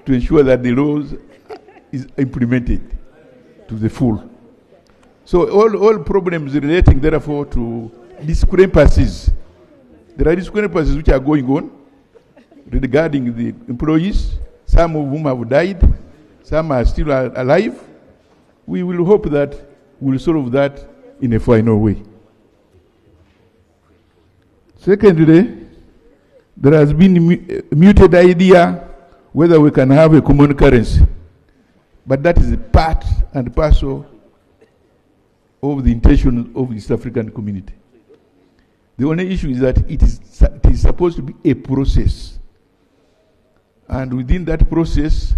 to ensure that the laws is implemented to the full. So all problems relating therefore to discrepancies. There are discrepancies which are going on regarding the employees, some of whom have died, some are still alive. We will hope that we'll solve that in a final way. Secondly, there has been a muted idea whether we can have a common currency. But that is a part and parcel of the intention of the East African community. The only issue is that it is supposed to be a process. And within that process,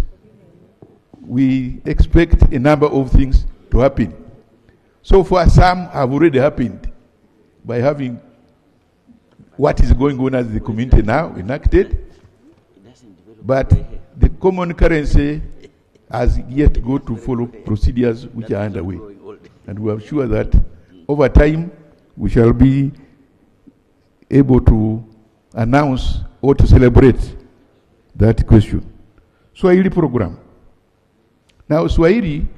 we expect a number of things to happen. So far, some have already happened by having what is going on as the community now enacted. But the common currency has yet to go to follow procedures which are underway. And we are sure that over time we shall be able to announce or to celebrate that question. Swahili program. Now, Swahili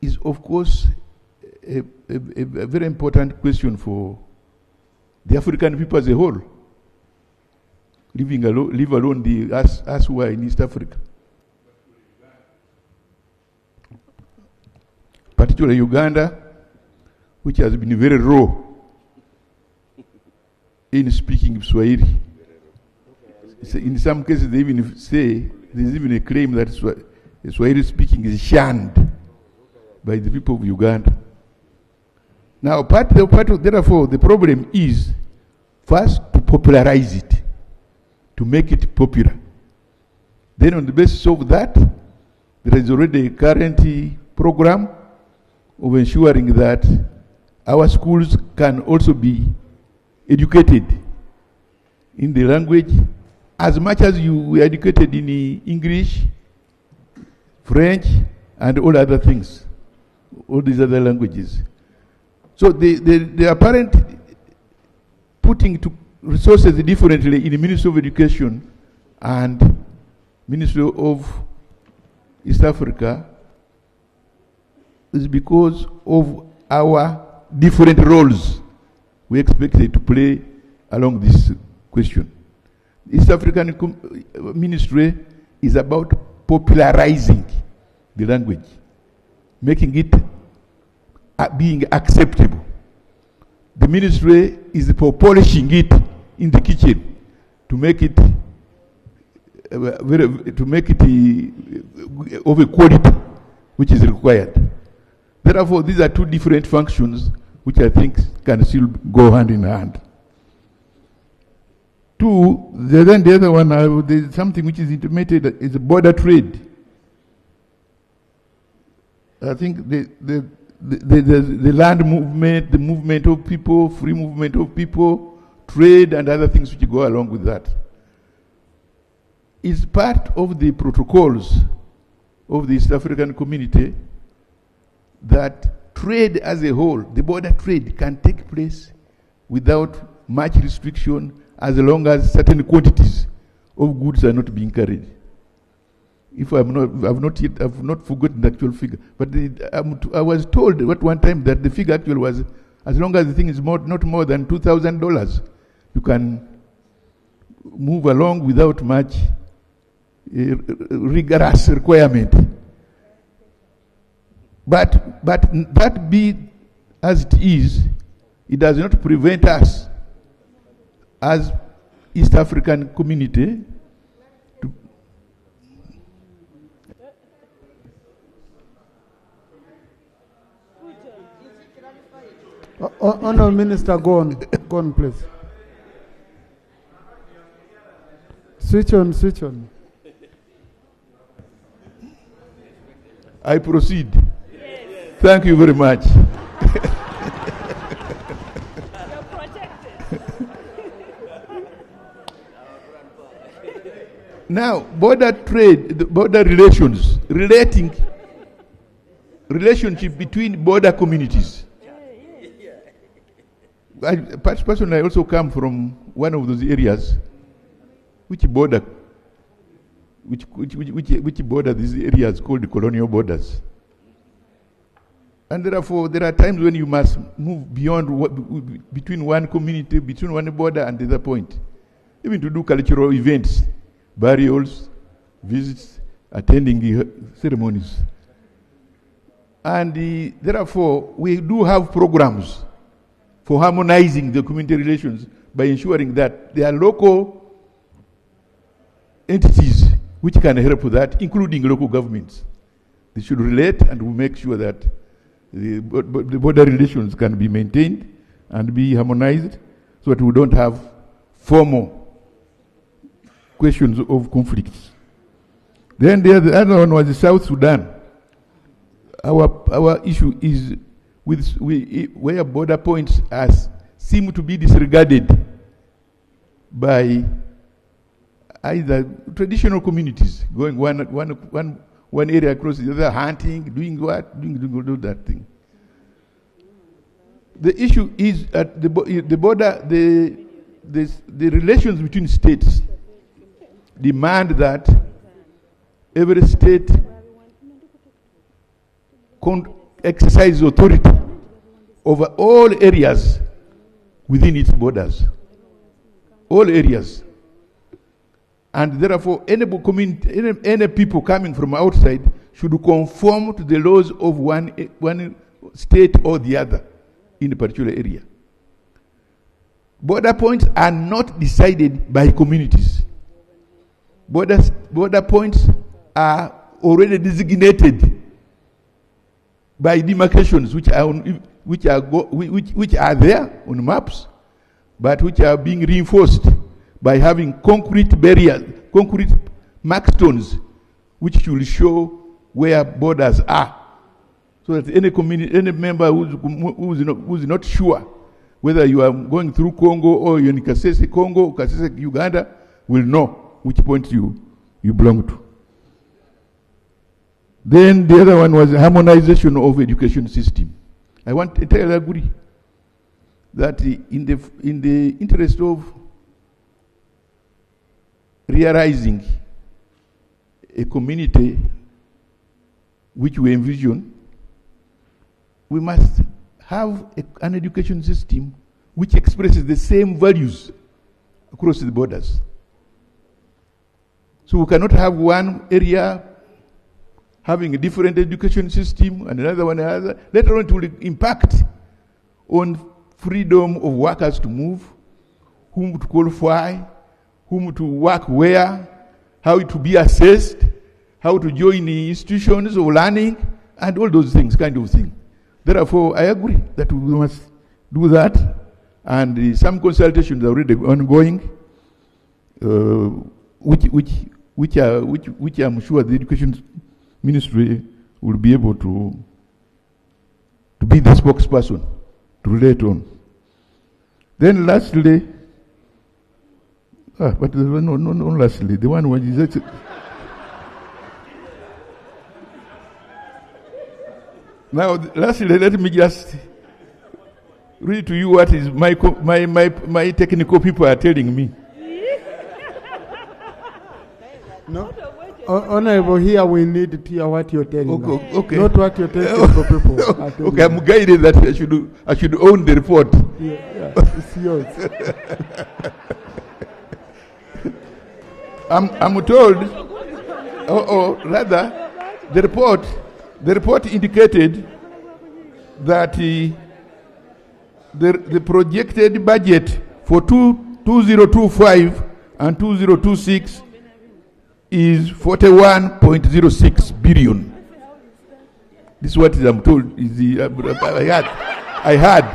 is, of course, a very important question for the African people as a whole, leave alone us who are in East Africa. Particularly Uganda, which has been very raw in speaking Swahili. In some cases, they even say, there's even a claim that Swahili speaking is shunned by the people of Uganda. Now, therefore, the problem is first to popularize it, to make it popular. Then on the basis of that, there is already a current program of ensuring that our schools can also be educated in the language as much as you were educated in English, French, and all other things, all these other languages. So the apparent putting to resources differently in the Ministry of Education and Ministry of East Africa is because of our different roles we expected to play along this question. East African Ministry is about popularizing the language, making it being acceptable. The ministry is for polishing it in the kitchen to make it of a quality which is required. Therefore, these are two different functions which I think can still go hand in hand. Two, then the other one, there's something which is intimated is border trade. I think the land movement, the movement of people, free movement of people, trade and other things which go along with that is part of the protocols of the East African community that trade as a whole, the border trade can take place without much restriction as long as certain quantities of goods are not being carried. If I've not forgotten the actual figure, but I was told at one time that the figure actually was, as long as the thing is not more than $2,000, you can move along without much rigorous requirement. But that be as it is, it does not prevent us as East African community Honourable Minister, go on. Go on, please. Switch on, switch on. I proceed. Yes. Thank you very much. Now, border trade, the border relations, relationship between border communities. Personally, I also come from one of those areas which border these areas called the colonial borders. And therefore, there are times when you must move beyond between one community, between one border and the other point, even to do cultural events, burials, visits, attending ceremonies. And therefore, we do have programs for harmonizing the community relations by ensuring that there are local entities which can help with that, including local governments. They should relate, and we make sure that the border relations can be maintained and be harmonized so that we don't have formal questions of conflicts. Then the other one was South Sudan. Our issue is where border points seem to be disregarded by either traditional communities going one area across the other, hunting, doing that thing. The issue is at the border, the relations between states demand that every state exercise authority over all areas within its borders. All areas. And therefore, any people coming from outside should conform to the laws of one state or the other in a particular area. Border points are not decided by communities. Border points are already designated by demarcations which are there on maps, but which are being reinforced by having concrete barriers, concrete markstones, which will show where borders are, so that any member who's not sure whether you are going through Congo or you're in Kasese, Congo, Kasese, Uganda, will know which point you belong to. Then the other one was harmonization of education system. I want to entirely agree that in the interest of realizing a community which we envision, we must have an education system which expresses the same values across the borders. So we cannot have one area having a different education system and another one another. Later on it will impact on freedom of workers to move, whom to qualify, whom to work where, how to be assessed, how to join the institutions of learning, and all those things, kind of thing. Therefore, I agree that we must do that, and some consultations are already ongoing, which I'm sure the Education Ministry will be able to be the spokesperson to relate on. Then lastly, but no, lastly, the one was that now, lastly, let me just read to you what is my technical people are telling me. No, Honorable, here we need to hear what you're telling us. Okay. Not what you're technical people are telling Okay, I'm guided that I should own the report. Yeah, it's yours. I'm told, rather, the report indicated that the projected budget for 2025 and 2026 is 41.06 billion. This is what I'm told. I had.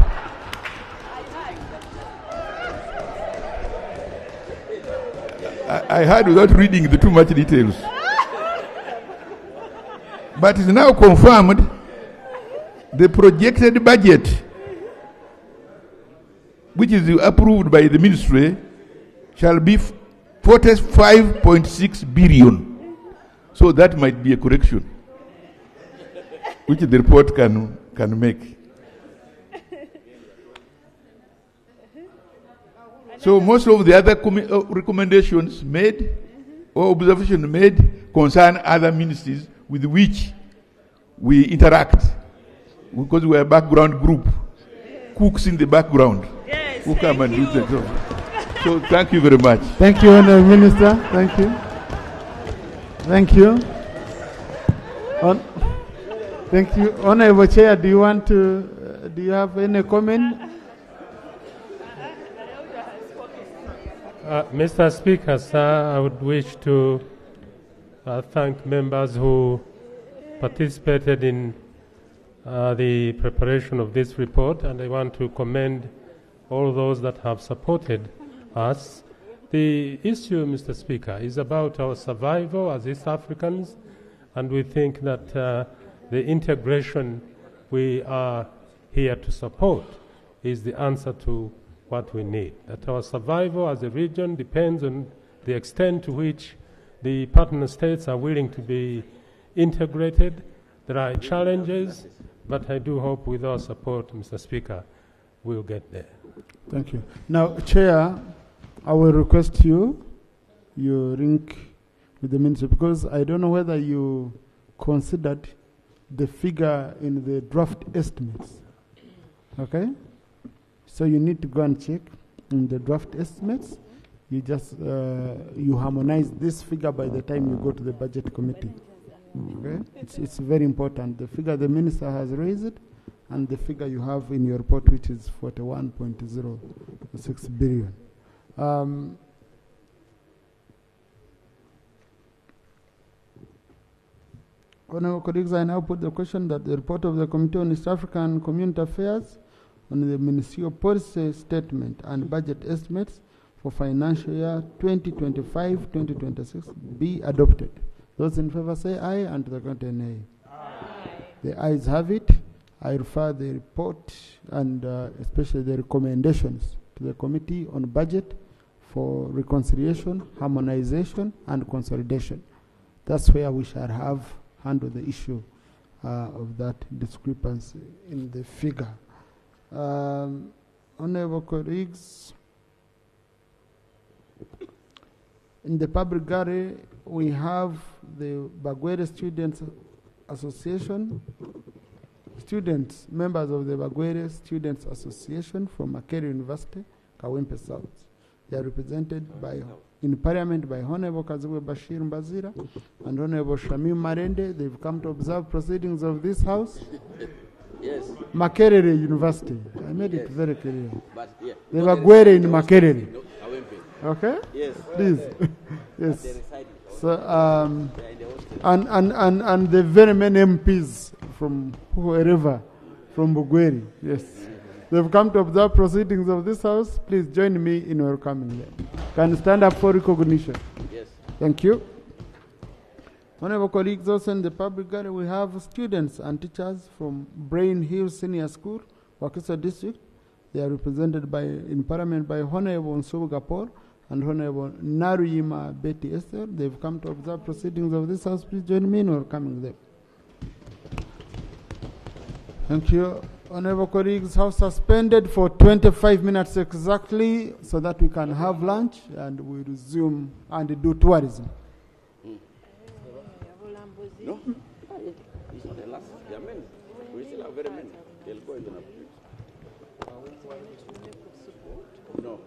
I heard without reading the too much details. But it's now confirmed the projected budget, which is approved by the ministry, shall be 45.6 billion. So that might be a correction, which the report can make. So most of the other recommendations made or observations made concern other ministries with which we interact, because we are a background group, cooks in the background who come and do the job. So thank you very much. Thank you, Honourable Minister. Thank you. Thank you. Thank you. Honourable Chair, do you have any comment? Mr. Speaker, sir, I would wish to thank members who participated in the preparation of this report, and I want to commend all those that have supported us. The issue, Mr. Speaker, is about our survival as East Africans, and we think that the integration we are here to support is the answer to what we need. That our survival as a region depends on the extent to which the partner states are willing to be integrated. There are challenges, but I do hope with our support, Mr. Speaker, we'll get there. Thank you. Now, Chair, I will request you link with the minister, because I don't know whether you considered the figure in the draft estimates. Okay? So you need to go and check in the draft estimates. You just you harmonize this figure by the time you go to the budget committee. Okay, it's very important. The figure the minister has raised, and the figure you have in your report, which is 41.06 billion. Honourable colleagues, I now put the question that the report of the Committee on East African Community Affairs on the Ministerial Policy Statement and Budget Estimates for financial year 2025-2026 be adopted. Those in favor say aye, and the contrary nay. Aye. The ayes have it. I refer the report and especially the recommendations to the Committee on Budget for reconciliation, harmonization, and consolidation. That's where we shall have handled the issue of that discrepancy in the figure. Honourable colleagues, in the public gallery, we have the Bagwere Students Association, members of the Bagwere Students Association from Makerere University, Kawempe South. They are represented in Parliament by Honourable Kazibwe Bashir Mbazira and Honourable Shamim Marende. They've come to observe proceedings of this House. Yes. Makerere University. I made it very clear. But, yeah. The Bagwere in Makerere. Okay? Yes. Please. Yes. So, and the very many MPs from wherever, from Bugweri. Yes. They've come to observe proceedings of this House. Please join me in welcoming them. Can stand up for recognition. Yes. Thank you. Honourable colleagues, also in the public gallery, we have students and teachers from Brain Hill Senior School, Wakiso District. They are represented in Parliament by Honourable Nsubu Gapor and Honourable Naruyima Betty Esther. They've come to observe proceedings of this House. Please join me in welcoming them. Thank you. Honourable colleagues, House suspended for 25 minutes exactly so that we can have lunch and we resume and do tourism. No? It's not the last. There are many. We still have very many. They'll go in the No.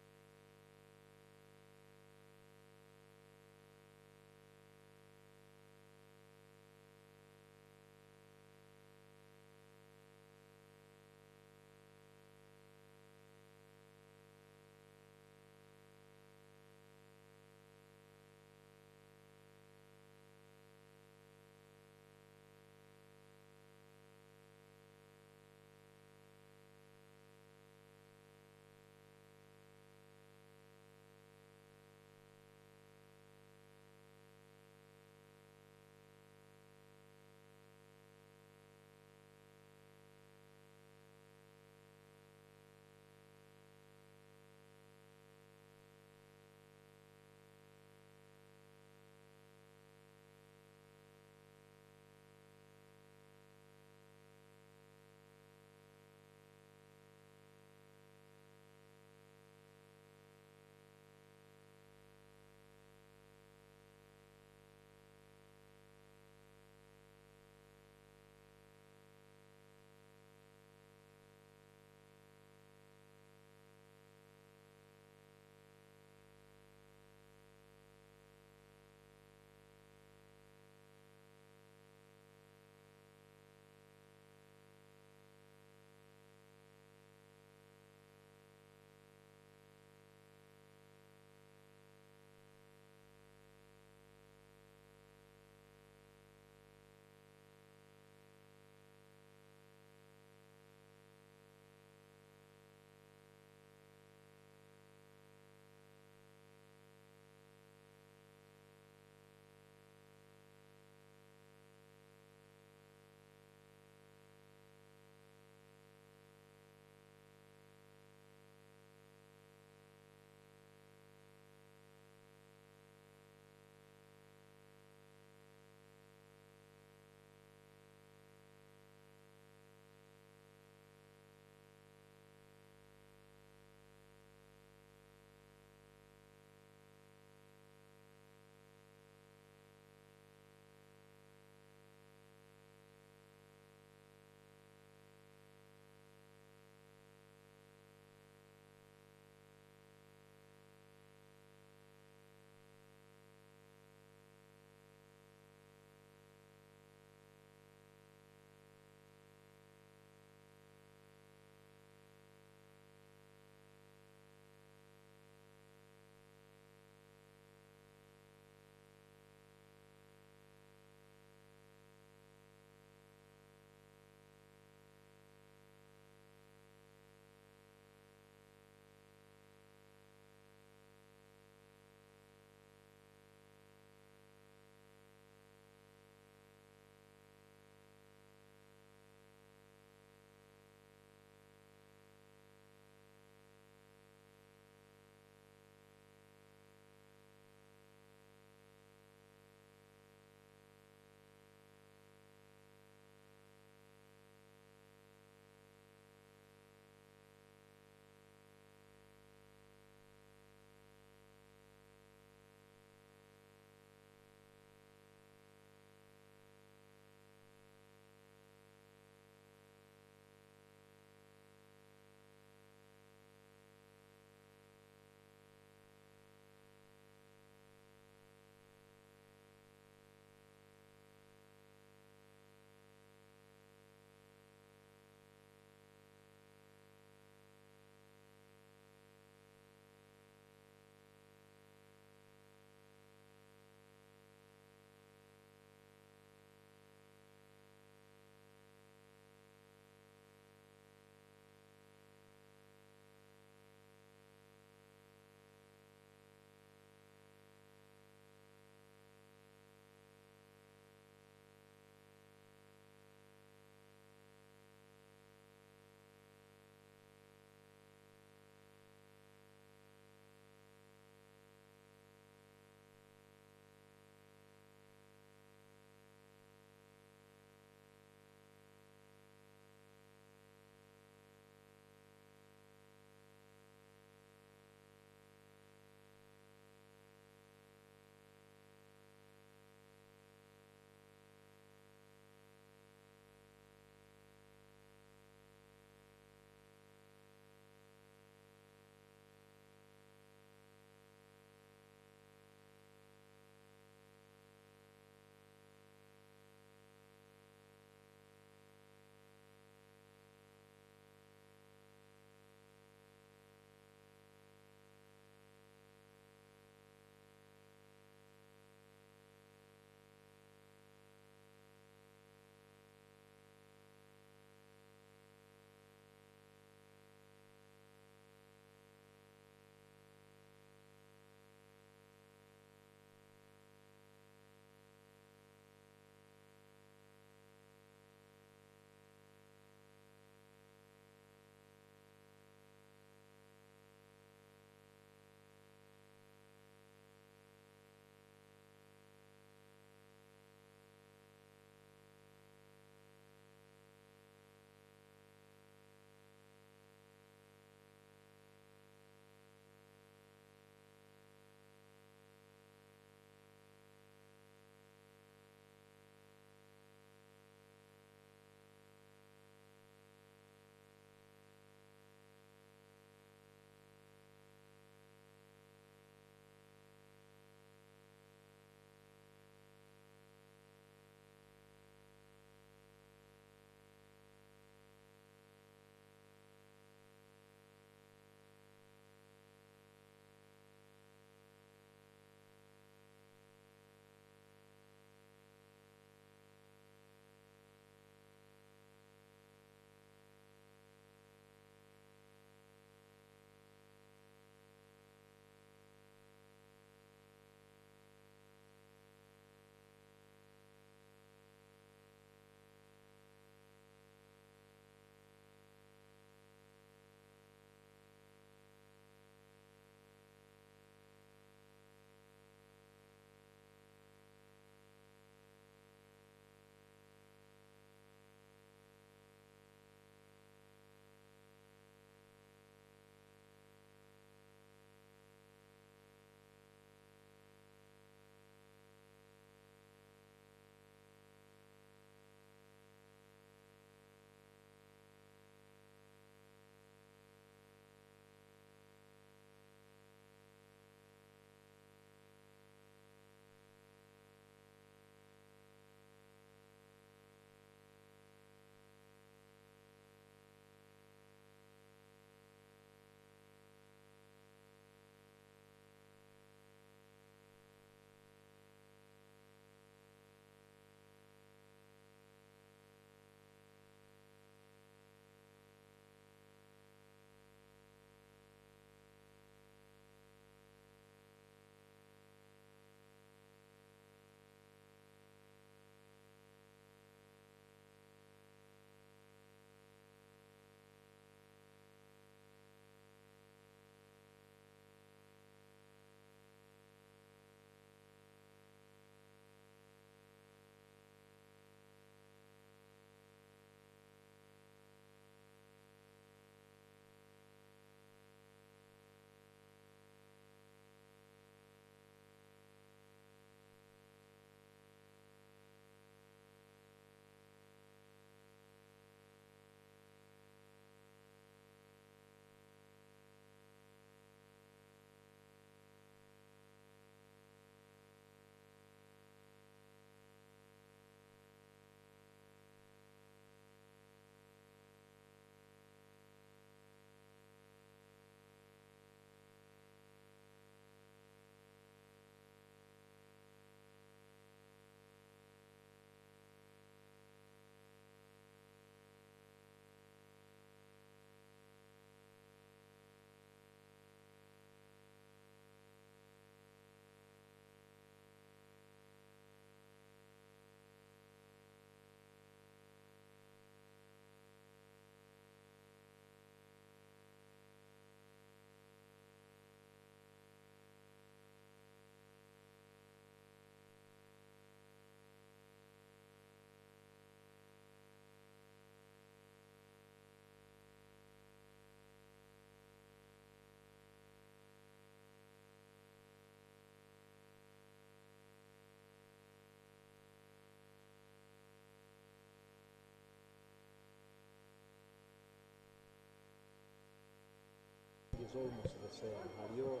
is almost the same. Haliyo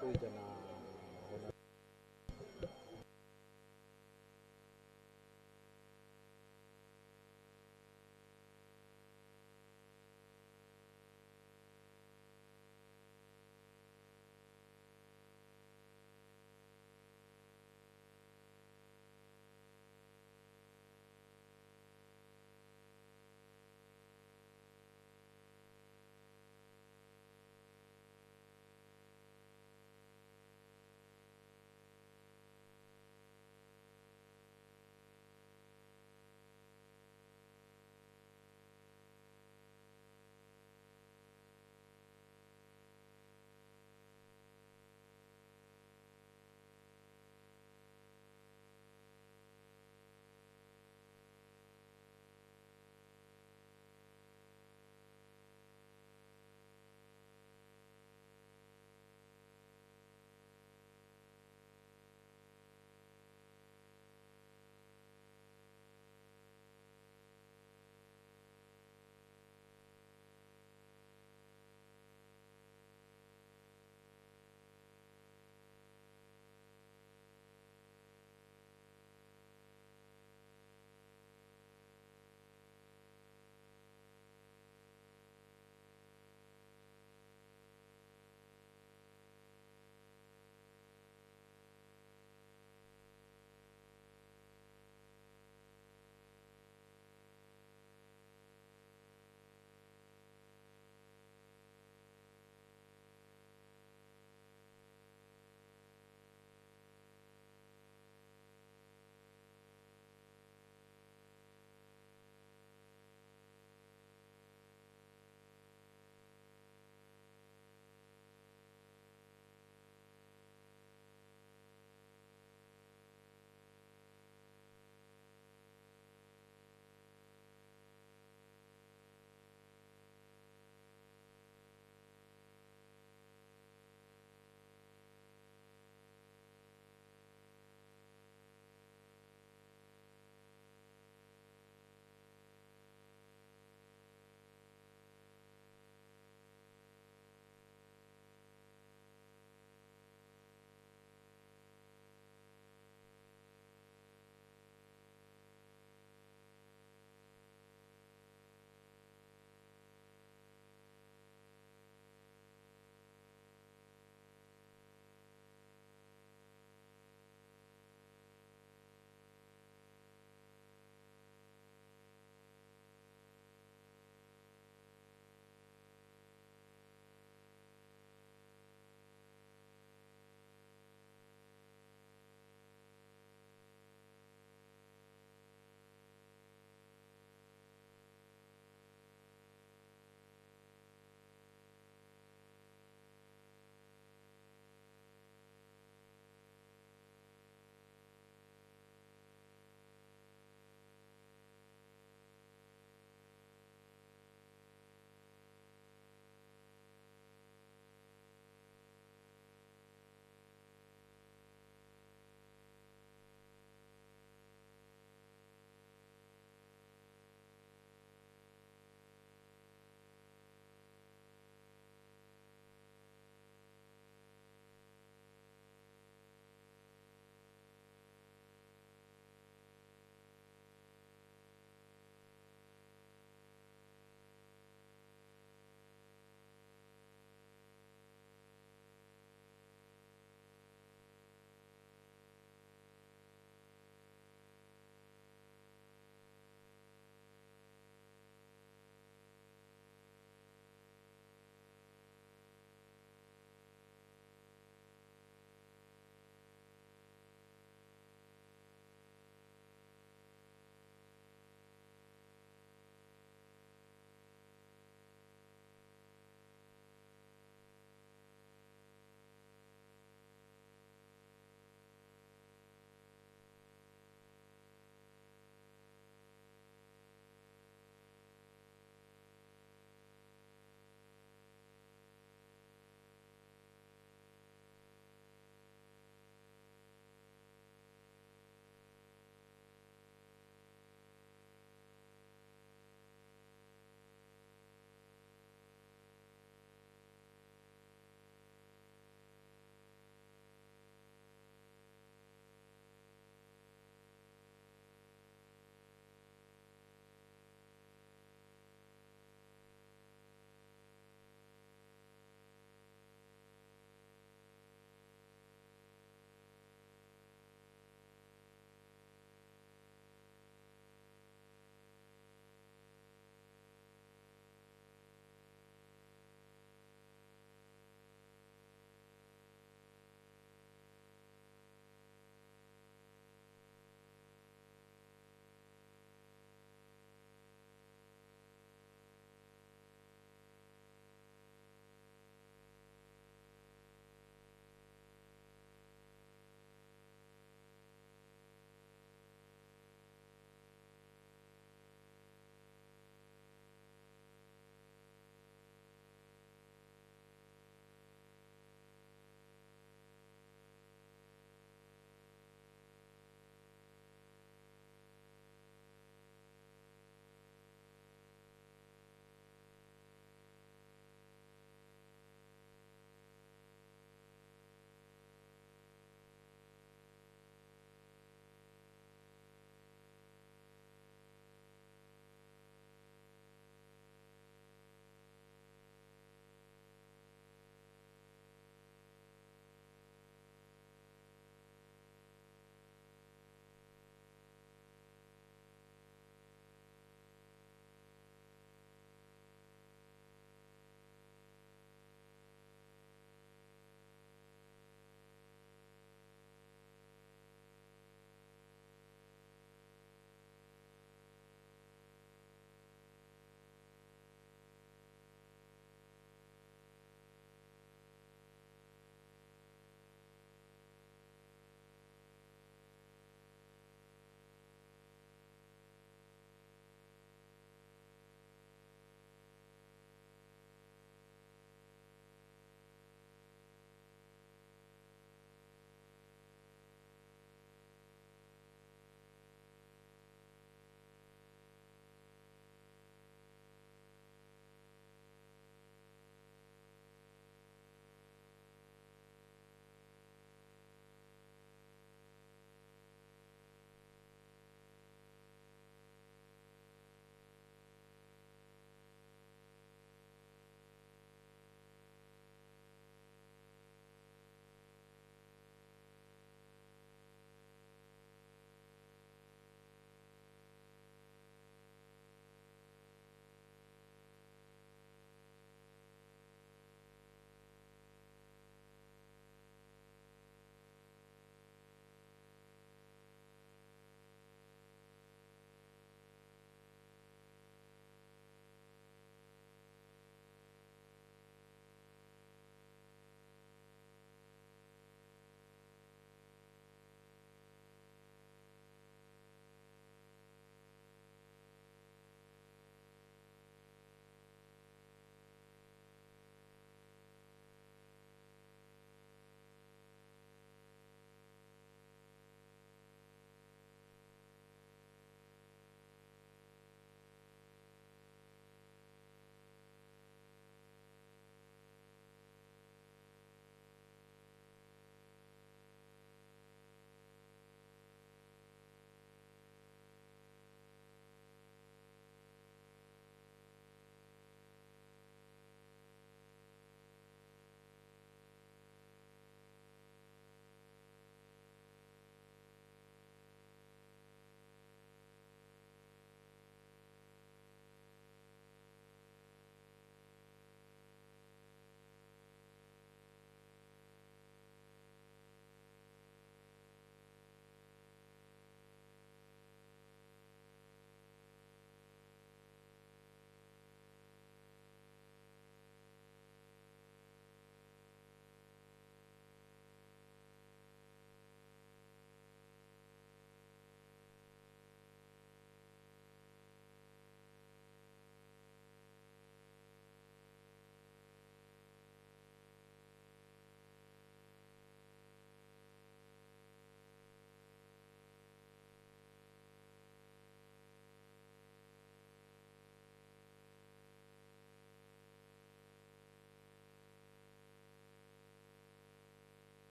kuita na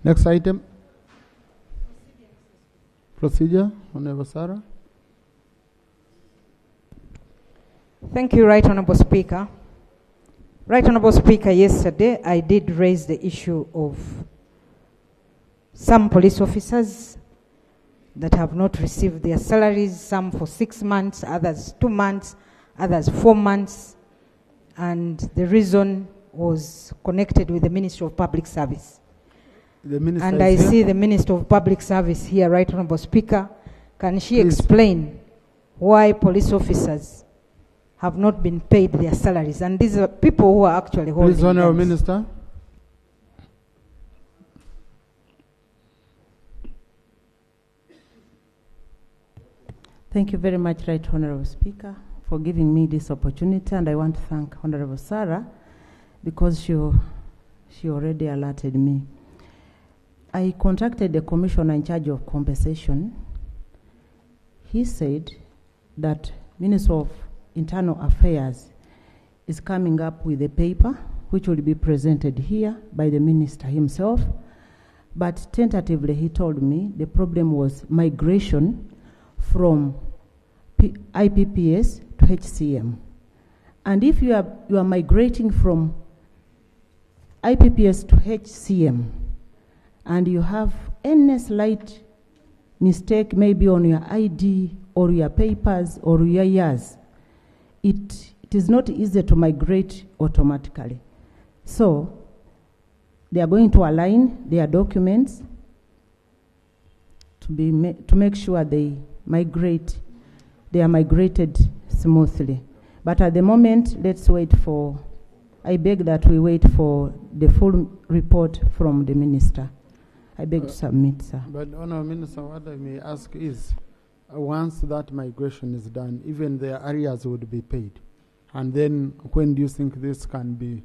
Next item. Procedure, Honorable Sarah. Thank you, Right Honorable Speaker. Right Honorable Speaker, yesterday I did raise the issue of some police officers that have not received their salaries, some for 6 months, others 2 months, others 4 months, and the reason was connected with the Ministry of Public Service. And I see the Minister of Public Service here, Right Honorable Speaker. Can she explain why police officers have not been paid their salaries? And these are people who are actually holding Please, Honorable guns. Minister. Thank you very much, Right Honorable Speaker, for giving me this opportunity, and I want to thank Honorable Sarah because she already alerted me. I contacted the commissioner in charge of compensation. He said that Minister of Internal Affairs is coming up with a paper which will be presented here by the minister himself, but tentatively he told me the problem was migration from IPPS to HCM. And if you are migrating from IPPS to HCM and you have any slight mistake maybe on your ID or your papers or your years, it is not easy to migrate automatically. So they are going to align their documents to make sure they are migrated smoothly. But at the moment, I beg that we wait for the full report from the minister. I beg to submit, sir. But, Honorable Minister, what I may ask is, once that migration is done, even the arrears would be paid. And then when do you think this can be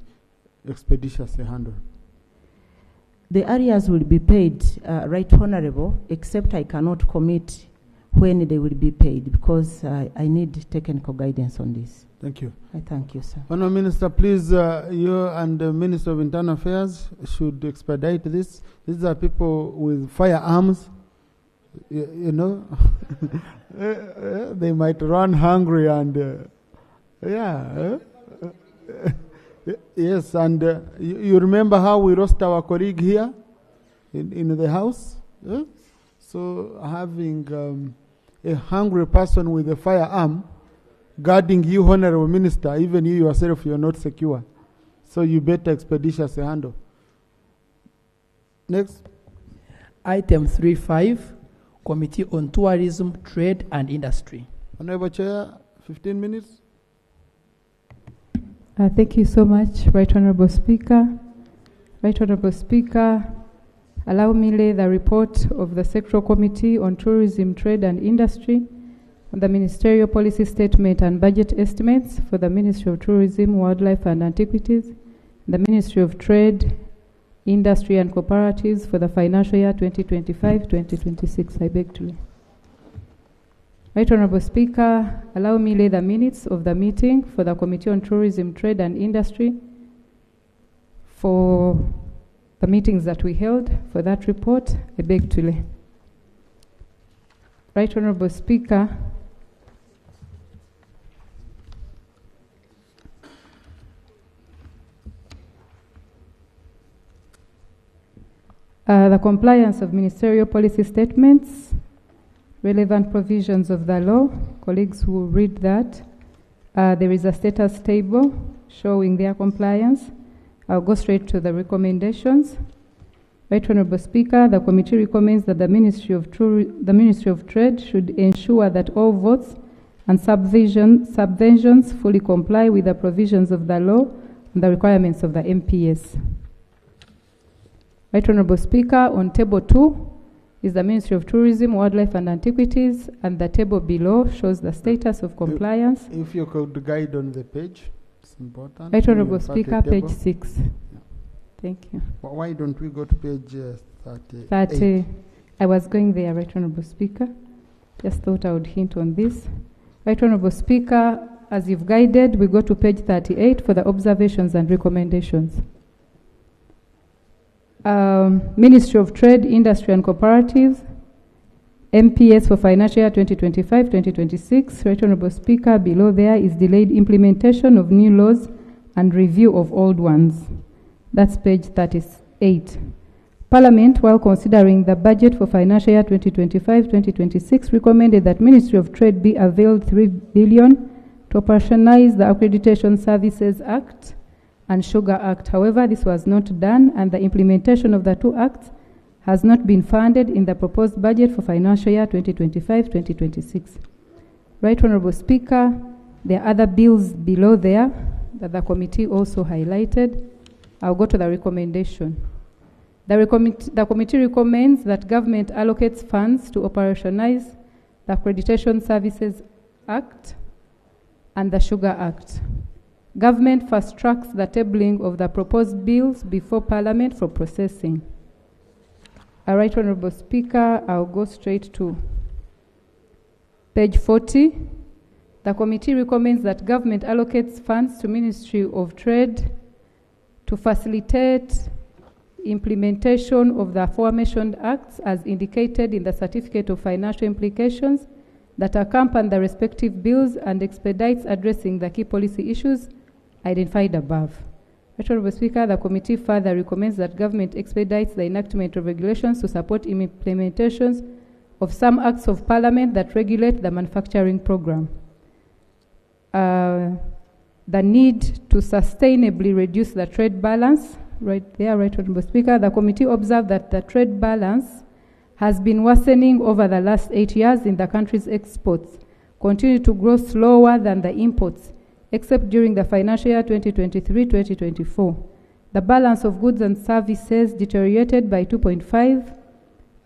expeditiously handled? The arrears will be paid, Right Honorable, except I cannot commit when they will be paid because I need technical guidance on this. Thank you. I thank you, sir. Honorable Minister, please, you and the Minister of Internal Affairs should expedite this. These are people with firearms, you know. They might run hungry and, yes, and you remember how we roast our colleague here in the House? So having a hungry person with a firearm guarding you, Honorable Minister, even you yourself, you're not secure. So you better expeditiously handle. Next. Item 3.5, Committee on Tourism, Trade and Industry. Honorable Chair, 15 minutes. Thank you so much, Right Honorable Speaker. Right Honorable Speaker, allow me lay the report of the Sectoral Committee on Tourism, Trade and Industry on the Ministerial Policy Statement and Budget Estimates for the Ministry of Tourism, Wildlife and Antiquities, the Ministry of Trade, Industry and Cooperatives for the financial year 2025-2026. I beg to. Right Honorable Speaker, allow me lay the minutes of the meeting for the Committee on Tourism, Trade and Industry for the meetings that we held. For that report, I beg to lay. Right Honorable Speaker, the compliance of ministerial policy statements, relevant provisions of the law, colleagues who read that. There is a status table showing their compliance. I'll go straight to the recommendations. Right Honorable Speaker, the committee recommends that the Ministry of Trade should ensure that all votes and subventions fully comply with the provisions of the law and the requirements of the MPS. Right Honorable Speaker, on table 2 is the Ministry of Tourism, Wildlife and Antiquities, and the table below shows the status of compliance. If you could guide on the page, it's important. Right Honorable Speaker, page 6. Yeah. Thank you. Why don't we go to page 38? 30. I was going there, Right Honorable Speaker. Just thought I would hint on this. Right Honorable Speaker, as you've guided, we go to page 38 for the observations and recommendations. Ministry of Trade, Industry and Cooperatives, MPS for financial year 2025-2026. Right Honorable Speaker, below there is delayed implementation of new laws and review of old ones. That's page 38. Parliament, while considering the budget for financial year 2025-2026, recommended that Ministry of Trade be availed 3 billion to operationalize the Accreditation Services Act and Sugar Act. However, this was not done, and the implementation of the two acts has not been funded in the proposed budget for financial year 2025-2026. Right Honorable Speaker, there are other bills below there that the committee also highlighted. I'll go to the recommendation. The committee recommends that government allocates funds to operationalize the Accreditation Services Act and the Sugar Act. Government fast tracks the tabling of the proposed bills before Parliament for processing. Right Honorable Speaker, I'll go straight to page 40. The committee recommends that government allocates funds to Ministry of Trade to facilitate implementation of the aforementioned acts as indicated in the Certificate of Financial Implications that accompany the respective bills and expedites addressing the key policy issues identified above. Right Honorable Speaker, the committee further recommends that government expedites the enactment of regulations to support implementations of some acts of Parliament that regulate the manufacturing program. The need to sustainably reduce the trade balance, right there, Right Honorable Speaker, the committee observed that the trade balance has been worsening over the last 8 years in the country's exports, continue to grow slower than the imports, except during the financial year 2023-2024. The balance of goods and services deteriorated by 2.5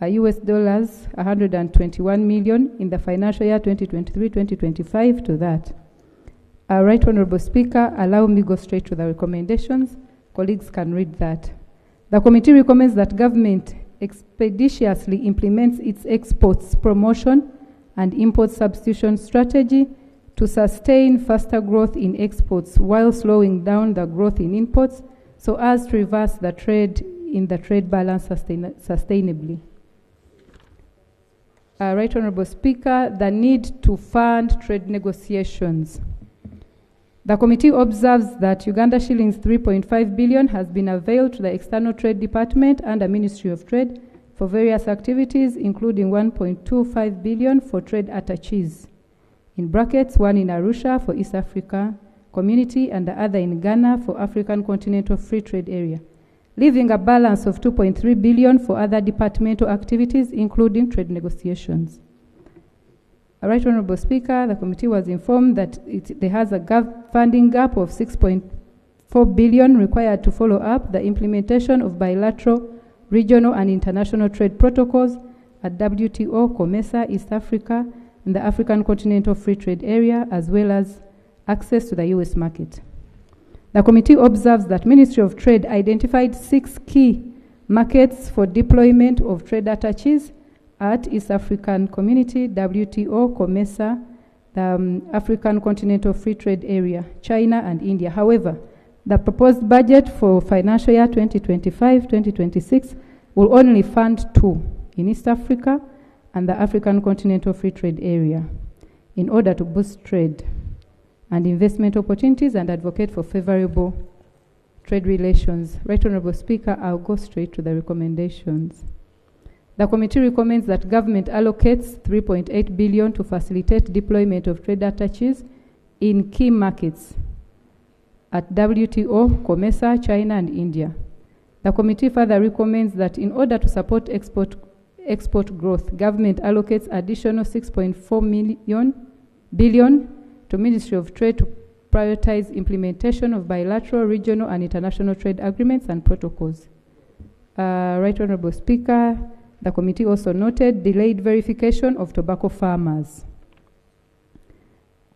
US dollars, 121 million in the financial year 2023-2025 to that. Right Honorable Speaker, allow me go straight to the recommendations. Colleagues can read that. The committee recommends that government expeditiously implements its exports promotion and import substitution strategy to sustain faster growth in exports while slowing down the growth in imports so as to reverse the trade in the trade balance sustainably. Right Honorable Speaker, the need to fund trade negotiations. The committee observes that Uganda shillings 3.5 billion has been availed to the External Trade Department and the Ministry of Trade for various activities, including 1.25 billion for trade attaches. In brackets, one in Arusha for East Africa Community and the other in Ghana for African Continental Free Trade Area, leaving a balance of 2.3 billion for other departmental activities, including trade negotiations. Right Honorable Speaker, the committee was informed that there has a funding gap of 6.4 billion required to follow up the implementation of bilateral, regional and international trade protocols at WTO, COMESA, East Africa, and the African Continental Free Trade Area, as well as access to the US market. The committee observes that Ministry of Trade identified 6 key markets for deployment of trade attaches at East African Community, WTO, COMESA, the African Continental Free Trade Area, China and India. However, the proposed budget for financial year 2025-2026 will only fund 2 in East Africa and the African Continental Free Trade Area in order to boost trade and investment opportunities and advocate for favorable trade relations. Right Honorable Speaker, I'll go straight to the recommendations. The committee recommends that government allocates 3.8 billion to facilitate deployment of trade attaches in key markets at WTO, COMESA, China and India. The committee further recommends that in order to support export growth, government allocates additional 6.4 billion to Ministry of Trade to prioritize implementation of bilateral, regional and international trade agreements and protocols. Right Honorable Speaker, the committee also noted delayed verification of tobacco farmers.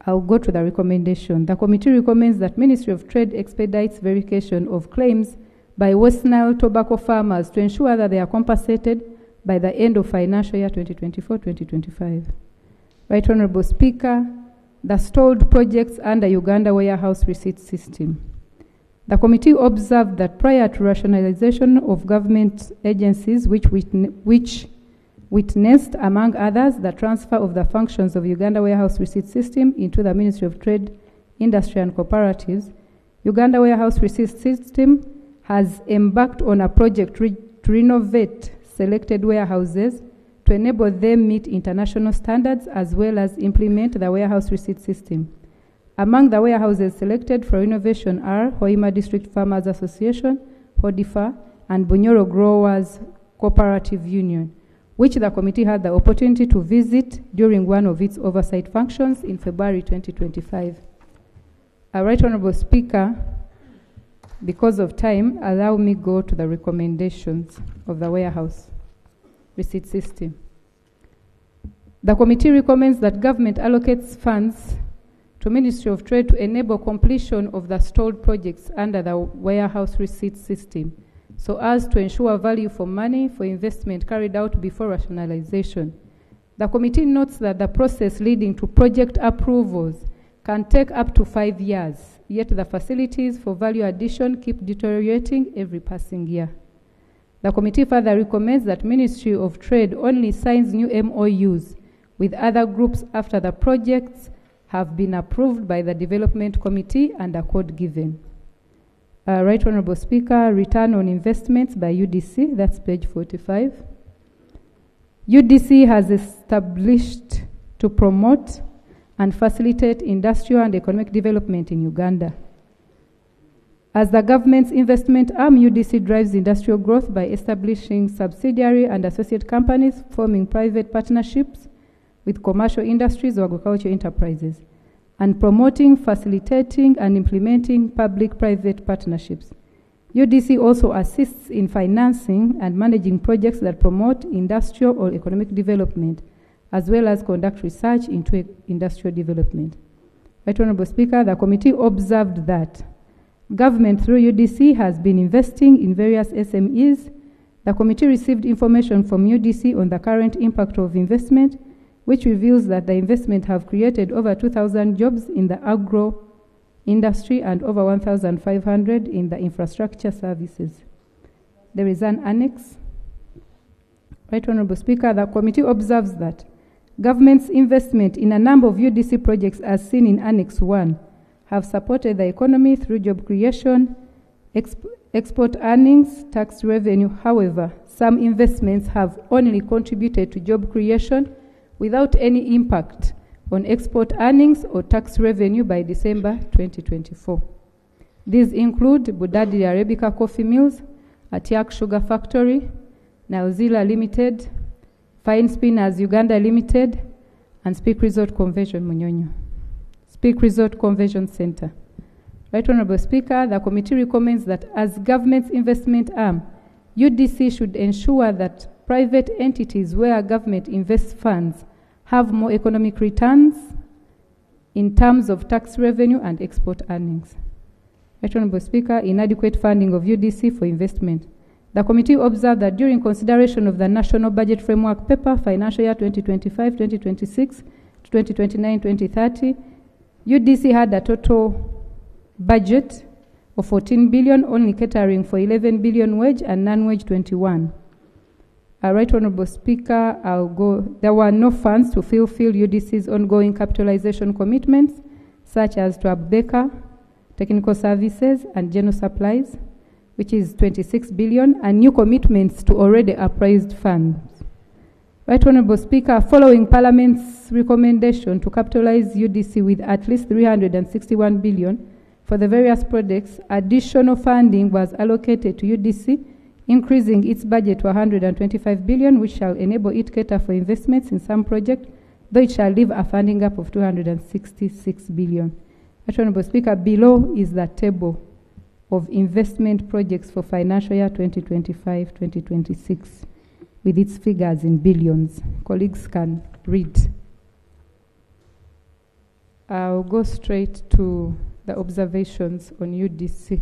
I'll go to the recommendation. The committee recommends that Ministry of Trade expedites verification of claims by West Nile tobacco farmers to ensure that they are compensated by the end of financial year 2024-2025. Right Honorable Speaker, the stalled projects under Uganda warehouse receipt system. The committee observed that prior to rationalization of government agencies which witnessed, among others, the transfer of the functions of Uganda Warehouse Receipt System into the Ministry of Trade, Industry and Cooperatives, Uganda Warehouse Receipt System has embarked on a project to renovate selected warehouses to enable them meet international standards as well as implement the warehouse receipt system. Among the warehouses selected for renovation are Hoima District Farmers Association, HODIFA, and Bunyoro Growers Cooperative Union, which the committee had the opportunity to visit during one of its oversight functions in February 2025. Right Honorable Speaker, because of time, allow me go to the recommendations of the warehouse receipt system. The committee recommends that government allocates funds to Ministry of Trade to enable completion of the stalled projects under the warehouse receipt system, so as to ensure value for money for investment carried out before rationalization. The committee notes that the process leading to project approvals can take up to 5 years, yet the facilities for value addition keep deteriorating every passing year. The committee further recommends that Ministry of Trade only signs new MOUs with other groups after the projects have been approved by the Development Committee and a code given. Right Honorable Speaker, return on investments by UDC, that's page 45. UDC has established to promote and facilitate industrial and economic development in Uganda. As the government's investment arm, UDC drives industrial growth by establishing subsidiary and associate companies, forming private partnerships with commercial industries or agricultural enterprises, and promoting, facilitating, and implementing public-private partnerships. UDC also assists in financing and managing projects that promote industrial or economic development, as well as conduct research into industrial development. Right Honorable Speaker, the committee observed that government through UDC has been investing in various SMEs. The committee received information from UDC on the current impact of investment, which reveals that the investment have created over 2,000 jobs in the agro industry and over 1,500 in the infrastructure services. There is an annex. Right Honorable Speaker, the committee observes that government's investment in a number of UDC projects as seen in Annex 1 have supported the economy through job creation, export earnings, tax revenue. However, some investments have only contributed to job creation without any impact on export earnings or tax revenue by December 2024. These include Budadi Arabica Coffee Mills, Atiak Sugar Factory, Nauzila Limited, Fine Spinners Uganda Limited, and Speak Resort Convention Munyonyo. Speak Resort Convention Center. Right Honorable Speaker, the committee recommends that as government's investment arm, UDC should ensure that private entities where government invests funds have more economic returns in terms of tax revenue and export earnings. Right Honorable Speaker, inadequate funding of UDC for investment. The committee observed that during consideration of the National Budget Framework Paper, financial year 2025-2026 to 2029-2030, UDC had a total budget of 14 billion, only catering for 11 billion wage and non-wage 21. Right Honorable Speaker, there were no funds to fulfill UDC's ongoing capitalization commitments, such as to Abeka, Technical Services, and General Supplies, which is 26 billion, and new commitments to already appraised funds. Right Honorable Speaker, following Parliament's recommendation to capitalize UDC with at least 361 billion for the various projects, additional funding was allocated to UDC, increasing its budget to 125 billion, which shall enable it cater for investments in some projects, though it shall leave a funding gap of 266 billion. Right Honorable Speaker, below is the table of investment projects for financial year 2025-2026 with its figures in billions. Colleagues can read. I'll go straight to the observations on UDC.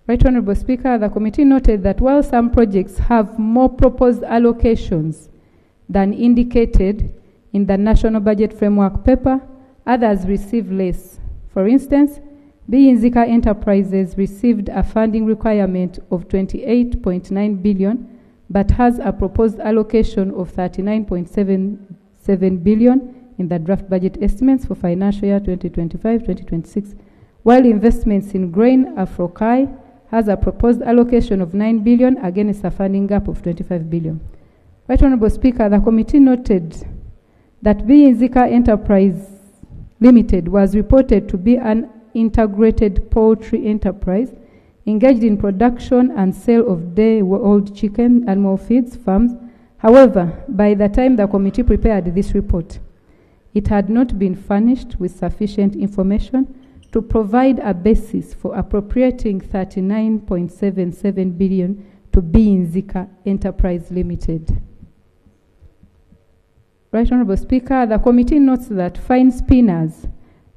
Right Honorable Speaker, the committee noted that while some projects have more proposed allocations than indicated in the National Budget Framework Paper, others receive less. For instance, Nzika Enterprises received a funding requirement of 28.9 billion, but has a proposed allocation of 39.77 billion in the draft budget estimates for financial year 2025-2026, while investments in Grain Afrokai has a proposed allocation of 9 billion against a funding gap of 25 billion. Right Honorable Speaker, the committee noted that Nzika Enterprise Limited was reported to be an integrated poultry enterprise engaged in production and sale of day-old chicken animal feeds farms. However, by the time the committee prepared this report, it had not been furnished with sufficient information to provide a basis for appropriating 39.77 billion to Nzika Enterprise Limited. Right Honorable Speaker, the committee notes that fine spinners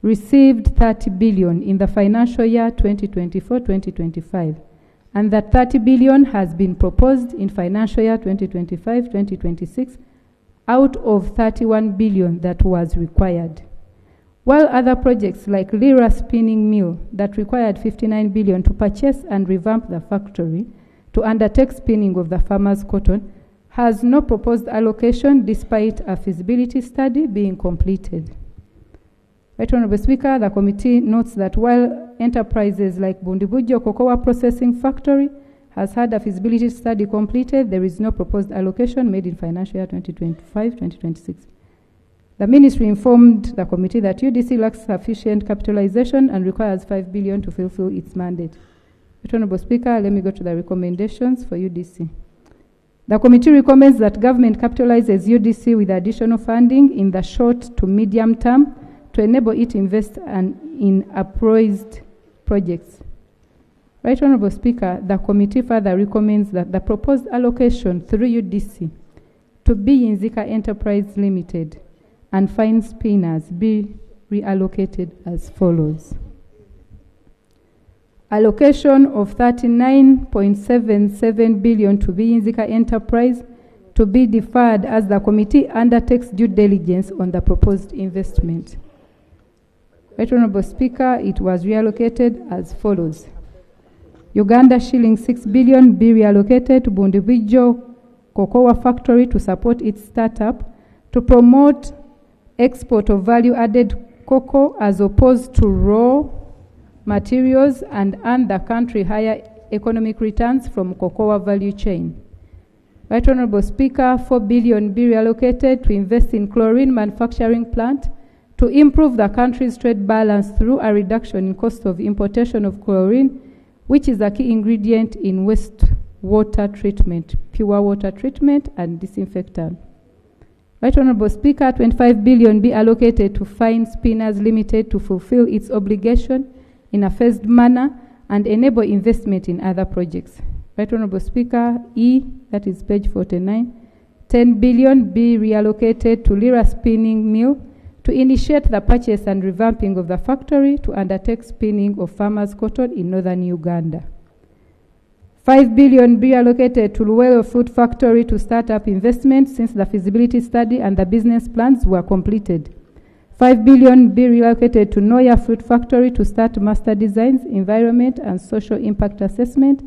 received 30 billion in the financial year 2024-2025, and that 30 billion has been proposed in financial year 2025-2026 out of 31 billion that was required. While other projects like Lira Spinning Mill that required 59 billion to purchase and revamp the factory to undertake spinning of the farmers' cotton has no proposed allocation despite a feasibility study being completed. Right Honorable Speaker, the committee notes that while enterprises like Bundibujo Cocoa Processing Factory has had a feasibility study completed, there is no proposed allocation made in financial year 2025-2026. The ministry informed the committee that UDC lacks sufficient capitalization and requires 5 billion to fulfill its mandate. Right Honorable Speaker, let me go to the recommendations for UDC. The committee recommends that government capitalizes UDC with additional funding in the short to medium term to enable it to invest in appraised projects. Right Honorable Speaker, the committee further recommends that the proposed allocation through UDC to Nzika Enterprise Limited and fine spinners be reallocated as follows. Allocation of 39.77 billion to Nzika Enterprise to be deferred as the committee undertakes due diligence on the proposed investment. Right Honorable Speaker, it was reallocated as follows. Uganda shilling 6 billion be reallocated to Bundibujo Cocoa Factory to support its startup to promote export of value-added cocoa as opposed to raw materials and earn the country higher economic returns from cocoa value chain. Right Honorable Speaker, 4 billion be reallocated to invest in chlorine manufacturing plant to improve the country's trade balance through a reduction in cost of importation of chlorine, which is a key ingredient in wastewater treatment, pure water treatment and disinfectant. Right Honorable Speaker, 25 billion be allocated to Fine Spinners Limited to fulfill its obligation in a phased manner and enable investment in other projects. Right Honorable Speaker, E, that is page 49, 10 billion be reallocated to Lira Spinning Mill to initiate the purchase and revamping of the factory to undertake spinning of farmers' cotton in northern Uganda. 5 billion be allocated to Luwelo Food Factory to start up investment since the feasibility study and the business plans were completed. 5 billion be relocated to Noya Fruit Factory to start master designs, environment and social impact assessment,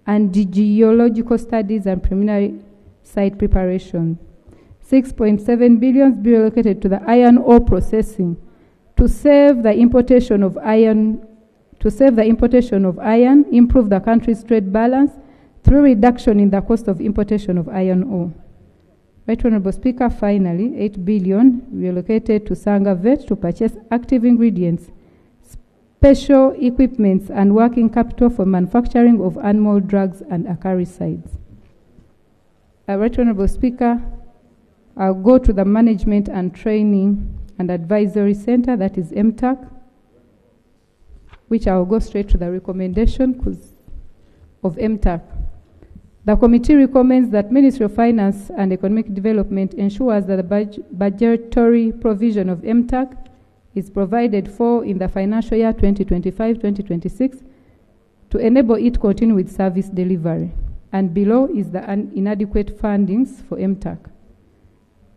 and geological studies and preliminary site preparation. 6.7 billion be relocated to the iron ore processing to save the importation of iron, improve the country's trade balance through reduction in the cost of importation of iron ore. Right Honorable Speaker, finally, 8 billion relocated to Sanga Vet to purchase active ingredients, special equipments, and working capital for manufacturing of animal drugs and acaricides. Right Honorable Speaker, I'll go to the Management and Training and Advisory Center, that is MTAC, which I'll go straight to the recommendation of MTAC. The committee recommends that Ministry of Finance and Economic Development ensures that the budgetary provision of MTAC is provided for in the financial year 2025-2026 to enable it to continue with service delivery. And below is the inadequate fundings for MTAC.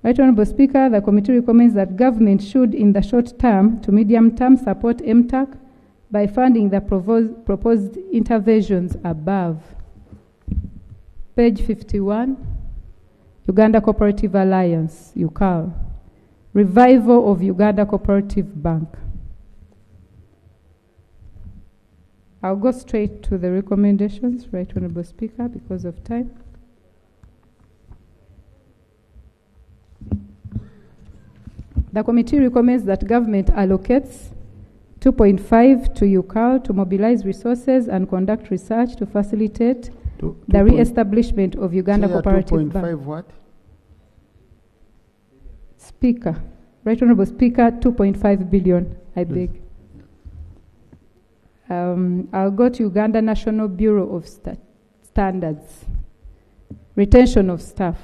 Right Honorable Speaker, the committee recommends that government should, in the short term to medium term, support MTAC by funding the proposed interventions above. Page 51, Uganda Cooperative Alliance, UCAL. Revival of Uganda Cooperative Bank. I'll go straight to the recommendations, Right Honourable Speaker, because of time. The committee recommends that government allocates 2.5 to UCAL to mobilize resources and conduct research to facilitate the re-establishment of Uganda Cooperative Bank. 2.5 what? Speaker, Right Honourable Speaker, 2.5 billion, I beg. I'll go to Uganda National Bureau of Standards. Retention of staff.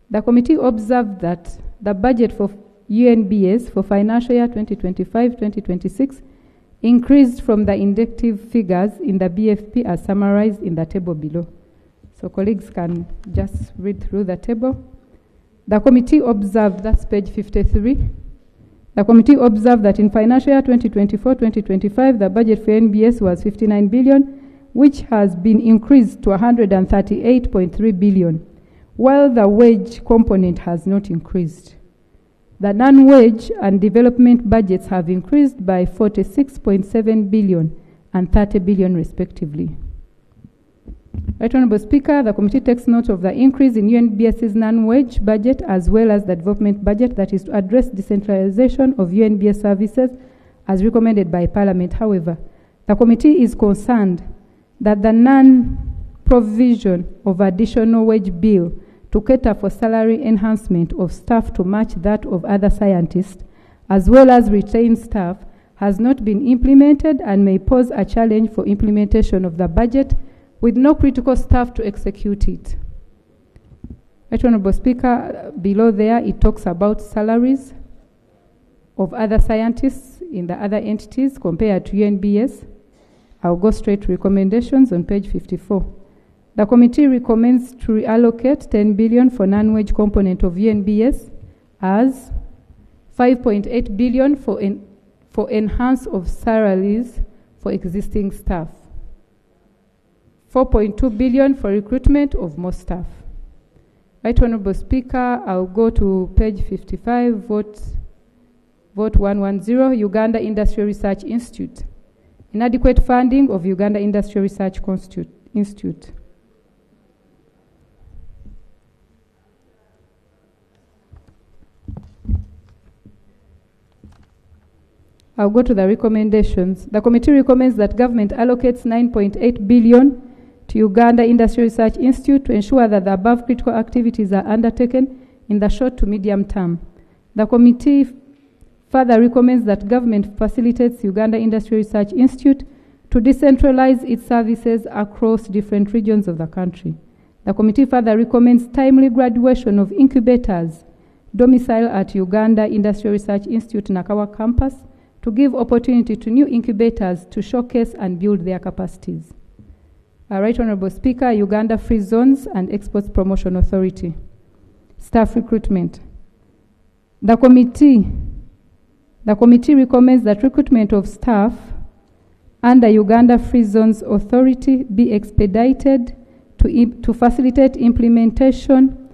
The committee observed that the budget for UNBS for financial year 2025-2026 increased from the indicative figures in the BFP as summarized in the table below. So colleagues can just read through the table. The committee observed, that's page 53, the committee observed that in financial year 2024-2025, the budget for NBS was 59 billion, which has been increased to 138.3 billion, while the wage component has not increased. The non-wage and development budgets have increased by 46.7 billion and 30 billion respectively. Right Honourable Speaker, the committee takes note of the increase in UNBS's non-wage budget as well as the development budget that is to address decentralization of UNBS services as recommended by Parliament. However, the committee is concerned that the non-provision of additional wage bill to cater for salary enhancement of staff to match that of other scientists, as well as retained staff, has not been implemented and may pose a challenge for implementation of the budget with no critical staff to execute it. Right Honourable Speaker, below there it talks about salaries of other scientists in the other entities compared to UNBS. I'll go straight to recommendations on page 54. The committee recommends to reallocate 10 billion for non-wage component of UNBS as 5.8 billion for enhance of salaries for existing staff, 4.2 billion for recruitment of more staff. Right Honourable Speaker, I'll go to page 55, vote 110, Uganda Industrial Research Institute. Inadequate funding of Uganda Industrial Research Institute. I'll go to the recommendations. The committee recommends that government allocates 9.8 billion to Uganda Industrial Research Institute to ensure that the above critical activities are undertaken in the short to medium term. The committee further recommends that government facilitates Uganda Industrial Research Institute to decentralize its services across different regions of the country. The committee further recommends timely graduation of incubators domiciled at Uganda Industrial Research Institute Nakawa campus to give opportunity to new incubators to showcase and build their capacities. Right Honourable Speaker, Uganda Free Zones and Exports Promotion Authority. Staff recruitment. The committee recommends that recruitment of staff under Uganda Free Zones Authority be expedited to facilitate implementation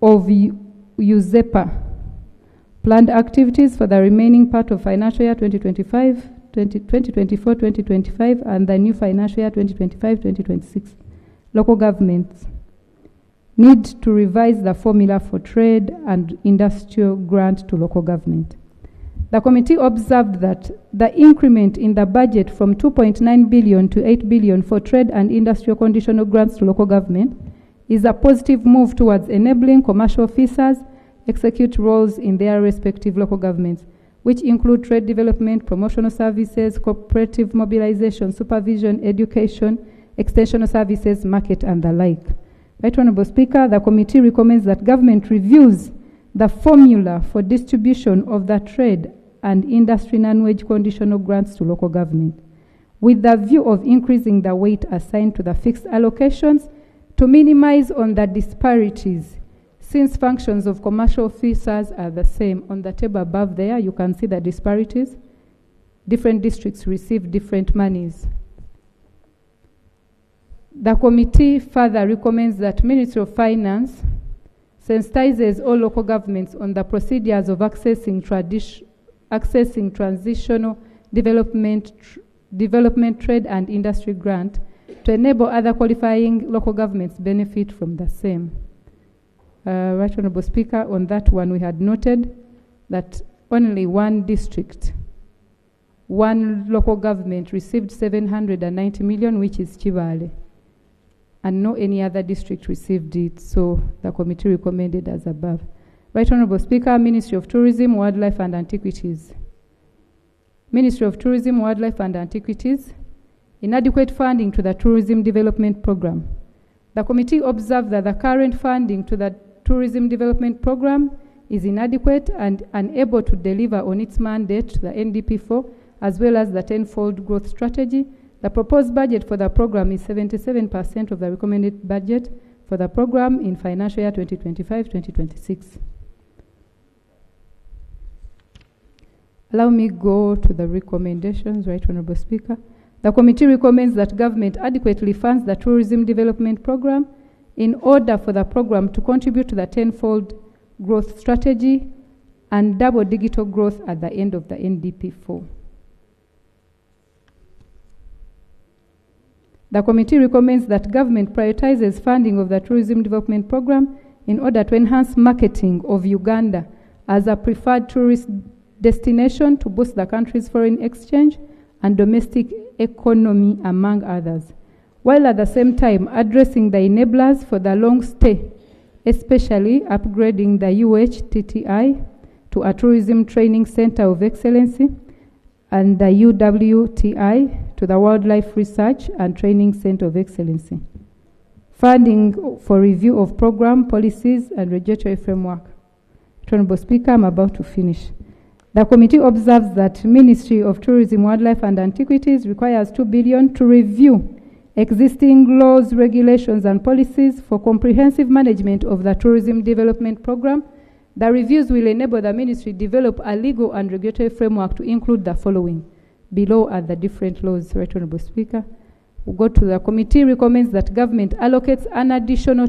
of UZEPA planned activities for the remaining part of financial year 2024-2025 and the new financial year 2025-2026. Local governments need to revise the formula for trade and industrial grant to local government. The committee observed that the increment in the budget from 2.9 billion to 8 billion for trade and industrial conditional grants to local government is a positive move towards enabling commercial officers execute roles in their respective local governments, which include trade development, promotional services, cooperative mobilization, supervision, education, extension services, market, and the like. Right Honourable Speaker, the committee recommends that government reviews the formula for distribution of the trade and industry non-wage conditional grants to local government, with the view of increasing the weight assigned to the fixed allocations to minimize on the disparities, since functions of commercial officers are the same. On the table above there, you can see the disparities. different districts receive different monies. The committee further recommends that Ministry of Finance sensitizes all local governments on the procedures of accessing transitional development, trade and industry grant to enable other qualifying local governments benefit from the same. Right Honourable Speaker, on that one we had noted that only one district, one local government received 790 million, which is Chivale, and no any other district received it, so the committee recommended as above. Right Honourable Speaker, Ministry of Tourism, Wildlife and Antiquities. Ministry of Tourism, Wildlife and Antiquities, inadequate funding to the Tourism Development Program. The committee observed that the current funding to the Tourism Development Program is inadequate and unable to deliver on its mandate to the NDP4, as well as the tenfold growth strategy. The proposed budget for the program is 77% of the recommended budget for the program in financial year 2025-2026. Allow me go to the recommendations, Right Honourable Speaker. The committee recommends that government adequately funds the Tourism Development Program in order for the program to contribute to the tenfold growth strategy and double digital growth at the end of the NDP4. The committee recommends that government prioritizes funding of the Tourism Development Program in order to enhance marketing of Uganda as a preferred tourist destination to boost the country's foreign exchange and domestic economy, among others, while at the same time addressing the enablers for the long stay, especially upgrading the UHTTI to a tourism training center of excellency and the UWTI to the Wildlife Research and Training Center of Excellency. Funding for review of program policies and regulatory framework. Honourable Speaker, I'm about to finish. The committee observes that Ministry of Tourism, Wildlife and Antiquities requires 2 billion to review existing laws, regulations and policies for comprehensive management of the Tourism Development Program. The reviews will enable the ministry develop a legal and regulatory framework to include the following. Below are the different laws, Right Honourable Speaker. We'll go to the committee recommends that government allocates an additional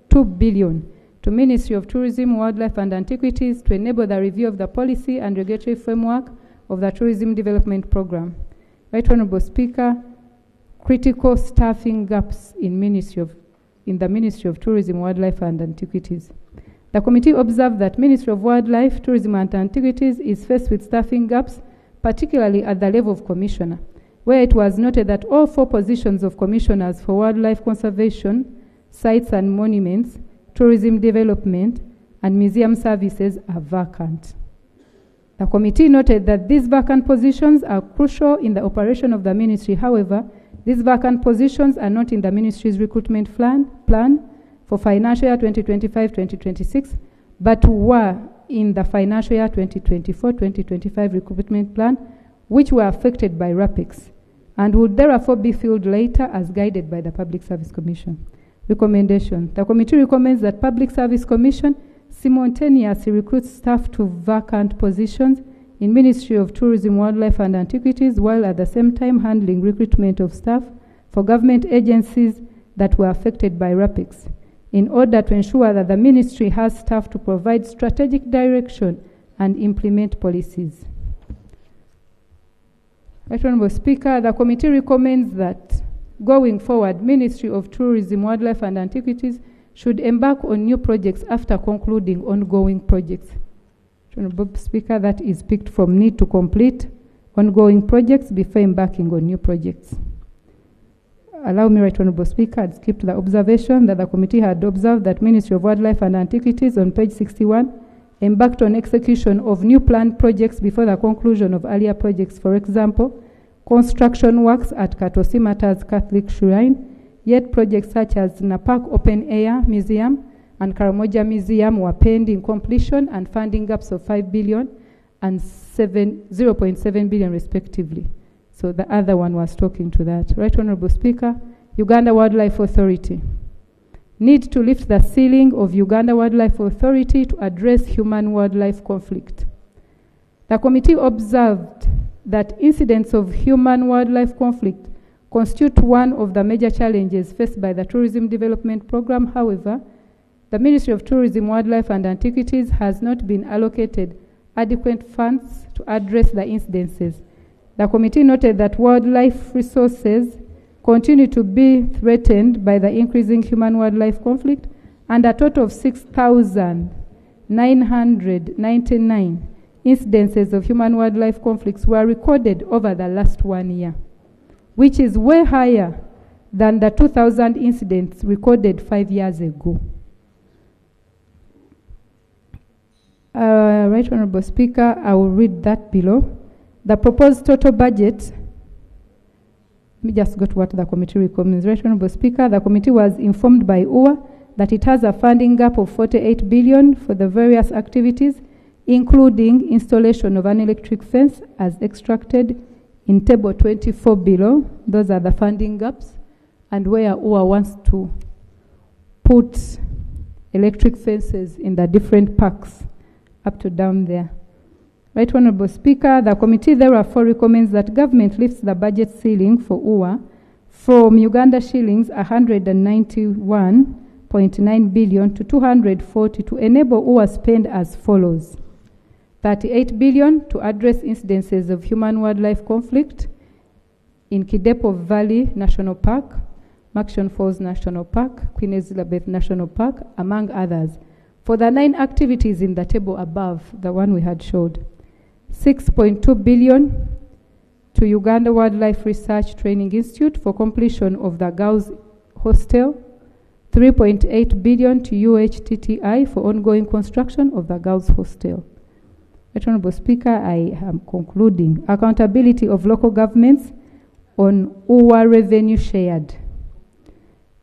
2 billion to Ministry of Tourism, Wildlife and Antiquities to enable the review of the policy and regulatory framework of the Tourism Development Program. Right Honourable Speaker, critical staffing gaps in the Ministry of Tourism, Wildlife and Antiquities. The committee observed that Ministry of Wildlife, Tourism and Antiquities is faced with staffing gaps, particularly at the level of commissioner, where it was noted that all 4 positions of commissioners for wildlife conservation, sites and monuments, tourism development, and museum services are vacant. The committee noted that these vacant positions are crucial in the operation of the ministry. However, these vacant positions are not in the ministry's recruitment plan for financial year 2025-2026, but were in the financial year 2024-2025 recruitment plan, which were affected by RAPEX, and would therefore be filled later as guided by the Public Service Commission. Recommendation. The committee recommends that Public Service Commission simultaneously recruits staff to vacant positions in Ministry of Tourism, Wildlife and Antiquities, while at the same time handling recruitment of staff for government agencies that were affected by RAPEX, in order to ensure that the ministry has staff to provide strategic direction and implement policies. Right Honourable Speaker, the committee recommends that going forward, Ministry of Tourism, Wildlife and Antiquities should embark on new projects after concluding ongoing projects. Honourable Speaker, that is picked from need to complete ongoing projects before embarking on new projects. Allow me, Right Honourable Speaker, I'd skip to the observation that the committee had observed that Ministry of Wildlife and Antiquities on page 61 embarked on execution of new planned projects before the conclusion of earlier projects. For example, construction works at Katosimatas Catholic Shrine, yet projects such as Napak Open Air Museum and Karamoja Museum were pending completion and funding gaps of 5 billion and 0.7 billion respectively. So the other one was talking to that. Right Honourable Speaker, Uganda Wildlife Authority. Need to lift the ceiling of Uganda Wildlife Authority to address human-wildlife conflict. The committee observed that incidents of human-wildlife conflict constitute one of the major challenges faced by the Tourism Development Program. However, the Ministry of Tourism, Wildlife and Antiquities has not been allocated adequate funds to address the incidences. The committee noted that wildlife resources continue to be threatened by the increasing human-wildlife conflict, and a total of 6,999 incidences of human-wildlife conflicts were recorded over the last 1 year, which is way higher than the 2,000 incidents recorded 5 years ago. Right Honorable Speaker, I will read that below. The proposed total budget, let me just go to what the committee recommends. Right Honorable Speaker, the committee was informed by UWA that it has a funding gap of 48 billion for the various activities, including installation of an electric fence as extracted in table 24 below. Those are the funding gaps, and where UWA wants to put electric fences in the different parks up to down there. Right Honorable Speaker, the committee therefore recommends that government lifts the budget ceiling for UWA from Uganda shillings 191.9 billion to 240 to enable UWA spend as follows: 38 billion to address incidences of human-wildlife conflict in Kidepo Valley National Park, Maction Falls National Park, Queen Elizabeth National Park, among others, for the 9 activities in the table above, the one we had showed. 6.2 billion to Uganda Wildlife Research Training Institute for completion of the Girls Hostel. 3.8 billion to UHTTI for ongoing construction of the Girls Hostel. Honorable Speaker, I am concluding. Accountability of local governments on UWA revenue shared.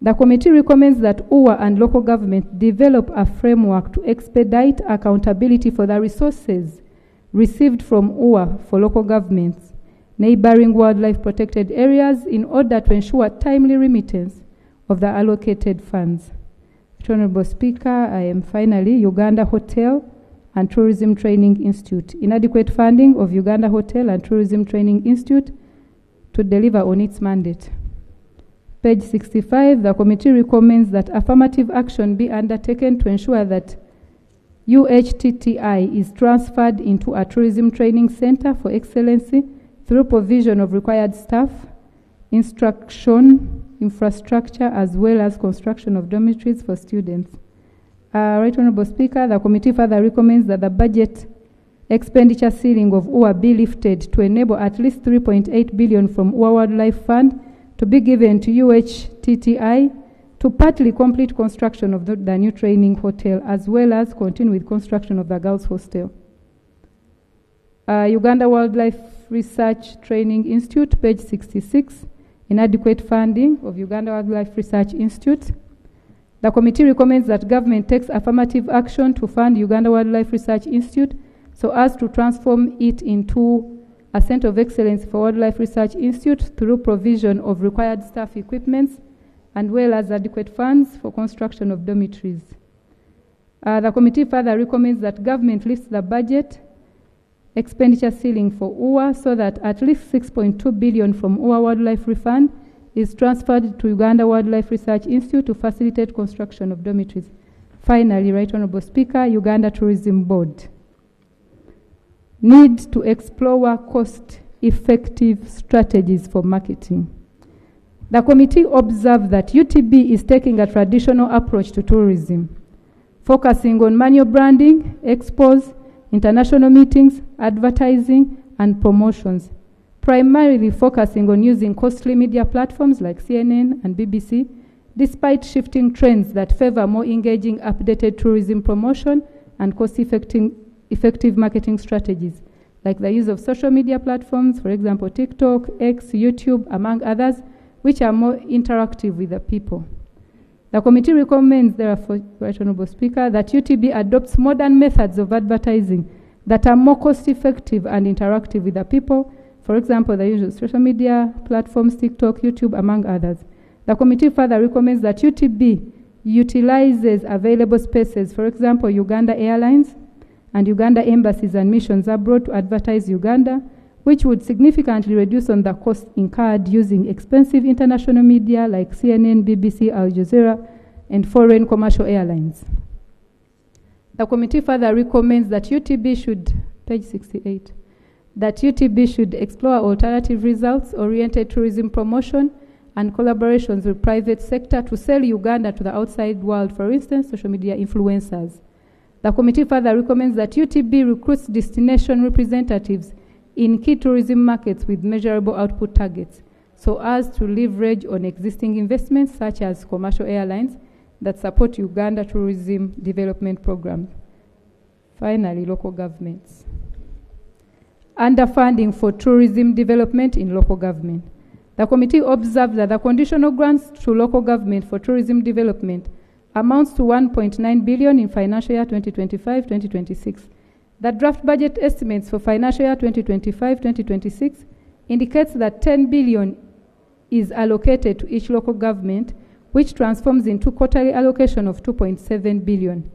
The committee recommends that UWA and local government develop a framework to expedite accountability for the resources received from UWA for local governments, neighboring wildlife protected areas, in order to ensure timely remittance of the allocated funds. Honorable Speaker, I am finally Uganda Hotel and Tourism Training Institute. Inadequate funding of Uganda Hotel and Tourism Training Institute to deliver on its mandate. Page 65, the committee recommends that affirmative action be undertaken to ensure that UHTTI is transferred into a tourism training center for excellency through provision of required staff, instruction, infrastructure, as well as construction of dormitories for students. Right Honorable Speaker, the committee further recommends that the budget expenditure ceiling of UWA be lifted to enable at least 3.8 billion from UWA Wildlife Fund to be given to UHTTI to partly complete construction of the new training hotel, as well as continue with construction of the Girls Hostel. Uganda Wildlife Research Training Institute, page 66, inadequate funding of Uganda Wildlife Research Institute. The committee recommends that government takes affirmative action to fund Uganda Wildlife Research Institute so as to transform it into a Center of Excellence for Wildlife Research Institute through provision of required staff equipments and well as adequate funds for construction of dormitories. The committee further recommends that government lifts the budget expenditure ceiling for UWA so that at least 6.2 billion from UWA Wildlife Refund is transferred to Uganda Wildlife Research Institute to facilitate construction of dormitories. Finally, Right Honorable Speaker, Uganda Tourism Board need to explore cost-effective strategies for marketing. The committee observed that UTB is taking a traditional approach to tourism, focusing on manual branding, expos, international meetings, advertising, and promotions, primarily focusing on using costly media platforms like CNN and BBC, despite shifting trends that favor more engaging, updated tourism promotion and cost-effective marketing strategies, like the use of social media platforms, for example, TikTok, X, YouTube, among others, which are more interactive with the people. The committee recommends, therefore, Right Honorable Speaker, that UTB adopts modern methods of advertising that are more cost-effective and interactive with the people, for example, the use of social media platforms, TikTok, YouTube, among others. The committee further recommends that UTB utilizes available spaces, for example, Uganda Airlines and Uganda embassies and missions abroad to advertise Uganda, which would significantly reduce on the cost incurred using expensive international media like CNN, BBC, Al Jazeera, and foreign commercial airlines. The committee further recommends that UTB should, page 68, that UTB should explore alternative results-oriented tourism promotion and collaborations with private sector to sell Uganda to the outside world, for instance, social media influencers. The committee further recommends that UTB recruits destination representatives in key tourism markets with measurable output targets, so as to leverage on existing investments such as commercial airlines that support Uganda tourism development programs. Finally, local governments. Underfunding for tourism development in local government. The committee observed that the conditional grants to local government for tourism development amounts to 1.9 billion in financial year 2025-2026. The draft budget estimates for financial year 2025-2026 indicates that 10 billion is allocated to each local government, which transforms into quarterly allocation of 2.7 billion,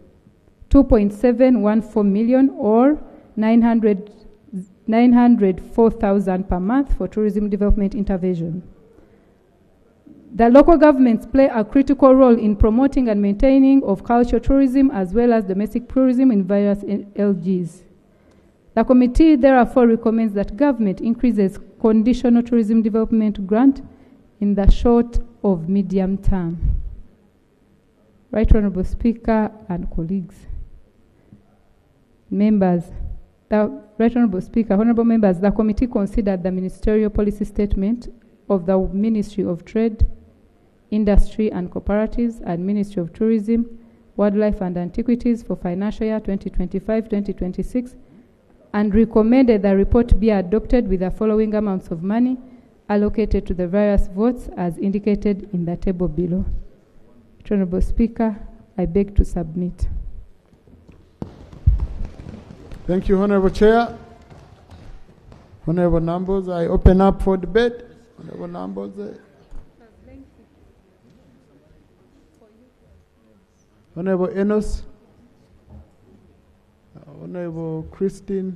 2.714 million or 904,000 per month for tourism development intervention. The local governments play a critical role in promoting and maintaining of cultural tourism as well as domestic tourism in various LGs. The committee therefore recommends that government increases conditional tourism development grant in the short of medium term. Right Honourable Speaker and colleagues. Members, the Right Honourable Speaker, honourable members, the committee considered the ministerial policy statement of the Ministry of Trade, Industry and Cooperatives and Ministry of Tourism, Wildlife and Antiquities for financial year 2025-2026 and recommended the report be adopted with the following amounts of money allocated to the various votes as indicated in the table below. Honourable Speaker, I beg to submit. Thank you, Honourable Chair. Honourable Numbers, I open up for debate. Honourable Numbers. Honourable Enos. Honourable Christine.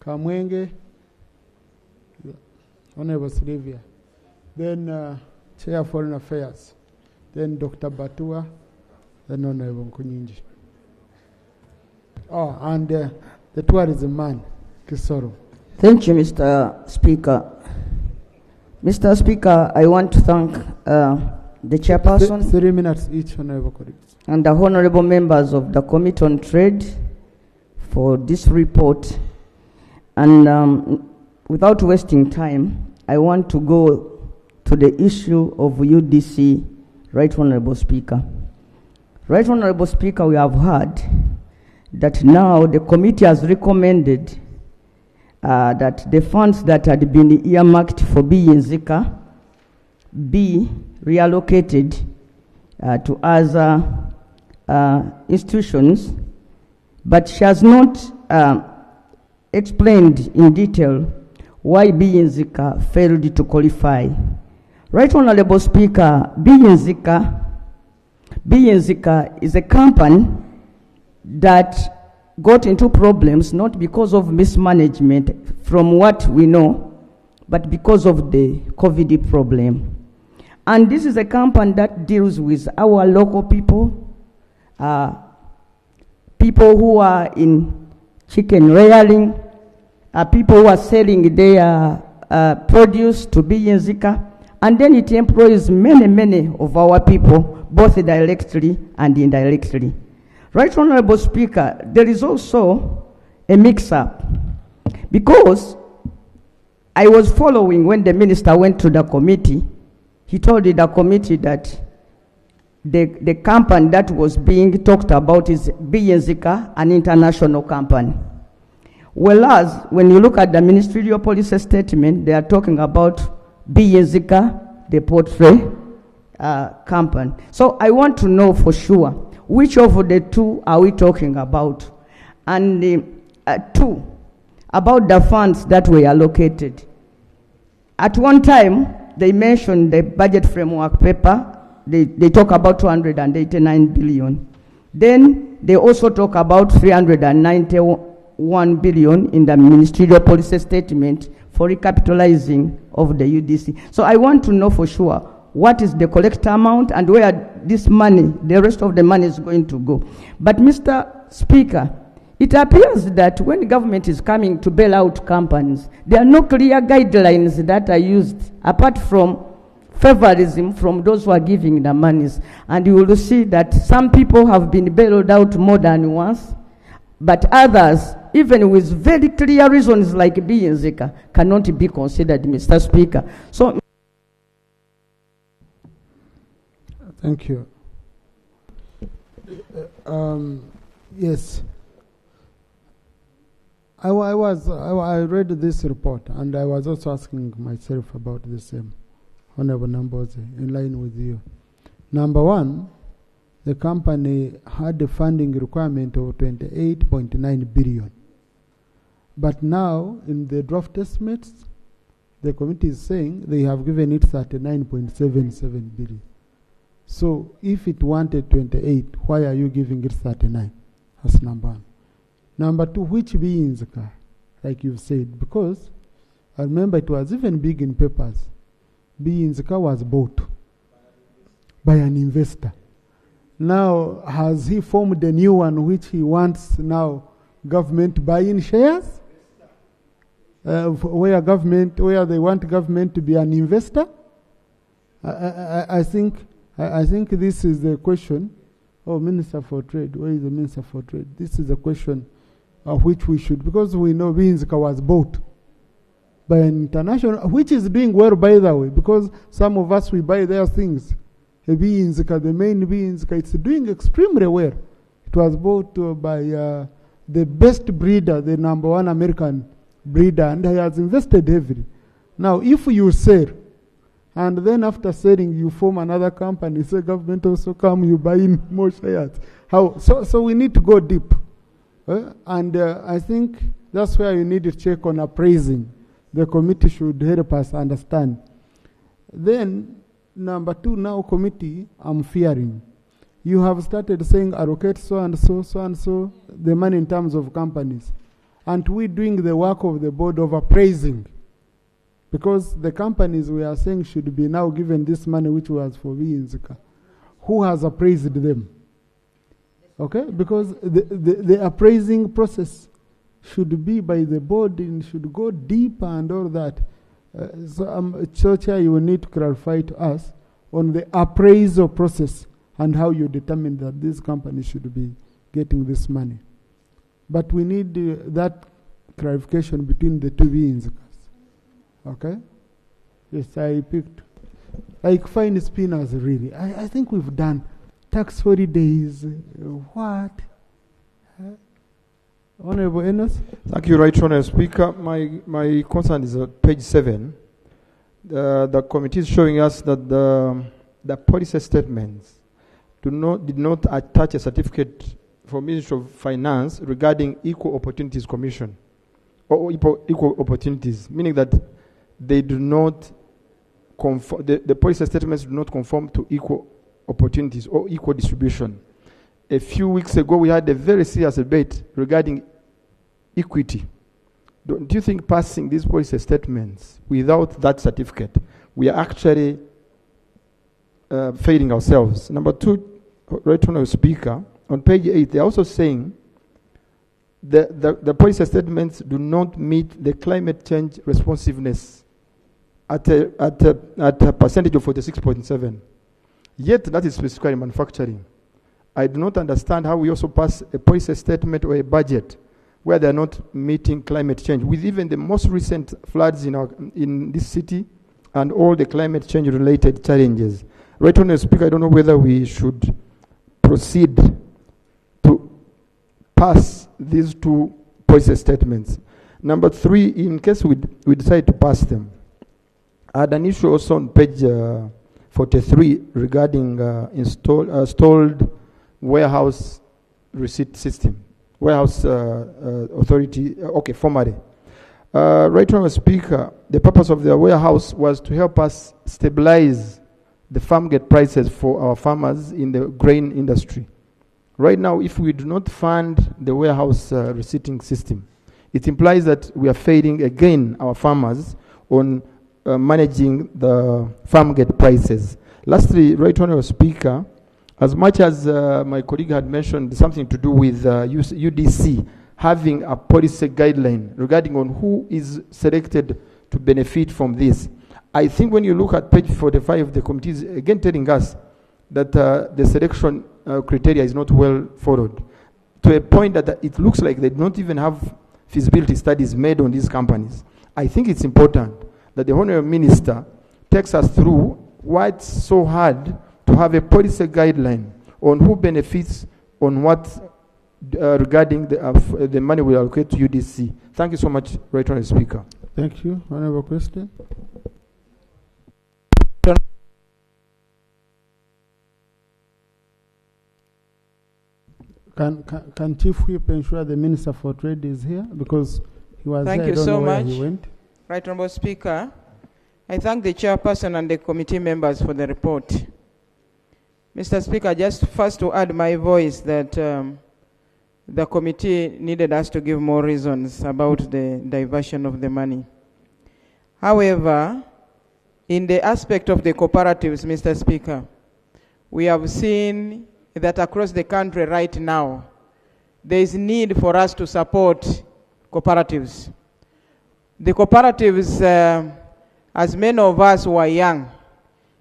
Kamwenge. Honourable Sylvia. Then Chair Foreign Affairs. Then Dr. Batua. Then Honourable Nkunyinji. Oh, and the tourism man, Kisoro. Thank you, Mr. Speaker. Mr. Speaker, I want to thank the chairperson 3 minutes each, honourable colleagues, and the honourable members of the Committee on Trade for this report. And without wasting time, I want to go to the issue of UDC, Right Honourable Speaker. Right Honourable Speaker, we have heard that now the committee has recommended that the funds that had been earmarked for BNZICA be reallocated to other institutions, but she has not explained in detail why BNZICA failed to qualify. Right Honourable Speaker, BNZICA is a company that got into problems not because of mismanagement, from what we know, but because of the COVID problem. And this is a company that deals with our local people, people who are in chicken rearing, people who are selling their produce to BNZICA, and then it employs many of our people, both directly and indirectly. Right Honourable Speaker, there is also a mix-up, because I was following when the minister went to the committee. He told the committee that the company that was being talked about is BNZICA, an international company. Whereas, when you look at the ministerial policy statement, they are talking about BNZICA, the poultry company. So I want to know for sure, which of the two are we talking about? And two, about the funds that were allocated. At one time, they mentioned the budget framework paper. They talk about 289 billion. Then they also talk about 391 billion in the ministerial policy statement for recapitalizing of the UDC. So I want to know for sure what is the correct amount and where this money, the rest of the money is going to go. But Mr. Speaker, it appears that when the government is coming to bail out companies, there are no clear guidelines that are used apart from favorism from those who are giving the monies. And you will see that some people have been bailed out more than once, but others, even with very clear reasons like Biyenzeka, cannot be considered, Mr. Speaker. So, thank you. Yes. I read this report, and I was also asking myself about the same. Honorable Numbers, in line with you. Number one, the company had a funding requirement of 28.9 billion. But now, in the draft estimates, the committee is saying they have given it 39.77 billion. So, if it wanted 28, why are you giving it 39? That's number one. Number two, which means, like you've said, because I remember it was even big in papers. Biyenzeka was bought by an investor. Now, has he formed a new one which he wants now government buying shares? Where they want government to be an investor? I think this is the question. Oh, Minister for Trade, where is the Minister for Trade? This is a question which we should, because we know Biyenzeka was bought by an international, which is doing well, by the way, because some of us, we buy their things. Biyenzeka, the main Biyenzeka, it's doing extremely well. It was bought by the best breeder, the number one American breeder, and he has invested heavily. Now, if you sell, and then after selling, you form another company, say government also come, you buy in more shares. How? So we need to go deep. And I think that's where you need to check on appraising. The committee should help us understand. Then, number two, now committee, I'm fearing. You have started saying allocate so and so, the money in terms of companies. And we doing the work of the board of appraising. Because the companies we are saying should be now given this money which was for Biyenzeka. Who has appraised them? Okay? Because the appraising process should be by the board and should go deeper and all that. So, Chair, you will need to clarify to us on the appraisal process and how you determine that this company should be getting this money. But we need that clarification between the two Biyenzeka. Okay? Yes, I picked. Like fine spinners, really. I think we've done tax holidays. What? Honorable Enos? Thank you, Right Honourable Speaker. My concern is page 7. The committee is showing us that the policy statements did not attach a certificate from Ministry of Finance regarding Equal Opportunities Commission or equal opportunities, meaning that they do not conform, the policy statements do not conform to equal opportunities or equal distribution. A few weeks ago, we had a very serious debate regarding equity. Do you think passing these policy statements without that certificate, we are actually failing ourselves? Number two, Right Honourable Speaker, on page 8, they're also saying the policy statements do not meet the climate change responsiveness at a percentage of 46.7. Yet that is specifically manufacturing. I do not understand how we also pass a policy statement or a budget where they are not meeting climate change, with even the most recent floods in this city and all the climate change related challenges. Right Honourable Speaker, I don't know whether we should proceed to pass these two policy statements. Number 3, in case we decide to pass them, I had an issue also on page 43 regarding installed warehouse receipt system, warehouse authority, formally. Right Honourable Speaker, the purpose of the warehouse was to help us stabilize the farm gate prices for our farmers in the grain industry. Right now, if we do not fund the warehouse receipting system, it implies that we are failing again our farmers on managing the farm gate prices. Lastly, Right Honourable Speaker, as much as my colleague had mentioned something to do with UDC having a policy guideline regarding on who is selected to benefit from this, I think when you look at page 45, the committee is again telling us that the selection criteria is not well followed, to a point that it looks like they don't even have feasibility studies made on these companies. I think it's important that the Honourable Minister takes us through why it's so hard to have a policy guideline on who benefits on what regarding the money we allocate to UDC. Thank you so much, Right Honourable Speaker. Thank you. Honourable question. Can Chief Whip ensure the Minister for Trade is here? Because he was Thank there. you I don't so know where much. he went. Right Honourable Speaker, I thank the chairperson and the committee members for the report. Mr. Speaker, just first to add my voice that the committee needed us to give more reasons about the diversion of the money. However, in the aspect of the cooperatives, Mr. Speaker, we have seen that across the country right now, there is need for us to support cooperatives. The cooperatives, as many of us who are young,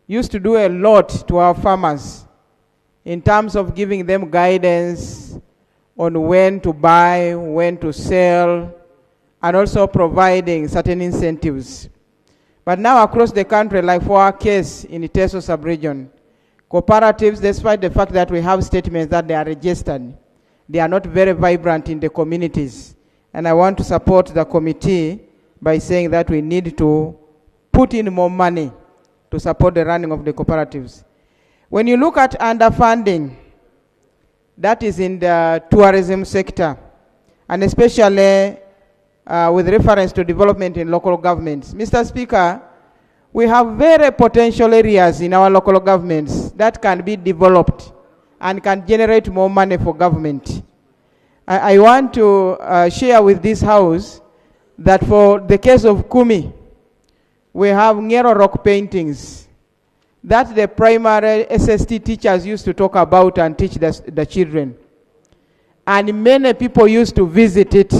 used to do a lot to our farmers in terms of giving them guidance on when to buy, when to sell, and also providing certain incentives. But now across the country, like for our case in the Teso sub-region, cooperatives, despite the fact that we have statements that they are registered, they are not very vibrant in the communities. And I want to support the committee by saying that we need to put in more money to support the running of the cooperatives. When you look at underfunding, that is in the tourism sector, and especially with reference to development in local governments. Mr. Speaker, we have very potential areas in our local governments that can be developed and can generate more money for government. I want to share with this House that for the case of Kumi, we have Ngero rock paintings that the primary SST teachers used to talk about and teach the children. And many people used to visit it.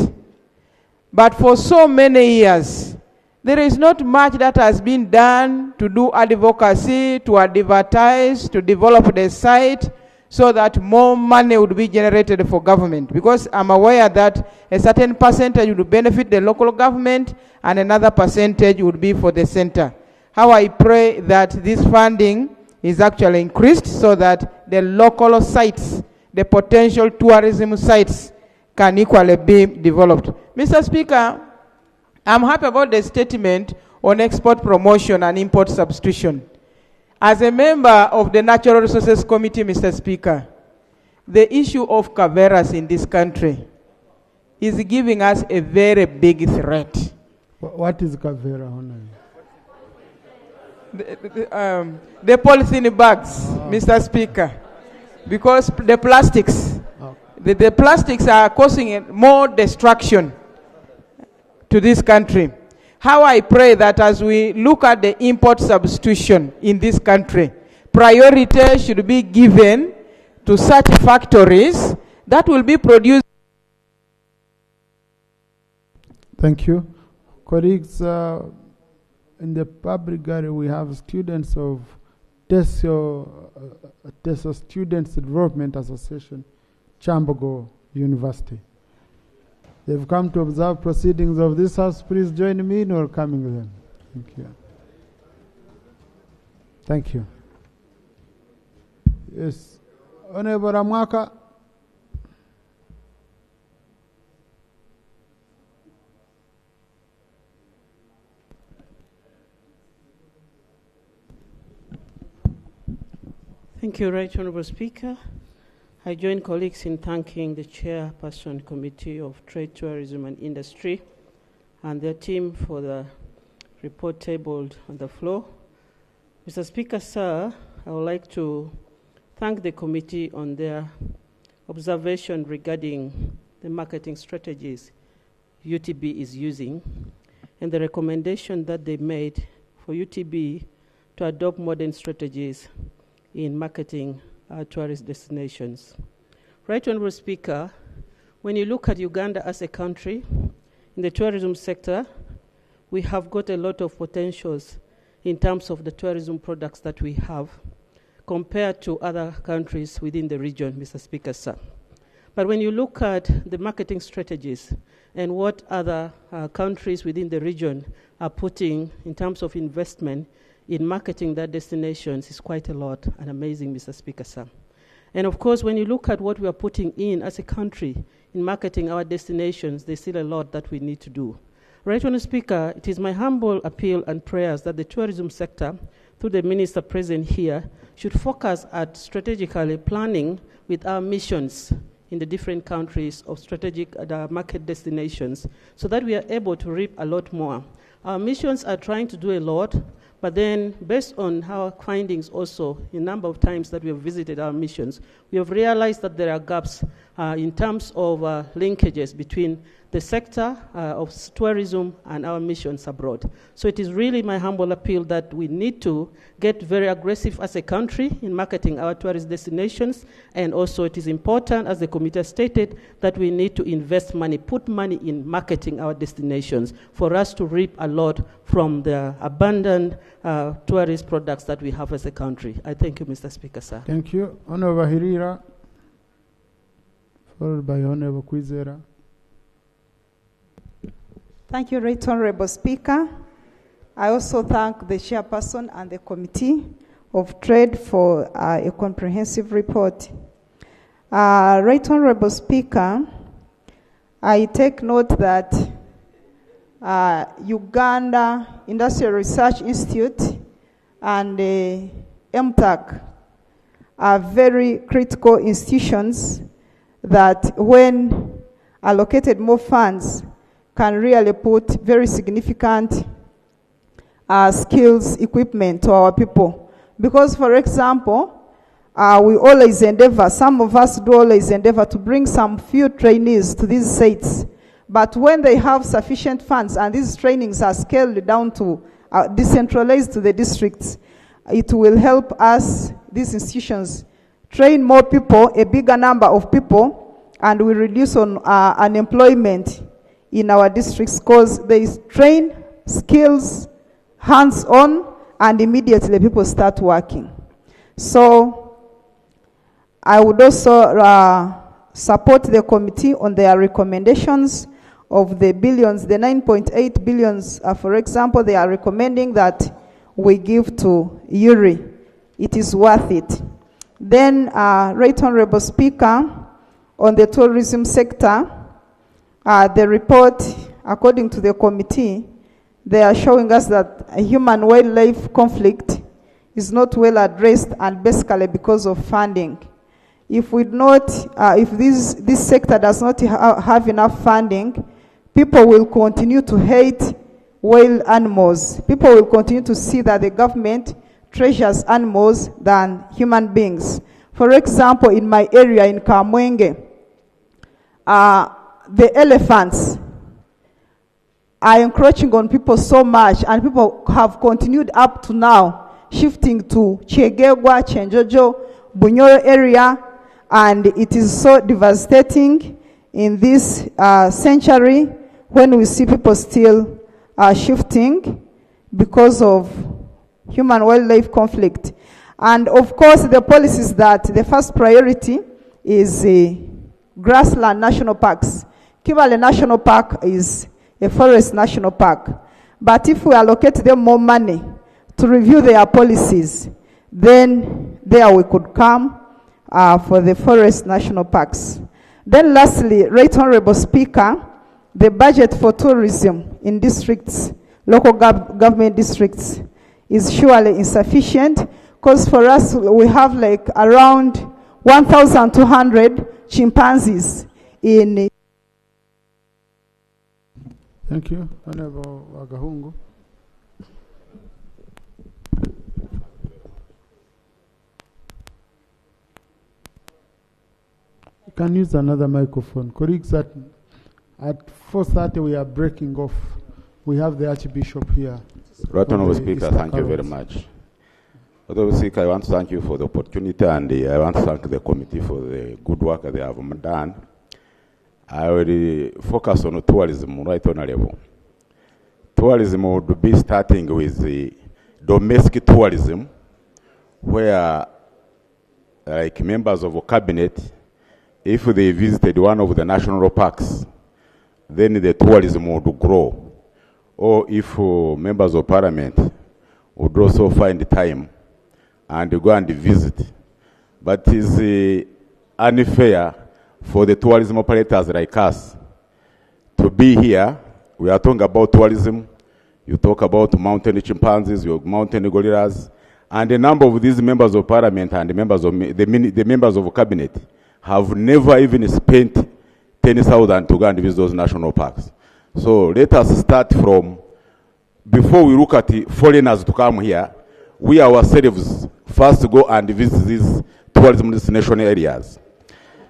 But for so many years, there is not much that has been done to do advocacy, to advertise, to develop the site so that more money would be generated for government. Because I'm aware that a certain percentage would benefit the local government and another percentage would be for the center. How I pray that this funding is actually increased so that the local sites, the potential tourism sites, can equally be developed. Mr. Speaker, I'm happy about the statement on export promotion and import substitution. As a member of the Natural Resources Committee, Mr. Speaker, the issue of caveras in this country is giving us a very big threat. What is Kavera, Honour? The polythene bags, Mr. Speaker, because the plastics, the plastics are causing more destruction to this country. How I pray that as we look at the import substitution in this country, priority should be given to such factories that will be produced. Thank you. Colleagues, in the public gallery we have students of Teso Students Development Association, Chambogo University. They've come to observe proceedings of this House. Please join me in welcoming them. Thank you. Thank you. Yes. Honorable Ramwaka. Thank you, Right Honourable Speaker. I join colleagues in thanking the Chairperson Committee of Trade, Tourism and Industry and their team for the report tabled on the floor. Mr. Speaker, sir, I would like to thank the committee on their observation regarding the marketing strategies UTB is using and the recommendation that they made for UTB to adopt modern strategies in marketing our tourist destinations. Right Honourable Speaker, when you look at Uganda as a country, in the tourism sector, we have got a lot of potentials in terms of the tourism products that we have compared to other countries within the region, Mr. Speaker, sir. But when you look at the marketing strategies and what other countries within the region are putting in terms of investment in marketing their destinations is quite a lot and amazing, Mr. Speaker, sir. And of course, when you look at what we are putting in as a country in marketing our destinations, there's still a lot that we need to do. Right Honourable Speaker, it is my humble appeal and prayers that the tourism sector, through the Minister present here, should focus at strategically planning with our missions in the different countries of strategic market destinations so that we are able to reap a lot more. Our missions are trying to do a lot, but then based on our findings also, a number of times that we have visited our missions, we have realized that there are gaps in terms of linkages between the sector of tourism and our missions abroad. So it is really my humble appeal that we need to get very aggressive as a country in marketing our tourist destinations, and also it is important, as the committee stated, that we need to invest money, put money in marketing our destinations for us to reap a lot from the abundant tourist products that we have as a country. I thank you, Mr. Speaker, sir. Thank you. Honourable Hirira, followed by Honourable Kwizera. Thank you, Right Honourable Speaker. I also thank the chairperson and the Committee of Trade for a comprehensive report. Right Honourable Speaker, I take note that Uganda Industrial Research Institute and MTAC are very critical institutions that when allocated more funds can really put very significant skills, equipment to our people. Because, for example, we always endeavor, some of us do always endeavor to bring some few trainees to these sites. But when they have sufficient funds and these trainings are scaled down to decentralized to the districts, it will help us, these institutions, train more people, a bigger number of people, and we reduce on unemployment in our districts, because they train skills, hands-on, and immediately people start working. So I would also support the committee on their recommendations of the billions, the 9.8 billions, for example, they are recommending that we give to URI. It is worth it. Then, Right Honourable Speaker, on the tourism sector, the report, according to the committee, they are showing us that a human-wildlife conflict is not well addressed, and basically because of funding. If we not, if this sector does not have enough funding, people will continue to hate wild animals. People will continue to see that the government treasures animals than human beings. For example, in my area in Kamwenge, the elephants are encroaching on people so much, and people have continued up to now, shifting to Chegegwa, Chenjojo, Bunyoro area, and it is so devastating in this century when we see people still shifting because of human-wildlife conflict. And of course, the policies that the first priority is grassland national parks. Kibale National Park is a forest national park. But if we allocate them more money to review their policies, then there we could come for the forest national parks. Then lastly, Right Honourable Speaker, the budget for tourism in districts, local government districts, is surely insufficient, because for us, we have like around 1,200 chimpanzees in. Thank you. Honourable Wagahungu. can use another microphone. Colleagues, at 4:30 we are breaking off. We have the Archbishop here. Right Honourable Speaker, Eastern thank you very Province. much. Honourable Speaker, I want to thank you for the opportunity, and I want to thank the committee for the good work they have done. I will focus on tourism, Right Honourable. Tourism would be starting with the domestic tourism, where like members of a cabinet, if they visited one of the national parks, then the tourism would grow. Or if members of parliament would also find time and go and visit. But it is unfair for the tourism operators like us to be here. We are talking about tourism. You talk about mountain chimpanzees, mountain gorillas, and a number of these members of parliament and members of the members of cabinet have never even spent 10,000 to go and visit those national parks. So let us start from, before we look at the foreigners to come here, we ourselves first go and visit these tourism destination areas.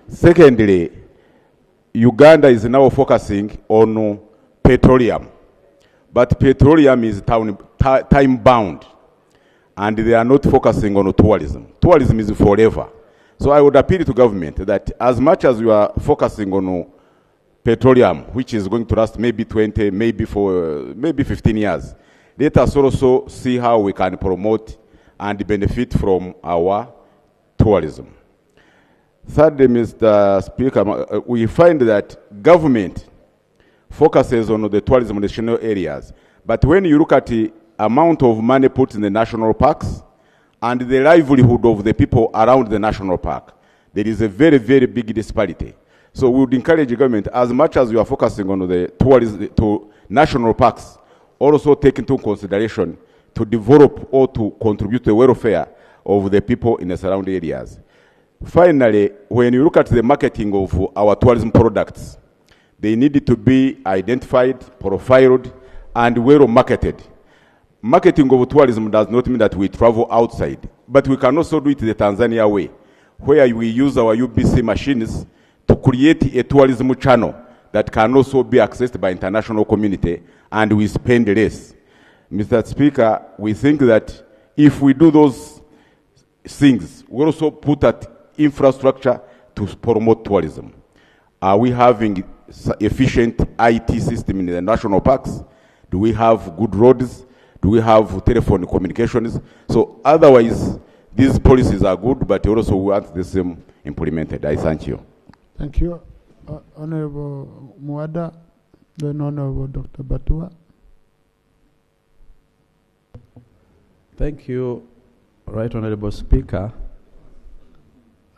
Secondly, Uganda is now focusing on petroleum, but petroleum is time bound, and they are not focusing on tourism. Tourism is forever. So I would appeal to government that as much as you are focusing on petroleum, which is going to last maybe 20, maybe 15 years, let us also see how we can promote and benefit from our tourism. Thirdly, Mr. Speaker, we find that government focuses on the tourism national areas, but when you look at the amount of money put in the national parks and the livelihood of the people around the national park, there is a very, very big disparity. So we would encourage the government, as much as you are focusing on the tourism to national parks, also take into consideration to develop or to contribute to the welfare of the people in the surrounding areas. Finally, when you look at the marketing of our tourism products, they need to be identified, profiled, and well marketed. Marketing of tourism does not mean that we travel outside, but we can also do it the Tanzania way, where we use our UBC machines to create a tourism channel that can also be accessed by international community, and we spend less. Mr. Speaker, we think that if we do those things, we also put that infrastructure to promote tourism. Are we having efficient IT system in the national parks? Do we have good roads? Do we have telephone communications? So otherwise, these policies are good, but also we want the same implemented. I thank you. Thank you. Honorable Muada, then Honorable Dr. Batua. Thank you, Right Honorable Speaker,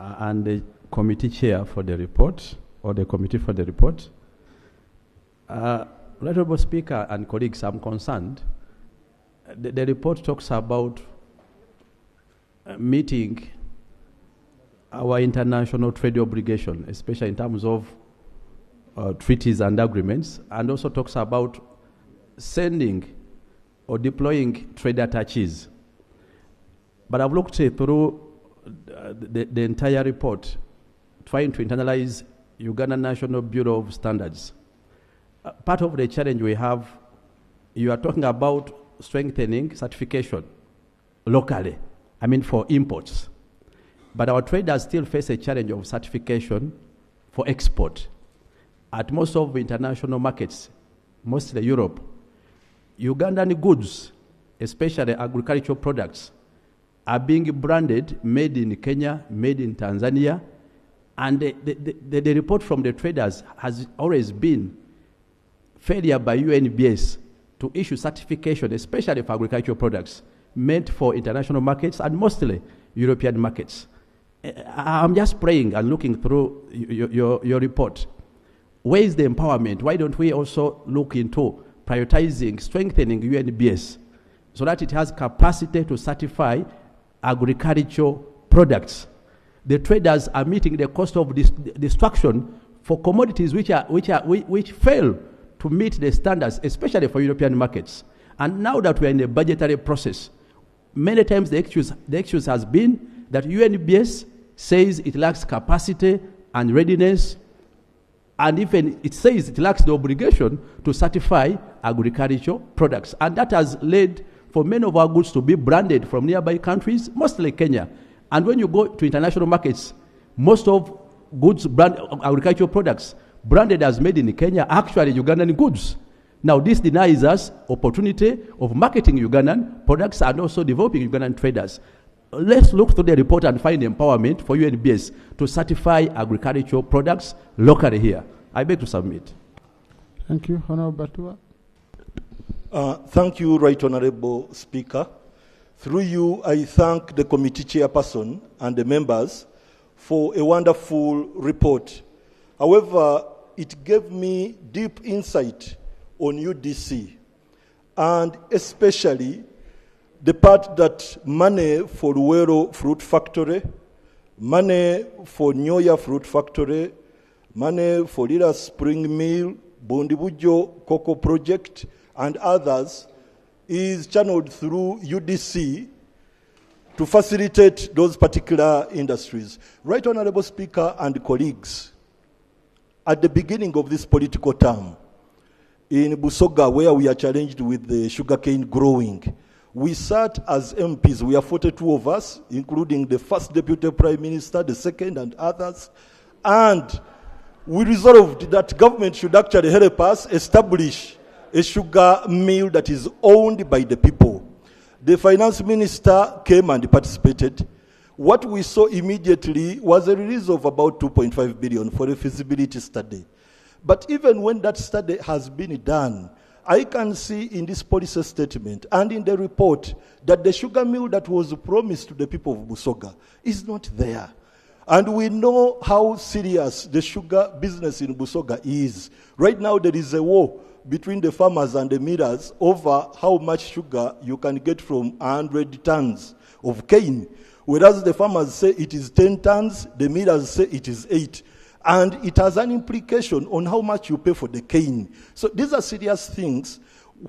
and the committee chair for the report, or the committee for the report. Right Honorable Speaker and colleagues, I'm concerned. The report talks about meeting our international trade obligation, especially in terms of treaties and agreements, and also talks about sending or deploying trade attaches. But I've looked through the entire report, trying to internalize Uganda National Bureau of Standards. Part of the challenge we have, you are talking about strengthening certification locally, I mean for imports. But our traders still face a challenge of certification for export. At most of the international markets, mostly Europe, Ugandan goods, especially agricultural products, are being branded made in Kenya, made in Tanzania, and the report from the traders has always been failure by UNBS to issue certification, especially for agricultural products, meant for international markets and mostly European markets. I'm just praying and looking through your report. Where is the empowerment? Why don't we also look into prioritizing, strengthening UNBS so that it has capacity to certify agricultural products? The traders are meeting the cost of destruction for commodities which fail to meet the standards, especially for European markets. And now that we're in a budgetary process, many times the excuse has been that UNBS says it lacks capacity and readiness, and even it says it lacks the obligation to certify agricultural products. And that has led for many of our goods to be branded from nearby countries, mostly Kenya. And when you go to international markets, most of goods, agricultural products branded as made in Kenya are actually Ugandan goods. Now this denies us opportunity of marketing Ugandan products and also developing Ugandan traders. Let's look through the report and find empowerment for UNBS to certify agricultural products locally here. I beg to submit. Thank you. Honorable Batua. Thank you, Right Honorable Speaker. Through you, I thank the committee chairperson and the members for a wonderful report. However, it gave me deep insight on UDC, and especially the part that money for Luwero Fruit Factory, money for Nyoya Fruit Factory, money for Lila Spring Mill, Bondibujo Cocoa Project, and others is channeled through UDC to facilitate those particular industries. Right Honorable Speaker and colleagues, at the beginning of this political term, in Busoga, where we are challenged with the sugarcane growing, we sat as MPs, we are 42 of us, including the first Deputy Prime Minister, the second, and others, and we resolved that government should actually help us establish a sugar mill that is owned by the people. The Finance Minister came and participated. What we saw immediately was a release of about 2.5 billion for a feasibility study. But even when that study has been done, I can see in this policy statement and in the report that the sugar mill that was promised to the people of Busoga is not there. And we know how serious the sugar business in Busoga is. Right now there is a war between the farmers and the millers over how much sugar you can get from 100 tons of cane. Whereas the farmers say it is 10 tons, the millers say it is 8. And it has an implication on how much you pay for the cane. So these are serious things.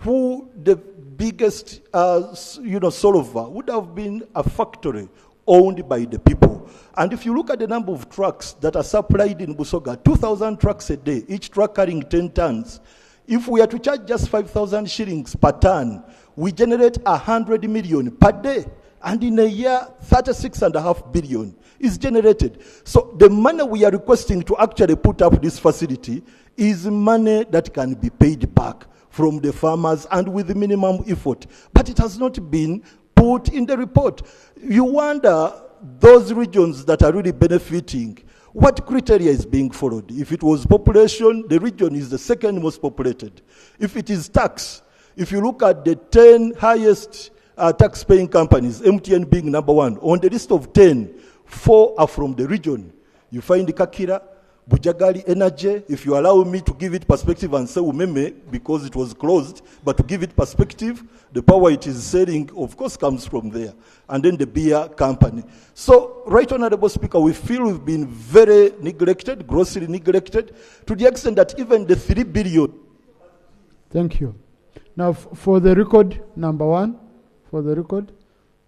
Who the biggest solver would have been a factory owned by the people. And if you look at the number of trucks that are supplied in Busoga, 2,000 trucks a day, each truck carrying 10 tons. If we are to charge just 5,000 shillings per ton, we generate 100 million per day. And in a year, 36.5 billion is generated. So the money we are requesting to actually put up this facility is money that can be paid back from the farmers and with minimum effort. But it has not been put in the report. You wonder, those regions that are really benefiting, what criteria is being followed? If it was population, the region is the second most populated. If it is tax, if you look at the 10 highest tax-paying companies, MTN being number 1, on the list of 10, 4 are from the region. You find Kakira, Bujagali Energy. If you allow me to give it perspective and say Umeme, because it was closed, but to give it perspective, the power it is selling, of course, comes from there. And then the beer company. So, Right Honorable Speaker, we feel we've been very neglected, grossly neglected, to the extent that even the 3 billion. Thank you. Now, for the record, number 1, for the record,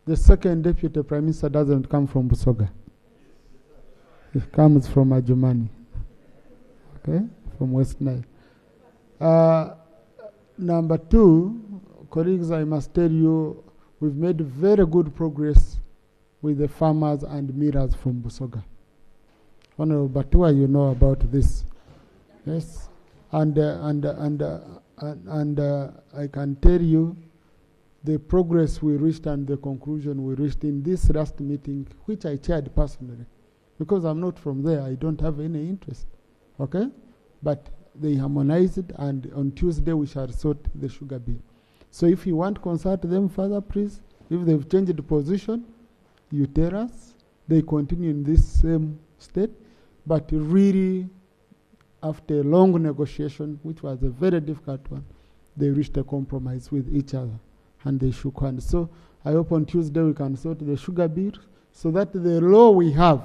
the second Deputy Prime Minister doesn't come from Busoga. It comes from Ajumani. Okay, from West Nile. Number 2, colleagues, I must tell you, we've made very good progress with the farmers and millers from Busoga. Honorable Batua, you know about this. Yes, and I can tell you the progress we reached and the conclusion we reached in this last meeting, which I chaired personally. Because I'm not from there, I don't have any interest. Okay? But they harmonized, and on Tuesday we shall sort the sugar bill. So if you want to consult them further, please, if they've changed the position, you tell us. They continue in this same state. But really, after a long negotiation, which was a very difficult one, they reached a compromise with each other, and they shook hands. So I hope on Tuesday we can sort the sugar bill, so that the law we have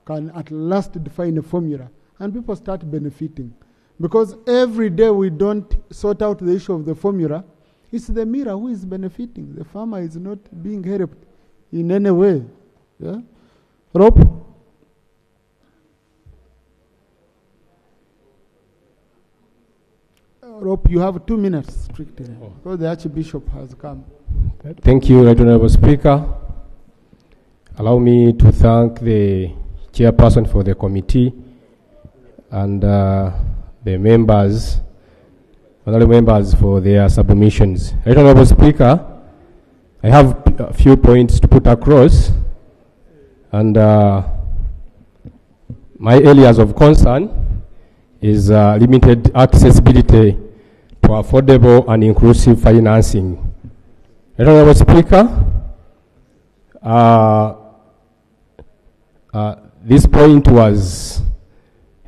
can at last define a formula, and people start benefiting. Because every day we don't sort out the issue of the formula, it's the miller who is benefiting. The farmer is not being helped in any way. Yeah? Rob? Rob, you have 2 minutes strictly, because the Archbishop has come. Thank you, Right Honorable Speaker. Allow me to thank the chairperson for the committee and the members, honorable members, for their submissions. Right Honorable Speaker, I have a few points to put across, and my areas of concern is limited accessibility to affordable and inclusive financing. Right Honorable Speaker, this point was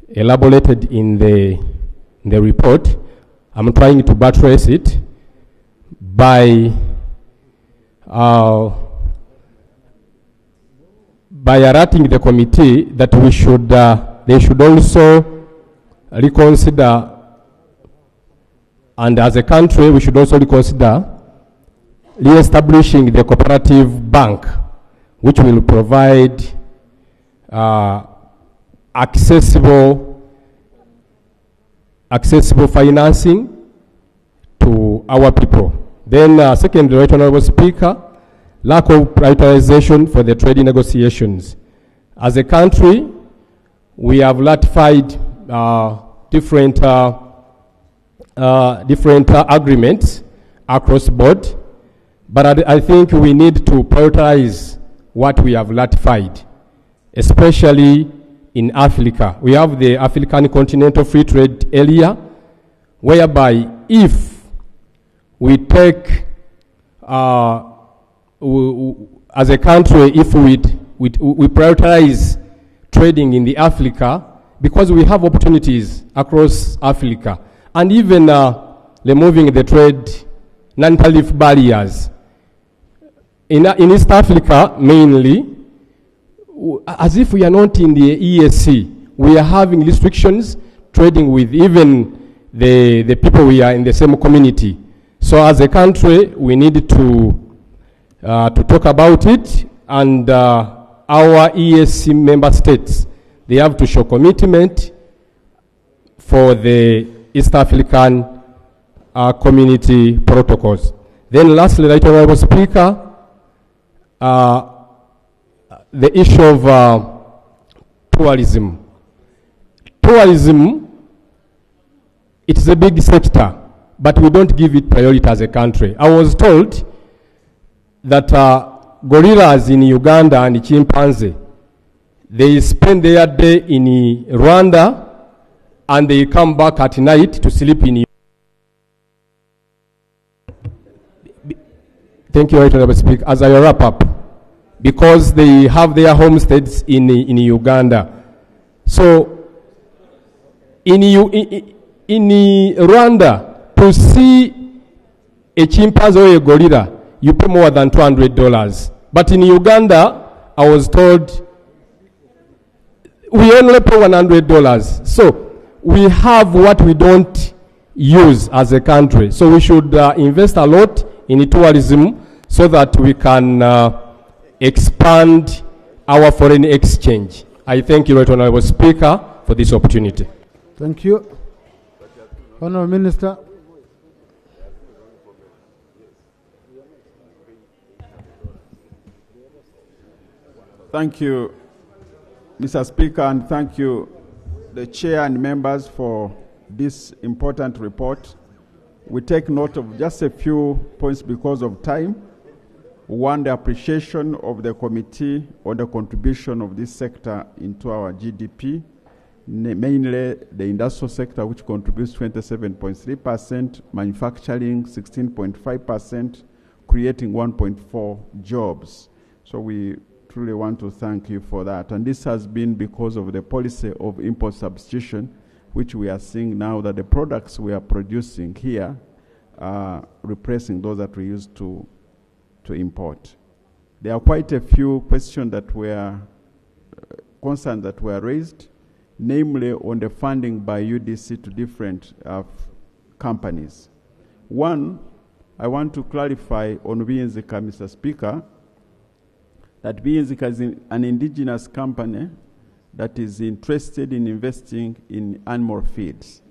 elaborated in the report. I'm trying to buttress it by alerting the committee that we should they should also reconsider, and as a country we should also reconsider re-establishing the cooperative bank, which will provide accessible financing to our people. Then second, Right Honorable Speaker, lack of prioritization for the trade negotiations. As a country, we have ratified different agreements across the board, but I think we need to prioritize what we have ratified, especially in Africa. We have the African Continental Free Trade Area, whereby if we take, as a country, if we prioritize trading in the Africa, because we have opportunities across Africa, and even removing the trade non-tariff barriers. In East Africa, mainly, as if we are not in the EAC, we are having restrictions trading with even the people we are in the same community. So as a country, we need to talk about it, and our EAC member states, they have to show commitment for the East African community protocols. Then lastly, Right Honorable Speaker, the issue of tourism. Tourism, it's a big sector, but we don't give it priority as a country. I was told that gorillas in Uganda and chimpanzee, they spend their day in Rwanda and they come back at night to sleep in. Thank you, Right Honorable Speaker. As I wrap up, because they have their homesteads in Uganda. So in Rwanda, to see a chimpanzee or a gorilla, you pay more than $200. But in Uganda, I was told we only pay $100. So we have what we don't use as a country. So we should invest a lot in tourism so that we can expand our foreign exchange. I thank you, Right Honorable Speaker, for this opportunity. Thank you. Honorable Minister. Thank you, Mr. Speaker, and thank you, the Chair and members, for this important report. We take note of just a few points because of time. One, the appreciation of the committee on the contribution of this sector into our GDP, mainly the industrial sector, which contributes 27.3%, manufacturing 16.5%, creating 1.4 jobs. So we truly want to thank you for that. And this has been because of the policy of import substitution, which we are seeing now that the products we are producing here are replacing those that we used to import. There are quite a few questions that were, concerns that were raised, namely on the funding by UDC to different companies. One, I want to clarify on BNZK, Mr. Speaker, that BNZK is an indigenous company that is interested in investing in animal feeds.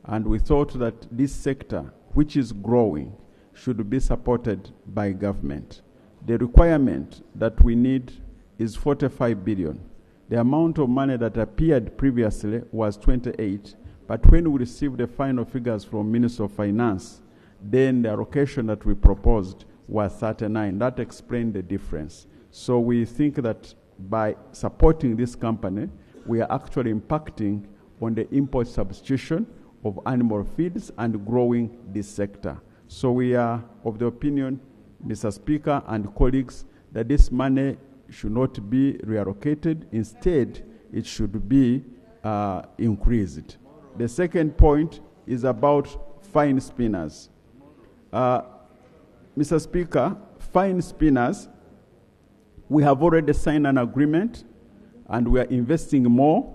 And we thought that this sector, which is growing, should be supported by government. The requirement that we need is 45 billion. The amount of money that appeared previously was 28, but when we received the final figures from Minister of Finance, then the allocation that we proposed was 39. That explained the difference. So we think that by supporting this company, we are actually impacting on the import substitution of animal feeds and growing this sector. So we are of the opinion, Mr. Speaker and colleagues, that this money should not be reallocated. Instead, it should be increased. The second point is about fine spinners. Mr. Speaker, fine spinners, we have already signed an agreement and we are investing more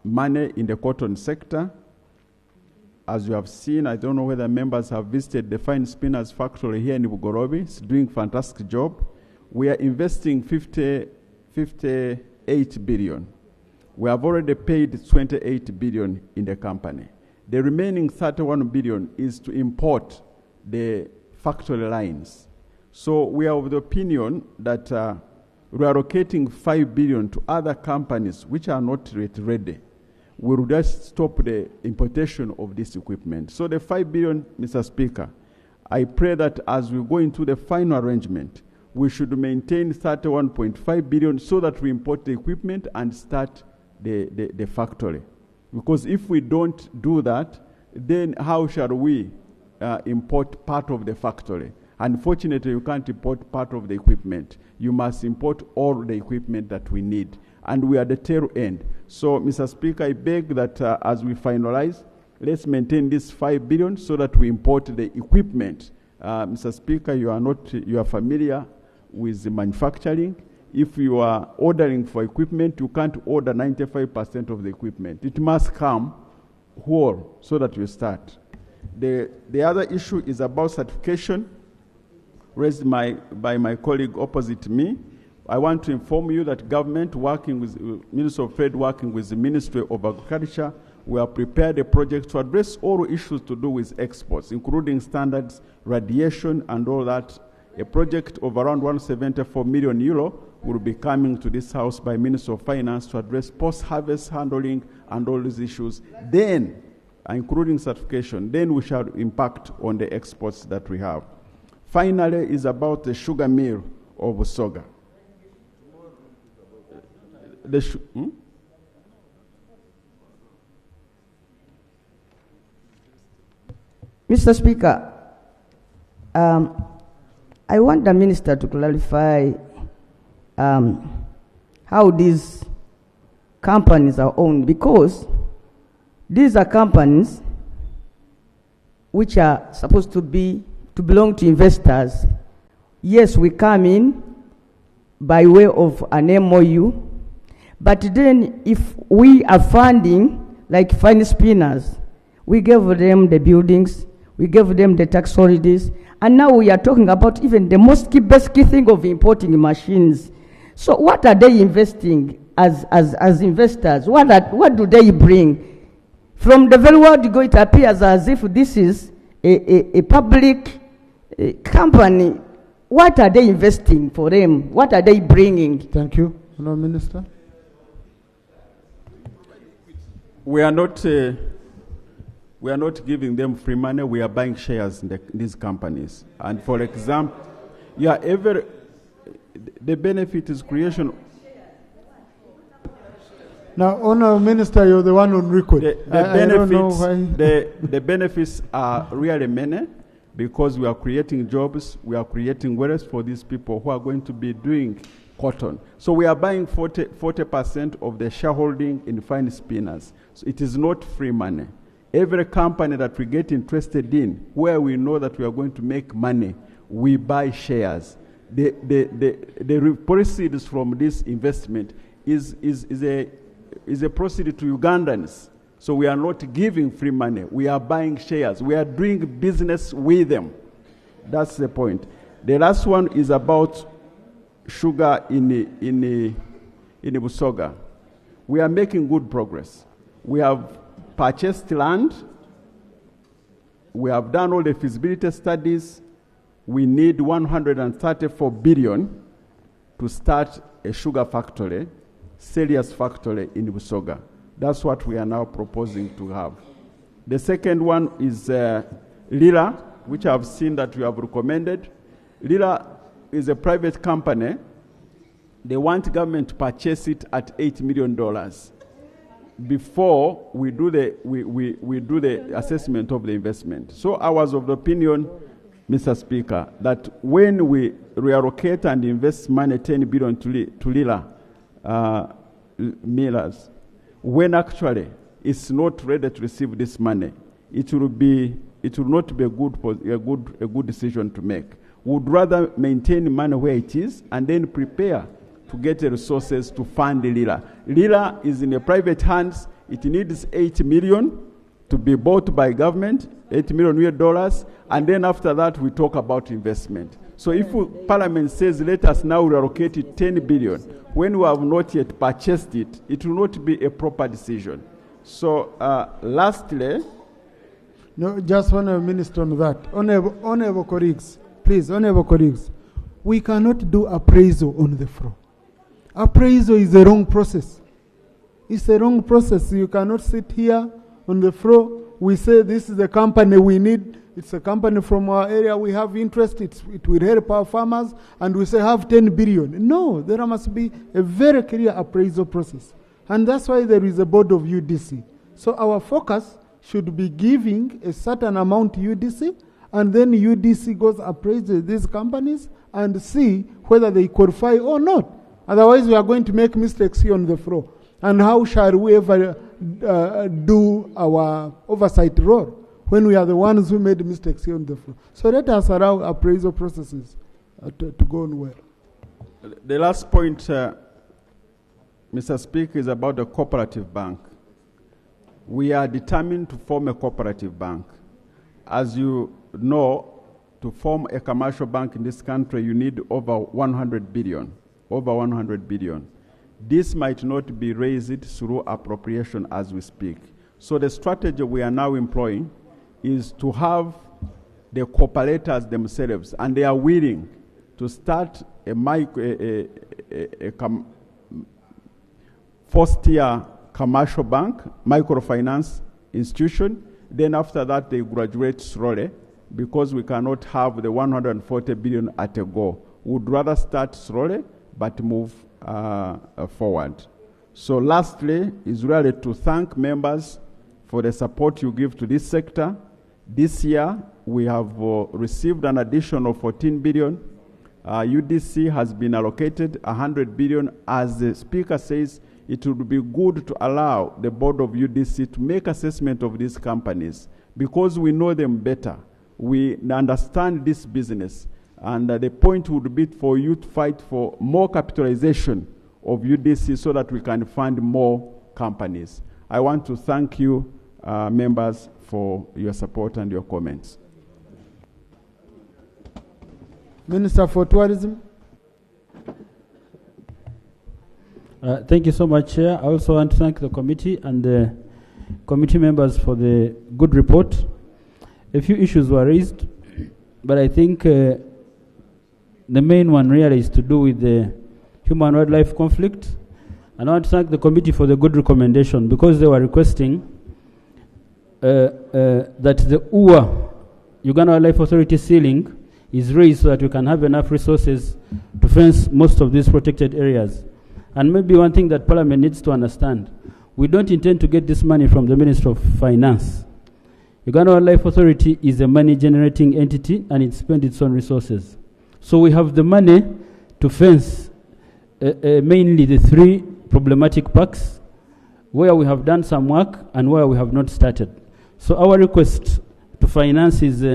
money in the cotton sector. As you have seen, I don't know whether members have visited the fine spinners factory here in Bugorobi. It's doing a fantastic job. We are investing 58 billion. We have already paid 28 billion in the company. The remaining 31 billion is to import the factory lines. So we are of the opinion that reallocating 5 billion to other companies which are not yet ready will just stop the importation of this equipment. So the 5 billion, Mr. Speaker, I pray that as we go into the final arrangement, we should maintain 31.5 billion so that we import the equipment and start the factory. Because if we don't do that, then how shall we import part of the factory? Unfortunately, you can't import part of the equipment. You must import all the equipment that we need. And we are at the tail end. So, Mr. Speaker, I beg that as we finalize, let's maintain this 5 billion so that we import the equipment. Mr. Speaker, you are familiar with the manufacturing. If you are ordering for equipment, you can't order 95% of the equipment. It must come whole so that you start. The other issue is about certification, raised by my colleague opposite me. I want to inform you that government working with Minister of Trade, working with the Ministry of Agriculture, we have prepared a project to address all issues to do with exports, including standards, radiation, and all that. A project of around 174 million euro will be coming to this house by Minister of Finance to address post-harvest handling and all these issues. Then, including certification, then we shall impact on the exports that we have. Finally, is about the sugar mill of Soga. Mr. Speaker, I want the Minister to clarify how these companies are owned, because these are companies which are supposed to belong to investors. Yes, we come in by way of an MOU, but then if we are funding, like fine spinners, we gave them the buildings, we gave them the tax holidays, and now we are talking about even the most best key thing of importing machines. So what are they investing as investors? What do they bring? From the very word go, it appears as if this is a public company. What are they investing for them? What are they bringing? Thank you. Hello, Minister. We are not giving them free money. We are buying shares in these companies. And for example, the benefit is creation. Now, Honourable Minister, you're the one on record. The benefits are really many, because we are creating jobs, we are creating wealth for these people who are going to be doing cotton. So we are buying 40% of the shareholding in fine spinners. So it is not free money. Every company that we get interested in, where we know that we are going to make money, we buy shares. The proceeds from this investment is a proceed to Ugandans. So we are not giving free money. We are buying shares. We are doing business with them. That's the point. The last one is about sugar in Busoga. We are making good progress. We have purchased land. We have done all the feasibility studies. We need 134 billion to start a sugar factory, serious factory in Busoga. That's what we are now proposing to have. The second one is Lila, which I've seen that you have recommended. Lila is a private company. They want government to purchase it at $8 million before we do the assessment of the investment. So I was of the opinion, Mr. Speaker, that when we reallocate and invest money, 10 billion to Lila millers, when actually it's not ready to receive this money, it will not be a good decision to make. Would rather maintain money where it is and then prepare to get the resources to fund Lila. Lila is in a private hands. It needs 8 million to be bought by government, $8 million, and then after that we talk about investment. So if Parliament says let us now reallocate it 10 billion, when we have not yet purchased it, it will not be a proper decision. So lastly, no, just one minister on that. Honorable colleagues, please, honorable colleagues, we cannot do appraisal on the floor. Appraisal is the wrong process. It's a wrong process. You cannot sit here on the floor. We say this is the company we need. It's a company from our area. We have interest. It will help our farmers. And we say have 10 billion. No, there must be a very clear appraisal process. And that's why there is a board of UDC. So our focus should be giving a certain amount to UDC, and then UDC goes appraise these companies and see whether they qualify or not. Otherwise, we are going to make mistakes here on the floor. And how shall we ever do our oversight role when we are the ones who made mistakes here on the floor? So let us allow appraisal processes to go on well. The last point, Mr. Speaker, is about the cooperative bank. We are determined to form a cooperative bank. As you know, to form a commercial bank in this country, you need over 100 billion. Over 100 billion. This might not be raised through appropriation as we speak. So the strategy we are now employing is to have the cooperators themselves, and they are willing to start a first-tier commercial bank, microfinance institution. Then after that, they graduate slowly, because we cannot have the 140 billion at a go. We would rather start slowly, but move forward. So lastly, is really to thank members for the support you give to this sector. This year, we have received an additional 14 billion. UDC has been allocated 100 billion. As the Speaker says, it would be good to allow the board of UDC to make assessment of these companies, because we know them better. We understand this business. And the point would be for you to fight for more capitalization of UDC so that we can fund more companies. I want to thank you, members, for your support and your comments. Minister for Tourism. Thank you so much, Chair. I also want to thank the committee and the committee members for the good report. A few issues were raised, but I think the main one really is to do with the human-wildlife conflict. And I want to thank the committee for the good recommendation, because they were requesting that the UWA, Uganda Wildlife Authority ceiling, is raised so that we can have enough resources to fence most of these protected areas. And maybe one thing that Parliament needs to understand, we don't intend to get this money from the Minister of Finance. Uganda Wildlife Authority is a money-generating entity, and it spends its own resources. So we have the money to fence mainly the 3 problematic parks, where we have done some work and where we have not started. So our request to finance is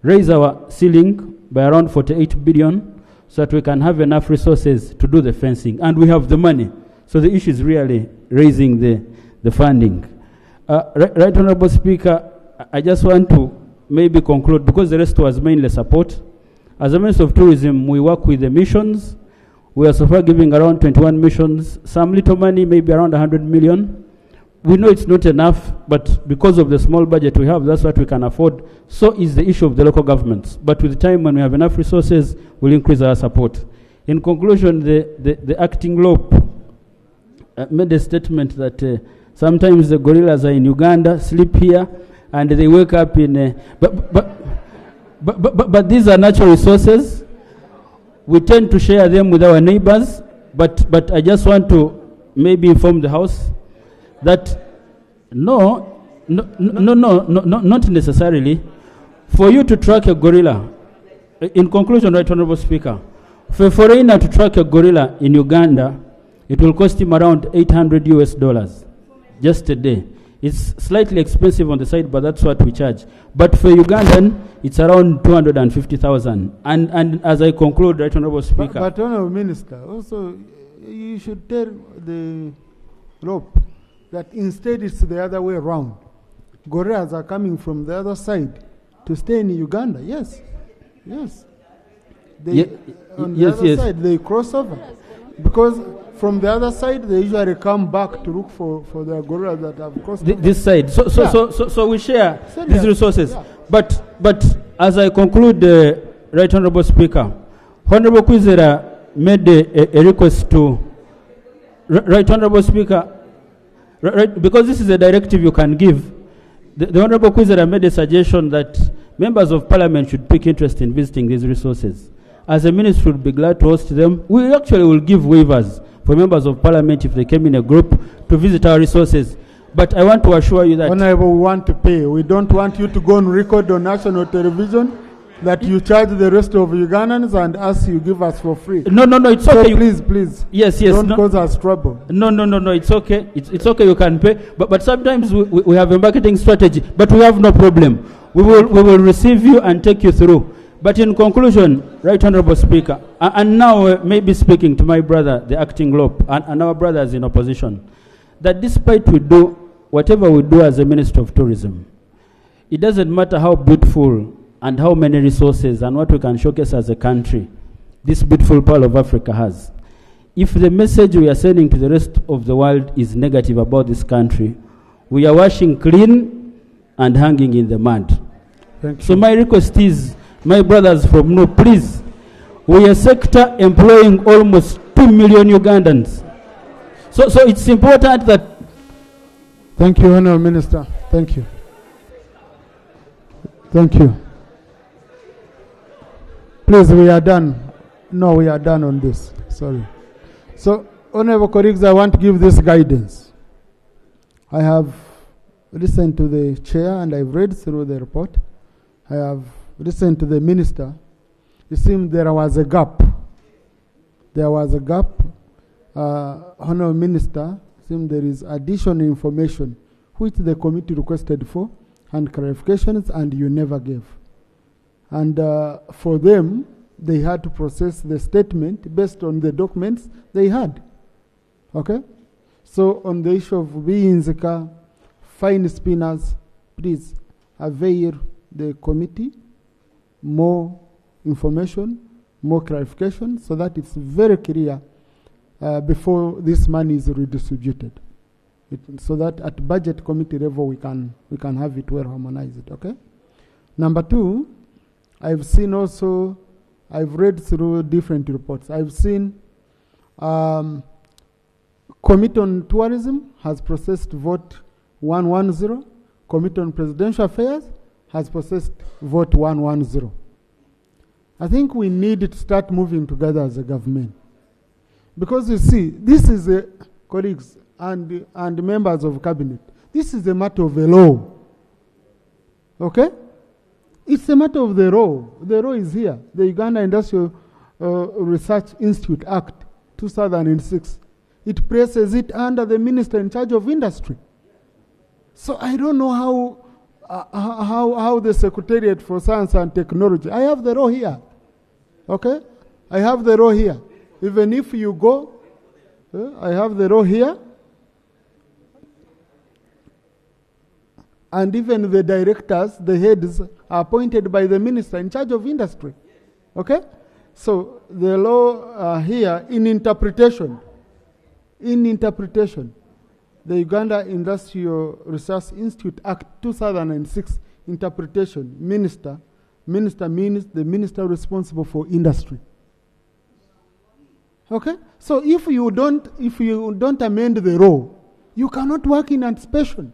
raise our ceiling by around 48 billion so that we can have enough resources to do the fencing. And we have the money. So the issue is really raising the funding. Right Honorable Speaker, I just want to maybe conclude, because the rest was mainly support. As a Minister of Tourism, we work with the missions. We are so far giving around 21 missions, some little money, maybe around 100 million. we know it's not enough, but because of the small budget we have, that's what we can afford. So is the issue of the local governments. But with time, when we have enough resources, we'll increase our support. In conclusion, the acting LOP made a statement that sometimes the gorillas are in Uganda, sleep here, and they wake up in... But these are natural resources. We tend to share them with our neighbors, but I just want to maybe inform the House that no, not necessarily. For you to track a gorilla, in conclusion, Right Honorable Speaker, for a foreigner to track a gorilla in Uganda, it will cost him around $800 just a day. It's slightly expensive on the side, but that's what we charge. But for Ugandan, it's around 250,000. And as I conclude, Right Honorable Speaker. But Honorable Minister, also you should tell the rope that instead it's the other way around. Gorillas are coming from the other side to stay in Uganda. Yes, yes. On the other side, they cross over. Because from the other side, they usually come back to look for the gorillas that have crossed over. This side. So we share these resources. Yeah. But as I conclude, Right Honorable Speaker, Honorable Kwizera made a request to Right Honorable Speaker, because this is a directive you can give. The Honorable Kwizera made a suggestion that members of Parliament should take interest in visiting these resources. As a ministry, would be glad to host them. We actually will give waivers for members of Parliament if they came in a group to visit our resources. But I want to assure you that... Honorable, we want to pay. We don't want you to go on record on national television that you charge the rest of Ugandans and us you give us for free. No, it's okay. So please. Yes. Don't cause us trouble. No, it's okay. It's okay, you can pay. But sometimes we have a marketing strategy, but we have no problem. We will receive you and take you through. But in conclusion, Right Honorable Speaker, and now maybe speaking to my brother, the acting LOP, and our brothers in opposition, that despite whatever we do as a Minister of Tourism, it doesn't matter how beautiful and how many resources and what we can showcase as a country this beautiful pearl of Africa has. If the message we are sending to the rest of the world is negative about this country, we are washing clean and hanging in the mud. So my request is, my brothers from NO, please, we are a sector employing almost 2 million Ugandans. So it's important that... Thank you, Honourable Minister. Thank you. Thank you. Please, we are done. No, we are done on this. Sorry. So, Honourable colleagues, I want to give this guidance. I have listened to the chair and I've read through the report. I have listened to the minister. It seemed there was a gap. There was a gap. Honourable Minister, it seemed there is additional information which the committee requested for and clarifications and you never gave. And for them, they had to process the statement based on the documents they had. Okay? So on the issue of being Zika, fine spinners, please avail the committee more information, more clarification, so that it's very clear before this money is redistributed. So that at budget committee level we can have it well harmonized. Okay? Number two, I've seen also, I've read through different reports. I've seen Committee on Tourism has processed vote 110. Committee on Presidential Affairs has processed vote 110. I think we need to start moving together as a government. Because you see, this is a, colleagues and members of cabinet, this is a matter of the law. Okay? It's a matter of the law. The law is here. The Uganda Industrial Research Institute Act 2006. It places it under the minister in charge of industry. So I don't know how the Secretariat for Science and Technology, I have the law here. Okay? I have the law here. Even if you go, I have the law here. And even the directors, the heads, are appointed by the minister in charge of industry. Okay? So the law here in interpretation, the Uganda Industrial Research Institute Act 2006 interpretation, minister means the minister responsible for industry. Okay? So if you don't amend the law, you cannot work in anticipation.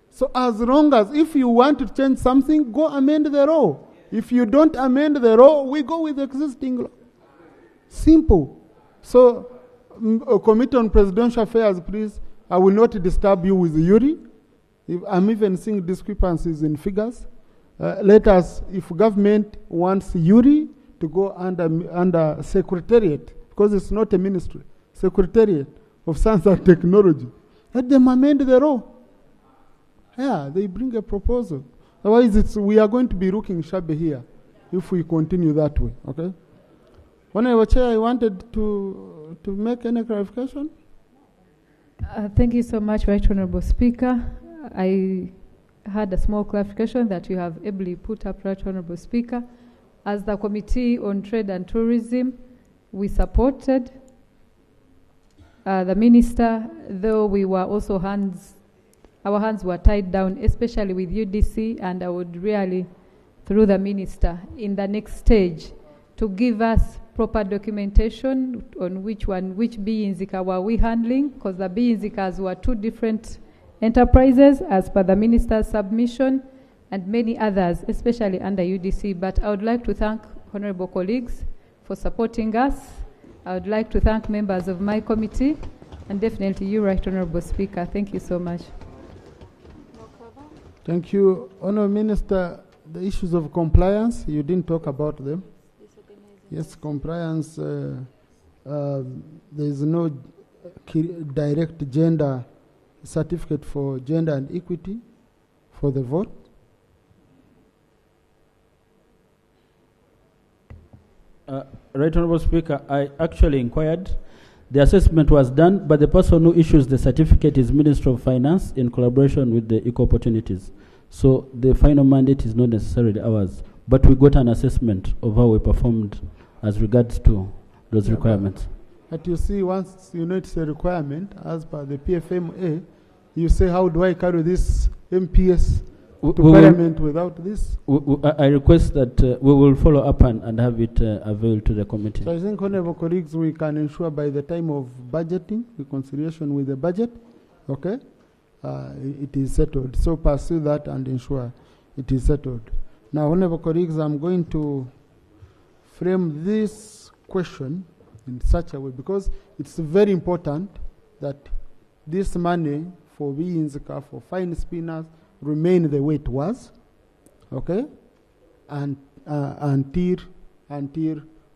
So as long as if you want to change something, go amend the law. If you don't amend the law, we go with existing law. Simple. So, Committee on Presidential Affairs, please, I will not disturb you with URI. I'm even seeing discrepancies in figures. Let us, if government wants URI to go under Secretariat, because it's not a ministry, Secretariat of Science and Technology, let them amend the law. Yeah, they bring a proposal. Otherwise, we are going to be looking shabby here if we continue that way, okay? Honorable Chair, I wanted to make any clarification. Thank you so much, Right Honorable Speaker. I had a small clarification that you have ably put up, Right Honorable Speaker. As the Committee on Trade and Tourism, we supported the Minister, though we were also our hands were tied down, especially with UDC, and I would really, through the Minister, in the next stage, to give us proper documentation on which BINZICA were we handling, because the BINZICAs were two different enterprises as per the Minister's submission, and many others, especially under UDC. But I would like to thank honorable colleagues for supporting us. I would like to thank members of my committee, and definitely you, Right Honorable Speaker. Thank you so much. Thank you. Honorable Minister, the issues of compliance, you didn't talk about them. Yes, compliance, there is no direct gender certificate for gender and equity for the vote. Right Honorable Speaker, I actually inquired. The assessment was done, but the person who issues the certificate is Minister of Finance in collaboration with the Equal Opportunities. So the final mandate is not necessarily ours, but we got an assessment of how we performed as regards to those requirements. But you see, once you know it's a requirement, as per the PFMA, you say, how do I carry this MPS to Parliament without this? I request that we will follow up and have it availed to the committee. So I think, honorable colleagues, we can ensure by the time of budgeting, reconciliation with the budget, okay, it is settled. So pursue that and ensure it is settled. Now, honorable colleagues, I'm going to frame this question in such a way, because it's very important that this money for BINZICA, for fine spinners, remain the way it was, okay, and until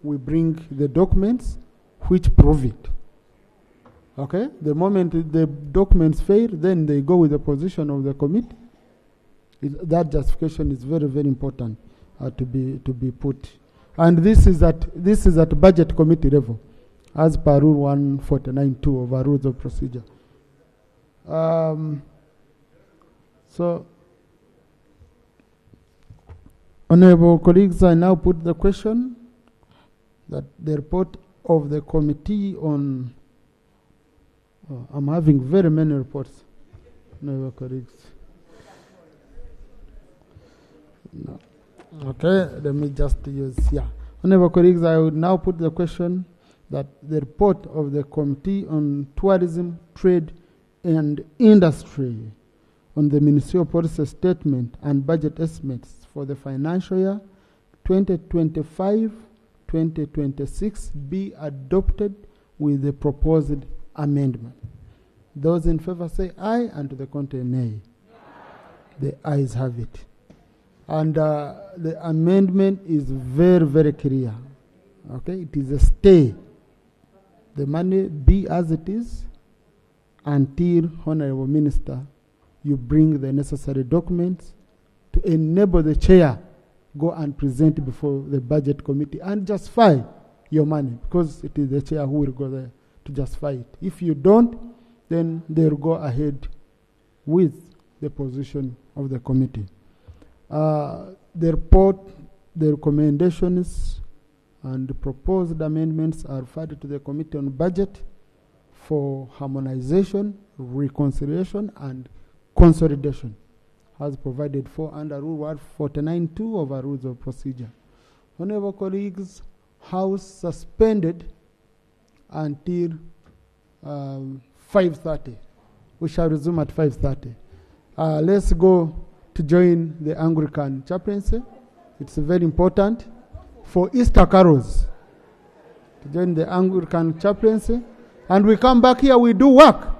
we bring the documents which prove it, okay. The moment the documents fail, then they go with the position of the committee. That justification is very, very important to be put, and this is at budget committee level, as per Rule 149(2) of our rules of procedure. So, honorable colleagues, I now put the question that the report of the committee on, I'm having very many reports, honorable colleagues. No. Okay, let me just use, yeah. Honorable colleagues, I would now put the question that the report of the Committee on Tourism, Trade and Industry on the Ministerial Policy Statement and Budget Estimates for the financial year 2025-2026 be adopted with the proposed amendment. Those in favor say aye, and to the contrary nay. The ayes have it. And the amendment is very, very clear. Okay, it is a stay. The money be as it is until, Honorable Minister, you bring the necessary documents to enable the chair go and present before the budget committee and justify your money, because it is the chair who will go there to justify it. If you don't, then they'll go ahead with the position of the committee. The report, the recommendations, and the proposed amendments are referred to the Committee on Budget for harmonization, reconciliation, and consolidation, as provided for under Rule 149(2) of our Rules of Procedure. Honorable colleagues, House suspended until 5:30. We shall resume at 5:30. Let's go to join the Anglican chaplaincy. It's very important for Easter carols to join the Anglican chaplaincy. And we come back here, we do work.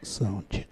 Sound check.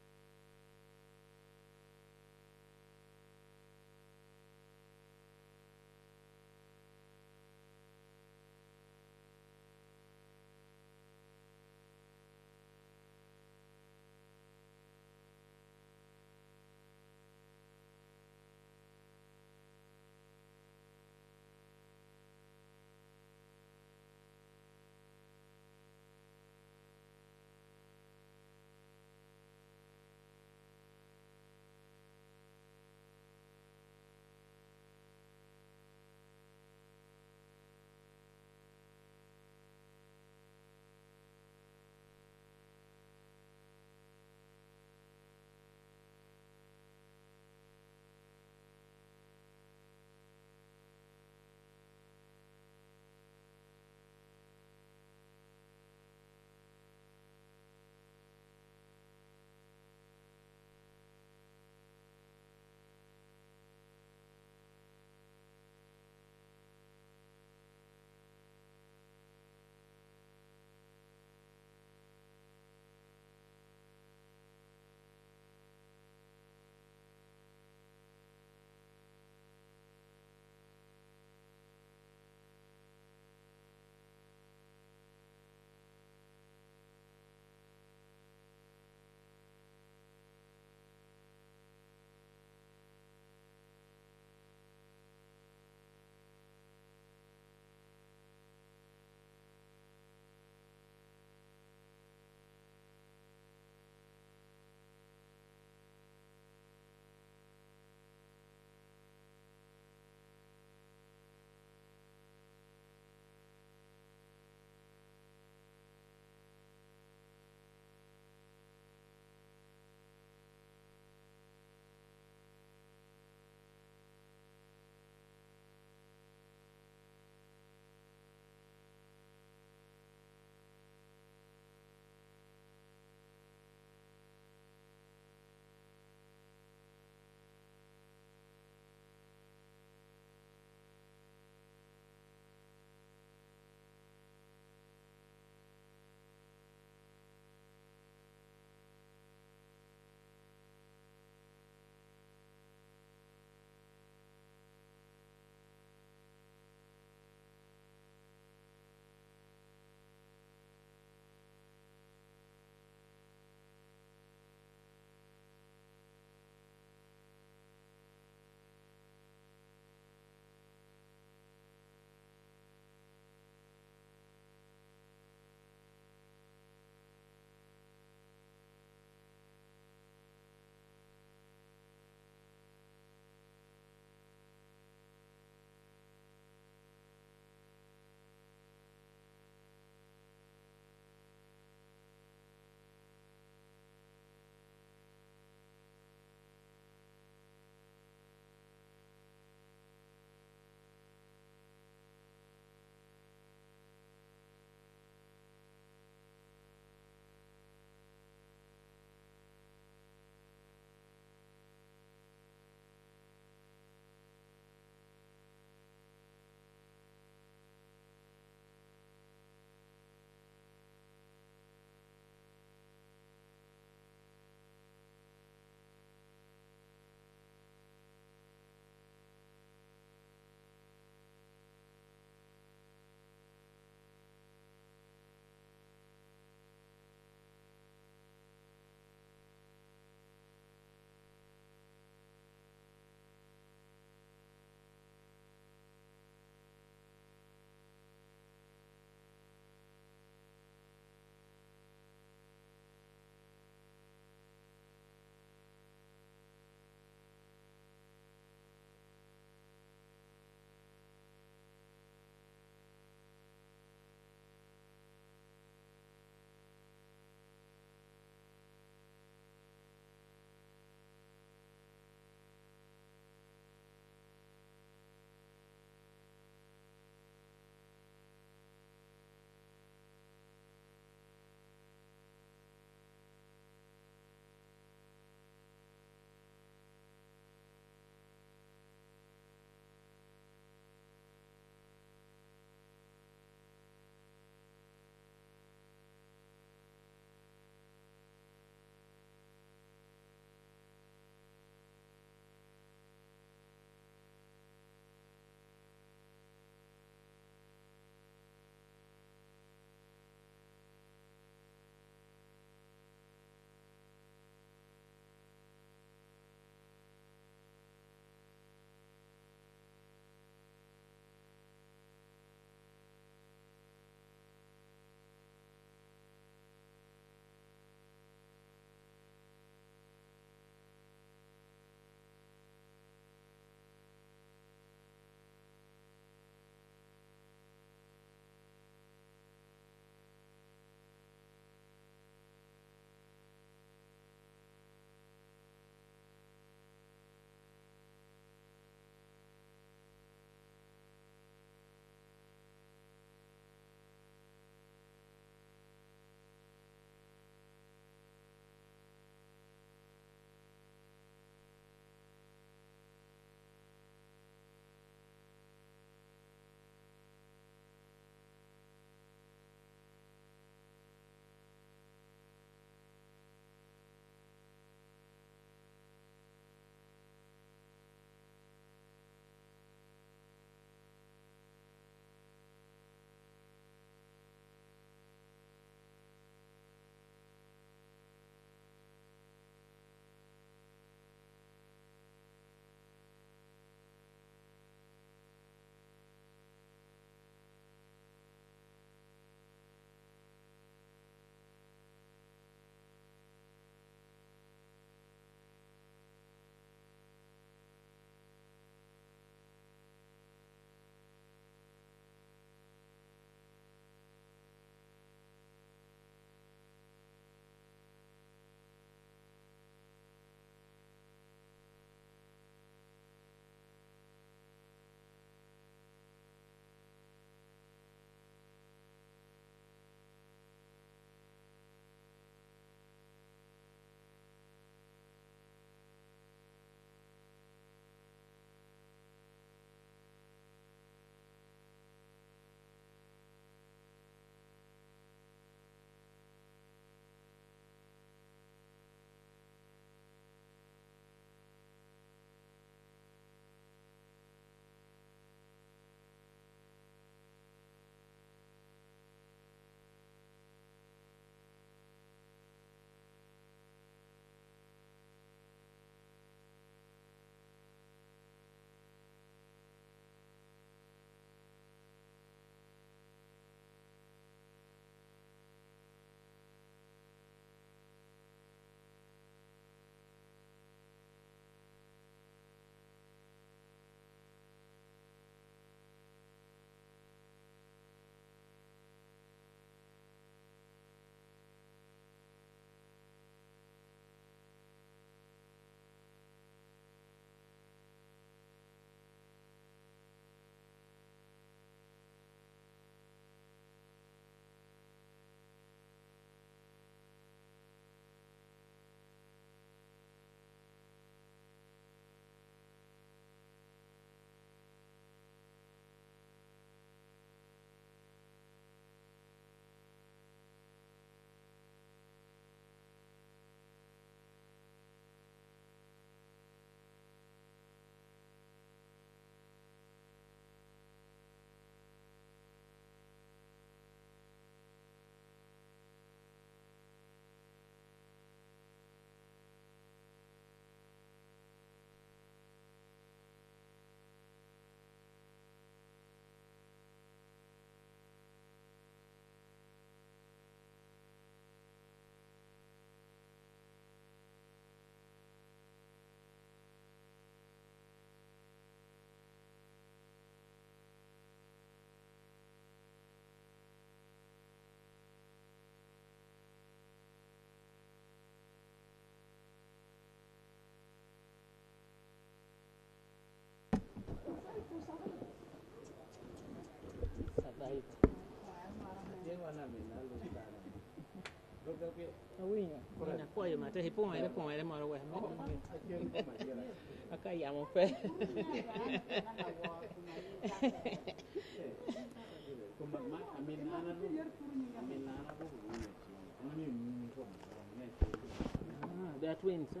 They are twins, huh?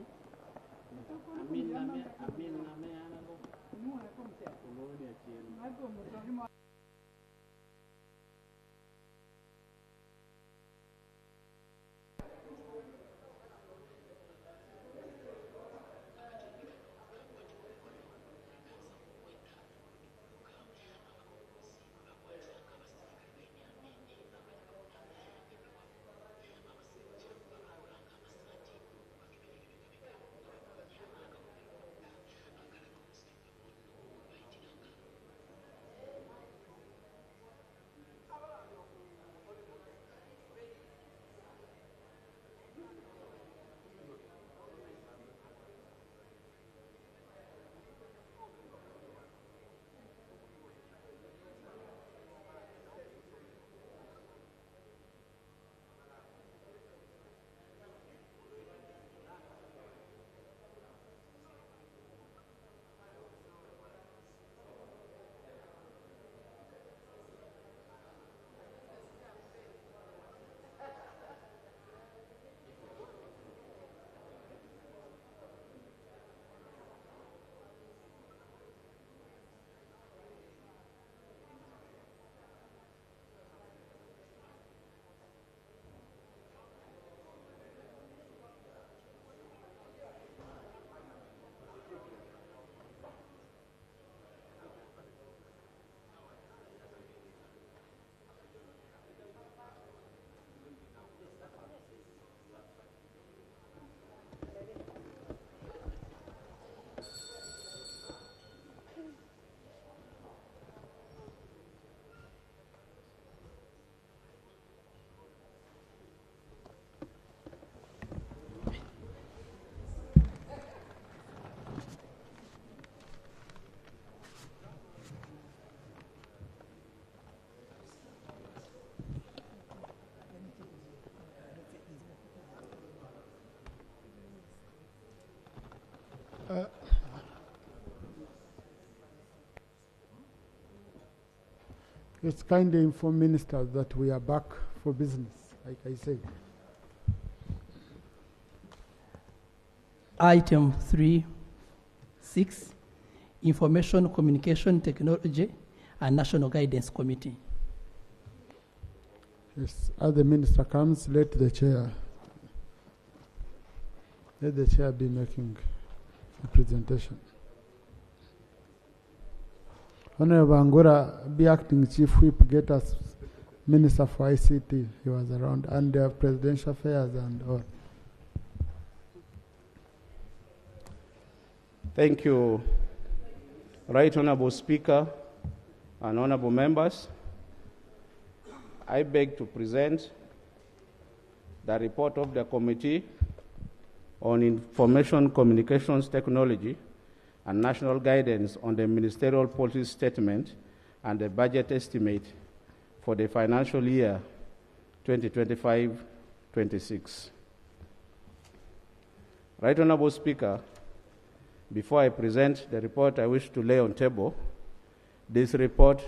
It's kind of inform ministers that we are back for business, like I said. Item 3.6, Information Communication Technology and National Guidance Committee. Yes, as the minister comes, let the chair be making the presentation. Honorable Angora, be acting chief whip, get us minister for ICT. He was around, and presidential affairs and all. Thank you, Right Honorable Speaker and honorable members. I beg to present the report of the Committee on Information Communications Technology and National Guidance on the Ministerial Policy Statement and the Budget Estimate for the financial year 2025-26. Right Honorable Speaker, before I present the report I wish to lay on table, this report,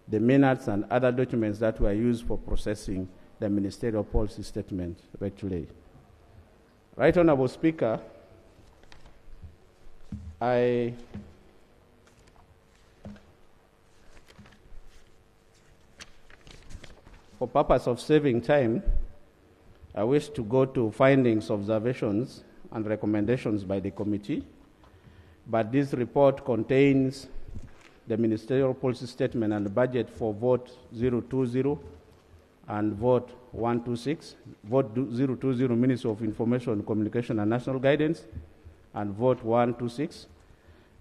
the minutes and other documents that were used for processing the Ministerial Policy Statement virtually. Right Honorable Speaker, for purpose of saving time, I wish to go to findings, observations, and recommendations by the committee. But this report contains the Ministerial Policy Statement and the budget for vote 020 and vote 126, vote 020 Ministry of Information, Communication and National Guidance, and vote 126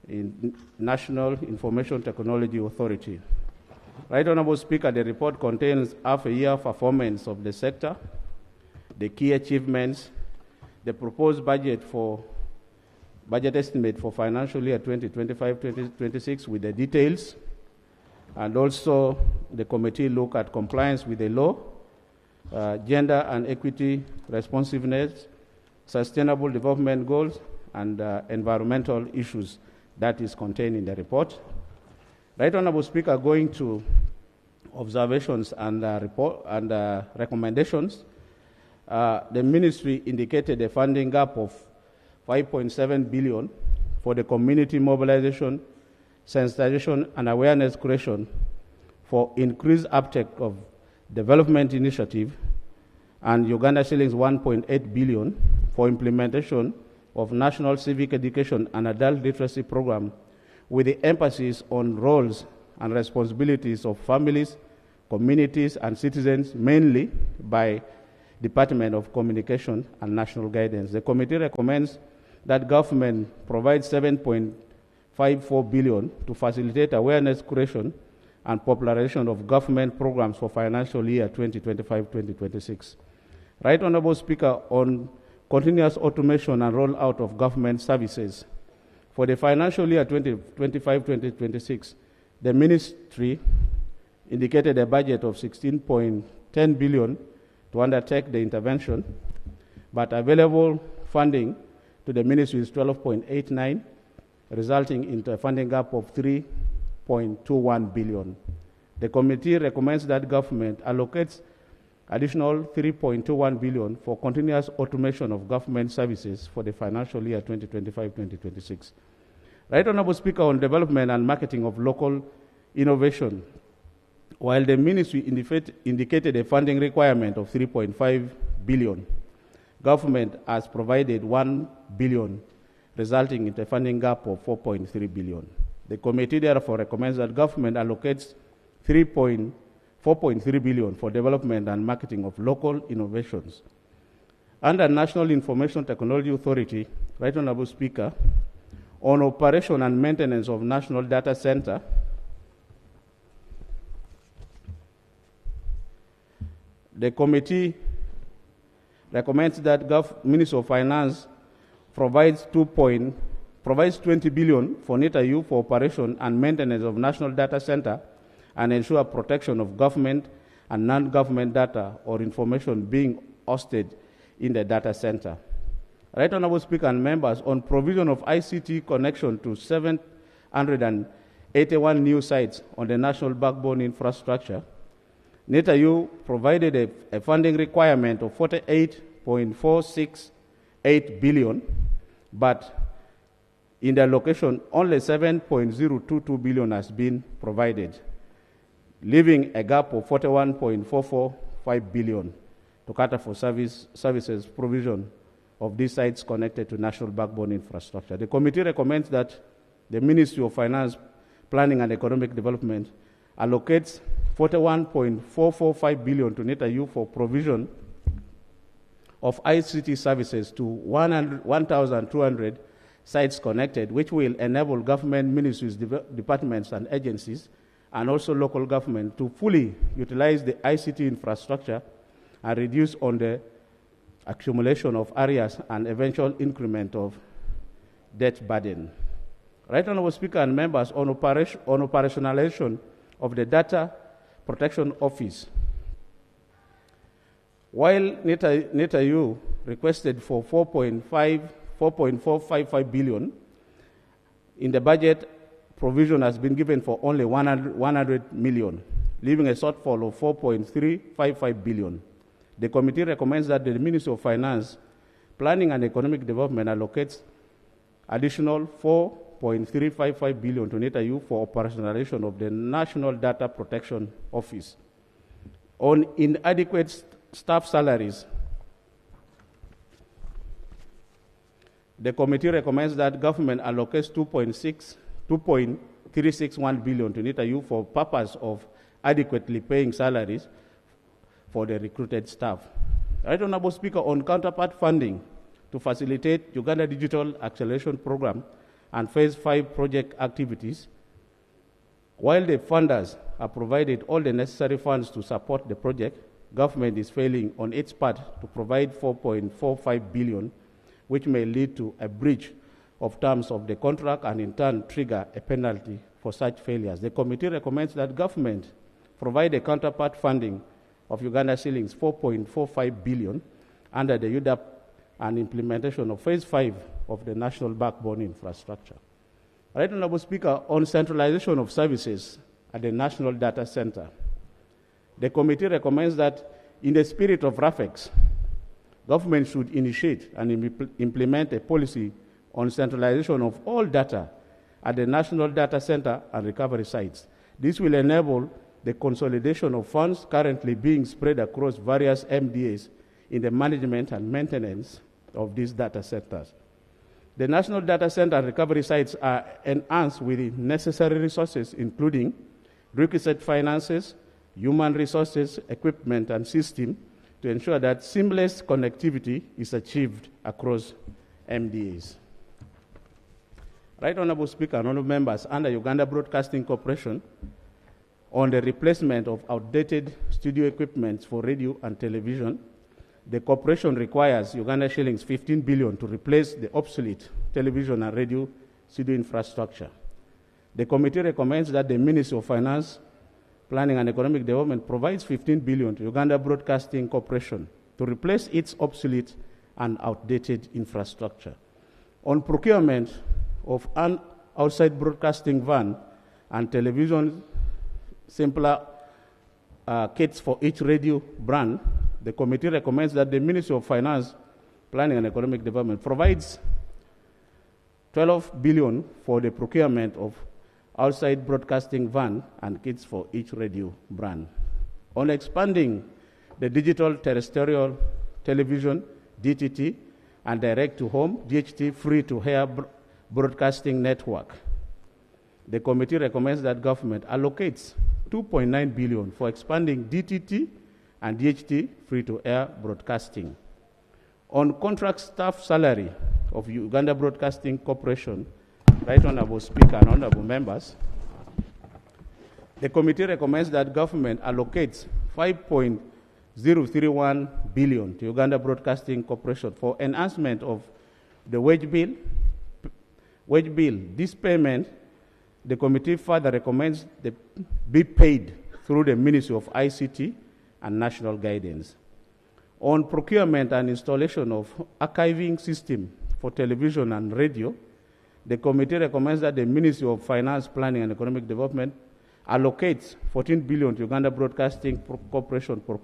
in National Information Technology Authority. Right Honorable Speaker, the report contains half a year performance of the sector, the key achievements, the proposed budget for budget estimate for financial year 2025-2026 with the details, and also the committee look at compliance with the law, gender and equity responsiveness, sustainable development goals, and environmental issues that is contained in the report. Right Honorable Speaker, going to observations and recommendations, the ministry indicated a funding gap of 5.7 billion for the community mobilization, sensitization, and awareness creation for increased uptake of development initiative, and Uganda shillings 1.8 billion for implementation of national civic education and adult literacy program, with the emphasis on roles and responsibilities of families, communities, and citizens, mainly by Department of Communication and National Guidance. The committee recommends that government provides 7.54 billion to facilitate awareness creation and popularization of government programs for financial year 2025-2026. Right Honorable Speaker, on continuous automation and rollout of government services. For the financial year 2025-2026, the ministry indicated a budget of 16.10 billion to undertake the intervention, but available funding to the ministry is 12.89, resulting in a funding gap of 3.21 billion. The committee recommends that government allocates additional 3.21 billion for continuous automation of government services for the financial year 2025-2026. Right Honorable Speaker, on development and marketing of local innovation, while the ministry indicated a funding requirement of 3.5 billion, government has provided 1 billion, resulting in a funding gap of 4.3 billion. The committee therefore recommends that government allocates 4.3 billion for development and marketing of local innovations. Under National Information Technology Authority, Right Honorable Speaker, on operation and maintenance of National Data Center, the committee recommends that Ministry of Finance provides 20 billion for NITAU for operation and maintenance of National Data Center and ensure protection of government and non-government data or information being hosted in the data center. Right Honorable Speaker and members, on provision of ICT connection to 781 new sites on the national backbone infrastructure, NITAU provided a funding requirement of 48.468 billion, but in the allocation, only 7.022 billion has been provided, leaving a gap of 41.445 billion to cater for services provision of these sites connected to national backbone infrastructure. The committee recommends that the Ministry of Finance, Planning and Economic Development allocates 41.445 billion to NITAU for provision of ICT services to 1,200 sites connected, which will enable government ministries, departments, and agencies, and also local government to fully utilize the ICT infrastructure and reduce on the accumulation of areas and eventual increment of debt burden. Right Honorable Speaker and members, on operationalization of the Data Protection Office, while NITAU requested for 4.455 billion, in the budget, provision has been given for only 100 million, leaving a shortfall of 4.355 billion. The committee recommends that the Ministry of Finance, Planning and Economic Development allocates additional 4.355 billion to NITAU for operationalization of the National Data Protection Office. On inadequate staff salaries, the committee recommends that government allocates 2.361 billion to NITAU for purpose of adequately paying salaries for the recruited staff. Right Honorable Speaker, on counterpart funding to facilitate Uganda Digital Acceleration Program and Phase 5 project activities, while the funders have provided all the necessary funds to support the project, government is failing on its part to provide 4.45 billion, which may lead to a breach of terms of the contract and in turn trigger a penalty for such failures. The committee recommends that government provide a counterpart funding of Uganda shillings 4.45 billion under the UDAP and implementation of phase 5 of the national backbone infrastructure. Right, Honorable Speaker, on centralization of services at the National Data Center, the committee recommends that in the spirit of RAFEX, government should initiate and implement a policy on centralization of all data at the National Data Center and recovery sites. This will enable the consolidation of funds currently being spread across various MDAs in the management and maintenance of these data centers. The National Data Center and recovery sites are enhanced with the necessary resources, including requisite finances, human resources, equipment, and system to ensure that seamless connectivity is achieved across MDAs. Right, Honorable Speaker and honorable members, under Uganda Broadcasting Corporation, on the replacement of outdated studio equipment for radio and television, the corporation requires Uganda shillings 15 billion to replace the obsolete television and radio studio infrastructure. The committee recommends that the Ministry of Finance, Planning and Economic Development provides 15 billion to Uganda Broadcasting Corporation to replace its obsolete and outdated infrastructure. On procurement of an outside broadcasting van and television simpler kits for each radio brand, the committee recommends that the Ministry of Finance, Planning and Economic Development provides 12 billion for the procurement of outside broadcasting van and kits for each radio brand. On expanding the digital terrestrial television, DTT, and direct-to-home, DHT, free-to-air broadcasting network, the committee recommends that government allocates 2.9 billion for expanding DTT and DHT free-to-air broadcasting. On contract staff salary of Uganda Broadcasting Corporation, Right Honorable Speaker and honorable members, the committee recommends that government allocates 5.031 billion to Uganda Broadcasting Corporation for enhancement of the wage bill. This payment, the committee further recommends be paid through the Ministry of ICT and National Guidance. On procurement and installation of archiving system for television and radio, the committee recommends that the Ministry of Finance, Planning and Economic Development allocates 14 billion to Uganda Broadcasting Corporation for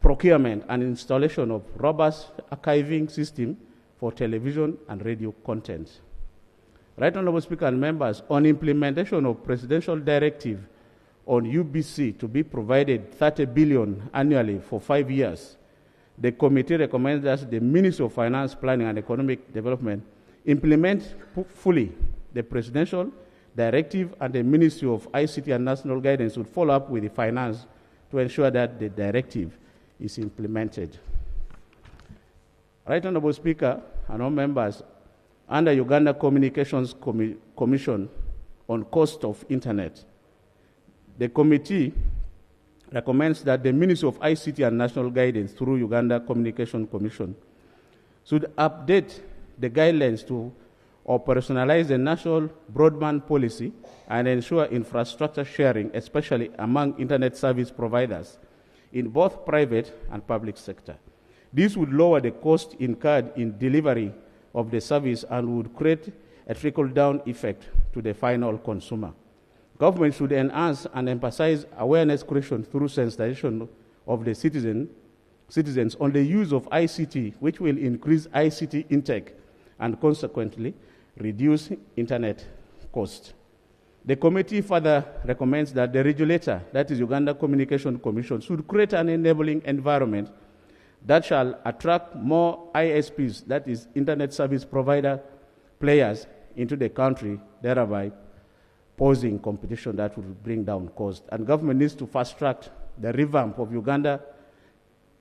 procurement and installation of robust archiving system for television and radio content. Right Honorable Speaker and members, on implementation of Presidential Directive on UBC to be provided 30 billion annually for 5 years, the committee recommends that the Ministry of Finance, Planning and Economic Development implement fully the Presidential Directive, and the Ministry of ICT and National Guidance would follow up with the finance to ensure that the directive is implemented. Right Honorable Speaker and all members, under Uganda Communications Commission on cost of internet, the committee recommends that the Ministry of ICT and National Guidance through Uganda Communication Commission should update the guidelines to operationalize the national broadband policy and ensure infrastructure sharing, especially among internet service providers in both private and public sector. This would lower the cost incurred in delivery of the service and would create a trickle-down effect to the final consumer. Government should enhance and emphasize awareness creation through sensitization of the citizens on the use of ICT, which will increase ICT intake and consequently reduce internet cost. The committee further recommends that the regulator, that is Uganda Communication Commission, should create an enabling environment that shall attract more ISPs, that is internet service provider players, into the country, thereby posing competition that would bring down cost. And government needs to fast-track the revamp of Uganda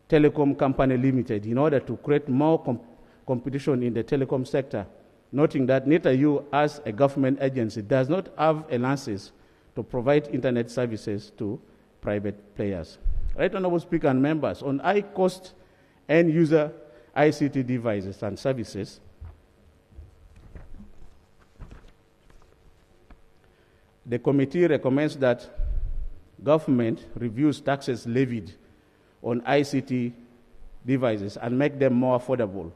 Telecom Company Limited in order to create more competition in the telecom sector, noting that NITAU, as a government agency, does not have a license to provide internet services to private players. Right Honorable Speaker and members, on high-cost end-user ICT devices and services, The committee recommends that government reviews taxes levied on ICT devices and make them more affordable.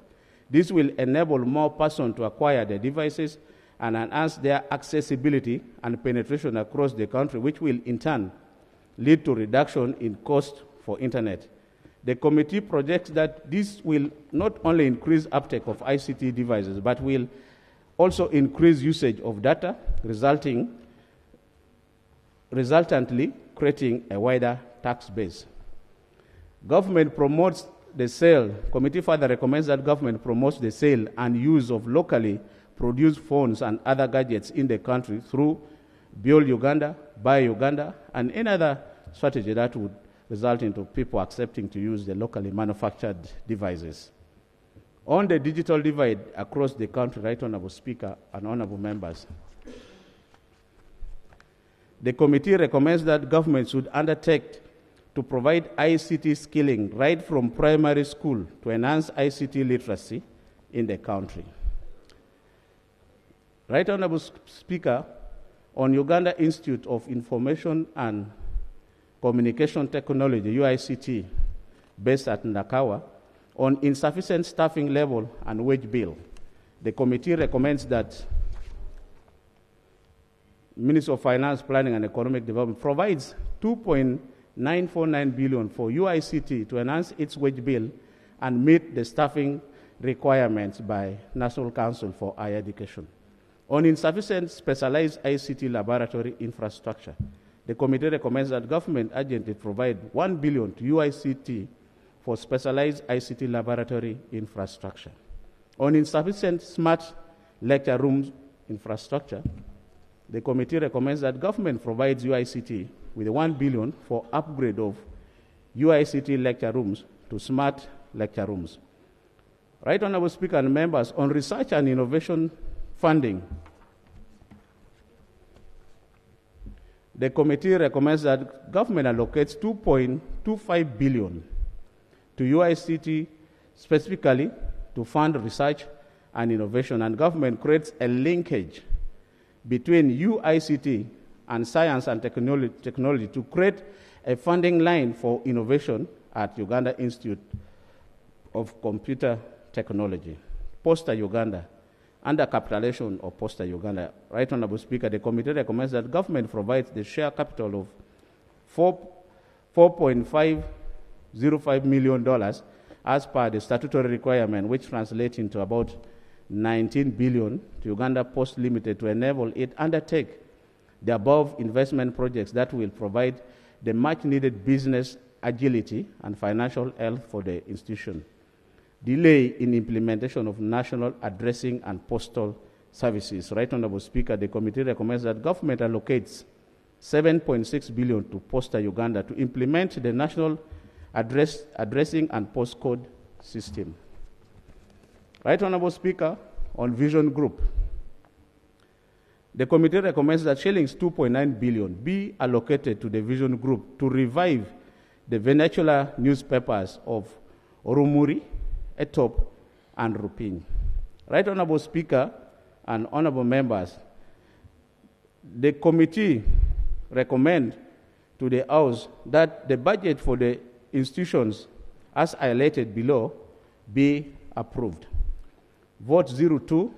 This will enable more persons to acquire the devices and enhance their accessibility and penetration across the country, which will in turn lead to reduction in cost for internet. The committee projects that this will not only increase uptake of ICT devices, but will also increase usage of data, resultantly creating a wider tax base. Government promotes the sale. Committee further recommends that government promotes the sale and use of locally produced phones and other gadgets in the country through Build Uganda, Buy Uganda, and any other strategy that would result into people accepting to use the locally manufactured devices. On the digital divide across the country, Right Honourable Speaker and Honourable Members, the committee recommends that government should undertake to provide ICT skilling right from primary school to enhance ICT literacy in the country. Right Honourable Speaker, on Uganda Institute of Information and Communication Technology, UICT, based at Ndakawa, on insufficient staffing level and wage bill, the committee recommends that Ministry of Finance, Planning and Economic Development provides 2.949 billion for UICT to enhance its wage bill and meet the staffing requirements by National Council for Higher Education. On insufficient specialized ICT laboratory infrastructure, the committee recommends that government urgently provide 1 billion to UICT for specialized ICT laboratory infrastructure. On insufficient smart lecture rooms infrastructure, the committee recommends that government provides UICT with 1 billion for upgrade of UICT lecture rooms to smart lecture rooms. Right Honourable Speaker and members, on research and innovation funding, the committee recommends that government allocates 2.25 billion to UICT specifically to fund research and innovation, and government creates a linkage between UICT and science and technology to create a funding line for innovation at Uganda Institute of Computer Technology, Posta Uganda, under capitalization of Posta Uganda. Right Honourable Speaker, the committee recommends that government provides the share capital of $4.505 million as per the statutory requirement, which translates into about 19 billion to Uganda Post Limited to enable it undertake the above investment projects that will provide the much needed business agility and financial health for the institution. Delay in implementation of national addressing and postal services. Right Honourable Speaker, the committee recommends that government allocates 7.6 billion to Posta Uganda to implement the national addressing and postcode system. Right Honourable Speaker, on Vision Group, the committee recommends that shillings 2.9 billion be allocated to the Vision Group to revive the vernacular newspapers of Orumuri, Etop, and Rupin. Right Honourable Speaker and Honourable Members, the committee recommends to the House that the budget for the institutions as highlighted below be approved. Vote 020,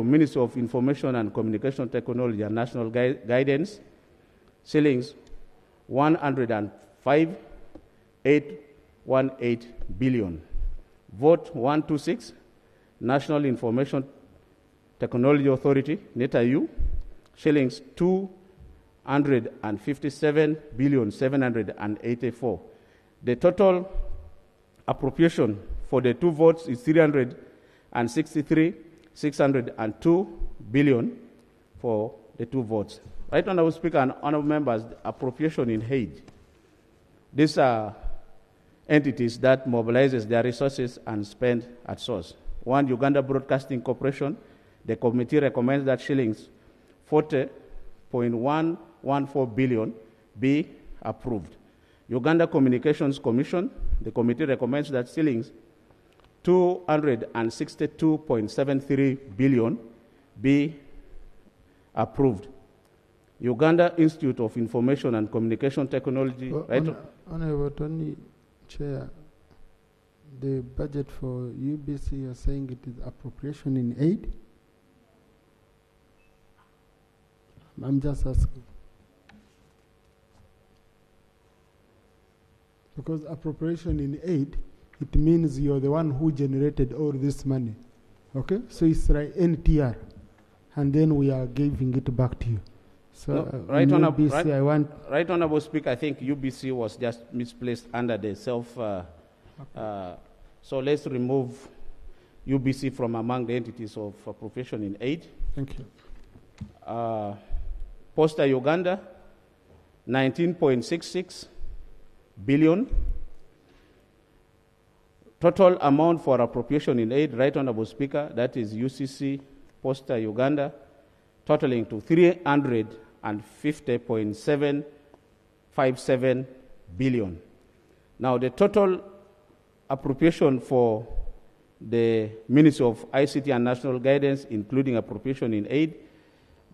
Ministry of Information and Communication Technology and National Guidance, shillings 105,818 billion. Vote 126, National Information Technology Authority, NETAU, shillings 257,784. The total appropriation for the two votes is 363,602 billion for the two votes. Right Honourable Speaker and Honourable Members, appropriation in aid. These are entities that mobilizes their resources and spend at source. One, Uganda Broadcasting Corporation. The committee recommends that shillings 40.114 billion be approved. Uganda Communications Commission. The committee recommends that shillings 262.73 billion be approved. Uganda Institute of Information and Communication Technology, right? Honorable Tony, Chair, the budget for UBC, you're saying it is appropriation in aid? I'm just asking. Because appropriation in aid, it means you're the one who generated all this money. Okay? So it's like NTR. And then we are giving it back to you. So, No, Right Honorable Speaker, I think UBC was just misplaced under the so let's remove UBC from among the entities of appropriation in aid. Thank you. Posta Uganda, 19.66 billion. Total amount for appropriation in aid, Right Honorable Speaker, that is UCC, Posta Uganda, totaling to 350.757 billion. Now, the total appropriation for the Ministry of ICT and National Guidance, including appropriation in aid,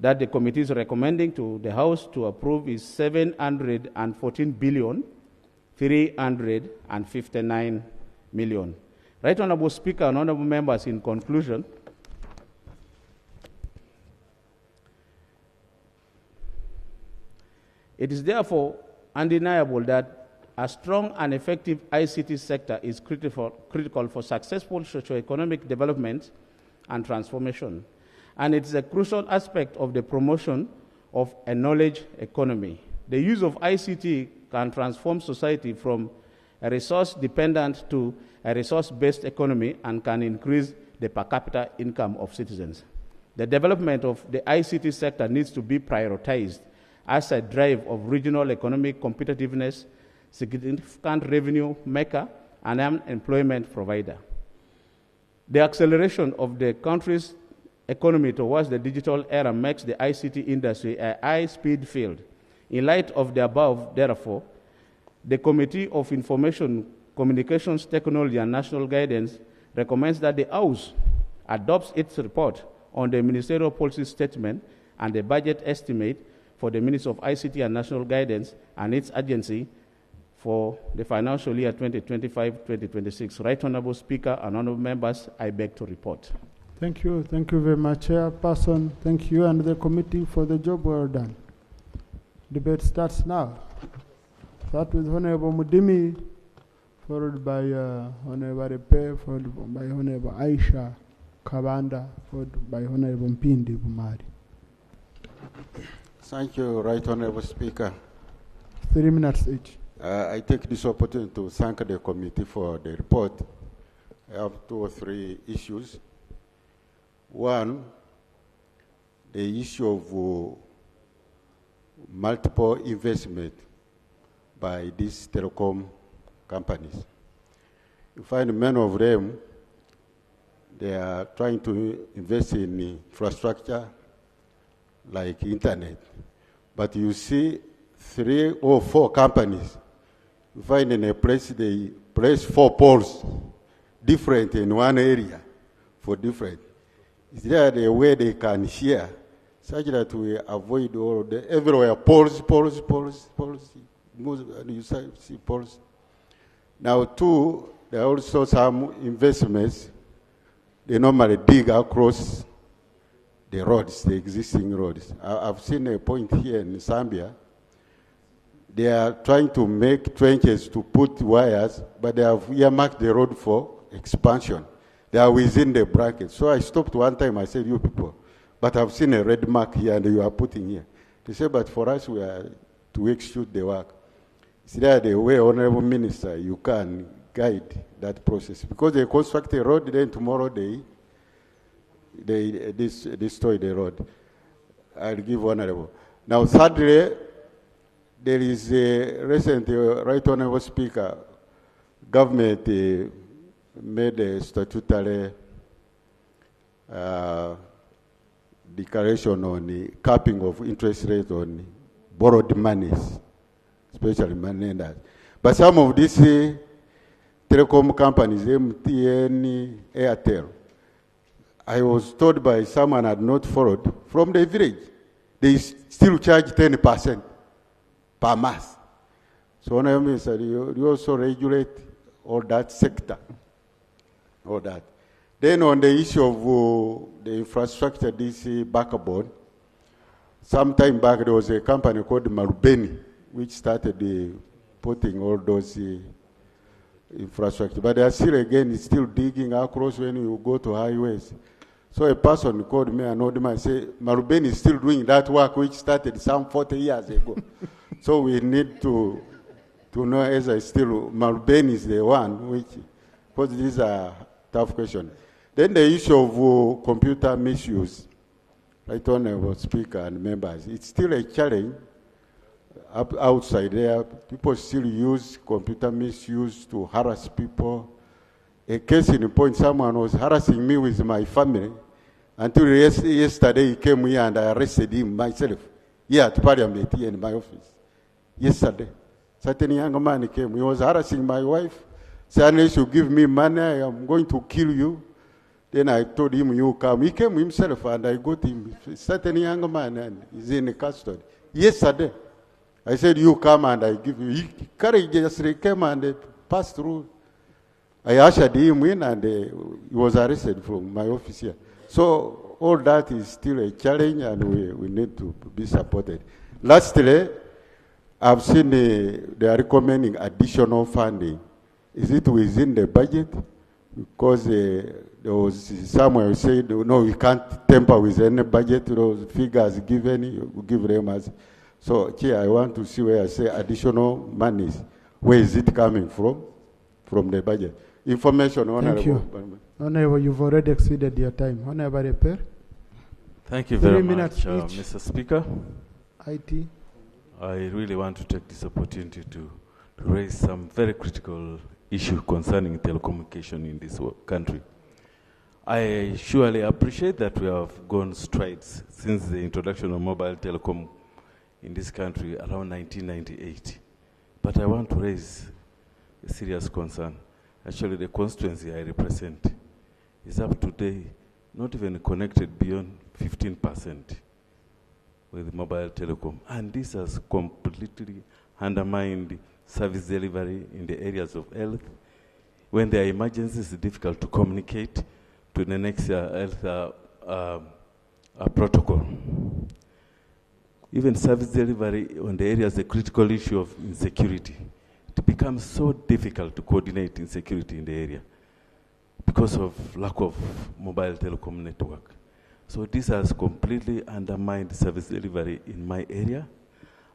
that the committee is recommending to the House to approve is 714,359 million. Right Honorable Speaker and Honorable Members, in conclusion, it is therefore undeniable that a strong and effective ICT sector is critical for successful socio-economic development and transformation. And it is a crucial aspect of the promotion of a knowledge economy. The use of ICT can transform society from a resource-dependent to a resource-based economy and can increase the per capita income of citizens. The development of the ICT sector needs to be prioritized as a drive of regional economic competitiveness, significant revenue maker, and an employment provider. The acceleration of the country's economy towards the digital era makes the ICT industry a high-speed field. In light of the above, therefore, the Committee of Information, Communications Technology and National Guidance recommends that the House adopts its report on the Ministerial Policy Statement and the budget estimate for the Ministry of ICT and National Guidance and its agency for the financial year 2025-2026. Right Honorable Speaker and Honorable Members, I beg to report. Thank you. Thank you very much, Chairperson. Thank you and the committee for the job well done. Debate starts now. Start with Honorable Mudimi, followed by Honorable Repe, followed by Honorable Aisha Kabanda, followed by Honorable Mpindi Bumari. Thank you, Right Honorable Speaker. 3 minutes each. I take this opportunity to thank the committee for the report. I have 2 or 3 issues. One, the issue of multiple investment by these telecom companies. You find many of them, they are trying to invest in infrastructure like internet. But you see 3 or 4 companies, you find in a place, they place 4 poles, different in one area for different. Is there a way they can share such that we avoid all the everywhere poles, you see poles. Now 2, there are also some investments, they normally dig across the roads, the existing roads. I've seen a point here in Zambia. They are trying to make trenches to put wires, but they have earmarked the road for expansion. They are within the bracket. So I stopped one time, I said, you people, but I've seen a red mark here and you are putting here. They said, but for us, we are to execute the work. Is there the way, Honorable Minister, you can guide that process? Because they construct a road, then tomorrow they destroy the road. I'll give Honorable. Now, thirdly, there is a recent Right Honorable Speaker, government made a statutory declaration on the capping of interest rate on borrowed monies, especially money lenders. But some of these telecom companies, MTN, Airtel, I was told by someone had not followed from the village. they still charge 10% per month. So Honorable Minister, you also regulate all that sector, all that. Then on the issue of the infrastructure, this backbone, some time back there was a company called Marubeni, which started putting all those infrastructure. But they are still digging across when you go to highways. So a person called me and told me, I say, Marubeni is still doing that work which started some 40 years ago. So we need to know as I still, Marubeni is the one which, because these are tough questions. Then the issue of computer misuse, right, Honorable Speaker and members, it's still a challenge outside there. People still use computer misuse to harass people. A case in point, someone was harassing me with my family until yesterday he came here and I arrested him myself here at Parliament here in my office. Yesterday. Certain young man came. He was harassing my wife. Said, unless you give me money, I am going to kill you. Then I told him, you come. He came himself and I got him. Certain young man and he's in custody. Yesterday. I said, you come and I give you. He courageously came and passed through. I ushered him in and he was arrested from my office here. So all that is still a challenge and we need to be supported. Lastly, I've seen they are recommending additional funding. Is it within the budget? Because there was somewhere said, no, we can't tamper with any budget. Those figures given, you give them as. So, Chair, I want to see where I say additional monies. Where is it coming from? From the budget. Information, Honorable. Thank you. Honorable, you've already exceeded your time. Honorable Repair. Thank you very much, Mr. Speaker. IT. I really want to take this opportunity to raise some very critical issue concerning telecommunication in this country. I surely appreciate that we have gone strides since the introduction of mobile telecom in this country around 1998. But I want to raise a serious concern. Actually, the constituency I represent is up to date not even connected beyond 15% with mobile telecom. And this has completely undermined service delivery in the areas of health. When there are emergencies, it's difficult to communicate to the next health protocol. Even service delivery on the areas, the critical issue of insecurity. It becomes so difficult to coordinate insecurity in the area because of lack of mobile telecom network. So this has completely undermined service delivery in my area.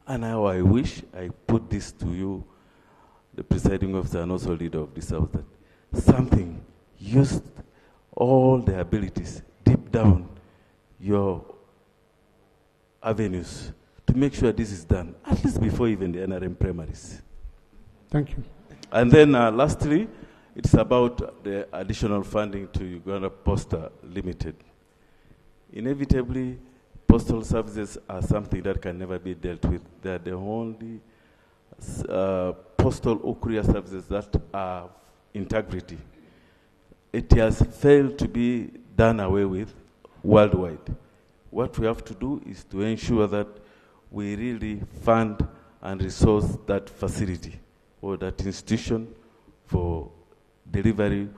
And now I wish I put this to you, the presiding officer and also leader of this house, that something used all the abilities deep down your avenues to make sure this is done, at least before even the NRM primaries. Thank you. And then lastly, it's about the additional funding to Uganda Posta Limited. Inevitably, postal services are something that can never be dealt with. They are the only postal or courier services that are integrity. It has failed to be done away with worldwide. What we have to do is to ensure that we really fund and resource that facility or that institution for delivery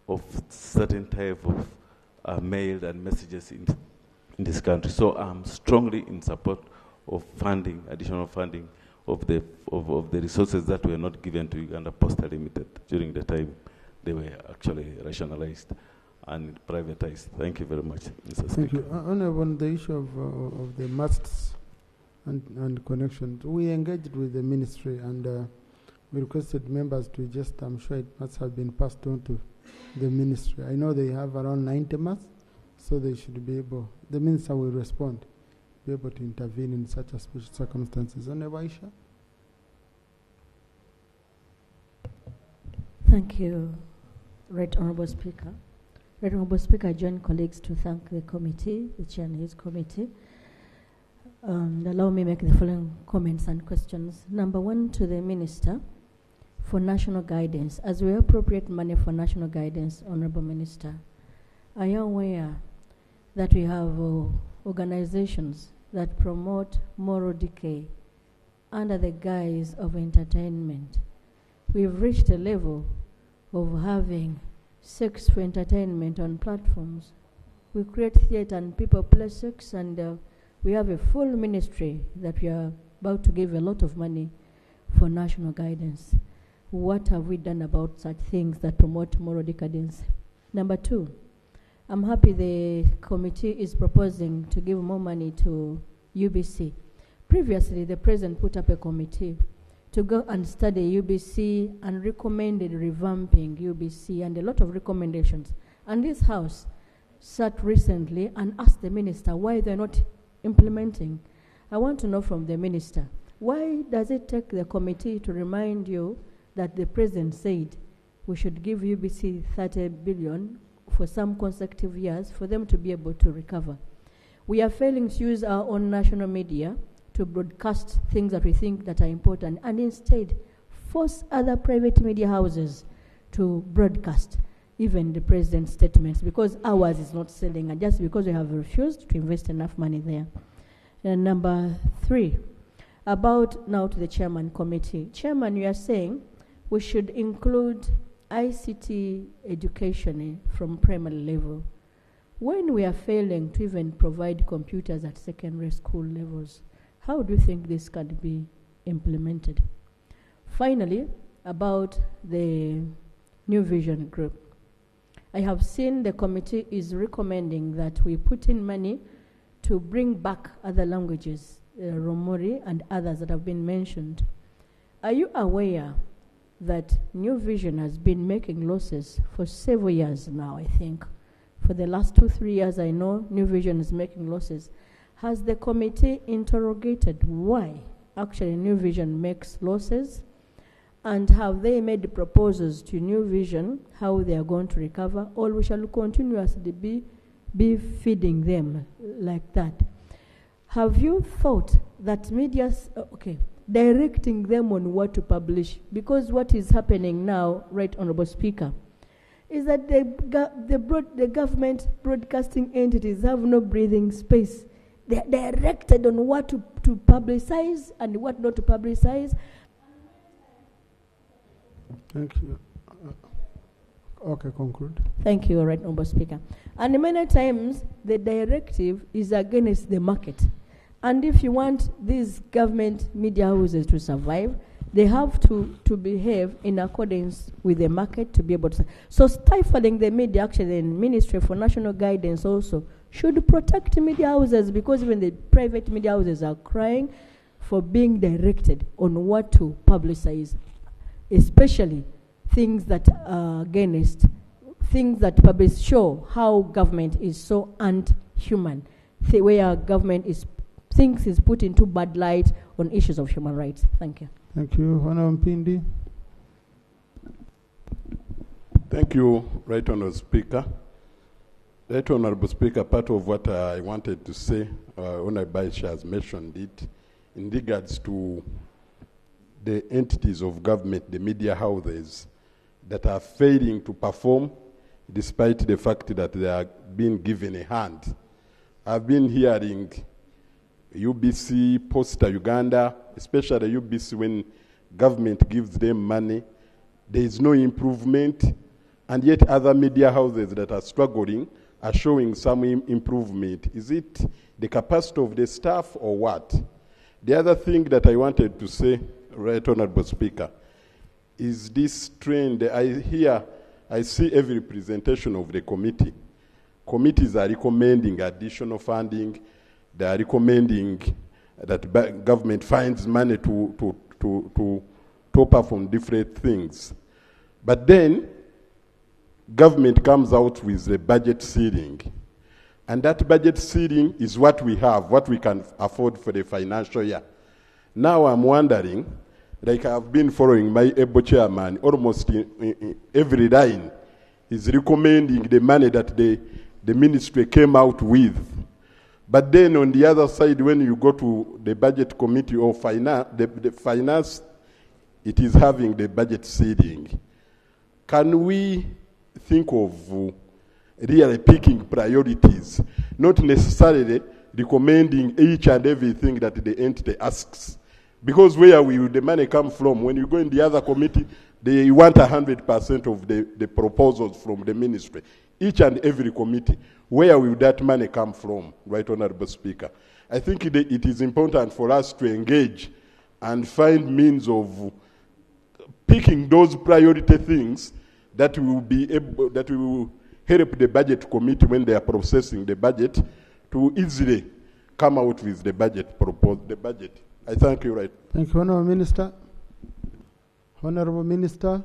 of certain type of mail and messages in this country. So I'm strongly in support of funding, additional funding of the resources that were not given to Uganda Posta Limited during the time they were actually rationalized and privatized. Thank you very much, Mr. Speaker. Thank you. On the issue of the masts and connections, we engaged with the ministry and we requested members to just, I'm sure it must have been passed on to the ministry. I know they have around 90 masts, so they should be able, the minister will respond, be able to intervene in such a special circumstances. Honorable Aisha. Thank you, Right Honorable Speaker. Right Honorable Speaker, I join colleagues to thank the committee, the chair and his committee. Allow me to make the following comments and questions. Number one, to the Minister for national guidance. As we appropriate money for national guidance, Honorable Minister, are you aware that we have organizations that promote moral decay under the guise of entertainment. We've reached a level of having sex for entertainment on platforms. We create theater and people play sex, and we have a full ministry that we are about to give a lot of money for national guidance. What have we done about such things that promote moral decadence? Number 2, I'm happy the committee is proposing to give more money to UBC. Previously, the president put up a committee to go and study UBC and recommended revamping UBC and a lot of recommendations. And this House sat recently and asked the minister why they're not implementing. I want to know from the minister, why does it take the committee to remind you that the president said we should give UBC 30 billion for some consecutive years for them to be able to recover? We are failing to use our own national media to broadcast things that we think that are important, and instead force other private media houses to broadcast even the president's statements, because ours is not selling, and just because we have refused to invest enough money there. And number 3, about now to the chairman committee. Chairman, you are saying we should include ICT education from primary level, when we are failing to even provide computers at secondary school levels. How do you think this can be implemented? Finally, about the New Vision group. I have seen the committee is recommending that we put in money to bring back other languages, Romori and others that have been mentioned. Are you aware that New Vision has been making losses for several years now, I think? For the last 2-3 years, I know New Vision is making losses. Has the committee interrogated why actually New Vision makes losses? And have they made the proposals to New Vision how they are going to recover, or we shall continuously be feeding them like that? Have you thought that media's, directing them on what to publish? Because what is happening now, Right Honorable Speaker, is that the government broadcasting entities have no breathing space. They are directed on what to publicize and what not to publicize. Thank you. Okay, conclude. Thank you, Right Honorable Speaker. And many times the directive is against the market. And if you want these government media houses to survive, they have to behave in accordance with the market to be able to. So stifling the media, actually the Ministry for National Guidance also should protect media houses, because even the private media houses are crying for being directed on what to publicize, especially things that are against, things that publish show how government is so unhuman, where government is put into bad light on issues of human rights. Thank you. Thank you. Honorable Mpindi. Thank you, Right Honorable Speaker. Right Honorable Speaker, part of what I wanted to say, Honorable Baisha has mentioned it, in regards to the entities of government, the media houses, that are failing to perform despite the fact that they are being given a hand. I've been hearing UBC, Posta Uganda, especially UBC, when government gives them money, there is no improvement, and yet other media houses that are struggling are showing some improvement. Is it the capacity of the staff or what? The other thing that I wanted to say, Right Honorable Speaker, is this trend. I see every presentation of the committee. Committees are recommending additional funding. They are recommending that government finds money to top up on different things. But then, government comes out with a budget ceiling. And that budget ceiling is what we have, what we can afford for the financial year. Now I'm wondering, like I've been following my able chairman, almost in every line is recommending the money that the ministry came out with. But then on the other side, when you go to the budget committee or the finance, it is having the budget ceiling. Can we think of really picking priorities, not necessarily recommending each and everything that the entity asks. Because where will the money come from? When you go in the other committee, they want 100% of the proposals from the ministry. Each and every committee, where will that money come from, Right Honorable Speaker? I think it is important for us to engage and find means of picking those priority things that will be able, that will help the budget committee when they are processing the budget to easily come out with the budget I thank you, Right. Thank you, Honorable Minister. Honorable Minister,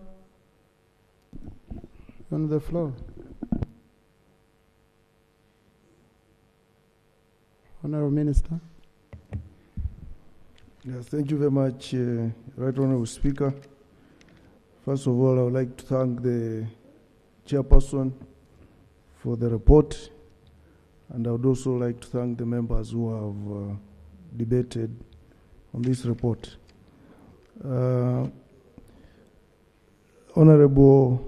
on the floor. Honorable Minister. Yes, thank you very much, Right Honorable Speaker. First of all, I would like to thank the chairperson for the report, and I would also like to thank the members who have debated on this report. Honorable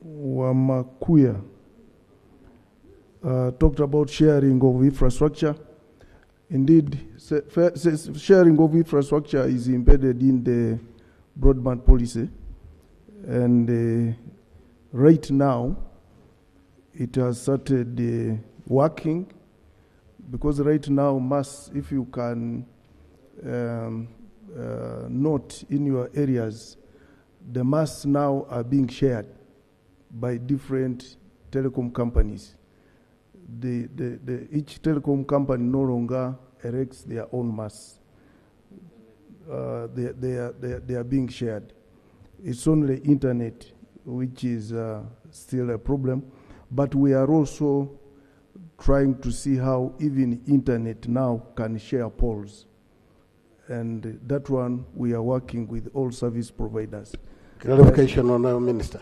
Wamakuya talked about sharing of infrastructure. Indeed, sharing of infrastructure is embedded in the broadband policy, and right now it has started working, because right now, if you can note in your areas, the masts now are being shared by different telecom companies. Each telecom company no longer erects their own masts. They are being shared. It's only internet which is still a problem, but we are also trying to see how even internet now can share poles. And that one, we are working with all service providers. Clarification, Honourable Minister.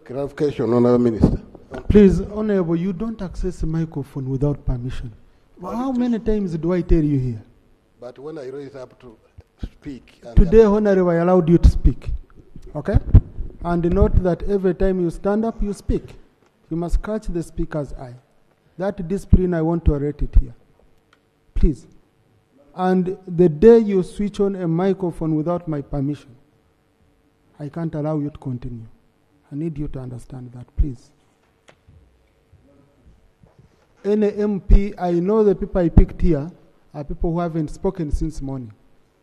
Clarification, Honourable Minister. Please, Honourable, you don't access a microphone without permission. Well, how many times do I tell you here? But when I raise up to speak... Today, Honourable, I allowed you to speak. Okay? And note that every time you stand up, you speak. You must catch the speaker's eye. That discipline, I want to rate it here. Please. And the day you switch on a microphone without my permission, I can't allow you to continue. I need you to understand that, please. Any MP, I know the people I picked here are people who haven't spoken since morning.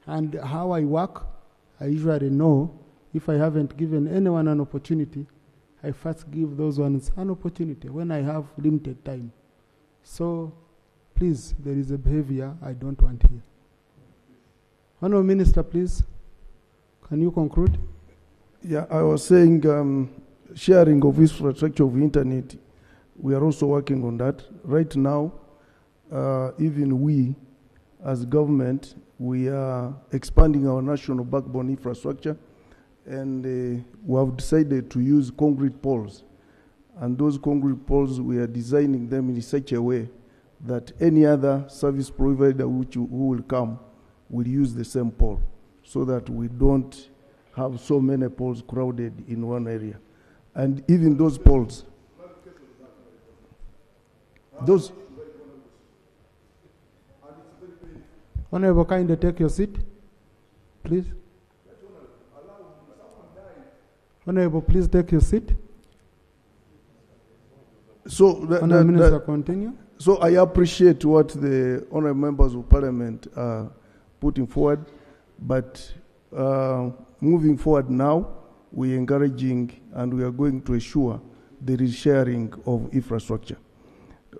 And how I work, I usually know if I haven't given anyone an opportunity, I first give those ones an opportunity when I have limited time. So, please, there is a behavior I don't want here. Honourable Minister, please, can you conclude? Yeah, I was saying sharing of infrastructure of internet, we are also working on that. Right now, even we, as government, we are expanding our national backbone infrastructure, and we have decided to use concrete poles. And those concrete poles, we are designing them in such a way that any other service provider who will come will use the same pole, so that we don't have so many poles crowded in one area. And even those poles, Honourable, kindly take your seat, please. Honourable, please take your seat. So, Honourable Minister, continue. So I appreciate what the honourable members of parliament are putting forward, but moving forward now, we are encouraging and we are going to ensure there is sharing of infrastructure.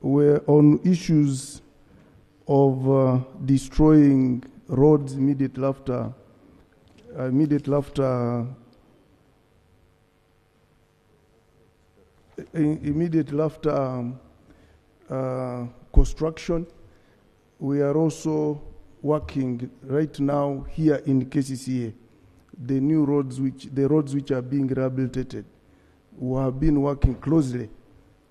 We're on issues of destroying roads immediately after construction. We are also working right now here in KCCA, the roads which are being rehabilitated. We have been working closely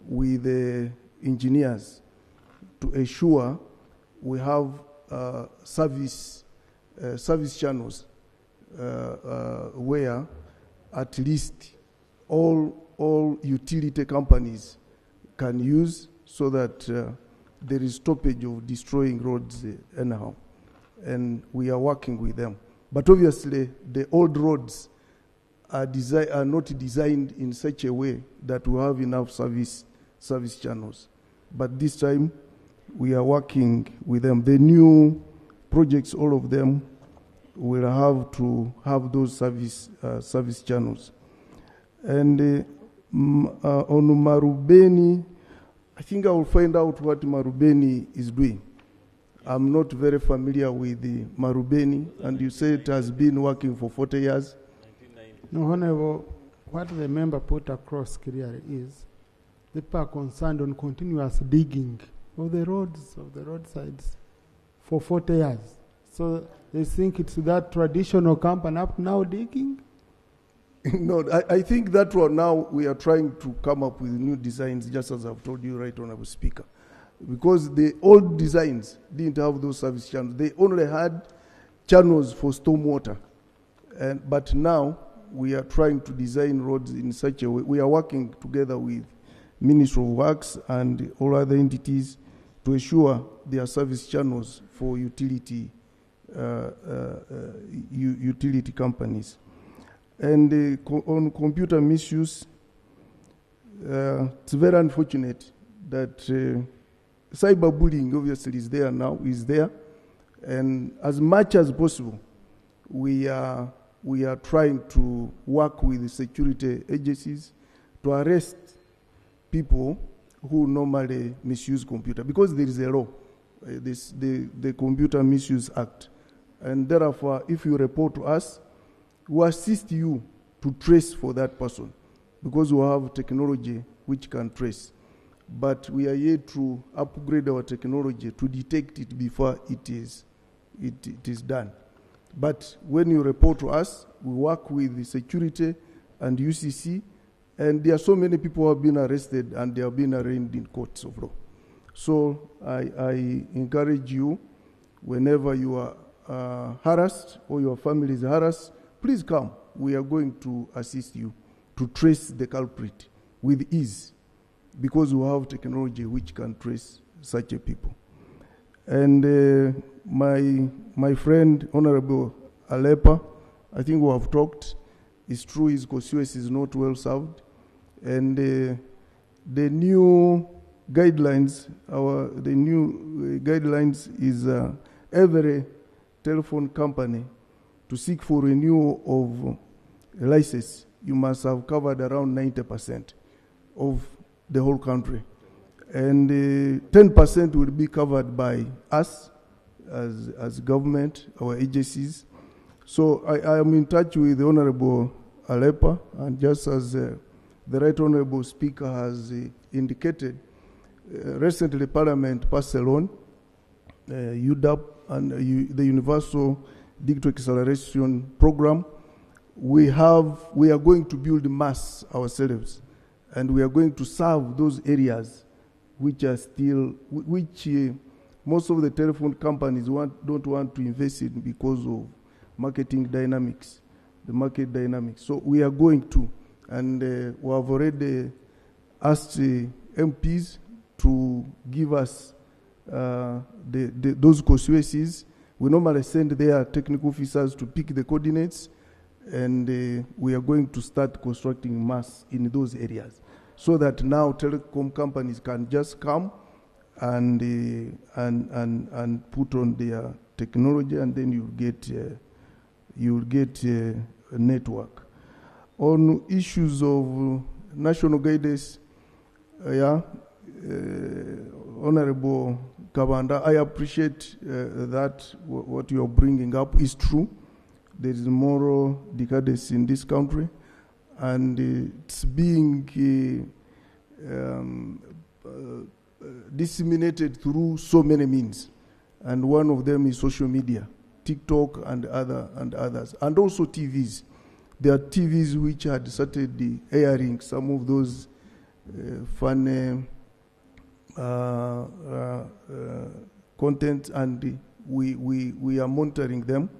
with the engineers to ensure we have service channels where at least all utility companies can use, so that there is stoppage of destroying roads anyhow, and we are working with them. But obviously, the old roads are not designed in such a way that we have enough service channels. But this time, we are working with them. The new projects, all of them, will have to have those service channels. And on Marubeni, I think I will find out what Marubeni is doing. I'm not very familiar with the Marubeni, and you say it has been working for 40 years. No, Honorable, what the member put across clearly is the people are concerned on continuous digging of the roads, of the roadsides for 40 years. So they think it's that traditional company up now digging? No, I think that one now we are trying to come up with new designs, just as I've told you, Right Honorable Speaker. Because the old designs didn't have those service channels. They only had channels for stormwater. But now we are trying to design roads in such a way. We are working together with Ministry of Works and all other entities to ensure there are service channels for utility companies. And on computer misuse, it's very unfortunate that cyberbullying obviously is there, and as much as possible, we are trying to work with the security agencies to arrest people who normally misuse computer, because there is a law, the Computer Misuse Act, and therefore, if you report to us, we assist you to trace for that person, because we have technology which can trace. But we are yet to upgrade our technology to detect it before it is done. But when you report to us, we work with the security and UCC, and there are so many people who have been arrested and they have been arraigned in courts of law. So I encourage you, whenever you are harassed or your family is harassed, please come. We are going to assist you to trace the culprit with ease, because we have technology which can trace such a people. And my friend, Honorable Alepa, I think we have talked. It's true his constituency is not well served. And the new guidelines, is every telephone company to seek for renewal of a license, you must have covered around 90% of the whole country. And 10% will be covered by us as government, our agencies. So I am in touch with the Honorable Alepa, and just as the Right Honorable Speaker has indicated, recently Parliament passed a law, UDAP, and the Universal Digital Acceleration Program. We are going to build mass ourselves, and we are going to serve those areas which are still, most of the telephone companies don't want to invest in because of marketing dynamics, the market dynamics. So we are going to, and we have already asked MPs to give us those constituencies. We normally send their technical officers to pick the coordinates, and we are going to start constructing mass in those areas, so that now telecom companies can just come and put on their technology, and then you'll get a network. On issues of national guidance, Honorable Kabanda, I appreciate that what you are bringing up is true. There is moral decadence in this country, and it's being disseminated through so many means, and one of them is social media, TikTok and others, and also TVs. There are TVs which had started airing some of those funny content, and we are monitoring them.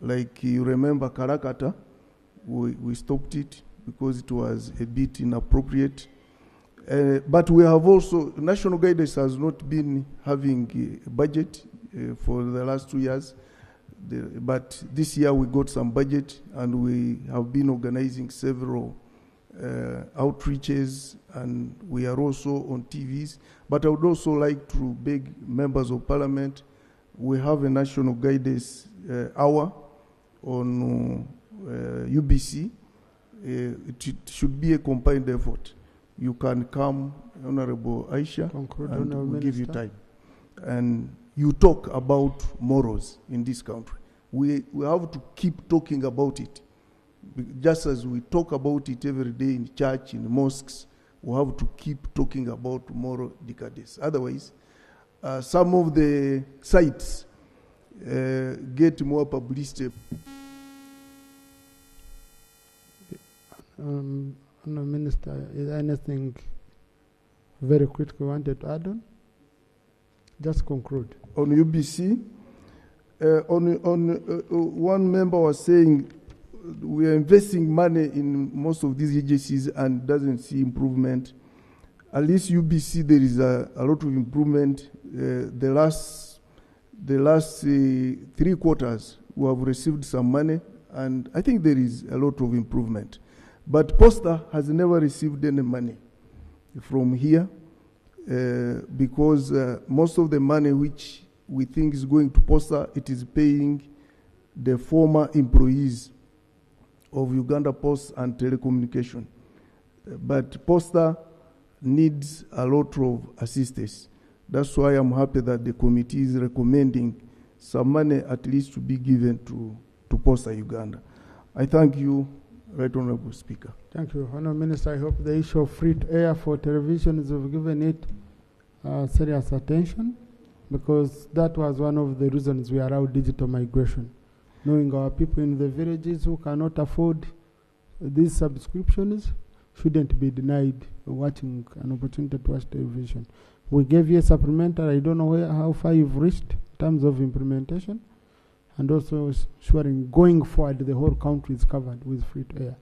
Like you remember Karakata, we stopped it because it was a bit inappropriate. But we have also, national guidance has not been having a budget for the last 2 years. But this year we got some budget, and we have been organizing several outreaches, and we are also on TVs. But I would also like to beg members of parliament, we have a national guidance hour on UBC. It should be a combined effort. You can come, Honorable Aisha, and we'll give you time. And you talk about morals in this country. We have to keep talking about it. Just as we talk about it every day in church, in mosques, we have to keep talking about moral decadence. Otherwise, some of the sites get more publicity. No, Minister, is there anything very critical you wanted to add on? Just conclude. On UBC, one member was saying we are investing money in most of these agencies and doesn't see improvement. At least UBC, there is a lot of improvement. The last 3 quarters, we have received some money, and I think there is a lot of improvement. But Posta has never received any money from here because most of the money which we think is going to Posta, it is paying the former employees of Uganda Post and Telecommunication. But Posta needs a lot of assistance. That's why I'm happy that the committee is recommending some money at least to be given to Posta Uganda. I thank you, Right Honorable Speaker. Thank you, Honorable Minister. I hope the issue of free air for television is have given it serious attention, because that was one of the reasons we allowed digital migration. Knowing our people in the villages who cannot afford these subscriptions shouldn't be denied watching an opportunity to watch television. We gave you a supplementary. I don't know how far you've reached in terms of implementation, and also ensuring going forward the whole country is covered with free air.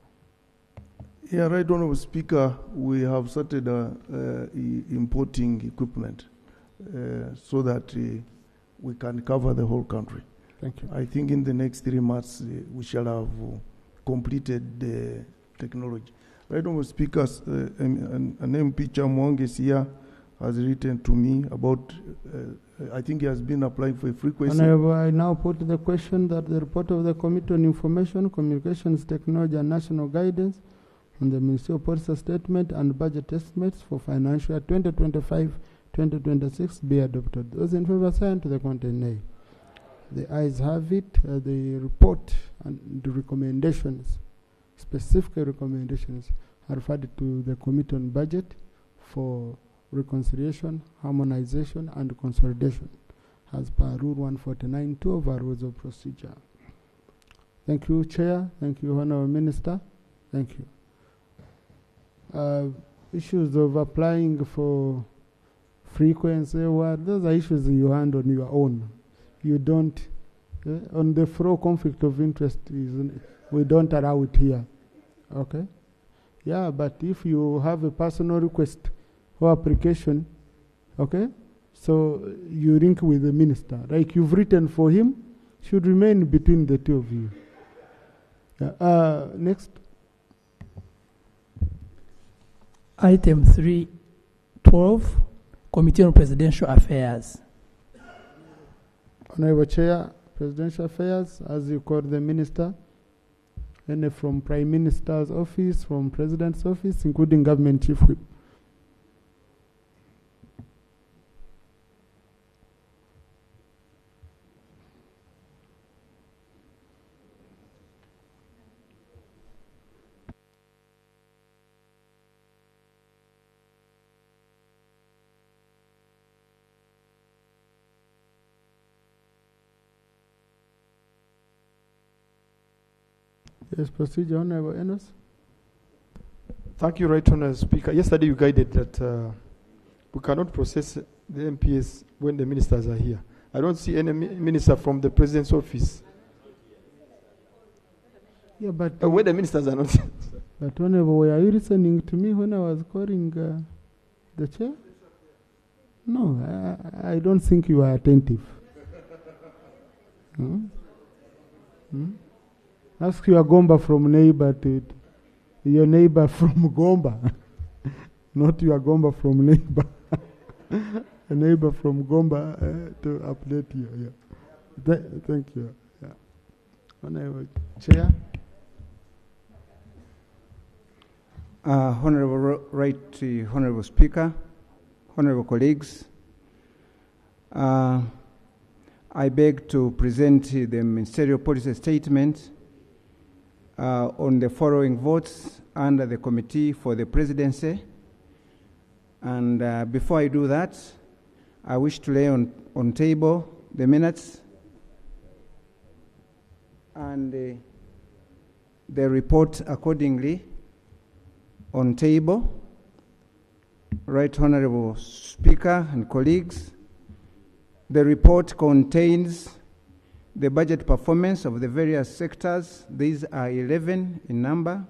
Yeah, Right Honorable Speaker, we have started importing equipment so that we can cover the whole country. Thank you. I think in the next 3 months we shall have completed the technology. Right Honorable Speaker, an MP Chamwanges here has written to me about, I think he has been applying for a frequency. And I now put the question that the report of the Committee on Information, Communications Technology and National Guidance on the Ministerial Policy Statement and Budget Estimates for financial year 2025-2026 be adopted. Those in favor sign to the content nay. The ayes have it. The report and the recommendations, specific recommendations, are referred to the Committee on Budget for reconciliation, harmonization, and consolidation, as per Rule 149(2) of our Rules of Procedure. Thank you, Chair. Thank you, Honourable Minister. Thank you. Issues of applying for frequency, those are issues you handle on your own. You don't, on the floor, conflict of interest, we don't allow it here. Okay? Yeah, but if you have a personal request or application, okay, so you link with the minister. Like you've written for him, should remain between the two of you. Next. Item 312, Committee on Presidential Affairs. Honorable Chair, Presidential Affairs, as you call the minister, and from Prime Minister's office, from President's office, including Government Chief Whip. Yes, procedure, Honorable Enos. Thank you, Right Honourable Speaker. Yesterday you guided that we cannot process the MPs when the ministers are here. I don't see any minister from the President's office. Yeah, but when the ministers are not. But Honorable, were you listening to me when I was calling The chair? No, I don't think you are attentive. Ask your Gomba from neighbor to your neighbor from Gomba, not your Gomba from neighbor. A neighbor from Gomba to update you. Yeah. Thank you. Yeah. Honorable Chair. Honorable Speaker, honorable colleagues, I beg to present the Ministerial Policy Statement on the following votes under the Committee for the Presidency. And before I do that, I wish to lay on table the minutes and the report accordingly on table. Right Honorable Speaker and colleagues, the report contains the budget performance of the various sectors. These are 11 in number.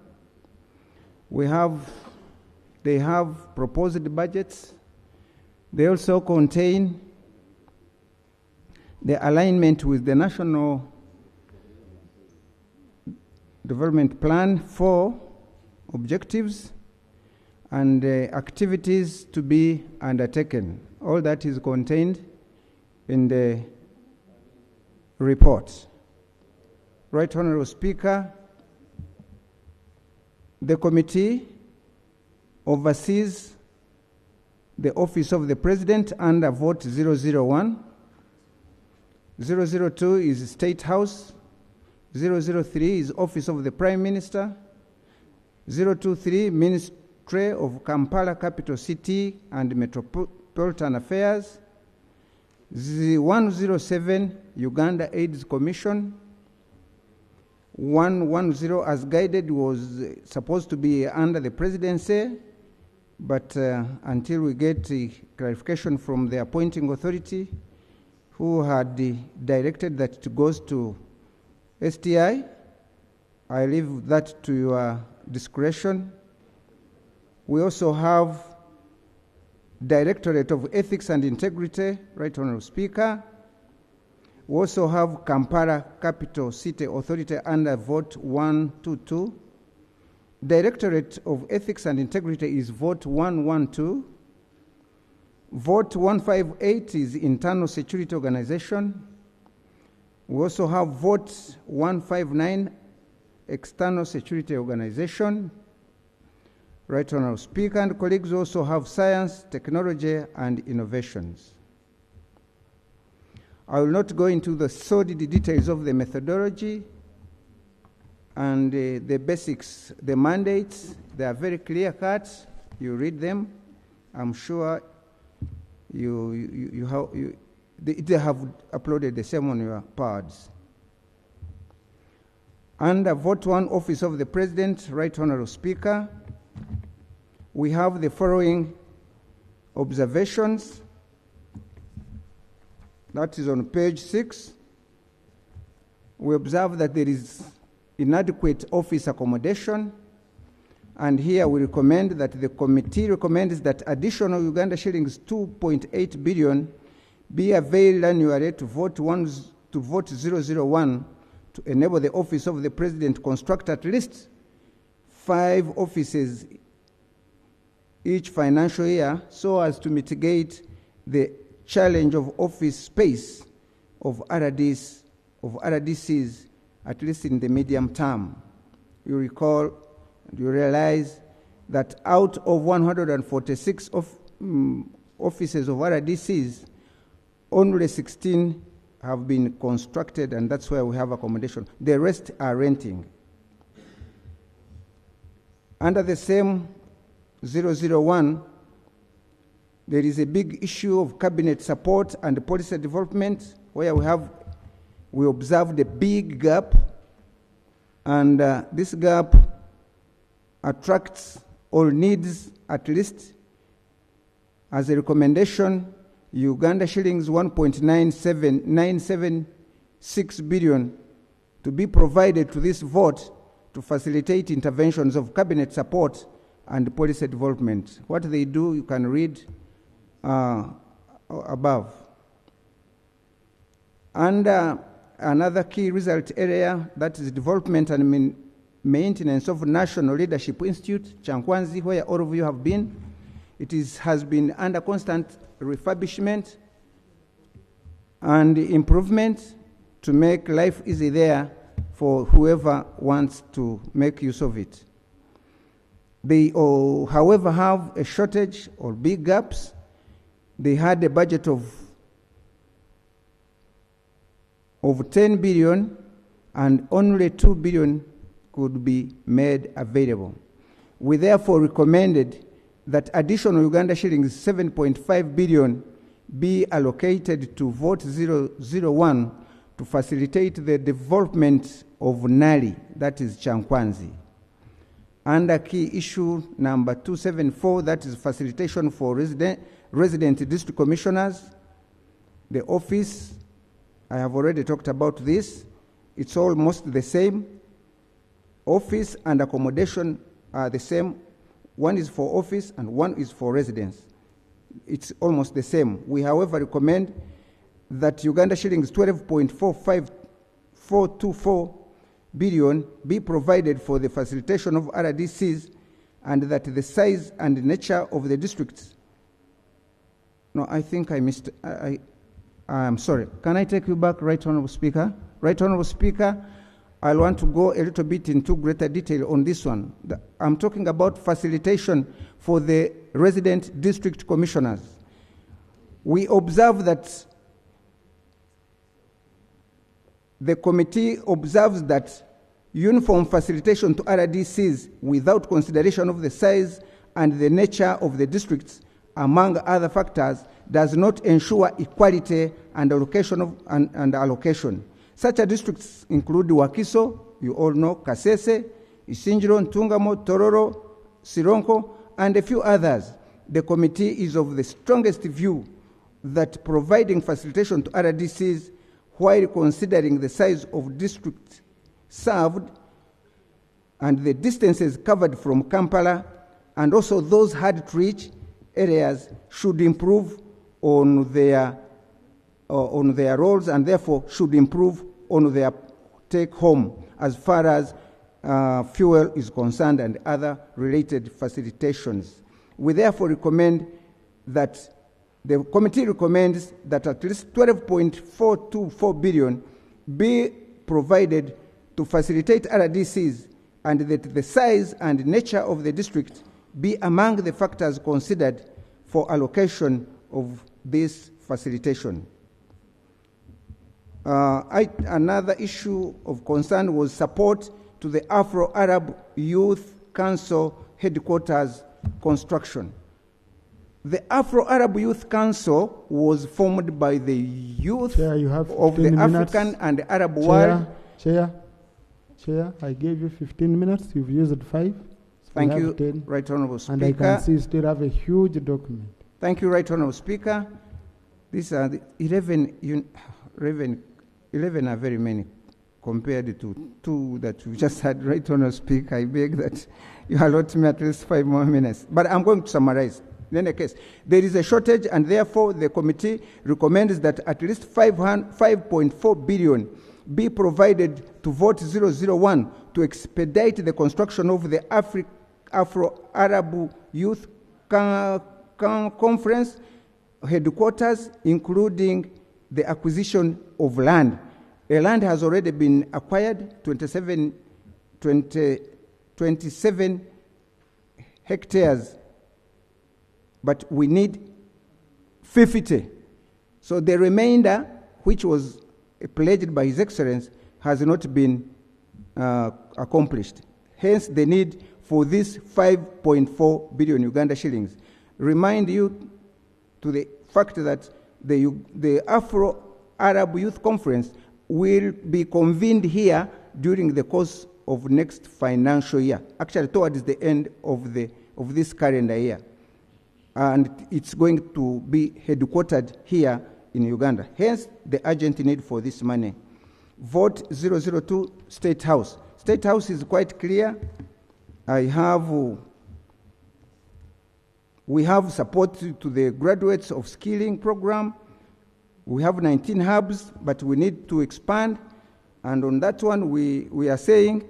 They have proposed budgets. They also contain the alignment with the National Development Plan for objectives and activities to be undertaken. All that is contained in the report. Right Honorable Speaker, the committee oversees the Office of the President under Vote 001. 002 is State House. 003 is Office of the Prime Minister. 023, Ministry of Kampala, Capital City and Metropolitan Affairs. 107, Uganda AIDS Commission. 110, as guided, was supposed to be under the presidency, but until we get clarification from the appointing authority, who had directed that it goes to STI, I leave that to your discretion. We also have Directorate of Ethics and Integrity, Right Honorable Speaker. We also have Kampala Capital City Authority under Vote 122. Directorate of Ethics and Integrity is Vote 112. Vote 158 is Internal Security Organization. We also have Vote 159, External Security Organization. Right Honorable Speaker and colleagues, also have Science, Technology and Innovations. I will not go into the sordid details of the methodology and the basics, the mandates. They are very clear cut. You read them. I'm sure they have uploaded the same on your pads. Under Vote 1, Office of the President, Right Honorable Speaker, we have the following observations. That is on page 6. We observe that there is inadequate office accommodation, and here we recommend that the committee recommends that additional Uganda shillings 2.8 billion be availed annually to Vote 001 to enable the Office of the President construct at least 5 offices each financial year, so as to mitigate the challenge of office space of RDCs, at least in the medium term. You recall, you realize that out of 146 offices of RDCs, only 16 have been constructed, and that's where we have accommodation. The rest are renting. Under the same 001, there is a big issue of cabinet support and policy development, where we observed a big gap, and this gap attracts or needs at least, as a recommendation, Uganda shillings 1.976 billion to be provided to this vote to facilitate interventions of cabinet support and policy development. What they do, you can read above. And another key result area, that is development and maintenance of National Leadership Institute, Chankwanzi, where all of you have been. Has been under constant refurbishment and improvement to make life easy there for whoever wants to make use of it. They, however, have a shortage or big gaps. They had a budget of 10 billion, and only 2 billion could be made available. We therefore recommended that additional Uganda shillings 7.5 billion be allocated to vote 001 to facilitate the development of Nali, that is Chankwanzi. Under key issue number 274, that is facilitation for resident district commissioners, the office, I have already talked about this. It's almost the same. Office and accommodation are the same. One is for office and one is for residence. It's almost the same. We, however, recommend that Uganda shillings 12.424 billion be provided for the facilitation of RDCs, and that the size and nature of the districts. No, I think I missed. I'm sorry. Can I take you back, Right Honourable Speaker? Right Honourable Speaker, I want to go a little bit into greater detail on this one. I'm talking about facilitation for the resident district commissioners. We observe that the committee observes that uniform facilitation to RDCs without consideration of the size and the nature of the districts, among other factors, does not ensure equality and allocation. Such districts include Wakiso, you all know, Kasese, Isinjiro, Ntungamo, Tororo, Sironko, and a few others. The committee is of the strongest view that providing facilitation to RDCs while considering the size of districts served and the distances covered from Kampala, and also those hard-to-reach areas, should improve on their roles, and therefore should improve on their take-home as far as fuel is concerned and other related facilitations. We therefore recommend that the committee recommends that at least 12.424 billion be provided to facilitate RDCs, and that the size and nature of the district be among the factors considered for allocation of this facilitation. Another issue of concern was support to the Afro-Arab Youth Council headquarters construction. The Afro-Arab Youth Council was formed by the youth of the African and Arab world. Chair, I gave you 15 minutes. You've used 5. So Thank you, 10. Right Honourable Speaker. And I can see you still have a huge document. Thank you, Right Honourable Speaker. These are the 11 are very many compared to 2 that we just had. Right Honourable Speaker, I beg that you allot me at least 5 more minutes. But I'm going to summarize. In any case, there is a shortage, and therefore the committee recommends that at least 5.4 billion be provided to vote 001 to expedite the construction of the Afro-Arab Youth Conference headquarters, including the acquisition of land. A land has already been acquired, 27 hectares, but we need 50. So the remainder, which was pledged by His Excellency, has not been accomplished. Hence the need for this 5.4 billion Uganda shillings. Remind you to the fact that the Afro-Arab Youth Conference will be convened here during the course of next financial year, actually towards the end of this calendar year. And it's going to be headquartered here in Uganda. Hence, the urgent need for this money. Vote 002, State House. State House is quite clear. I have We have support to the graduates of skilling program. We have 19 hubs, but we need to expand. And on that one, we are saying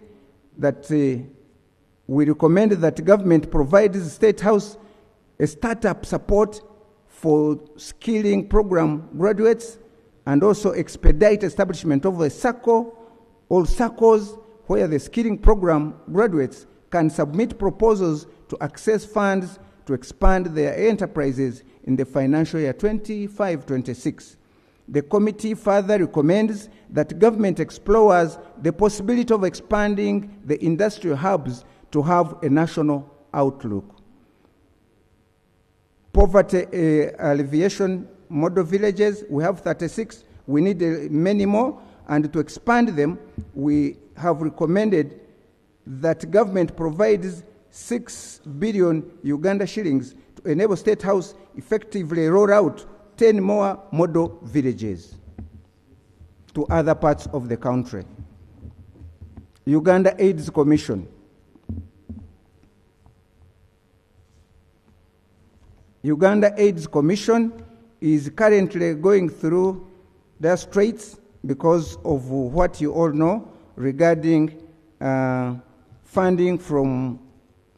that we recommend that government provides State House a startup support for skilling program graduates, and also expedite establishment of a circle or circles where the skilling program graduates can submit proposals to access funds to expand their enterprises in the financial year 25-26. The committee further recommends that government explores the possibility of expanding the industrial hubs to have a national outlook. Poverty alleviation model villages, we have 36. We need many more, and to expand them, we have recommended that government provides 6 billion Uganda shillings to enable State House effectively roll out 10 more model villages to other parts of the country. Uganda AIDS Commission. Uganda AIDS Commission is currently going through their straits because of what you all know regarding funding from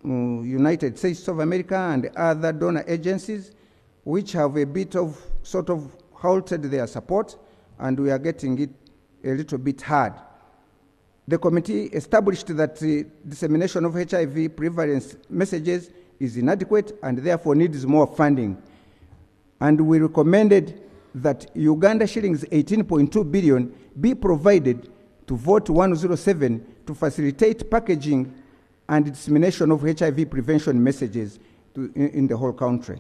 United States of America and other donor agencies, which have a bit of sort of halted their support, and we are getting it a little bit hard. The committee established that the dissemination of HIV prevalence messages is inadequate and therefore needs more funding. And we recommended that Uganda shillings 18.2 billion be provided to Vote 107 to facilitate packaging and dissemination of HIV prevention messages in the whole country.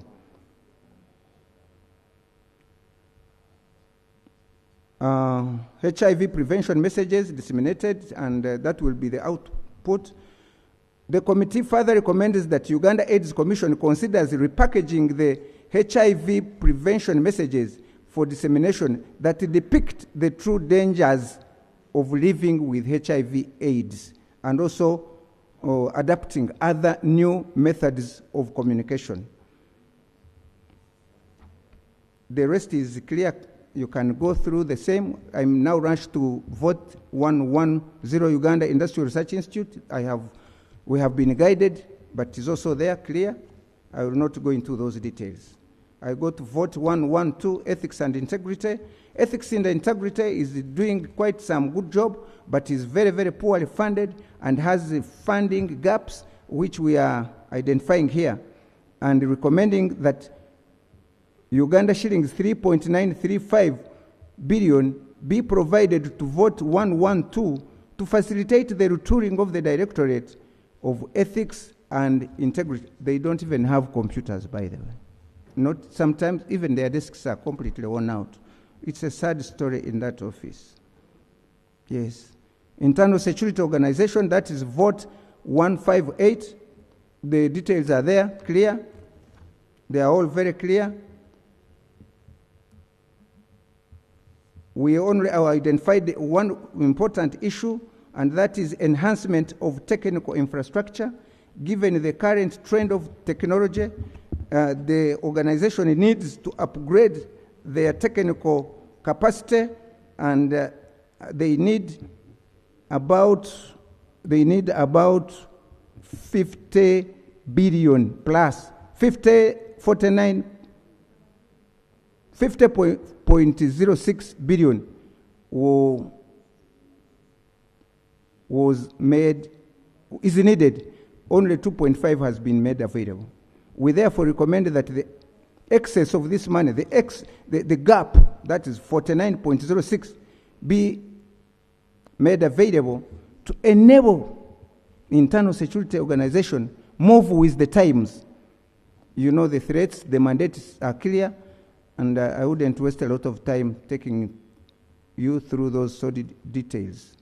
HIV prevention messages disseminated, and that will be the output. The committee further recommends that Uganda AIDS Commission considers repackaging the HIV prevention messages for dissemination that depict the true dangers of living with HIV/AIDS, and also adapting other new methods of communication. The rest is clear. You can go through the same. I'm now rushed to Vote 110 Uganda Industrial Research Institute. We have been guided, but it's also there, clear. I will not go into those details. I go to Vote 112, Ethics and Integrity. Ethics and Integrity is doing quite some good job, but is very, very poorly funded and has funding gaps, which we are identifying here, and recommending that Uganda shillings 3.935 billion be provided to Vote 112 to facilitate the retooling of the Directorate of Ethics and Integrity. They don't even have computers, by the way. Not sometimes even their desks are completely worn out. It's a sad story in that office. Yes. Internal Security Organization, that is Vote 158. The details are there, clear. They are all very clear. We only identified one important issue, and that is enhancement of technical infrastructure. Given the current trend of technology, the organization needs to upgrade their technical capacity, and they need about 50 billion plus 50.06 billion is needed. Only 2.5 has been made available. We therefore recommend that the excess of this money, the gap, that is 49.06, be made available to enable internal security organization move with the times. You know the threats, the mandates are clear, and I wouldn't waste a lot of time taking you through those solid details.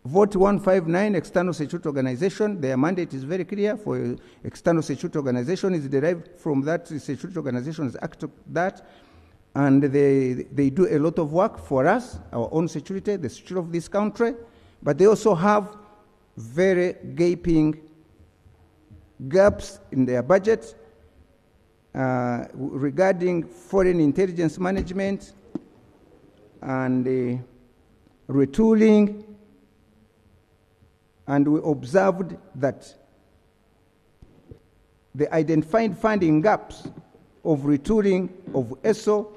Vote 159, External Security Organization. Their mandate is very clear. For External Security Organization is derived from that Security Organization's Act of that, and they do a lot of work for us, our own security, the security of this country, but they also have very gaping gaps in their budget, regarding foreign intelligence management and retooling, and we observed that the identified funding gaps of retooling of ESO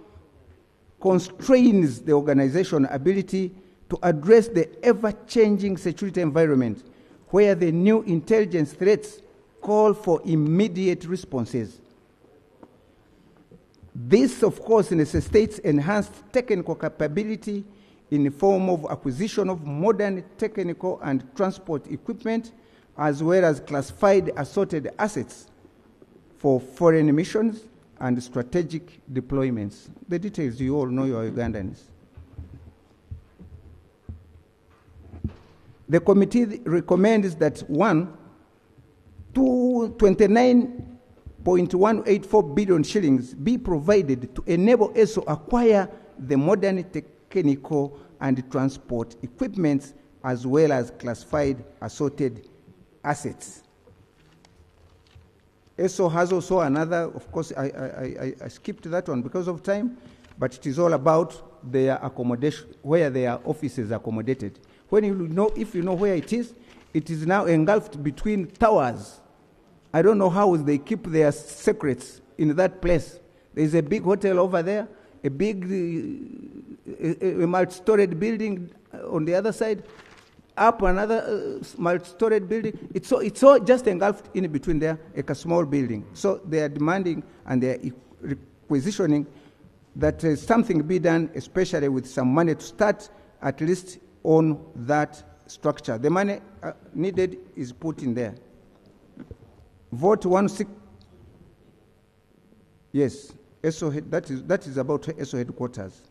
constrains the organization's ability to address the ever-changing security environment where the new intelligence threats call for immediate responses. This, of course, necessitates enhanced technical capability in the form of acquisition of modern technical and transport equipment, as well as classified assorted assets for foreign missions and strategic deployments. The details, you all know, you are Ugandans. The committee recommends that 29.184 billion shillings be provided to enable ESO acquire the modern technical and transport equipment, as well as classified assorted assets. ESO has also another, of course, I skipped that one because of time, but it is all about their accommodation, where their offices are accommodated. When you know, if you know where it is now engulfed between towers. I don't know how they keep their secrets in that place. There's a big hotel over there, a big a multi-storied building on the other side, up another multi-storied building. It's all just engulfed in between there, like a small building. So they are demanding and they are requisitioning that something be done, especially with some money to start at least on that structure. The money needed is put in there. Vote 16. Yes, ESO, that is about ESO headquarters.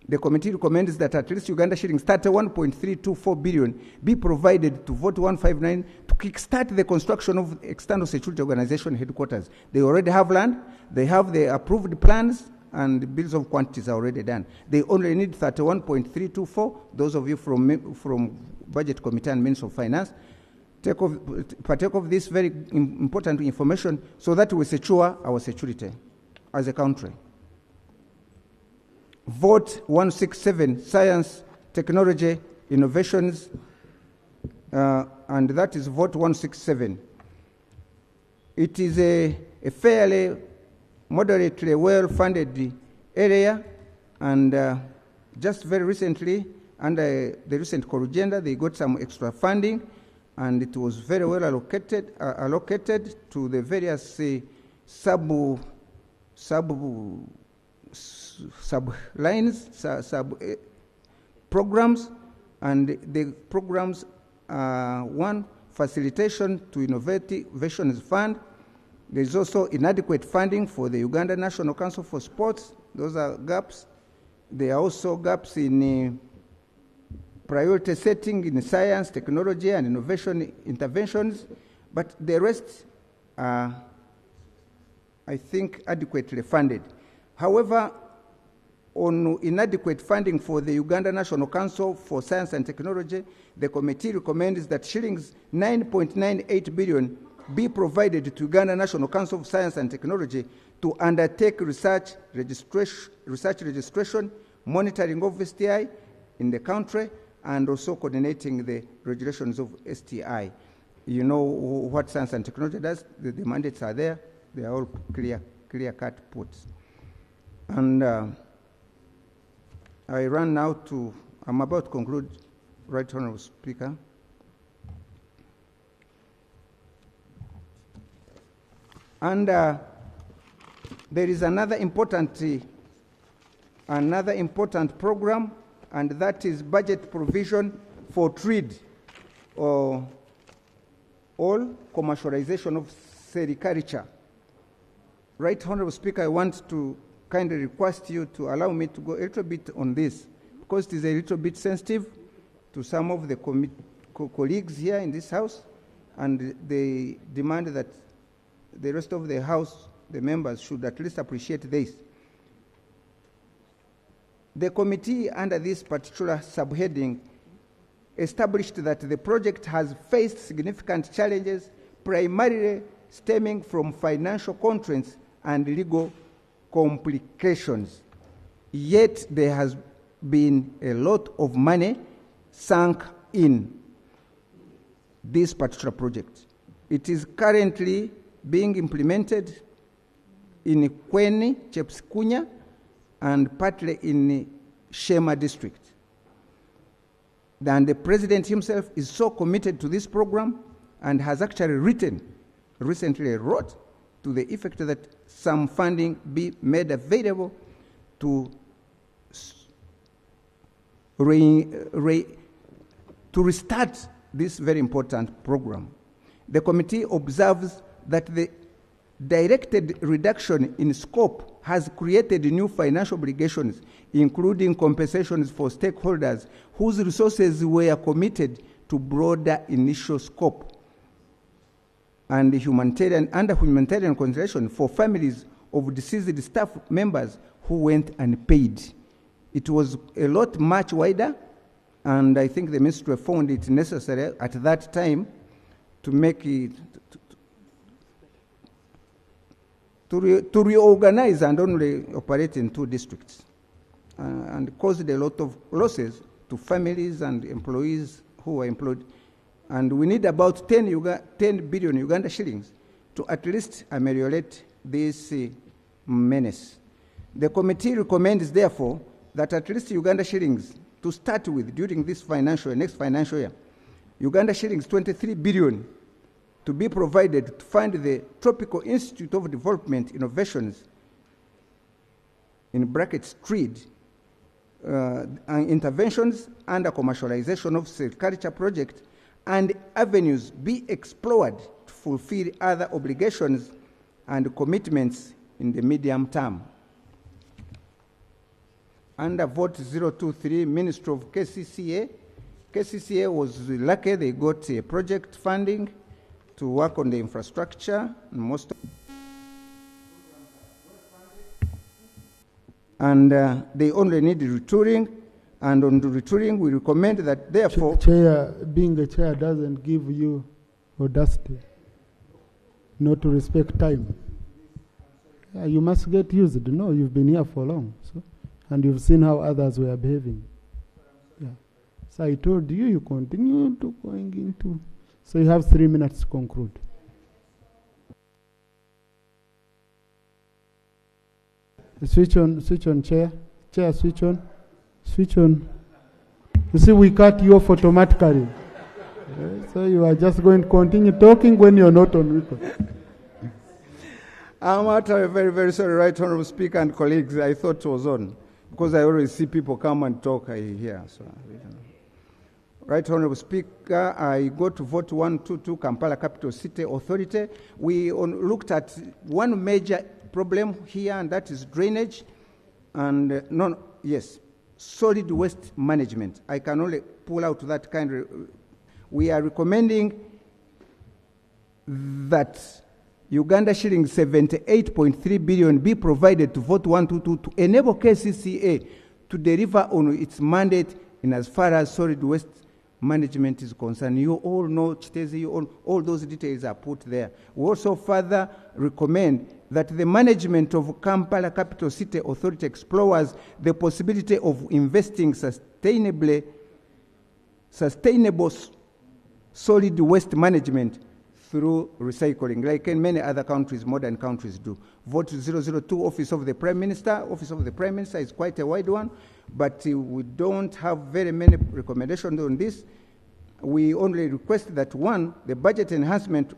The committee recommends that at least Uganda shillings 31.324 billion be provided to Vote 159 to kickstart the construction of external security organization headquarters. They already have land, they have the approved plans, and the bills of quantities are already done. They only need 31.324. Those of you from Budget Committee and Ministry of Finance, partake of this very important information so that we secure our security as a country. Vote 167, Science, Technology, Innovations, and that is Vote 167. It is a fairly moderately well-funded area, and just very recently, under the recent Corugenda, they got some extra funding, and it was very well allocated to the various programs, and the programs one, facilitation to innovations fund. There is also inadequate funding for the Uganda National Council for Sports. Those are gaps. There are also gaps in priority setting in science, technology, and innovation interventions, but the rest are, I think, adequately funded. However, on inadequate funding for the Uganda National Council for Science and Technology, the committee recommends that shillings 9.98 billion be provided to Uganda National Council of Science and Technology to undertake research registration, monitoring of STI in the country, and also coordinating the regulations of STI. You know what science and technology does. The mandates are there. They are all clear-cut puts. And I run now to, I'm about to conclude, Right Honourable Speaker. And there is another important program, and that is budget provision for trade, or all commercialization of sericulture. Right Honourable Speaker, I want to kindly request you to allow me to go a little bit on this, because it is a little bit sensitive to some of the colleagues here in this House, and they demand that the rest of the House, the members, should at least appreciate this. The committee, under this particular subheading, established that the project has faced significant challenges, primarily stemming from financial constraints and legal complications. Yet there has been a lot of money sunk in this particular project. It is currently being implemented in Kweni, Chepsikunya, and partly in Shema district. And the president himself is so committed to this program and has actually recently wrote to the effect that some funding be made available to restart this very important program. The committee observes that the directed reduction in scope has created new financial obligations, including compensations for stakeholders whose resources were committed to broader initial scope, and humanitarian consideration for families of deceased staff members who went unpaid. It was a lot much wider, and I think the ministry found it necessary at that time to make it, to reorganize and only operate in 2 districts, and caused a lot of losses to families and employees who were employed. And we need about 10 billion Uganda shillings to at least ameliorate this menace. The committee recommends, therefore, that at least Uganda shillings to start with during this next financial year, Uganda shillings 23 billion to be provided to fund the Tropical Institute of Development Innovations, in brackets TRID, interventions under commercialization of silviculture project, and avenues be explored to fulfill other obligations and commitments in the medium term. Under vote 023, Ministry of KCCA, KCCA was lucky they got a project funding to work on the infrastructure, and they only need retooling, and on the retooling we recommend that therefore... Chair, being a chair doesn't give you audacity not to respect time. Yeah, you must get used. No, you've been here for long, so, and you've seen how others were behaving. Yeah. So I told you, you continue to going into... So you have 3 minutes to conclude. Switch on, Chair. Chair, switch on. Switch on. You see, we cut you off automatically. So you are just going to continue talking when you're not on record. I'm actually very, very sorry, Right Honourable Speaker and colleagues. I thought it was on, because I always see people come and talk here. So, Right Honourable Speaker, I go to vote 122, Kampala Capital City Authority. We looked at one major problem here, and that is drainage and solid waste management. I can only pull out that kind of... We are recommending that Uganda shilling 78.3 billion be provided to vote 122 to enable KCCA to deliver on its mandate in as far as solid waste management is concerned. You all know, Chitezi, all those details are put there. We also further recommend that the management of Kampala Capital City Authority explores the possibility of investing sustainable solid waste management through recycling, like in many other countries, modern countries do. Vote 002, Office of the Prime Minister. Office of the Prime Minister is quite a wide one, but we don't have very many recommendations on this. We only request that, one, the budget enhancement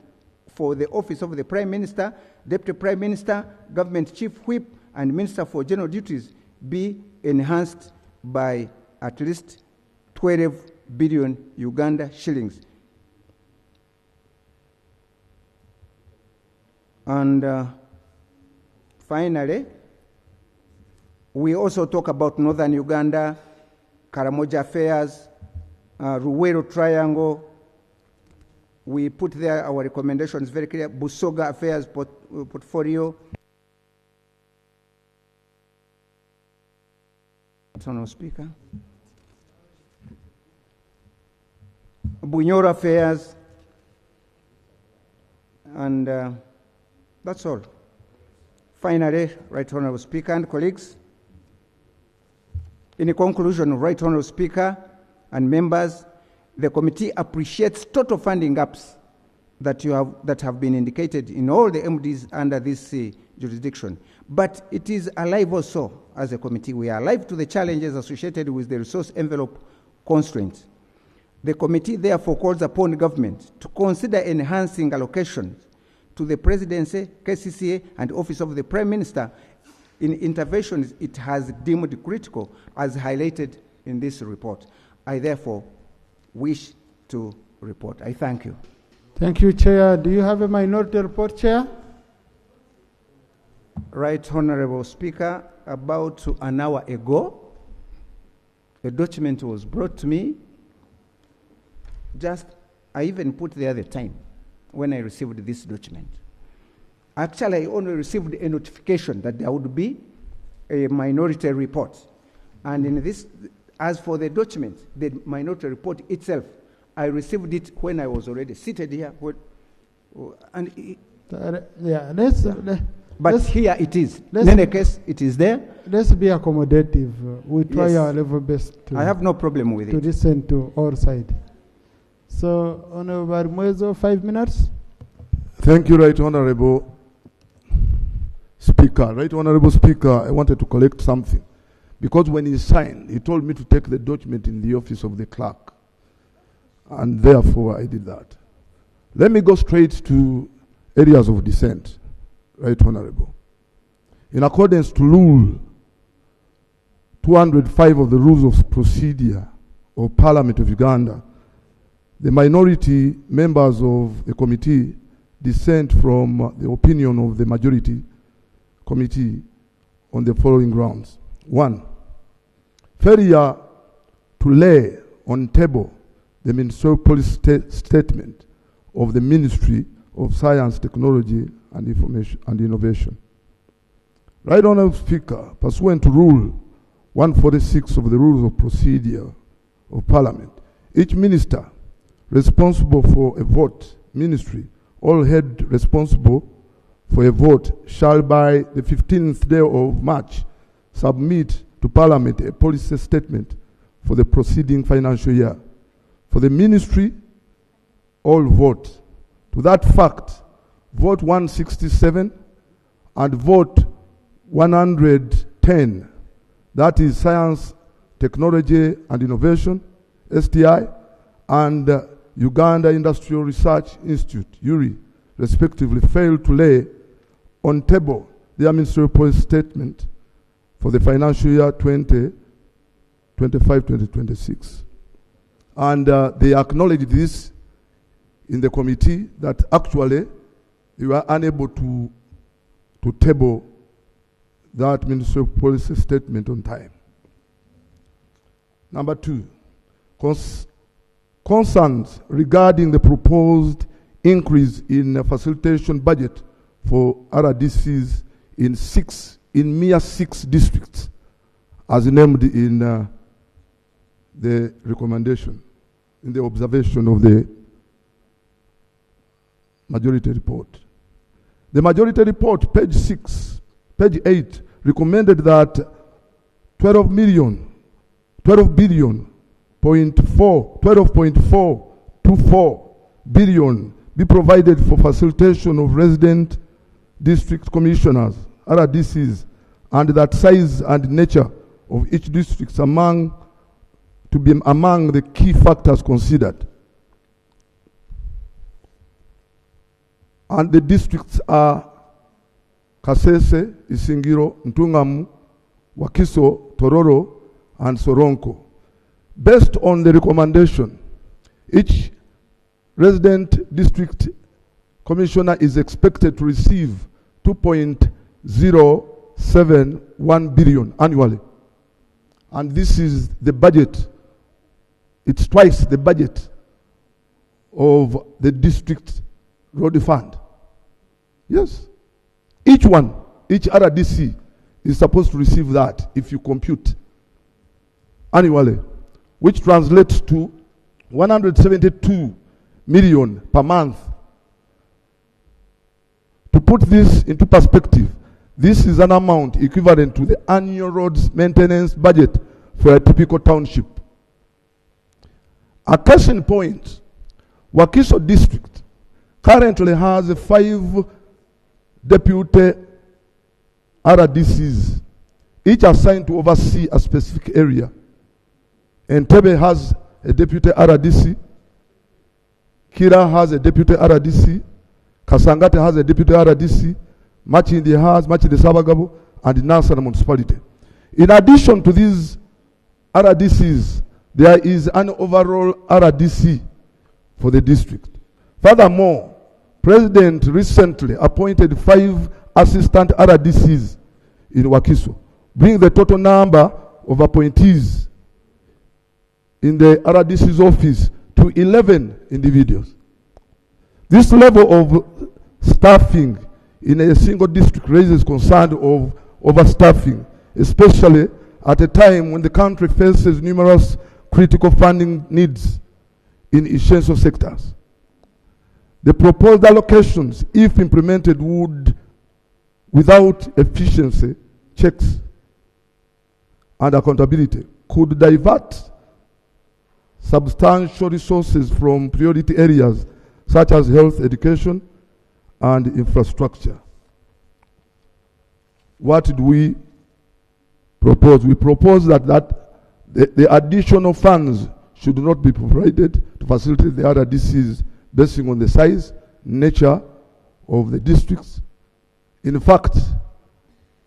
for the Office of the Prime Minister, Deputy Prime Minister, Government Chief Whip, and Minister for General Duties be enhanced by at least 12 billion Uganda shillings. And finally, we also talk about Northern Uganda, Karamoja Affairs, Ruwero Triangle. We put there our recommendations very clear. Busoga Affairs portfolio. Honourable Speaker. Bunyoro Affairs. And that's all. Finally, Right Honourable Speaker and colleagues, in conclusion, Right Honourable Speaker and members, the committee appreciates total funding gaps that have been indicated in all the MDs under this jurisdiction. But it is alive also as a committee. We are alive to the challenges associated with the resource envelope constraints. The committee therefore calls upon the government to consider enhancing allocations to the Presidency, KCCA, and Office of the Prime Minister in interventions it has deemed critical, as highlighted in this report. I therefore wish to report. I thank you. Thank you, Chair. Do you have a minority report, Chair? Right Honourable Speaker, about an hour ago, a document was brought to me. I even put there the time when I received this document. Actually, I only received a notification that there would be a minority report. And in this, as for the document, the minority report itself, I received it when I was already seated here. But here it is. In any case, it is there. Let's be accommodative. We try our level best to. I have no problem with to listen to all sides. So, Honourable Mwezo, 5 minutes. Thank you, Right Honourable Speaker. Right Honourable Speaker, I wanted to collect something. Because when he signed, he told me to take the document in the office of the clerk. And therefore, I did that. Let me go straight to areas of dissent, Right Honourable. In accordance to Rule 205 of the Rules of Procedure of Parliament of Uganda, the minority members of the committee dissent from the opinion of the majority committee on the following grounds. 1, failure to lay on table the Ministerial policy statement of the Ministry of Science, Technology and Information and Innovation. Right Honourable Speaker, pursuant to Rule 146 of the Rules of Procedure of Parliament, each minister responsible for a vote, ministry, all head responsible for a vote shall by the 15th day of March submit to Parliament a policy statement for the preceding financial year. For the ministry, all vote. To that fact, vote 167 and vote 110, that is Science, Technology and Innovation, STI, and Uganda Industrial Research Institute, URI, respectively, failed to lay on table their ministerial policy statement for the financial year 2025-2026. And they acknowledged this in the committee, that actually they were unable to table that ministerial policy statement on time. Number 2, concerns regarding the proposed increase in facilitation budget for RDCs in mere 6 districts, as named in the recommendation, in the observation of the majority report. The majority report, page 8, recommended that 12.424 billion be provided for facilitation of resident district commissioners, RDCs, and that size and nature of each district to be among the key factors considered. And the districts are Kasese, Isingiro, Ntungamu, Wakiso, Tororo, and Soronko. Based on the recommendation, each resident district commissioner is expected to receive 2.071 billion annually. And this is the budget. It's twice the budget of the district road fund. Yes. Each RDC is supposed to receive that if you compute annually, which translates to 172 million per month. To put this into perspective, This is an amount equivalent to the annual roads maintenance budget for a typical township. A case in point, Wakiso district currently has 5 deputy RDCs, each assigned to oversee a specific area. Entebbe has a deputy RDC, Kira has a deputy RDC, Kasangate has a deputy RDC, Machindi has, Machindi Sabagabo, and Nansana municipality. In addition to these RDCs, there is an overall RDC for the district. Furthermore, President recently appointed 5 assistant RDCs in Wakiso, bringing the total number of appointees in the RDC's office to 11 individuals. This level of staffing in a single district raises concern of overstaffing, especially at a time when the country faces numerous critical funding needs in essential sectors. The proposed allocations, if implemented, would, without efficiency, checks, and accountability, could divert substantial resources from priority areas such as health, education, and infrastructure. What do we propose? We propose that the additional funds should not be provided to facilitate the RDCs basing on the size, nature of the districts. In fact,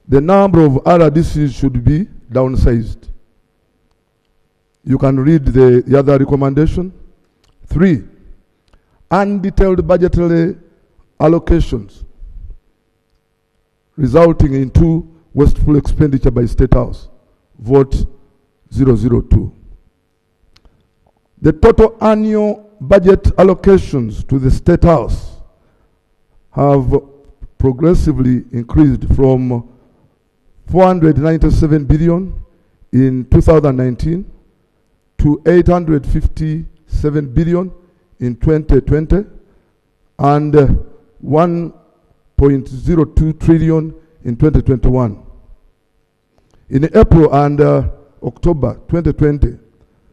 the number of RDCs should be downsized. You can read the other recommendation. 3, undetailed budgetary allocations resulting in 2 wasteful expenditure by State House. Vote 002. The total annual budget allocations to the State House have progressively increased from 497 billion in 2019 to 857 billion in 2020 and 1.02 trillion in 2021. In April and October 2020,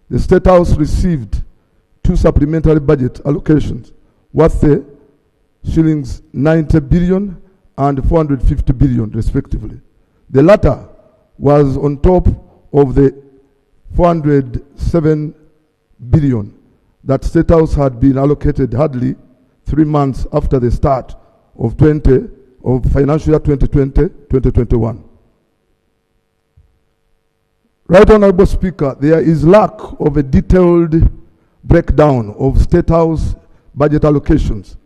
the State House received 2 supplementary budget allocations worth shillings 90 billion and 450 billion respectively. The latter was on top of the 407 billion that State House had been allocated hardly 3 months after the start of financial year 2020-2021. Right Honorable Speaker, there is lack of a detailed breakdown of State House budget allocations.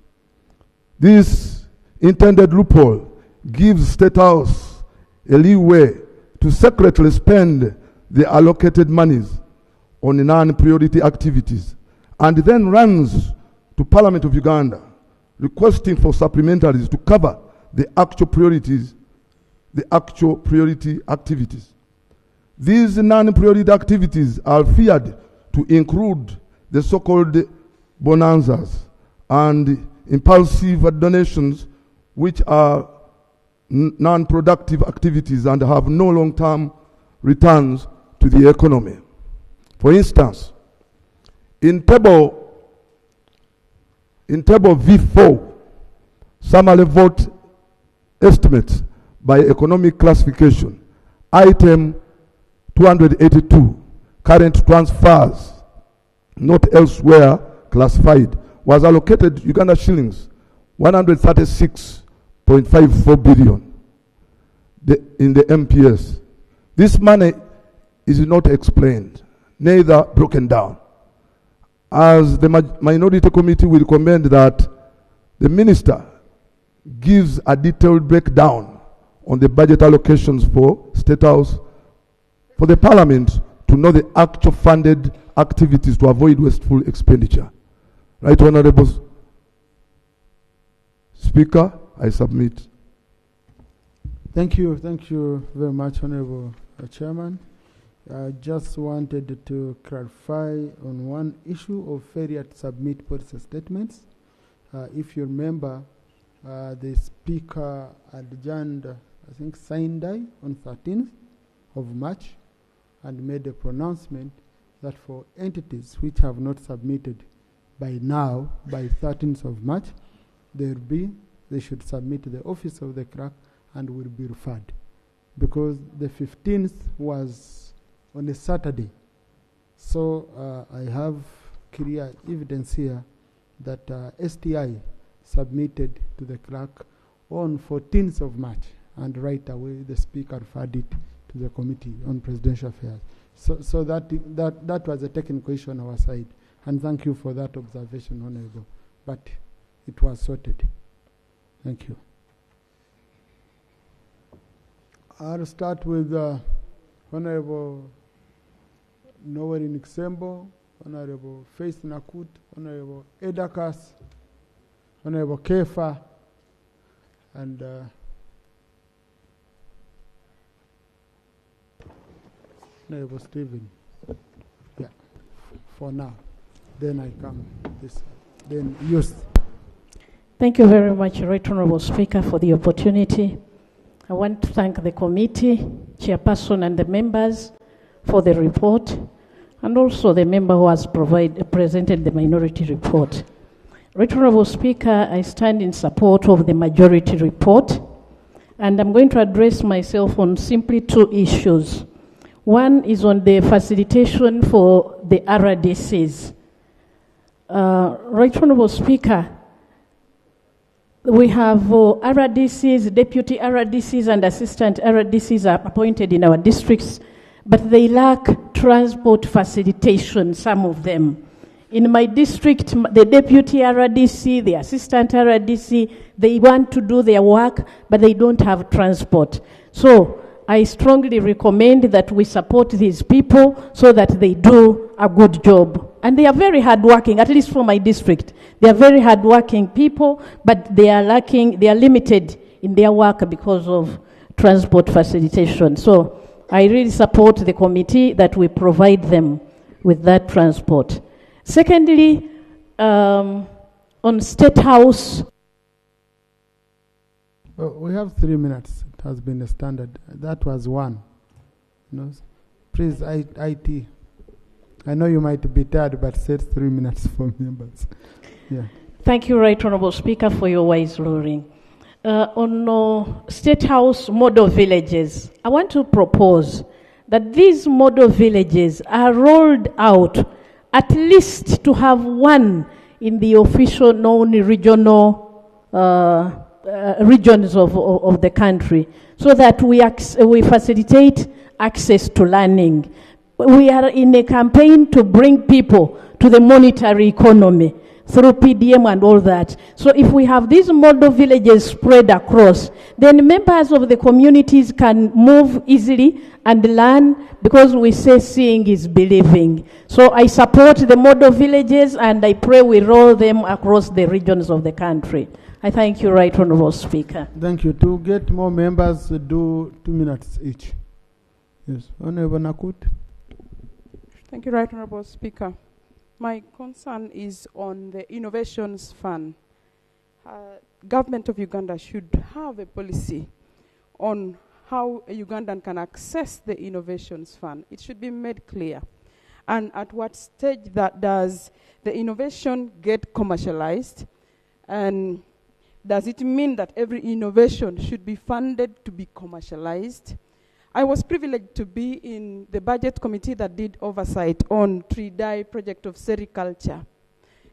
This intended loophole gives State House a leeway to secretly spend the allocated monies on non-priority activities and then runs to Parliament of Uganda requesting for supplementaries to cover the actual priority activities. These non-priority activities are feared to include the so-called bonanzas and impulsive donations, which are non-productive activities and have no long-term returns to the economy. For instance, in table V4, summary vote estimates by economic classification, item 282, current transfers not elsewhere classified, was allocated Uganda shillings 136.54 billion in the MPS. This money is not explained, neither broken down. As the minority committee will recommend that the minister gives a detailed breakdown on the budget allocations for State House, for the Parliament to know the actual funded activities to avoid wasteful expenditure. Right Honorable Speaker, I submit. Thank you very much, Honorable Chairman. I just wanted to clarify on one issue of failure to submit policy statements. If you remember, the Speaker adjourned I think, Sindai on 13th of March and made a pronouncement that for entities which have not submitted by now, by 13th of March, they should submit to the office of the clerk and will be referred. Because the 15th was on a Saturday. So I have clear evidence here that STI submitted to the clerk on 14th of March, and right away the speaker referred it to the Committee on Presidential Affairs. So that was a technical issue on our side, and thank you for that observation, Honorable. But it was sorted. Thank you. I'll start with Honorable Noweri Nixembo, Honorable Faith Nakut, Honorable Edakas, Honorable Kefa, and Honorable Stephen. Yeah, for now. Then I come this side. Then youth. Thank you very much, Right Honorable Speaker, for the opportunity. I want to thank the committee, chairperson, and the members for the report, and also the member who has presented the minority report. Right Honorable Speaker, I stand in support of the majority report, and I'm going to address myself on simply two issues. One is on the facilitation for the RDCs. Right Honorable Speaker, we have RDCs, deputy RDCs, and assistant RDCs are appointed in our districts, but they lack transport facilitation, some of them. In my district, the deputy RDC, the assistant RDC, they want to do their work, but they don't have transport. So I strongly recommend that we support these people so that they do a good job. And they are very hardworking, at least for my district. They are very hardworking people, but they are limited in their work because of transport facilitation. So I really support the committee that we provide them with that transport. Secondly, on State House. Well, we have 3 minutes. It has been a standard. That was one. Please, IT. I know you might be tired, but set 3 minutes for members. Yeah. Thank you, Right Honorable Speaker, for your wise ruling. On State House model villages, I want to propose that these model villages are rolled out at least to have one in the official known regional regions of the country, so that we facilitate access to learning. We are in a campaign to bring people to the monetary economy through PDM and all that. So if we have these model villages spread across, then members of the communities can move easily and learn, because we say seeing is believing. So I support the model villages, and I pray we roll them across the regions of the country. I thank you, Right Honorable Speaker. Thank you. To get more members, do 2 minutes each. Yes. Honorable Nakut. Thank you, Right Honorable Speaker. My concern is on the Innovations Fund. Government of Uganda should have a policy on how a Ugandan can access the Innovations Fund. It should be made clear. And at what stage that does the innovation get commercialized? And does it mean that every innovation should be funded to be commercialized? I was privileged to be in the budget committee that did oversight on Tree-Dye project of sericulture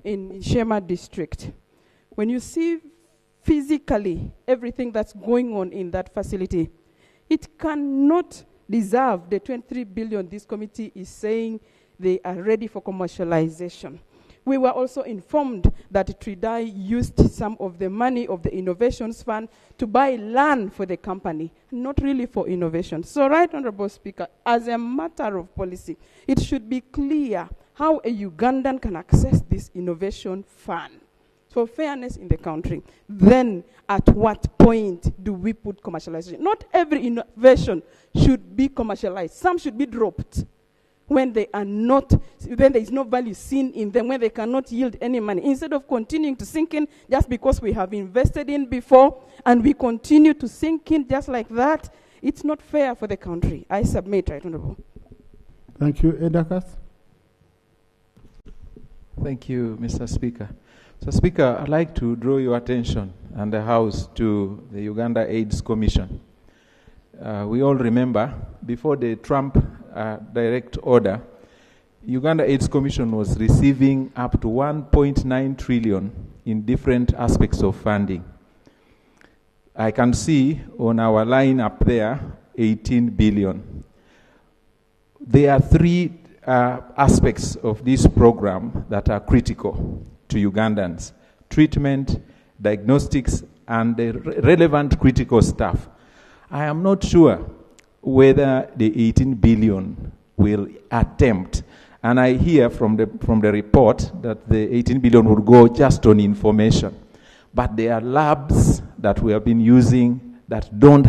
in Shema district. When you see physically everything that's going on in that facility, it cannot deserve the 23 billion this committee is saying they are ready for commercialization. We were also informed that Tree-Dye used some of the money of the Innovations Fund to buy land for the company, not really for innovation. So, Right Honorable Speaker, as a matter of policy, it should be clear how a Ugandan can access this Innovation Fund for fairness in the country. Then, at what point do we put commercialization? Not every innovation should be commercialized. Some should be dropped. when they are not, when there is no value seen in them, when they cannot yield any money, instead of continuing to sink in just because we have invested in before and we continue to sink in just like that. It's not fair for the country. I submit, Right Honorable. Thank you. Edakas. Thank you, Mr. Speaker. So, Speaker, I'd like to draw your attention and the House to the Uganda AIDS Commission. We all remember, before the Trump direct order, Uganda AIDS Commission was receiving up to 1.9 trillion in different aspects of funding. I can see on our line up there, 18 billion. There are three aspects of this program that are critical to Ugandans: treatment, diagnostics, and the relevant critical staff. I am not sure whether the 18 billion will attempt, and I hear from the report that the 18 billion will go just on information. But there are labs that we have been using that won't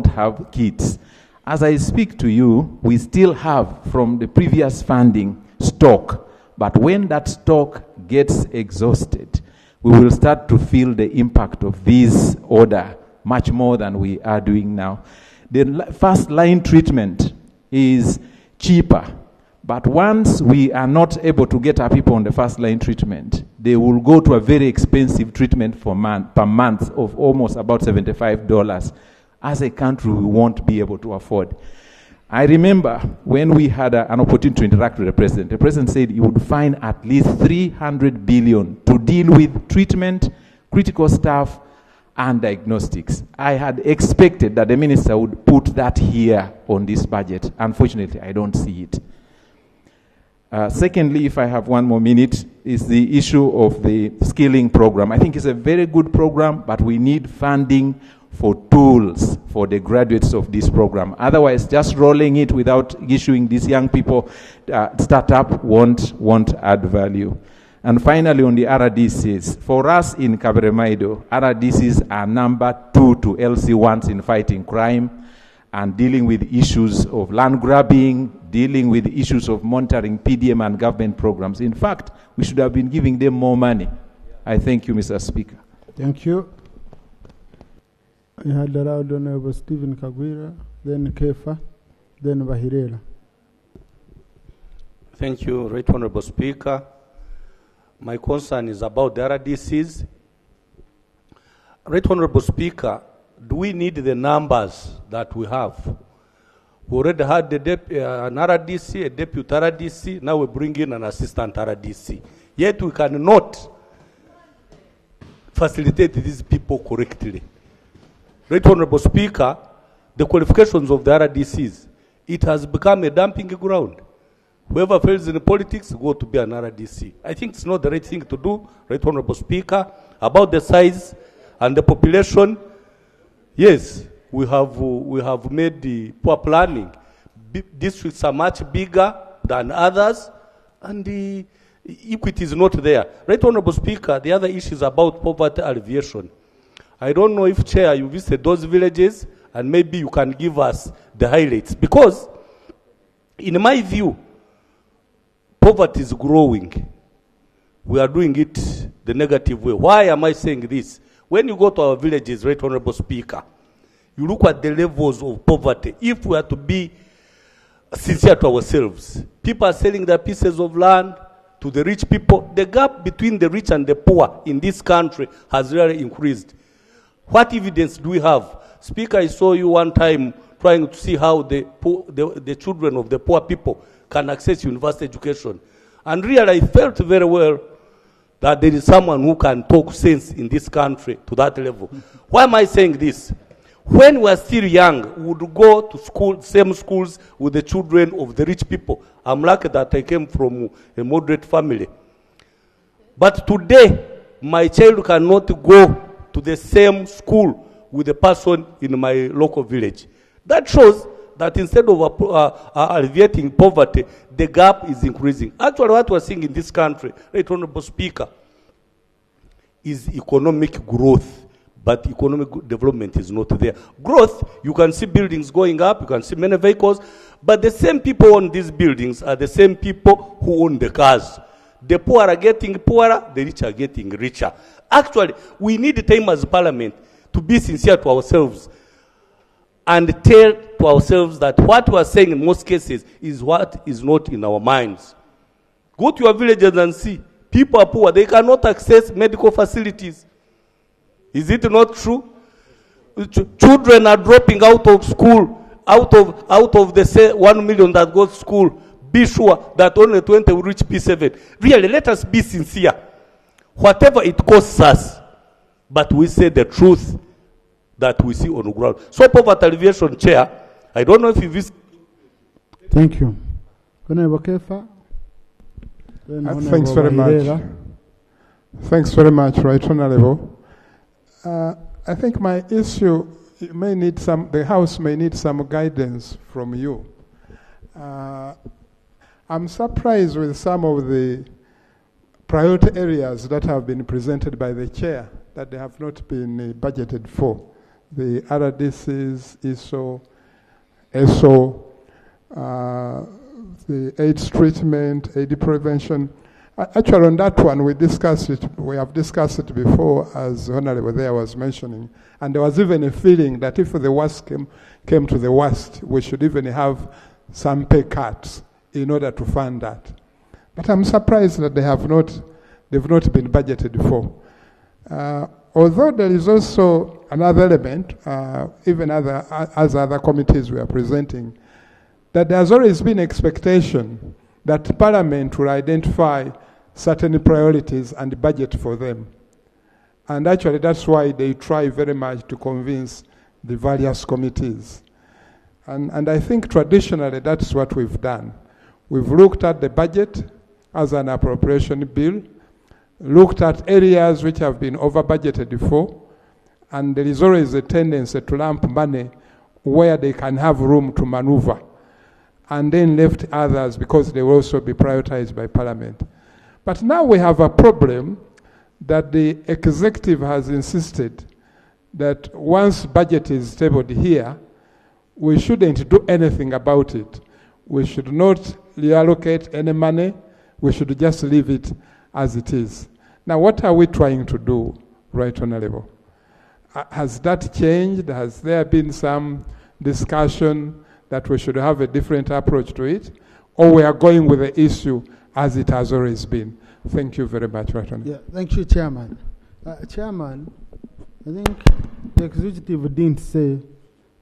have kits. As I speak to you, we still have from the previous funding stock, but when that stock gets exhausted, we will start to feel the impact of this order much more than we are doing now. The first line treatment is cheaper, but once we are not able to get our people on the first line treatment, they will go to a very expensive treatment per month of almost about $75. As a country, we won't be able to afford. I remember when we had an opportunity to interact with the president said he would find at least 300 billion to deal with treatment, critical staff, and diagnostics. I had expected that the minister would put that here on this budget. Unfortunately, I don't see it. Secondly, if I have one more minute, is the issue of the skilling program. I think it's a very good program, but we need funding for tools for the graduates of this program. Otherwise, just rolling it without issuing these young people startup won't add value. And finally, on the RDCs, for us in Kaberemaido, RDCs are number 2 to LC1s in fighting crime and dealing with issues of land grabbing, dealing with issues of monitoring PDM and government programs. In fact, we should have been giving them more money. I thank you, Mr. Speaker. Thank you. I had allowed Honorable Stephen Kagwira, then Kefa, then Bahirela. Thank you, Right Honorable Speaker. My concern is about the RDCs. Right Honorable Speaker, do we need the numbers that we have? We already had an RDC, a deputy RDC, now we bring in an assistant RDC. Yet we cannot facilitate these people correctly. Right Honorable Speaker, the qualifications of the RDCs, it has become a dumping ground. Whoever fails in politics, go to be an RDC. I think it's not the right thing to do, Right Honorable Speaker. About the size and the population, yes, we have made the poor planning. Districts are much bigger than others, and the equity is not there. Right Honorable Speaker, the other issue is about poverty alleviation. I don't know if, Chair, you visited those villages, and maybe you can give us the highlights. Because, in my view, poverty is growing. We are doing it the negative way. Why am I saying this? When you go to our villages, Right Honorable Speaker, you look at the levels of poverty. If we are to be sincere to ourselves, people are selling their pieces of land to the rich people. The gap between the rich and the poor in this country has really increased. What evidence do we have? Speaker, I saw you one time trying to see how the children of the poor people can access university education. And really, I felt very well that there is someone who can talk sense in this country to that level. Why am I saying this? When we are still young, we would go to school, same schools with the children of the rich people. I'm lucky that I came from a moderate family. But today, my child cannot go to the same school with a person in my local village. That shows that instead of alleviating poverty, the gap is increasing. Actually, what we're seeing in this country, Right Honorable Speaker, is economic growth, but economic development is not there. Growth, you can see buildings going up, you can see many vehicles, But the same people who own these buildings are the same people who own the cars. The poor are getting poorer, the rich are getting richer. Actually, we need time as parliament to be sincere to ourselves and tell to ourselves that what we are saying in most cases is what is not in our minds. Go to your villages and see. People are poor. They cannot access medical facilities. Is it not true? Children are dropping out of school, out of the say 1 million that goes to school. Be sure that only 20 will reach P7. Really, let us be sincere. Whatever it costs us, but we say the truth that we see on the ground. So, poverty alleviation, Chair, I don't know if you've... Thank you. Honorable Kefa. Thanks very much. Thanks very much, Right Honorable. I think my issue may need the House may need some guidance from you. I'm surprised with some of the priority areas that have been presented by the Chair that they have not been budgeted for. The RDCs, ESO, the AIDS treatment, AIDS prevention. Actually, on that one, we have discussed it before, as Honorable there was mentioning. And there was even a feeling that if the worst came to the worst, we should even have some pay cuts in order to fund that. But I'm surprised that they've not been budgeted for. Although there is also another element, even as other committees we are presenting, that there's always been expectation that Parliament will identify certain priorities and budget for them. And actually that's why they try very much to convince the various committees. And I think traditionally that's what we've done. We've looked at the budget as an appropriation bill, looked at areas which have been over budgeted before, and there is always a tendency to lump money where they can have room to maneuver, and then left others because they will also be prioritized by Parliament. But now we have a problem that the executive has insisted that once budget is tabled here, we shouldn't do anything about it. We should not reallocate any money. We should just leave it as it is. Now, what are we trying to do, Right Honorable? Has that changed? Has there been some discussion that we should have a different approach to it? Or we are going with the issue as it has always been? Thank you very much, Right Honorable. Yeah, thank you, Chairman. Chairman, I think the executive didn't say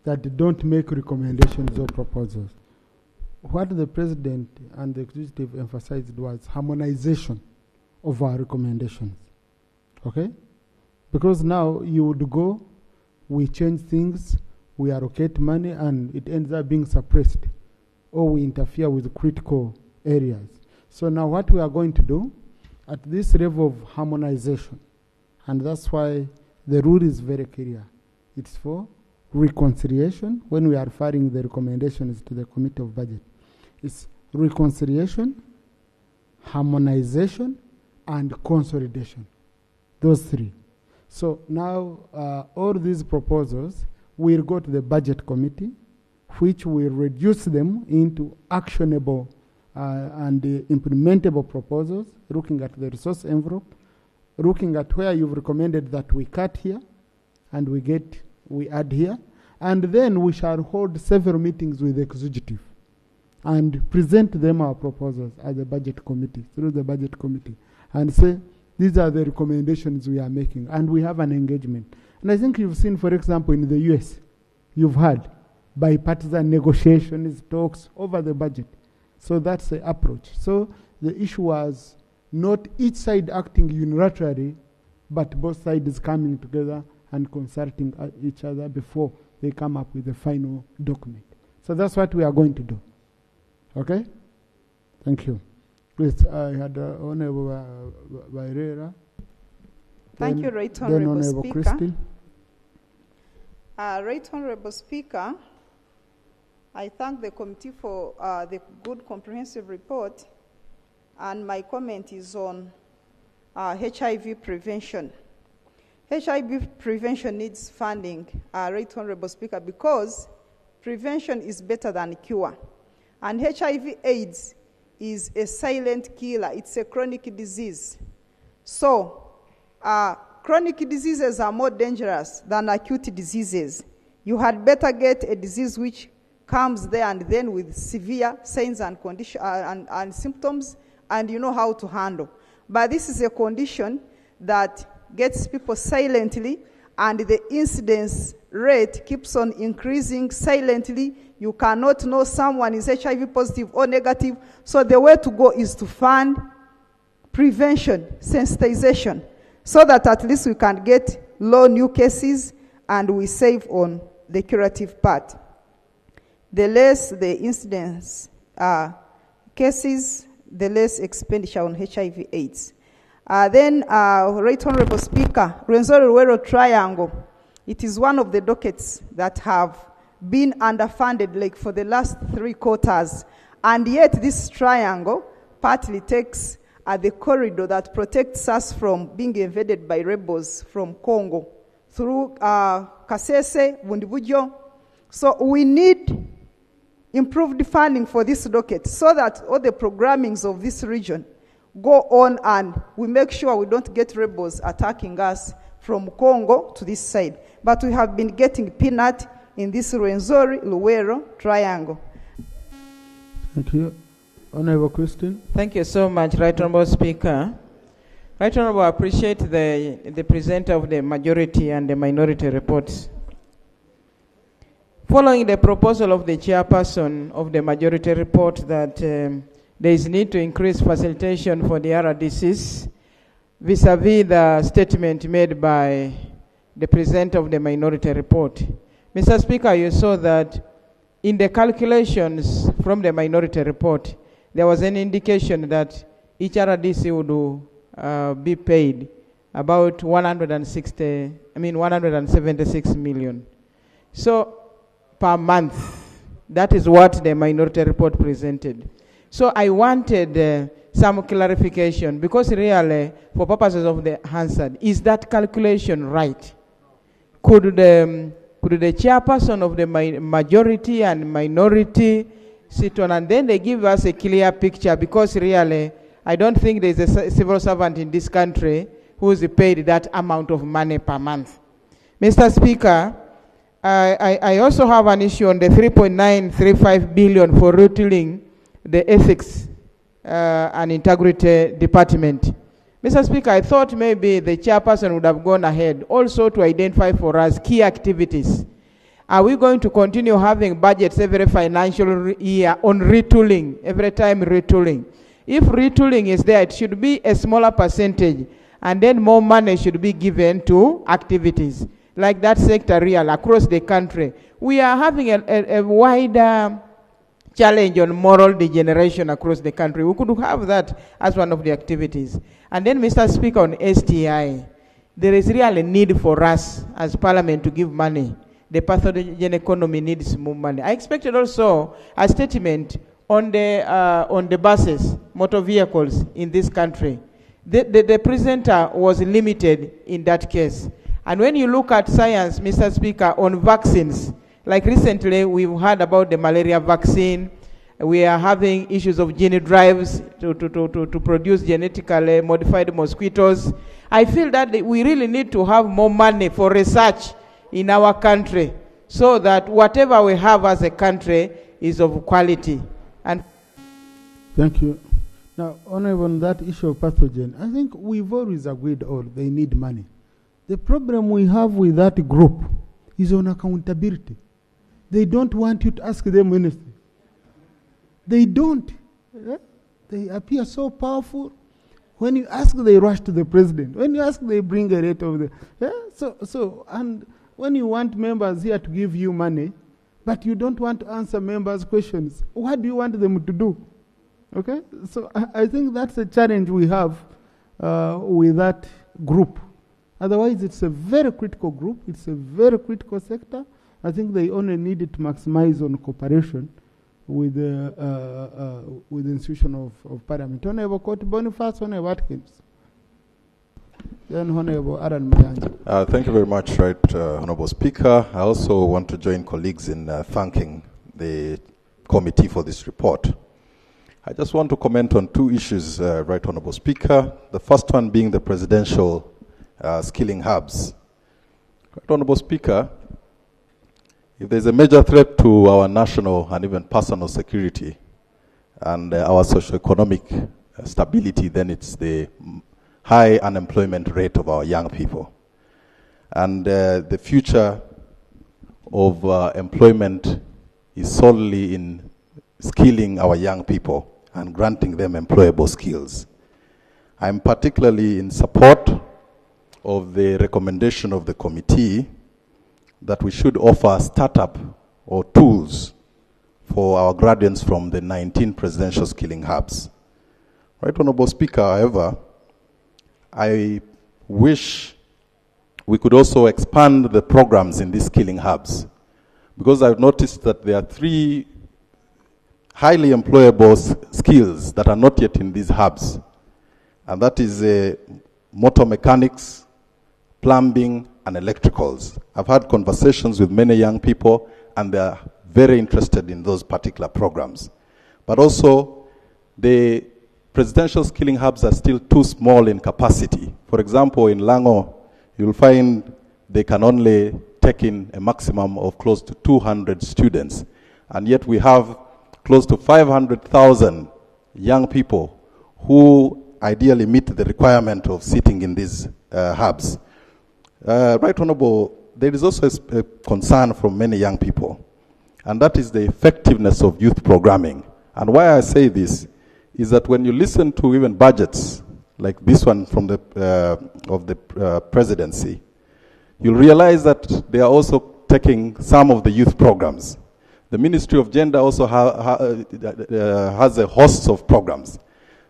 that they don't make recommendations or proposals. What the President and the executive emphasized was harmonization of our recommendations. Okay? Because now you would go, we change things, we allocate money, and it ends up being suppressed, or we interfere with critical areas. So now what we are going to do, at this level of harmonization, and that's why the rule is very clear. It's for reconciliation when we are filing the recommendations to the Committee of Budget. It's reconciliation, harmonization, and consolidation. Those three. So now all these proposals will go to the Budget Committee, which will reduce them into actionable and implementable proposals, looking at the resource envelope, looking at where you've recommended that we cut here, and we add here, and then we shall hold several meetings with the executive and present them our proposals as a budget committee, through the budget committee, and say, these are the recommendations we are making, and we have an engagement. And I think you've seen, for example, in the US, you've had bipartisan negotiations, talks over the budget. So that's the approach. So the issue was not each side acting unilaterally, but both sides coming together and consulting each other before they come up with the final document. So that's what we are going to do. Okay? Thank you. Please, I had Honorable Bairera. Thank you, Right Honorable Speaker. Christie. Right Honorable Speaker, I thank the committee for the good comprehensive report, and my comment is on HIV prevention. HIV prevention needs funding, Right Honorable Speaker, because prevention is better than cure. And HIV/AIDS is a silent killer. It's a chronic disease. So, chronic diseases are more dangerous than acute diseases. You had better get a disease which comes there and then with severe signs and and symptoms, and you know how to handle. But this is a condition that gets people silently, and the incidence rate keeps on increasing silently. You cannot know someone is HIV positive or negative. So the way to go is to fund prevention, sensitization, so that at least we can get low new cases and we save on the curative part. The less the incidence cases, the less expenditure on HIV/AIDS. Then, Right Honorable Speaker, Rwenzori-Luwero Triangle, it is one of the dockets that have been underfunded like for the last 3 quarters. And yet this triangle partly takes the corridor that protects us from being invaded by rebels from Congo through Kasese, Bundibujo. So we need improved funding for this docket so that all the programmings of this region go on and we make sure we don't get rebels attacking us from Congo to this side. But we have been getting peanut in this Rwenzori-Luwero Triangle. Thank you. Honorable Christine. Thank you so much, Right Honorable Speaker. Right Honorable, I appreciate the presenter of the majority and the minority reports. Following the proposal of the chairperson of the majority report that there is need to increase facilitation for the RDCs vis-a-vis the statement made by the presenter of the minority report. Mr. Speaker, you saw that in the calculations from the minority report, there was an indication that each RDC would be paid about 176 million. So, per month. That is what the minority report presented. So I wanted some clarification because really, for purposes of the answer, is that calculation right? Could the chairperson of the majority and minority sit on and then they give us a clear picture, because really, I don't think there's a civil servant in this country who is paid that amount of money per month. Mr. Speaker, I also have an issue on the 3.935 billion for retooling the ethics and integrity department. Mr. Speaker, I thought maybe the chairperson would have gone ahead also to identify for us key activities. Are we going to continue having budgets every financial year on retooling, every time retooling? If retooling is there, it should be a smaller percentage, and then more money should be given to activities like that sectorial across the country. We are having a wider challenge on moral degeneration across the country. We could have that as one of the activities. And then, Mr. Speaker, on STI, there is really a need for us as Parliament to give money. The pathogen economy needs more money. I expected also a statement on the buses, motor vehicles in this country. The presenter was limited in that case. And when you look at science, Mr. Speaker, on vaccines, like recently we've heard about the malaria vaccine. We are having issues of gene drives to produce genetically modified mosquitoes. I feel that we really need to have more money for research in our country so that whatever we have as a country is of quality. And thank you. Now, Honorable, on that issue of pathogen, I think we've always agreed they need money. The problem we have with that group is on accountability. They don't want you to ask them anything. They don't. They appear so powerful. When you ask, they rush to the president. When you ask, they bring a rate of the... and when you want members here to give you money, but you don't want to answer members' questions, what do you want them to do? Okay? So I think that's a challenge we have with that group. Otherwise, it's a very critical group. It's a very critical sector. I think they only needed to maximize on cooperation with the institution of Parliament. Honorable Court Boniface, Honorable Watkins. Then Honorable Aaron Mayanja. Thank you very much, Right Honorable Speaker. I also want to join colleagues in thanking the committee for this report. I just want to comment on two issues, Right Honourable Speaker. The first one being the presidential skilling hubs. Right Honourable Speaker, if there's a major threat to our national and even personal security and our socio-economic stability, then it's the high unemployment rate of our young people. And the future of employment is solely in skilling our young people and granting them employable skills. I'm particularly in support of the recommendation of the committee that we should offer startup or tools for our graduates from the 19 presidential skilling hubs. Right Honourable Speaker, however, I wish we could also expand the programs in these skilling hubs, because I've noticed that there are 3 highly employable skills that are not yet in these hubs, and that is motor mechanics, plumbing, and electricals. I've had conversations with many young people, and they're very interested in those particular programs. But also, the presidential skilling hubs are still too small in capacity. For example, in Lango, you'll find they can only take in a maximum of close to 200 students. And yet we have close to 500,000 young people who ideally meet the requirement of sitting in these hubs. Right Honourable, there is also a concern from many young people, and that is the effectiveness of youth programming. And why I say this is that when you listen to even budgets, like this one from the presidency, you'll realize that they are also taking some of the youth programs. The Ministry of Gender also has a host of programs.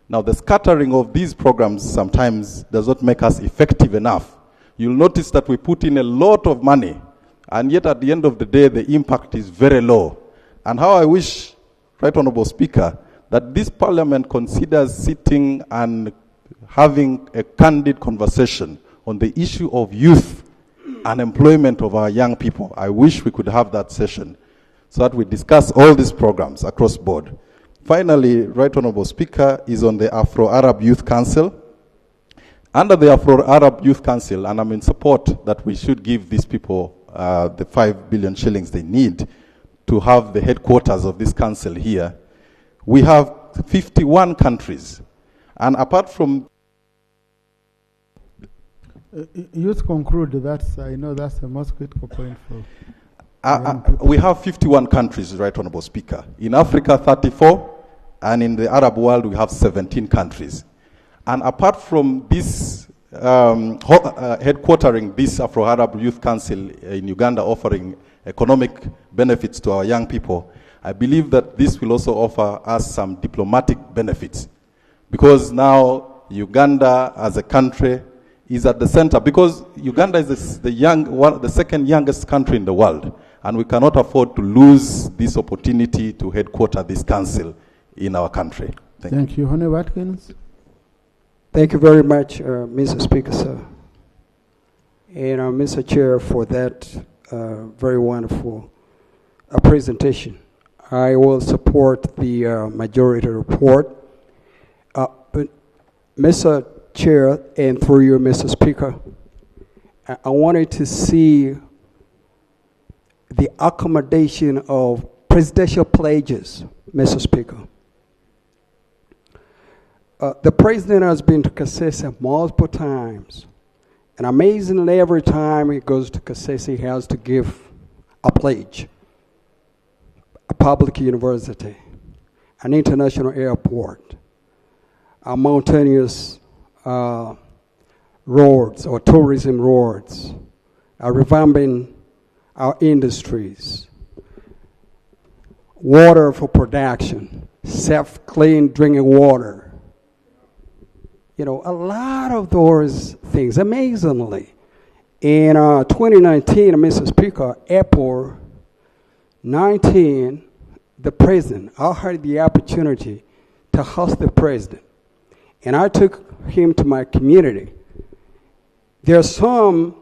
Now, the scattering of these programs sometimes does not make us effective enough. You'll notice that we put in a lot of money, and yet at the end of the day, the impact is very low. And how I wish, Right Honourable Speaker, that this Parliament considers sitting and having a candid conversation on the issue of youth and employment of our young people. I wish we could have that session so that we discuss all these programs across board. Finally, Right Honourable Speaker, is on the Afro-Arab Youth Council. Under the Afro-Arab Youth Council, and I'm in support that we should give these people the 5 billion shillings they need to have the headquarters of this council here. We have 51 countries. And apart from... Youth conclude that, I know that's the most critical point for... we have 51 countries, Right Honourable Speaker. In Africa, 34, and in the Arab world, we have 17 countries. And apart from this headquartering this Afro-Arab Youth Council in Uganda offering economic benefits to our young people, I believe that this will also offer us some diplomatic benefits. Because now Uganda as a country is at the center, because Uganda is the second youngest country in the world, and we cannot afford to lose this opportunity to headquarter this council in our country. Thank you. Honourable Watkins. Thank you very much, Mr. Speaker, sir. And Mr. Chair, for that very wonderful presentation. I will support the majority report. But Mr. Chair, and through you, Mr. Speaker, I wanted to see the accommodation of presidential pledges, Mr. Speaker. The president has been to Kasese multiple times, and amazingly, every time he goes to Kasese, he has to give a pledge. A public university, an international airport, a mountainous roads or tourism roads, revamping our industries, water for production, safe, clean drinking water. You know, a lot of those things, amazingly. In 2019, Mr. Speaker, April 19, the president, I had the opportunity to host the president. And I took him to my community. There are some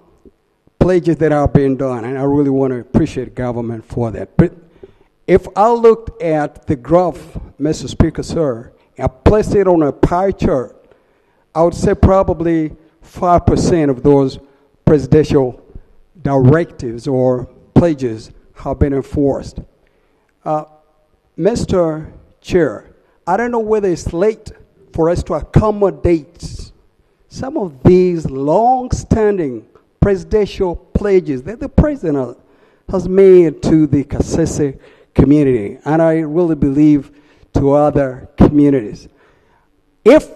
pledges that are being done, and I really want to appreciate government for that. But If I looked at the graph, Mr. Speaker, sir, and placed it on a pie chart, I would say probably 5% of those presidential directives or pledges have been enforced. Mr. Chair, I don't know whether it's late for us to accommodate some of these long-standing presidential pledges that the president has made to the Kasese community, and I really believe to other communities. If,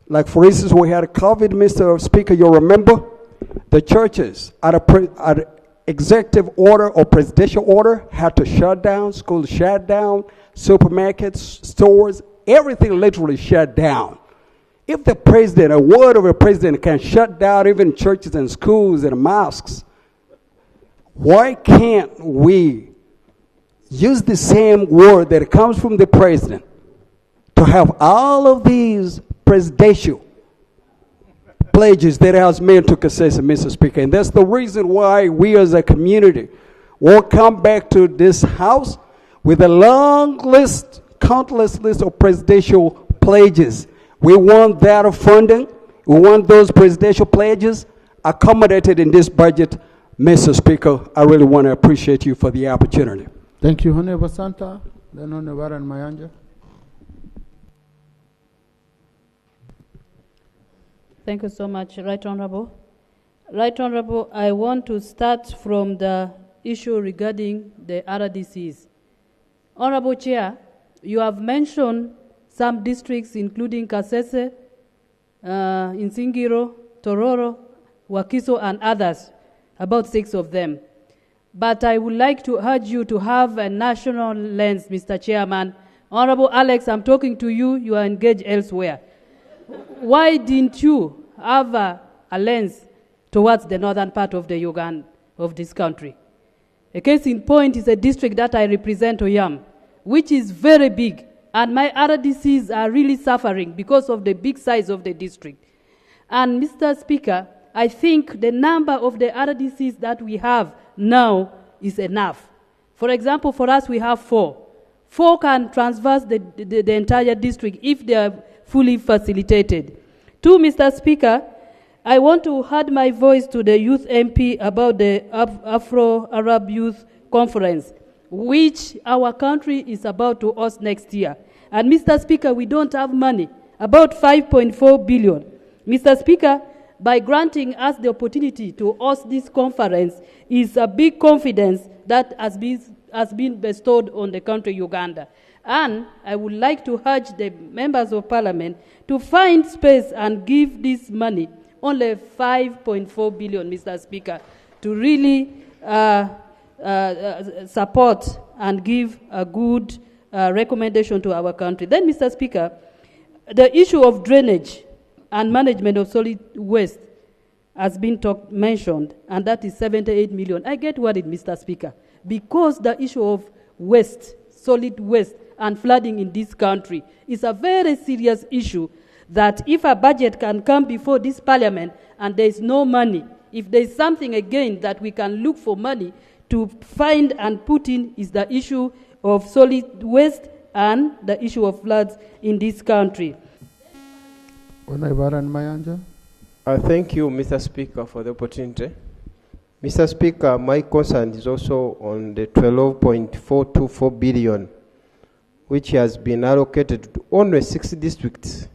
like for instance, we had COVID, Mr. Speaker, you'll remember, the churches at an executive order or presidential order had to shut down, schools shut down, supermarkets, stores, everything literally shut down. If the president, a word of a president can shut down even churches and schools and mosques, why can't we use the same word that comes from the president to have all of these presidential pledges that has made to Kasese, Mr. Speaker? And that's the reason why we as a community will come back to this house with a long list, countless list of presidential pledges. We want that funding. We want those presidential pledges accommodated in this budget. Mr. Speaker, I really want to appreciate you for the opportunity. Thank you, Honorable Santa. Then Honorable Mayanja. Thank you so much, Right Honorable. Right Honorable, I want to start from the issue regarding the RDCs. Honorable Chair, you have mentioned some districts including Kasese, Nsingiro, Tororo, Wakiso, and others, about 6 of them. But I would like to urge you to have a national lens, Mr. Chairman. Honorable Alex, I'm talking to you, you are engaged elsewhere. Why didn't you have a lens towards the northern part of the Uganda, of this country? A case in point is a district that I represent, Oyam, which is very big. And my RDCs are really suffering because of the big size of the district. And Mr. Speaker, I think the number of the RDCs that we have now is enough. For example, for us, we have 4. 4 can traverse the entire district if they are fully facilitated. 2, Mr. Speaker, I want to add my voice to the youth MP about the Afro-Arab Youth Conference, which our country is about to host next year. And Mr. Speaker, we don't have money, about 5.4 billion. Mr. Speaker, by granting us the opportunity to host this conference is a big confidence that has been bestowed on the country Uganda. And I would like to urge the members of parliament to find space and give this money, only 5.4 billion, Mr. Speaker, to really support and give a good recommendation to our country. Then, Mr. Speaker, the issue of drainage and management of solid waste has been mentioned, and that is 78 million. I get worried, Mr. Speaker, because the issue of waste, solid waste, and flooding in this country is a very serious issue that if a budget can come before this parliament and there is no money, if there is something again that we can look for money to find and put in, is the issue of solid waste and the issue of floods in this country. Thank you, Mr. Speaker, for the opportunity. Mr. Speaker, my concern is also on the 12.424 billion, which has been allocated to only 6 districts.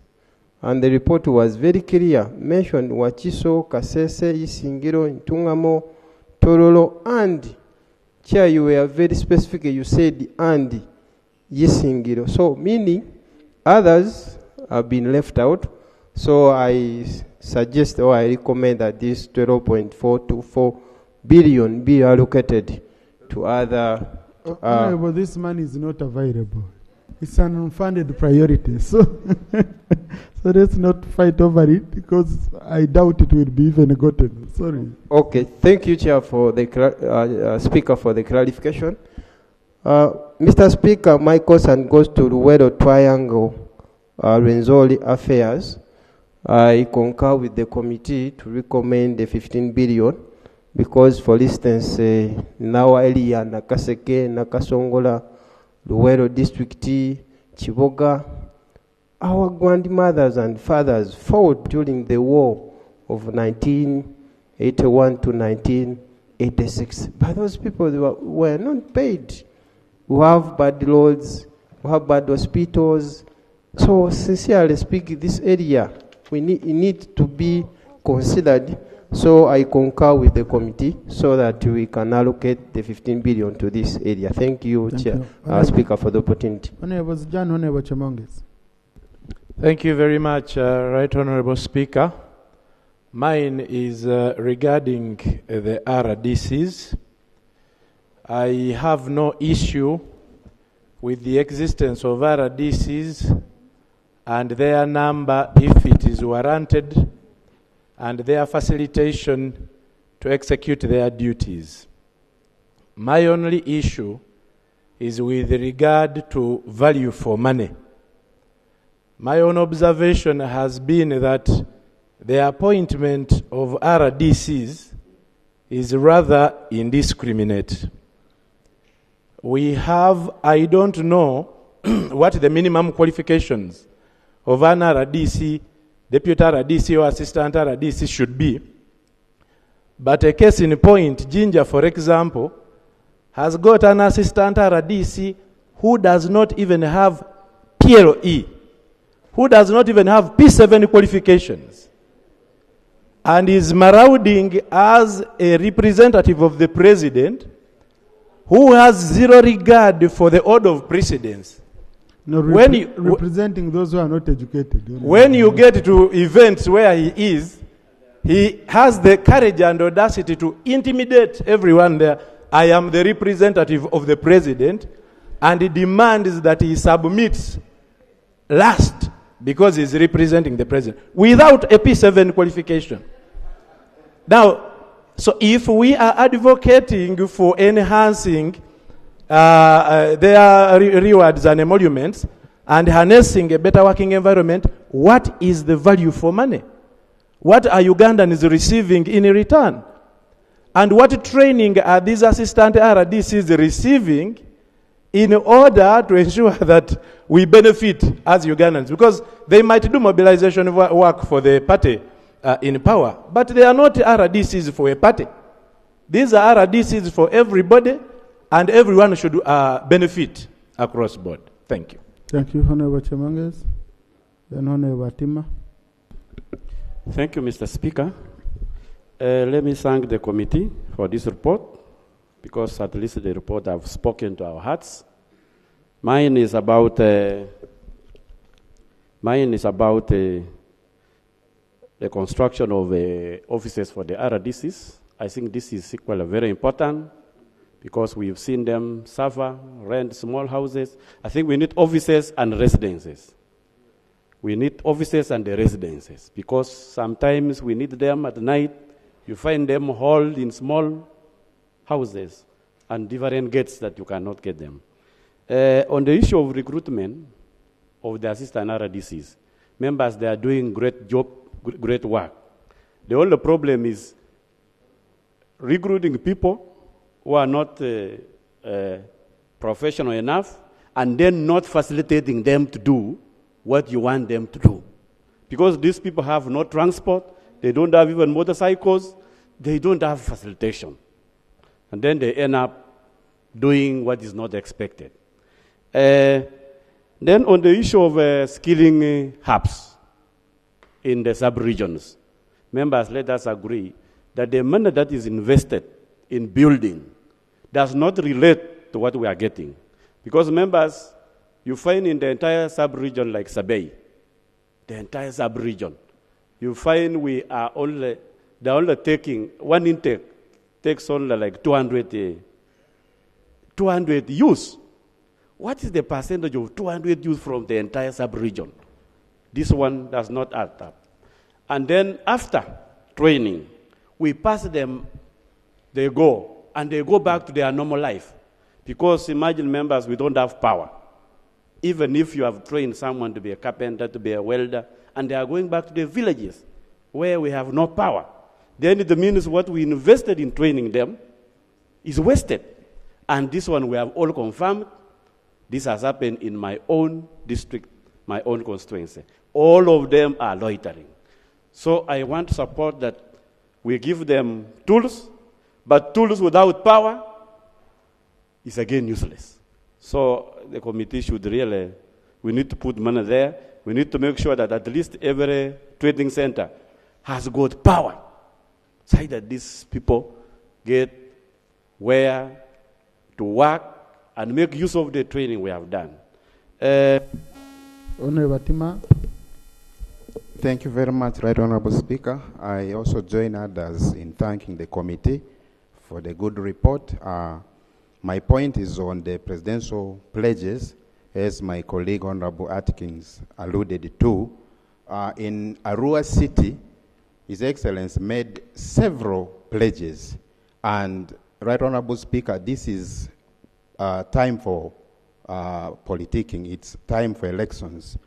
And the report was very clear, mentioned Wakiso, Kasese, Isingiro, Ntungamo, Tororo, and Chair, you were very specific, you said and Isingiro. So meaning others have been left out. So I suggest or I recommend that this 12.424 billion be allocated to other. Honorable, this money is not available. It's an unfunded priority. So, so let's not fight over it because I doubt it will be even gotten. Sorry. Okay, thank you, Chair, for the Speaker, for the clarification. Mr. Speaker, my concern goes to the Wedo Triangle Renzori affairs. I concur with the committee to recommend the 15 billion because, for instance, Nawa Elia, Nakaseke, Nakasongola, Luwero district, Chiboga. Our grandmothers and fathers fought during the war of 1981 to 1986. But those people were not paid. We have bad roads, we have bad hospitals. So sincerely speaking, this area, it need to be considered. So I concur with the committee so that we can allocate the 15 billion to this area. Thank you, Chair, Speaker, for the opportunity. Honorable John, Honorable Chamonges. Thank you very much, Right Honorable Speaker. Mine is regarding the RDCs. I have no issue with the existence of RDCs and their number if it is warranted, and their facilitation to execute their duties. My only issue is with regard to value for money. My own observation has been that the appointment of RDCs is rather indiscriminate. We have, I don't know what the minimum qualifications of an RDC, deputy RDC or assistant RDC should be. But a case in point, Ginger, for example, has got an assistant RDC who does not even have PLE, who does not even have P7 qualifications, and is marauding as a representative of the president who has zero regard for the order of precedence. No, representing those who are not educated. When you get to events where he has the courage and audacity to intimidate everyone there. I am the representative of the president, and he demands that he submits last because he's representing the president without a P7 qualification. Now, so if we are advocating for enhancing their rewards and emoluments and harnessing a better working environment, what is the value for money? What are Ugandans receiving in return? And what training are these assistant RDCs receiving in order to ensure that we benefit as Ugandans? Because they might do mobilization work for the party in power, but they are not RDCs for a party. These are RDCs for everybody, and everyone should benefit across board. Thank you. Thank you, Honorable Chamanges. Then Honorable Tima. Thank you, Mr. Speaker. Let me thank the committee for this report, because at least the report have spoken to our hearts. Mine is about the construction of offices for the RDCs. I think this is equally very important, because we've seen them suffer, rent small houses. I think we need offices and residences. We need offices and the residences, because sometimes we need them at night. You find them hauled in small houses and different gates that you cannot get them. On the issue of recruitment of the assistant RDCs, members, they are doing great job, great work. The only problem is recruiting people who are not professional enough, and then not facilitating them to do what you want them to do. Because these people have no transport, they don't have even motorcycles, they don't have facilitation. And then they end up doing what is not expected. Then on the issue of skilling hubs in the sub-regions, members, let us agree that the money that is invested in building does not relate to what we are getting. Because members, you find in the entire sub-region like Sabay, the entire sub-region, you find we are they're only taking, one intake takes only like 200 youths. What is the percentage of 200 youths from the entire sub-region? This one does not add up. And then after training, we pass them, they go back to their normal life. Because imagine, members, we don't have power. Even if you have trained someone to be a carpenter, to be a welder, and they are going back to their villages where we have no power, then it means what we invested in training them is wasted. And this one we have all confirmed. This has happened in my own district, my own constituency. All of them are loitering. So I want to support that we give them tools, but tools without power is again useless. So the committee should really, we need to put money there. We need to make sure that at least every trading center has got power, so that these people get where to work and make use of the training we have done. Honorable Tima. Thank you very much, Right Honorable Speaker. I also join others in thanking the committee for the good report. My point is on the presidential pledges, as my colleague Honorable Atkins alluded to. In Arua City, His Excellency made several pledges. And Right Honorable Speaker, this is time for politicking. It's time for elections.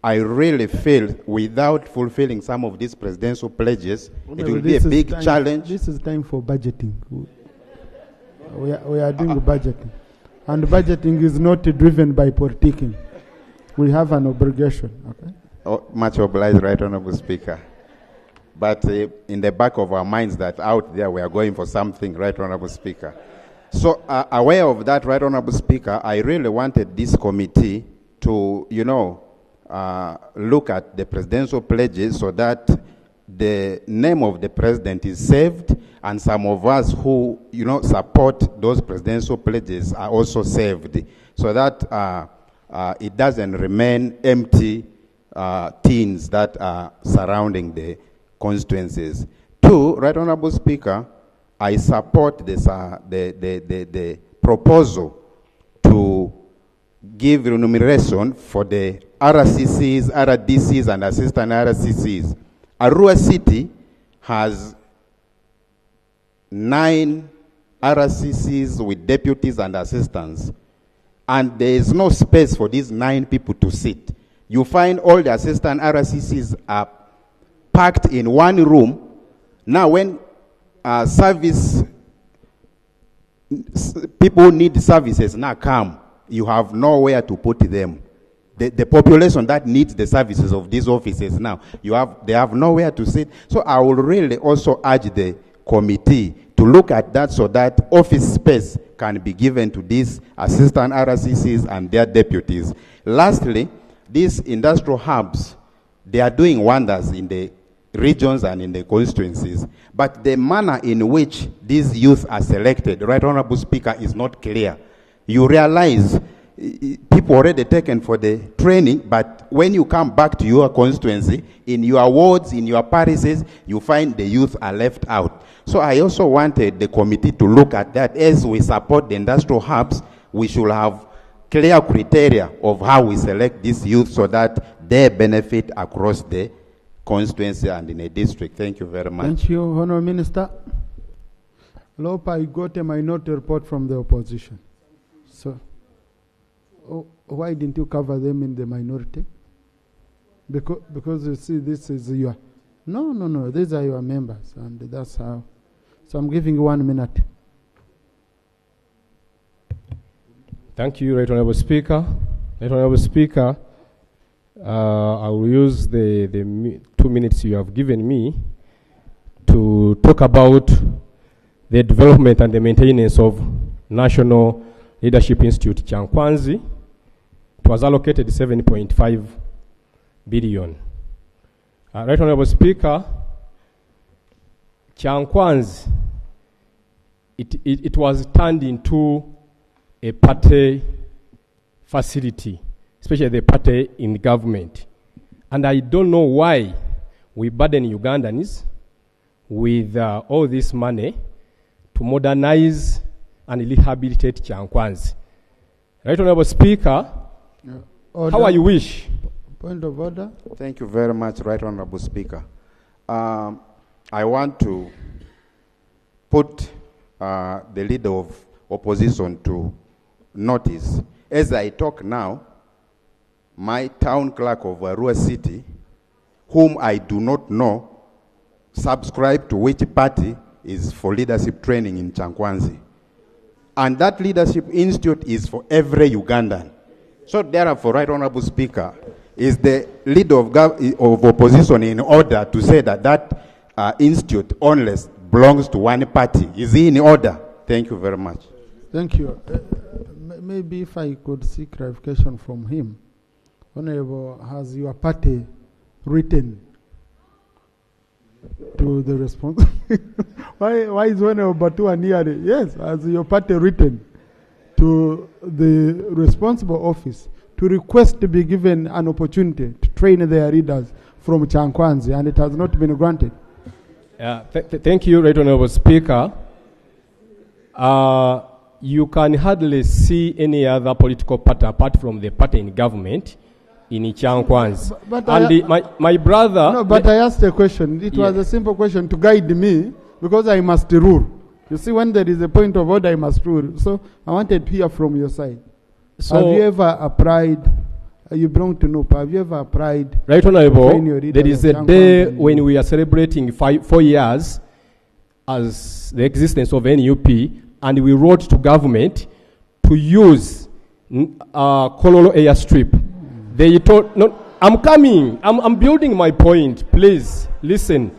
I really feel without fulfilling some of these presidential pledges, it will be a big challenge. This is time for budgeting. We are doing budgeting. And budgeting is not driven by politicking. We have an obligation. Okay? Oh, much obliged, Right Honorable Speaker. But in the back of our minds that out there we are going for something, Right Honorable Speaker. So aware of that, Right Honorable Speaker, I really wanted this committee to, look at the presidential pledges so that the name of the president is saved, and some of us who, support those presidential pledges are also saved, so that it doesn't remain empty tins that are surrounding the constituencies. Two, Right Honorable Speaker, I support this, the proposal to give remuneration for the RCCs, RDCs, and assistant RCCs. Arua City has 9 RCCs with deputies and assistants, and there is no space for these 9 people to sit. You find all the assistant RCCs are packed in one room. Now when people need services now come, you have nowhere to put them. The population that needs the services of these offices now, they have nowhere to sit. So I will really also urge the committee to look at that so that office space can be given to these assistant RCCs and their deputies. Lastly, these industrial hubs, they are doing wonders in the regions and in the constituencies. But the manner in which these youth are selected, Right Honorable Speaker, is not clear. You realize people already taken for the training, but when you come back to your constituency, in your wards, in your parishes, you find the youth are left out. So I also wanted the committee to look at that. As we support the industrial hubs, we should have clear criteria of how we select these youth so that they benefit across the constituency and in a district. Thank you very much. Thank you, Honourable Minister. Lopa, I got a minority report from the opposition. So, why didn't you cover them in the minority? Because you see, this is your... No, these are your members, and that's how... So I'm giving you 1 minute. Thank you, Right Honourable Speaker. Right Honourable Speaker, I will use the 2 minutes you have given me to talk about the development and the maintenance of National Leadership Institute Chankwanzi. It was allocated 7.5 billion. Right Honourable Speaker, Chankwanzi, it was turned into a party facility, especially the party in government. And I don't know why we burden Ugandans with all this money to modernize and rehabilitate Chankwanzi. Right Honourable Speaker, how are you wish? Point of order. Thank you very much, Right Honourable Speaker. I want to put the leader of opposition to notice. As I talk now, my town clerk of Arua City, whom I do not know, subscribe to which party is for leadership training in Chankwanzi. And that leadership institute is for every Ugandan. So therefore, Right Honorable Speaker, is the leader of opposition in order to say that that institute only belongs to one party? Is he in order? Thank you very much. Thank you. Maybe if I could seek clarification from him. Honorable, has your party written to the response? why is Honorable Batu near? Yes, has your party written to the responsible office to request to be given an opportunity to train their leaders from Chankwanzi, and it has not been granted? Thank you, Right Honorable Speaker. You can hardly see any other political party apart from the party in government in Chankwanzi. And my brother... No, but I asked a question. It was a simple question to guide me, because I must rule. You see, when there is a point of order, I must rule. So I wanted to hear from your side. So have you ever applied, you belong to NUP, have you ever applied? Right Honorable, there is a day when we are celebrating 4 years as the existence of NUP, and we wrote to government to use Kololo airstrip. They told, no, I'm coming, I'm building my point, please, listen.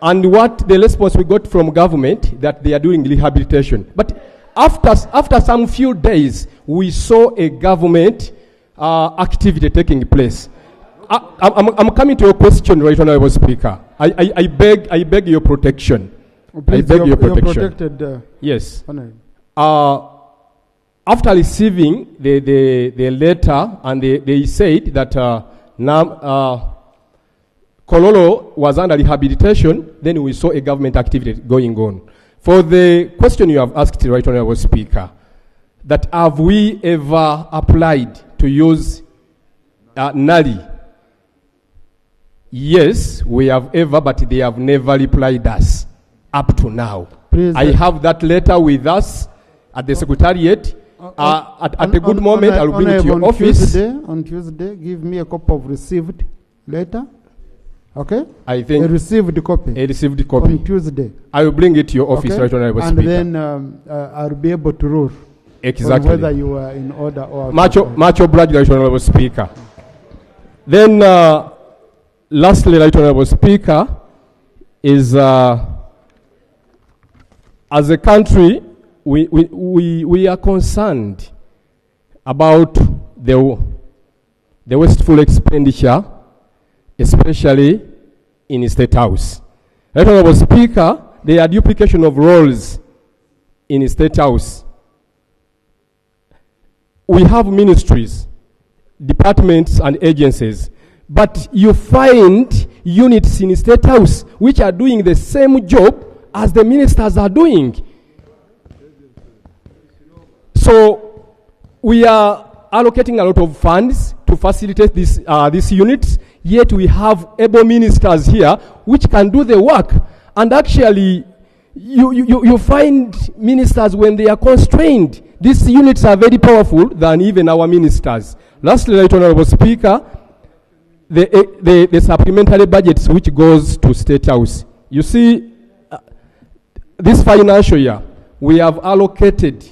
And what the response we got from government, that they are doing rehabilitation. But after some few days, we saw a government activity taking place. I'm coming to your question, Right Honorable Speaker. I beg your protection. Please, I beg your protection. You're protected. Yes. After receiving the letter, and they said that Kololo was under rehabilitation, then we saw a government activity going on. For the question you have asked, Right Honorable Speaker, that have we ever applied to use Nali? Yes, we have ever, but they have never replied us up to now. Please, I have that letter with us at the Secretariat. At a good moment, I'll bring it to your office. On Tuesday, give me a copy of received letter. Okay? I think a received copy. A received copy. On Tuesday. I will bring it to your office, okay? Right Honorable and Speaker. And then I'll be able to rule. Exactly. On whether you are in order or... Much obliged, Right Honorable Speaker. Then, lastly, Right Honorable Speaker, is as a country, we are concerned about the wasteful expenditure, especially in the State House. Right Honorable Speaker, there are duplication of roles in the State House. We have ministries, departments, and agencies, but you find units in the State House which are doing the same job as the ministers are doing. So we are allocating a lot of funds to facilitate these units, yet we have able ministers here which can do the work. And actually, you find ministers when they are constrained. These units are very powerful than even our ministers. Lastly, Right Honorable Speaker, the supplementary budgets which goes to State House. You see, this financial year, we have allocated,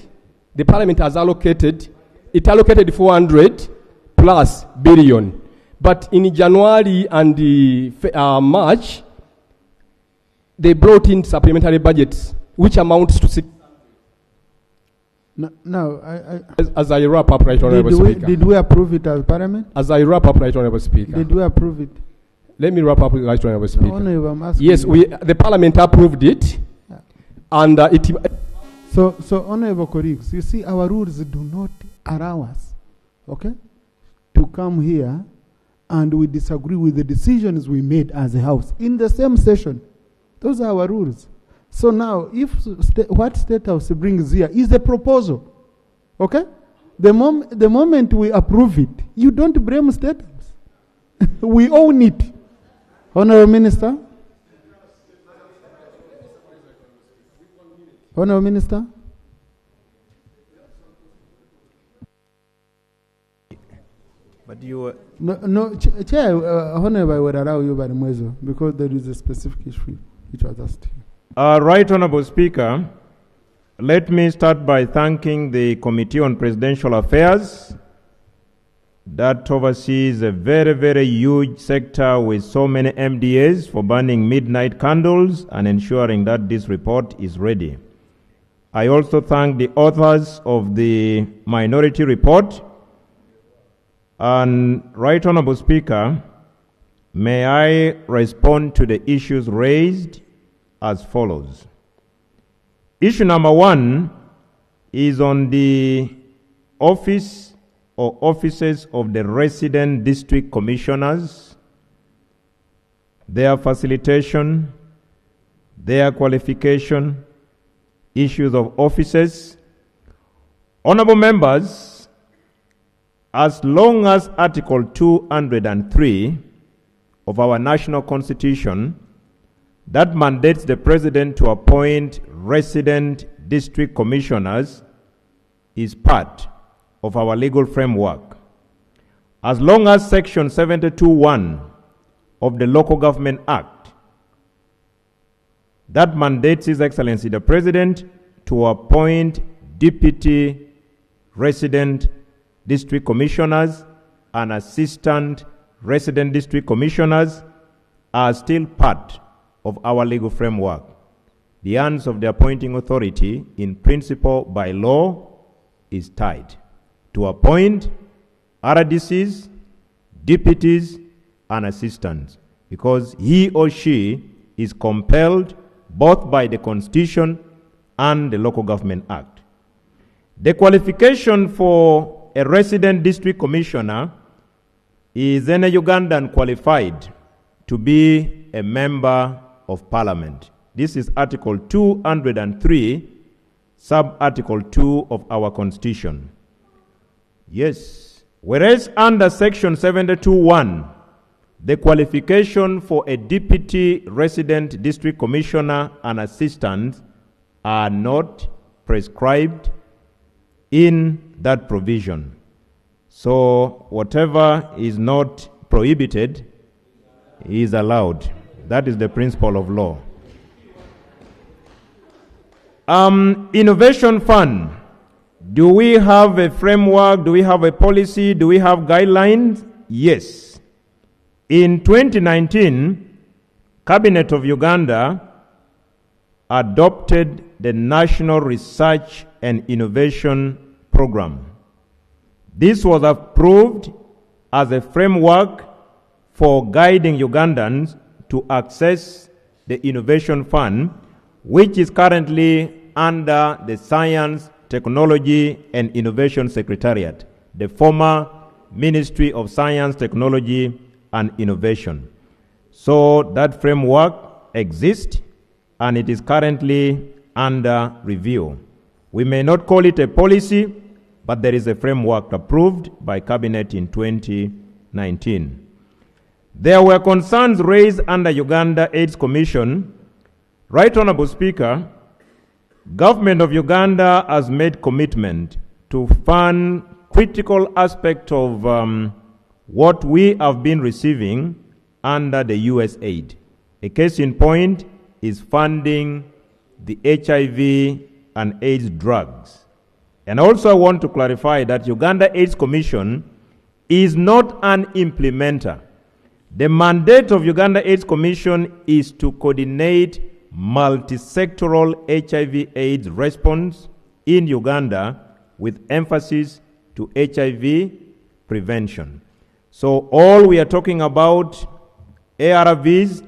the Parliament has allocated, it allocated 400 plus billion. But in January and March, they brought in supplementary budgets, which amounts to 6. No, as I wrap up, Right Honorable Speaker. Did we approve it as Parliament? As I wrap up, Right Honorable Speaker. Did we approve it? Let me wrap up, Right Honorable Speaker. No, I'm asking yes, you. the Parliament approved it, and it. So honorable colleagues, you see, our rules do not allow us, okay, to come here and we disagree with the decisions we made as a House in the same session. Those are our rules. So now, if what State House brings here is a proposal, okay? The moment we approve it, you don't blame State House. We own it. Honorable Minister. Honorable Minister. But you Chair, Honorable, I would allow you by the Mwezo, because there is a specific issue which was asked. Right Honorable Speaker, let me start by thanking the Committee on Presidential Affairs that oversees a very, very huge sector with so many MDAs for burning midnight candles and ensuring that this report is ready. I also thank the authors of the minority report. And Right Honorable Speaker, may I respond to the issues raised as follows. Issue number 1 is on the office or offices of the resident district commissioners, their facilitation, their qualification, issues of offices. Honorable members, as long as Article 203 of our national constitution that mandates the president to appoint resident district commissioners is part of our legal framework, as long as Section 72(1) of the Local Government Act that mandates His Excellency the President to appoint deputy resident district commissioners and assistant resident district commissioners are still part of our legal framework. The hands of the appointing authority, in principle by law, is tied to appoint RDCs, deputies, and assistants, because he or she is compelled both by the Constitution and the Local Government Act. The qualification for a resident district commissioner is any Ugandan qualified to be a member of Parliament. This is Article 203, Sub-Article 2 of our Constitution. Yes. Whereas under Section 72(1), the qualification for a deputy resident district commissioner and assistant are not prescribed in that provision. So whatever is not prohibited is allowed. That is the principle of law. Innovation Fund. Do we have a framework? Do we have a policy? Do we have guidelines? Yes. In 2019, Cabinet of Uganda adopted the National Research and Innovation Program. This was approved as a framework for guiding Ugandans to access the Innovation Fund, which is currently under the Science, Technology and Innovation Secretariat, the former Ministry of Science, Technology and Innovation. So that framework exists and it is currently under review. We may not call it a policy, but there is a framework approved by Cabinet in 2019. There were concerns raised under Uganda AIDS Commission. Right Honorable Speaker, Government of Uganda has made commitment to fund critical aspect of what we have been receiving under the US aid. A case in point is funding the HIV and AIDS drugs. And also I want to clarify that Uganda AIDS Commission is not an implementer. The mandate of Uganda AIDS Commission is to coordinate multi-sectoral HIV/AIDS response in Uganda with emphasis to HIV prevention. So all we are talking about ARVs,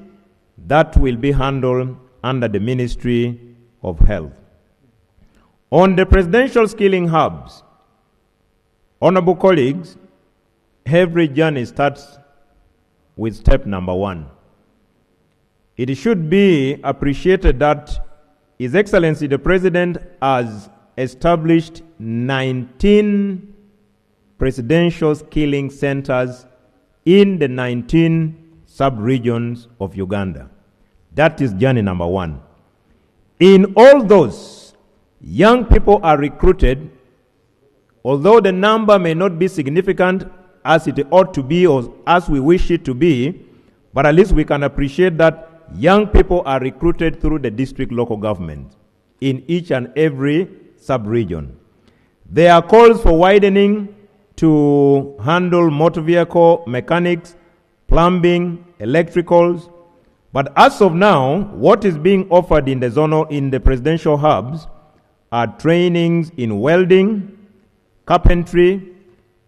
that will be handled under the Ministry of Health. On the presidential skilling hubs, honorable colleagues, every journey starts with step number 1. It should be appreciated that His Excellency the President has established 19 presidential skilling centers in the 19 sub-regions of Uganda. That is journey number 1. In all those, young people are recruited, although the number may not be significant as it ought to be or as we wish it to be, but at least we can appreciate that young people are recruited through the district local government in each and every sub-region. There are calls for widening to handle motor vehicle mechanics, plumbing, electricals. But as of now, what is being offered in the presidential hubs are trainings in welding, carpentry,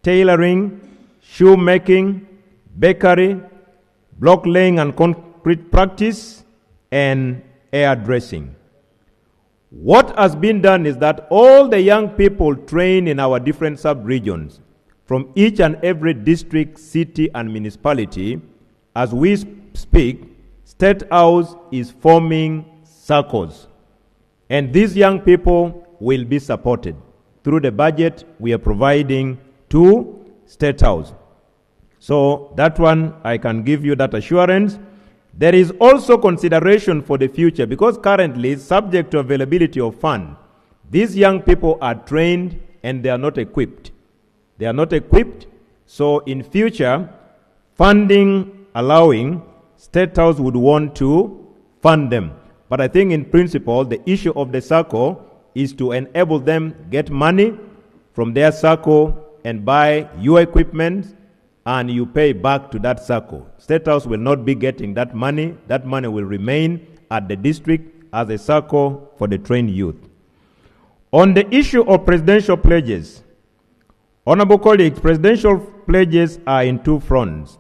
tailoring, shoemaking, bakery, block laying and concrete practice, and hairdressing. What has been done is that all the young people trained in our different sub-regions, from each and every district, city, and municipality, as we speak, State House is forming circles. And these young people will be supported through the budget we are providing to State House. So that one, I can give you that assurance. There is also consideration for the future, because currently, subject to availability of funds, these young people are trained and they are not equipped. They are not equipped, so in future, funding allowing, State House would want to fund them. But I think in principle, the issue of the circle is to enable them get money from their circle and buy your equipment, and you pay back to that circle. State House will not be getting that money. That money will remain at the district as a circle for the trained youth. On the issue of presidential pledges, honorable colleagues, presidential pledges are in two fronts.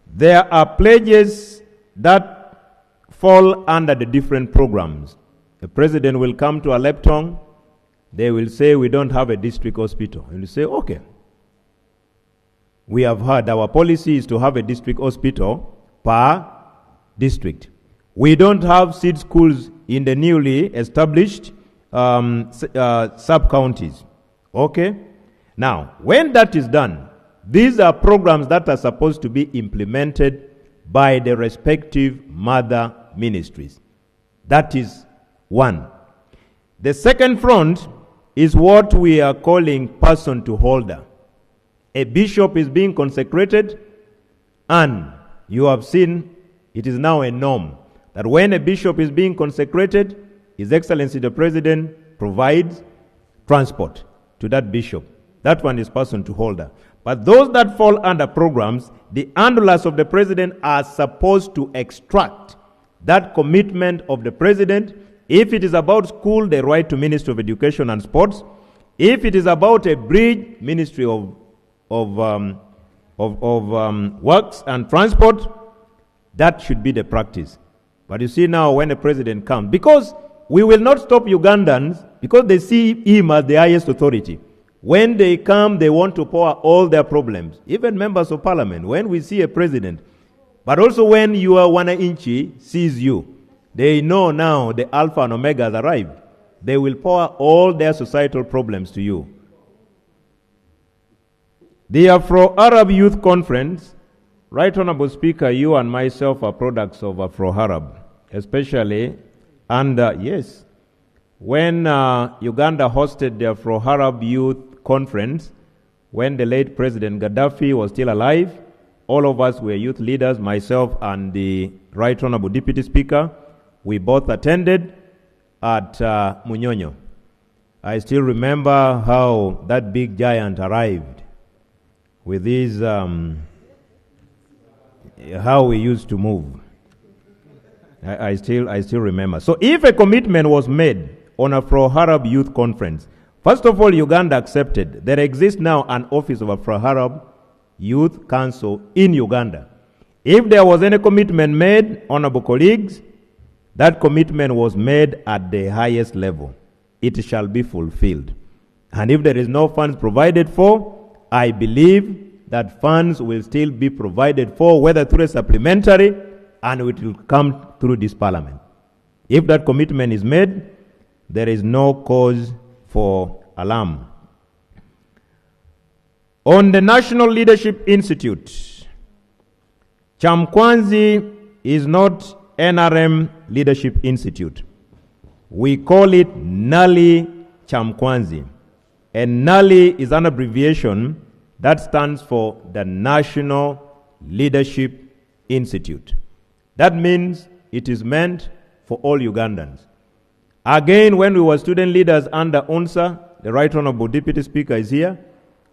There are pledges that fall under the different programs. The president will come to Aleptong. They will say, we don't have a district hospital. And you say, okay. We have heard our policy is to have a district hospital per district. We don't have seed schools in the newly established sub-counties. Okay? Now, when that is done, these are programs that are supposed to be implemented by the respective mother ministries. That is one. The second front is what we are calling person to holder. A bishop is being consecrated, and you have seen it is now a norm that when a bishop is being consecrated, His Excellency the President provides transport to that bishop. That one is person to holder. But those that fall under programs, the handlers of the president are supposed to extract that commitment of the president. If it is about school, they write to Ministry of Education and Sports. If it is about a bridge, Ministry of Works and Transport, that should be the practice. But you see now when the president comes, because we will not stop Ugandans, because they see him as the highest authority. When they come, they want to pour all their problems. Even members of parliament, when we see a president, but also when your Wananchi sees you, they know now the Alpha and Omega has arrived. They will pour all their societal problems to you. The Afro-Arab Youth Conference, Right Honorable Speaker, you and myself are products of Afro-Arab, especially under, yes, when Uganda hosted the Afro-Arab Youth Conference, when the late President Gaddafi was still alive, all of us were youth leaders, myself and the Right Honorable Deputy Speaker. We both attended at Munyonyo. I still remember how that big giant arrived with his, how we used to move. I still remember. So if a commitment was made on Afro-Arab Youth Conference, first of all, Uganda accepted. There exists now an office of Afro-Arab Youth Council in Uganda. If there was any commitment made, honorable colleagues, that commitment was made at the highest level. It shall be fulfilled. And if there is no funds provided for, I believe that funds will still be provided for, whether through a supplementary, and it will come through this parliament. If that commitment is made, there is no cause for alarm. On the National Leadership Institute, Chamkwanzi is not NRM Leadership Institute. We call it NALI Chamkwanzi. And NALI is an abbreviation that stands for the National Leadership Institute. That means it is meant for all Ugandans. Again, when we were student leaders under UNSA, the Right Honorable Deputy Speaker is here,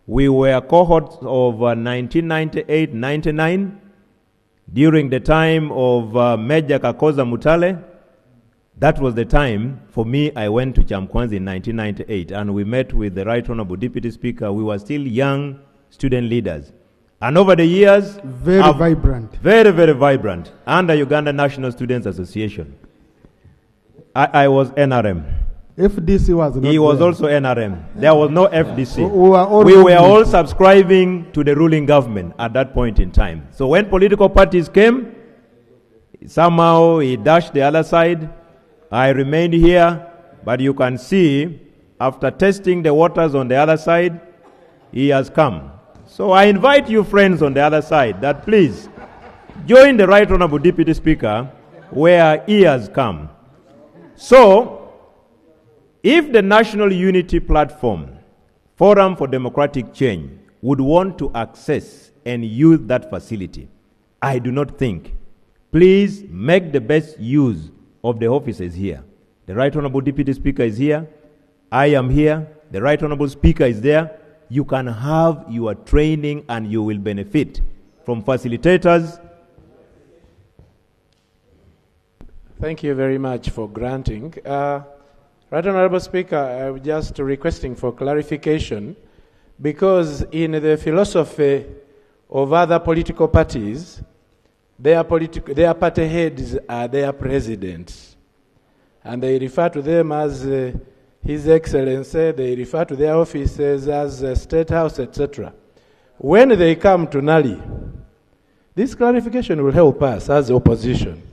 We were cohorts of 1998-99 during the time of Major Kakoza Mutale. That was the time, for me, I went to Chamkwanzi in 1998, and we met with the Right Honorable Deputy Speaker. We were still young student leaders. And over the years... Very vibrant. Very, very vibrant. Under Uganda National Students Association. I was NRM. FDC was not He was there. also NRM. There was no FDC. We We were all subscribing to the ruling government at that point in time. So when political parties came, somehow he dashed the other side. I remained here, but you can see, after testing the waters on the other side, he has come. So I invite you friends on the other side that please join the Right Honorable Deputy Speaker where he has come. So, if the National Unity Platform, Forum for Democratic Change, would want to access and use that facility, I do not think. Please make the best use of the offices here. The Right Honorable Deputy Speaker is here. I am here. The Right Honorable Speaker is there. You can have your training and you will benefit from facilitators. Thank you very much for granting. Right Honorable Speaker, I'm just requesting for clarification, because in the philosophy of other political parties, their party heads are their presidents, and they refer to them as His Excellency, they refer to their offices as State House, etc. When they come to Nali, this clarification will help us as opposition.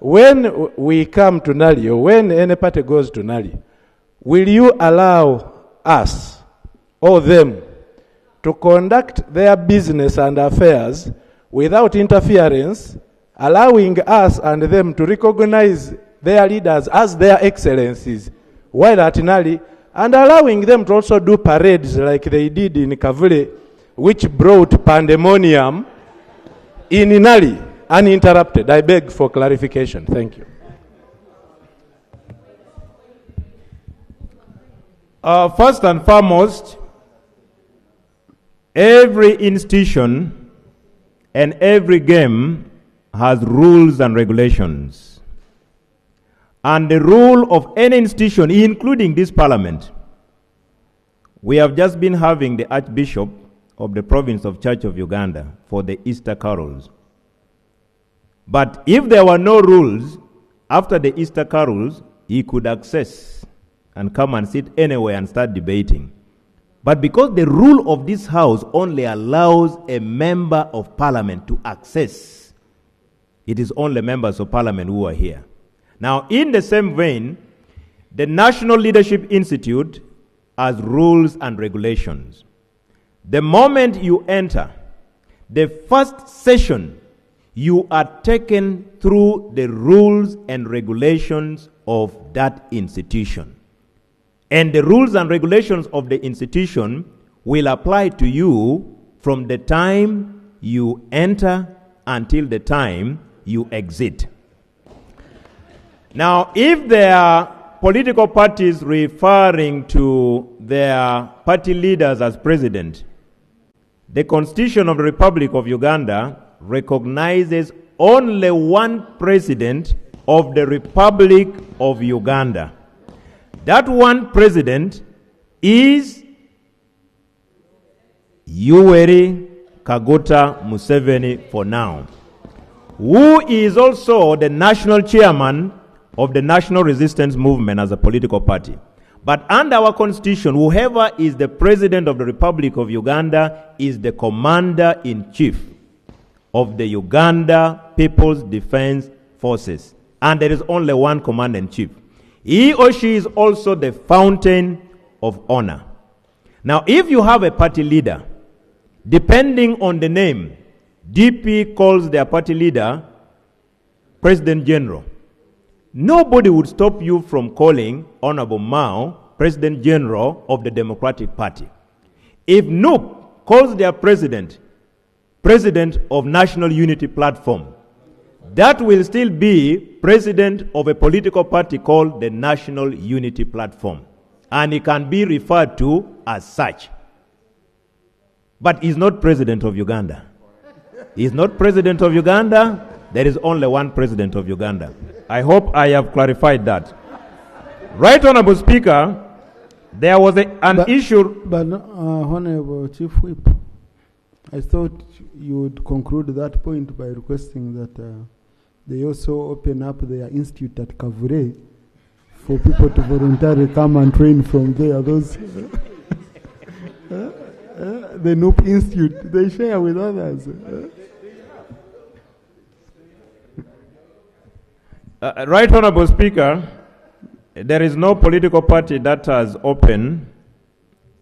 When we come to Nali, or when any party goes to Nali, will you allow us or them to conduct their business and affairs without interference, allowing us and them to recognize their leaders as their excellencies while at Nali, and allowing them to also do parades like they did in Kavule, which brought pandemonium in Nali uninterrupted? I beg for clarification. Thank you. First and foremost, every institution and every game has rules and regulations. And the rule of any institution, including this parliament, we have just been having the Archbishop of the province of Church of Uganda for the Easter carols. But if there were no rules, after the Easter carols, he could access and come and sit anywhere and start debating. But because the rule of this house only allows a member of parliament to access, it is only members of parliament who are here. Now, in the same vein, the National Leadership Institute has rules and regulations. The moment you enter, the first session, you are taken through the rules and regulations of that institution. And the rules and regulations of the institution will apply to you from the time you enter until the time you exit. Now, if there are political parties referring to their party leaders as president, the Constitution of the Republic of Uganda recognizes only one president of the Republic of Uganda. That one president is Yoweri Kaguta Museveni for now, who is also the national chairman of the National Resistance Movement as a political party. But under our constitution, whoever is the president of the Republic of Uganda is the commander-in-chief of the Uganda People's Defense Forces. And there is only one commander-in-chief. He or she is also the fountain of honor. Now, if you have a party leader, depending on the name, DP calls their party leader President General. Nobody would stop you from calling Honorable Mao President General of the Democratic Party. If NUP calls their president President of National Unity Platform, that will still be president of a political party called the National Unity Platform. And it can be referred to as such. But he's not president of Uganda. He's not president of Uganda. There is only one president of Uganda. I hope I have clarified that. Right Honorable Speaker, there was an issue. But Honorable Chief Whip, I thought you would conclude that point by requesting that they also open up their institute at Kavure for people to voluntarily come and train from there. Those the Noop Institute, they share with others. Right Honorable Speaker, there is no political party that has opened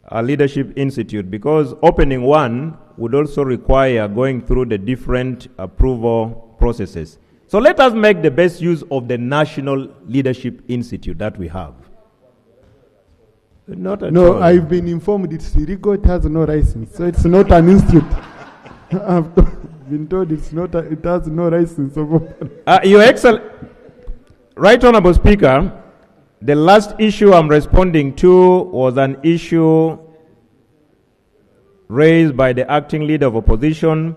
a leadership institute, because opening one would also require going through the different approval processes. So let us make the best use of the National Leadership Institute that we have. Not at all. I've been informed it's illegal, it has no license, so it's not an institute. I've been told it's not it has no license. Your Excellency, Right Honorable Speaker, the last issue I'm responding to was an issue raised by the acting leader of opposition,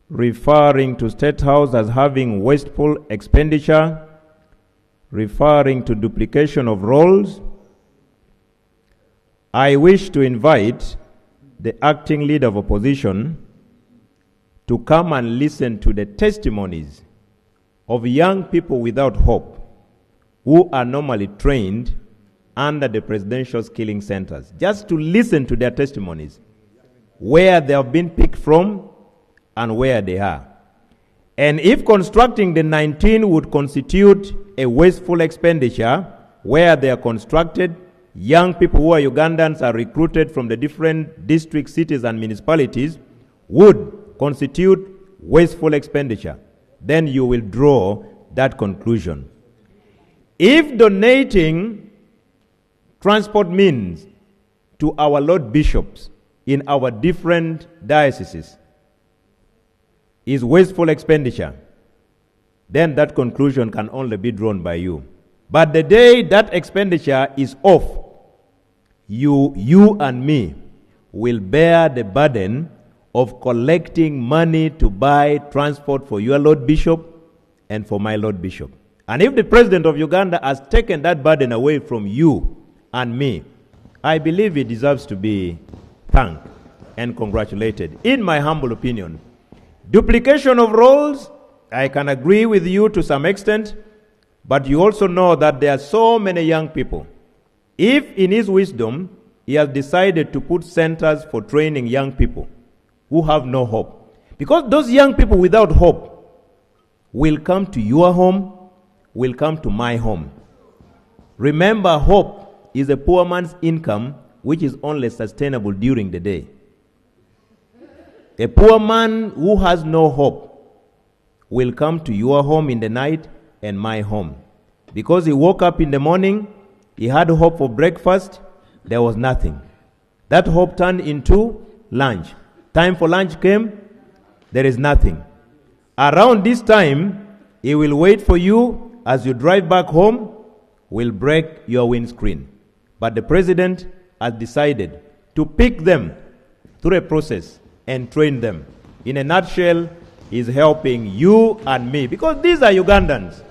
referring to State House as having wasteful expenditure, referring to duplication of roles. I wish to invite the acting leader of opposition to come and listen to the testimonies of young people without hope who are normally trained under the presidential skilling centers, just to listen to their testimonies, where they have been picked from and where they are. And if constructing the 19 would constitute a wasteful expenditure, where they are constructed, young people who are Ugandans are recruited from the different districts, cities, and municipalities, would constitute wasteful expenditure, then you will draw that conclusion. If donating transport means to our Lord Bishops in our different dioceses is wasteful expenditure, then that conclusion can only be drawn by you. But the day that expenditure is off, you and me will bear the burden of collecting money to buy transport for your Lord Bishop and for my Lord Bishop. And if the President of Uganda has taken that burden away from you and me, I believe he deserves to be thanked and congratulated. In my humble opinion, duplication of roles, I can agree with you to some extent, but you also know that there are so many young people. If in his wisdom, he has decided to put centers for training young people who have no hope, because those young people without hope will come to your home, will come to my home. Remember, hope is a poor man's income which is only sustainable during the day. A poor man who has no hope will come to your home in the night and my home. Because he woke up in the morning, he had hope for breakfast, there was nothing. That hope turned into lunch. Time for lunch came, there is nothing. Around this time, he will wait for you as you drive back home, will break your windscreen. But the president has decided to pick them through a process and train them. In a nutshell, he's helping you and me, because these are Ugandans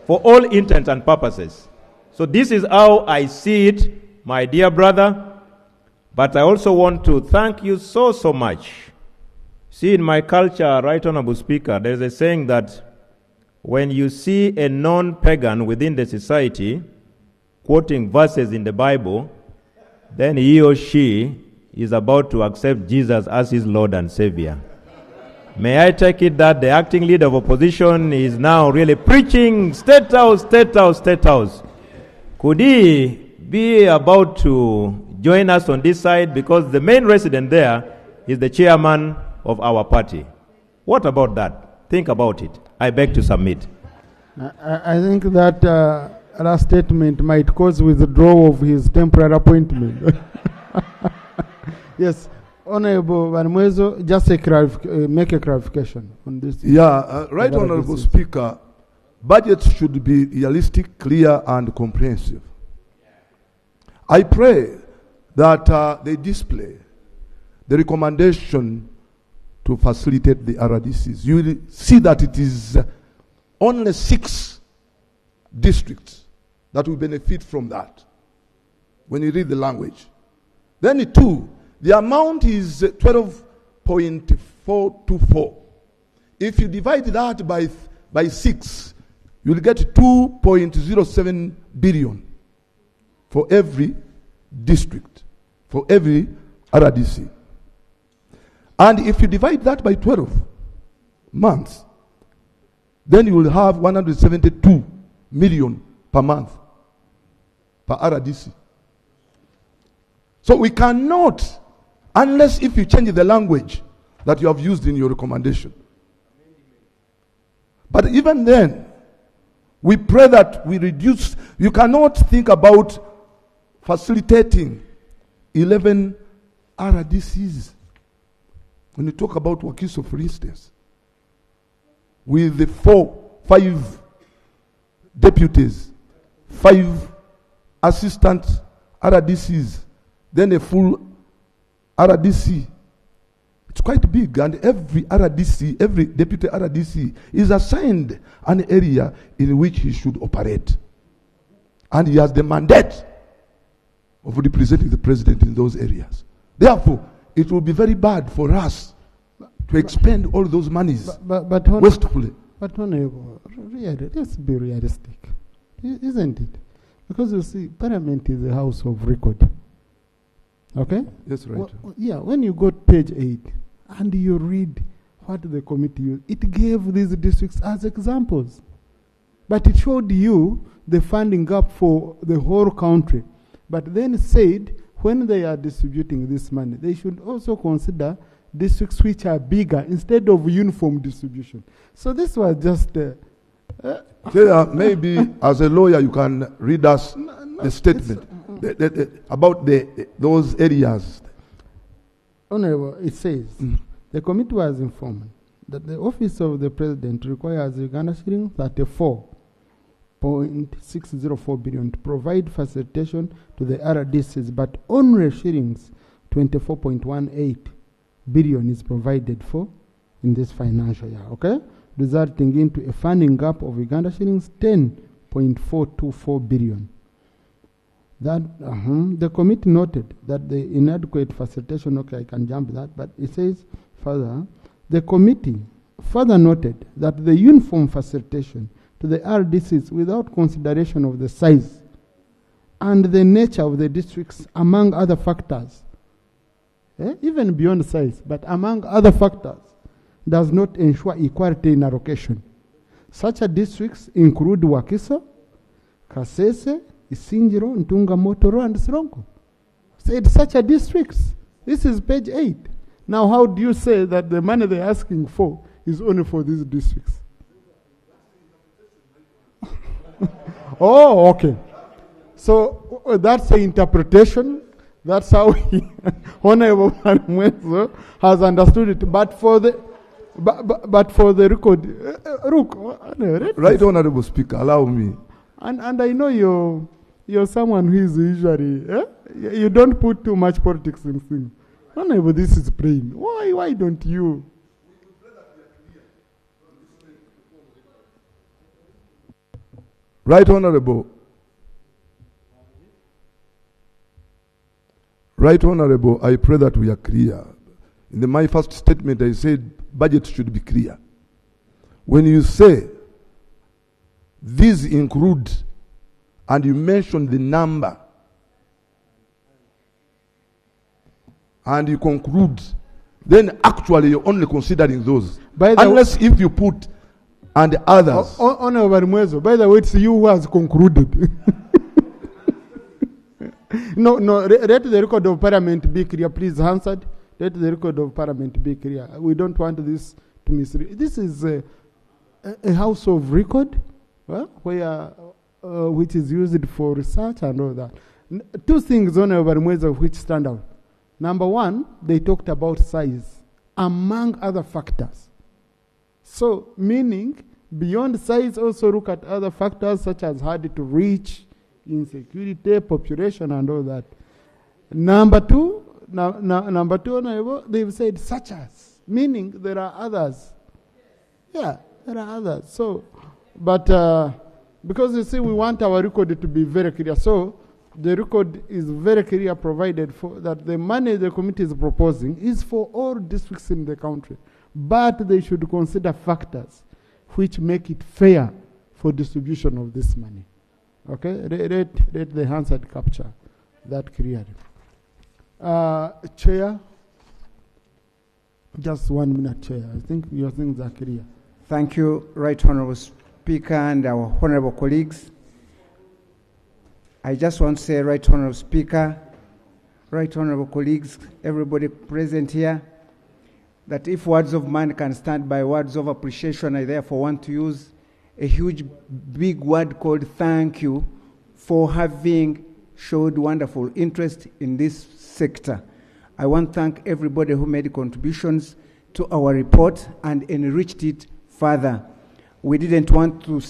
for all intents and purposes. So this is how I see it, my dear brother. But I also want to thank you so much. See, in my culture, Right Honorable Speaker, there's a saying that when you see a non-pagan within the society quoting verses in the Bible, then he or she is about to accept Jesus as his Lord and Savior. May I take it that the acting leader of opposition is now really preaching State House, State House, State House? Could he be about to join us on this side, because the main resident there is the chairman of our party? What about that? Think about it. I beg to submit. I think that last statement might cause withdrawal of his temporary appointment. Yes, Honorable Vanmwezo, just make a clarification on this. Yeah, Right Honorable Speaker, budgets should be realistic, clear, and comprehensive. I pray that they display the recommendation to facilitate the RDCs, you will see that it is only 6 districts that will benefit from that when you read the language. Then 2, the amount is 12.424. If you divide that by 6, you'll get 2.07 billion for every district, for every RDC. And if you divide that by 12 months, then you will have 172 million per month per RDC. So we cannot, unless if you change the language that you have used in your recommendation. But even then, we pray that we reduce. You cannot think about facilitating 11 RDCs. When you talk about Wakiso, for instance, with the 5 deputies, 5 assistant RDCs, then a full RDC. It's quite big, and every RDC, every deputy RDC is assigned an area in which he should operate. And he has the mandate of representing the president in those areas. Therefore, it will be very bad for us to expend all those monies wastefully. But Honorable, really, let's be realistic, isn't it? Because you see, Parliament is a house of record. Okay? That's right. Yeah, when you go to page 8 and you read what the committee used, it gave these districts as examples. But it showed you the funding gap for the whole country. But then said, when they are distributing this money, they should also consider districts which are bigger instead of uniform distribution. So this was just... maybe as a lawyer you can read us the statement about those areas. Honorable, it says, the committee was informed that the office of the president requires Uganda shilling 34.604 billion to provide facilitation to the RDCs, but only shillings 24.18 billion is provided for in this financial year, okay? Resulting into a funding gap of Uganda shillings 10.424 billion. That the committee noted that the inadequate facilitation, okay, I can jump that, but it says further, the committee further noted that the uniform facilitation to the RDCs without consideration of the size and the nature of the districts, among other factors, even beyond size, but among other factors, does not ensure equality in allocation. Such districts include Wakiso, Kasese, Isinjiro, Ntunga, Motoro, and Sironko. Said such districts. This is page 8. Now, how do you say that the money they're asking for is only for these districts? Oh, okay. So that's the interpretation. That's how Honorable Mwenzo has understood it. But for the record, Right, Honorable Speaker, allow me. And I know you're someone who is usually you don't put too much politics in things. Honorable, this is plain. Why don't you? Right, Honorable. Right, Honorable, I pray that we are clear. In my first statement, I said budget should be clear. When you say these include, and you mention the number, and you conclude, then actually you're only considering those. Unless if you put and others. Honorable Mwezo, by the way, it's you who has concluded. No, let the record of Parliament be clear, please, Hansard. Let the record of Parliament be clear. We don't want this to misread. This is a house of record, which is used for research and all that. Two things, Honorable Mwezo, which stand out. Number one, they talked about size, among other factors. So, meaning, beyond size, also look at other factors such as hard to reach, insecurity, population, and all that. Number two, Number two, Honorable, they've said such as, meaning there are others. Yeah, there are others. So, but because you see, we want our record to be very clear. So, the record is very clear, provided for that the money the committee is proposing is for all districts in the country, but they should consider factors which make it fair for distribution of this money. Okay, let the Hansard capture that clearly. Chair, just 1 minute, Chair. I think your things are clear. Thank you, Right Honorable Speaker and our honorable colleagues. I just want to say, Right Honorable Speaker, Right Honorable colleagues, everybody present here, that if words of man can stand by words of appreciation, I therefore want to use a huge, big word called thank you for having showed wonderful interest in this sector. I want to thank everybody who made contributions to our report and enriched it further. We didn't want to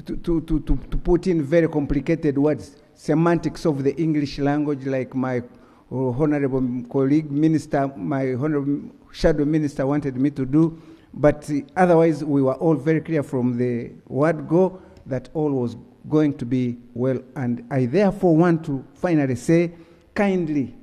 to put in very complicated words, semantics of the English language, like my honorable colleague minister, my honorable shadow minister wanted me to do. But otherwise, we were all very clear from the word go that all was going to be well. And I therefore want to finally say, kindly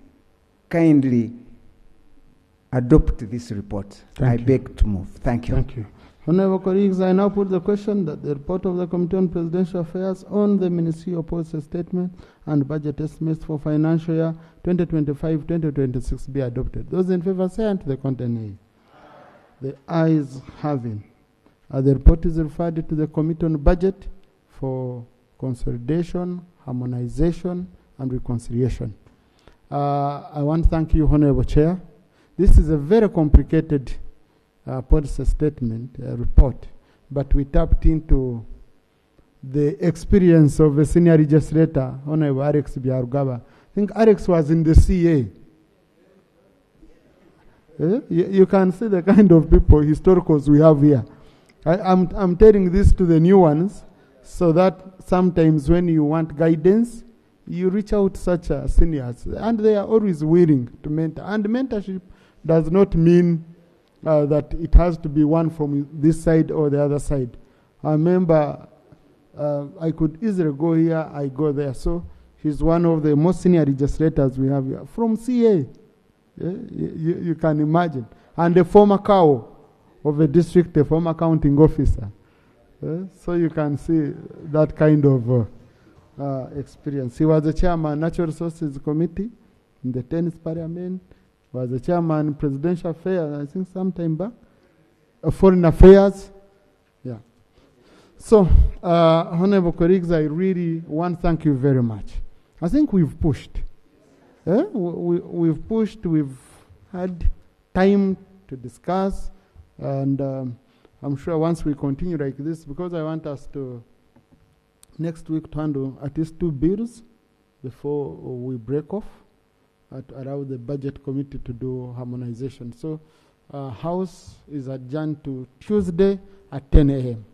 adopt this report. I beg to move. Thank you. Thank you. Honorable colleagues, I now put the question that the report of the Committee on Presidential Affairs on the Ministerial Policy Statement and Budget Estimates for financial year 2025-2026 be adopted. Those in favor say unto the contrary. The ayes having. The report is referred to the Committee on Budget for consolidation, harmonization, and reconciliation. I want to thank you, Honorable Chair. This is a very complicated policy statement report, but we tapped into the experience of a senior legislator, Honorable Alex Biarugaba. I think Alex was in the CA. You can see the kind of people, historicals we have here. I'm telling this to the new ones so that sometimes when you want guidance, you reach out to such seniors, and they are always willing to mentor. And mentorship does not mean that it has to be one from this side or the other side. I remember I could easily go here, I go there. So he's one of the most senior legislators we have here from CA. You can imagine. And a former cow of a district, a former accounting officer. So you can see that kind of experience. He was the chairman Natural Resources Committee in the 10th Parliament. Was the chairman Presidential Affairs, I think sometime back. Foreign Affairs. Yeah. So, honorable colleagues, I really want to thank you very much. I think we've pushed. We've pushed, we've had time to discuss, and I'm sure once we continue like this, because I want us to, next week, to handle at least 2 bills before we break off, to allow the budget committee to do harmonization. So, House is adjourned to Tuesday at 10 a.m.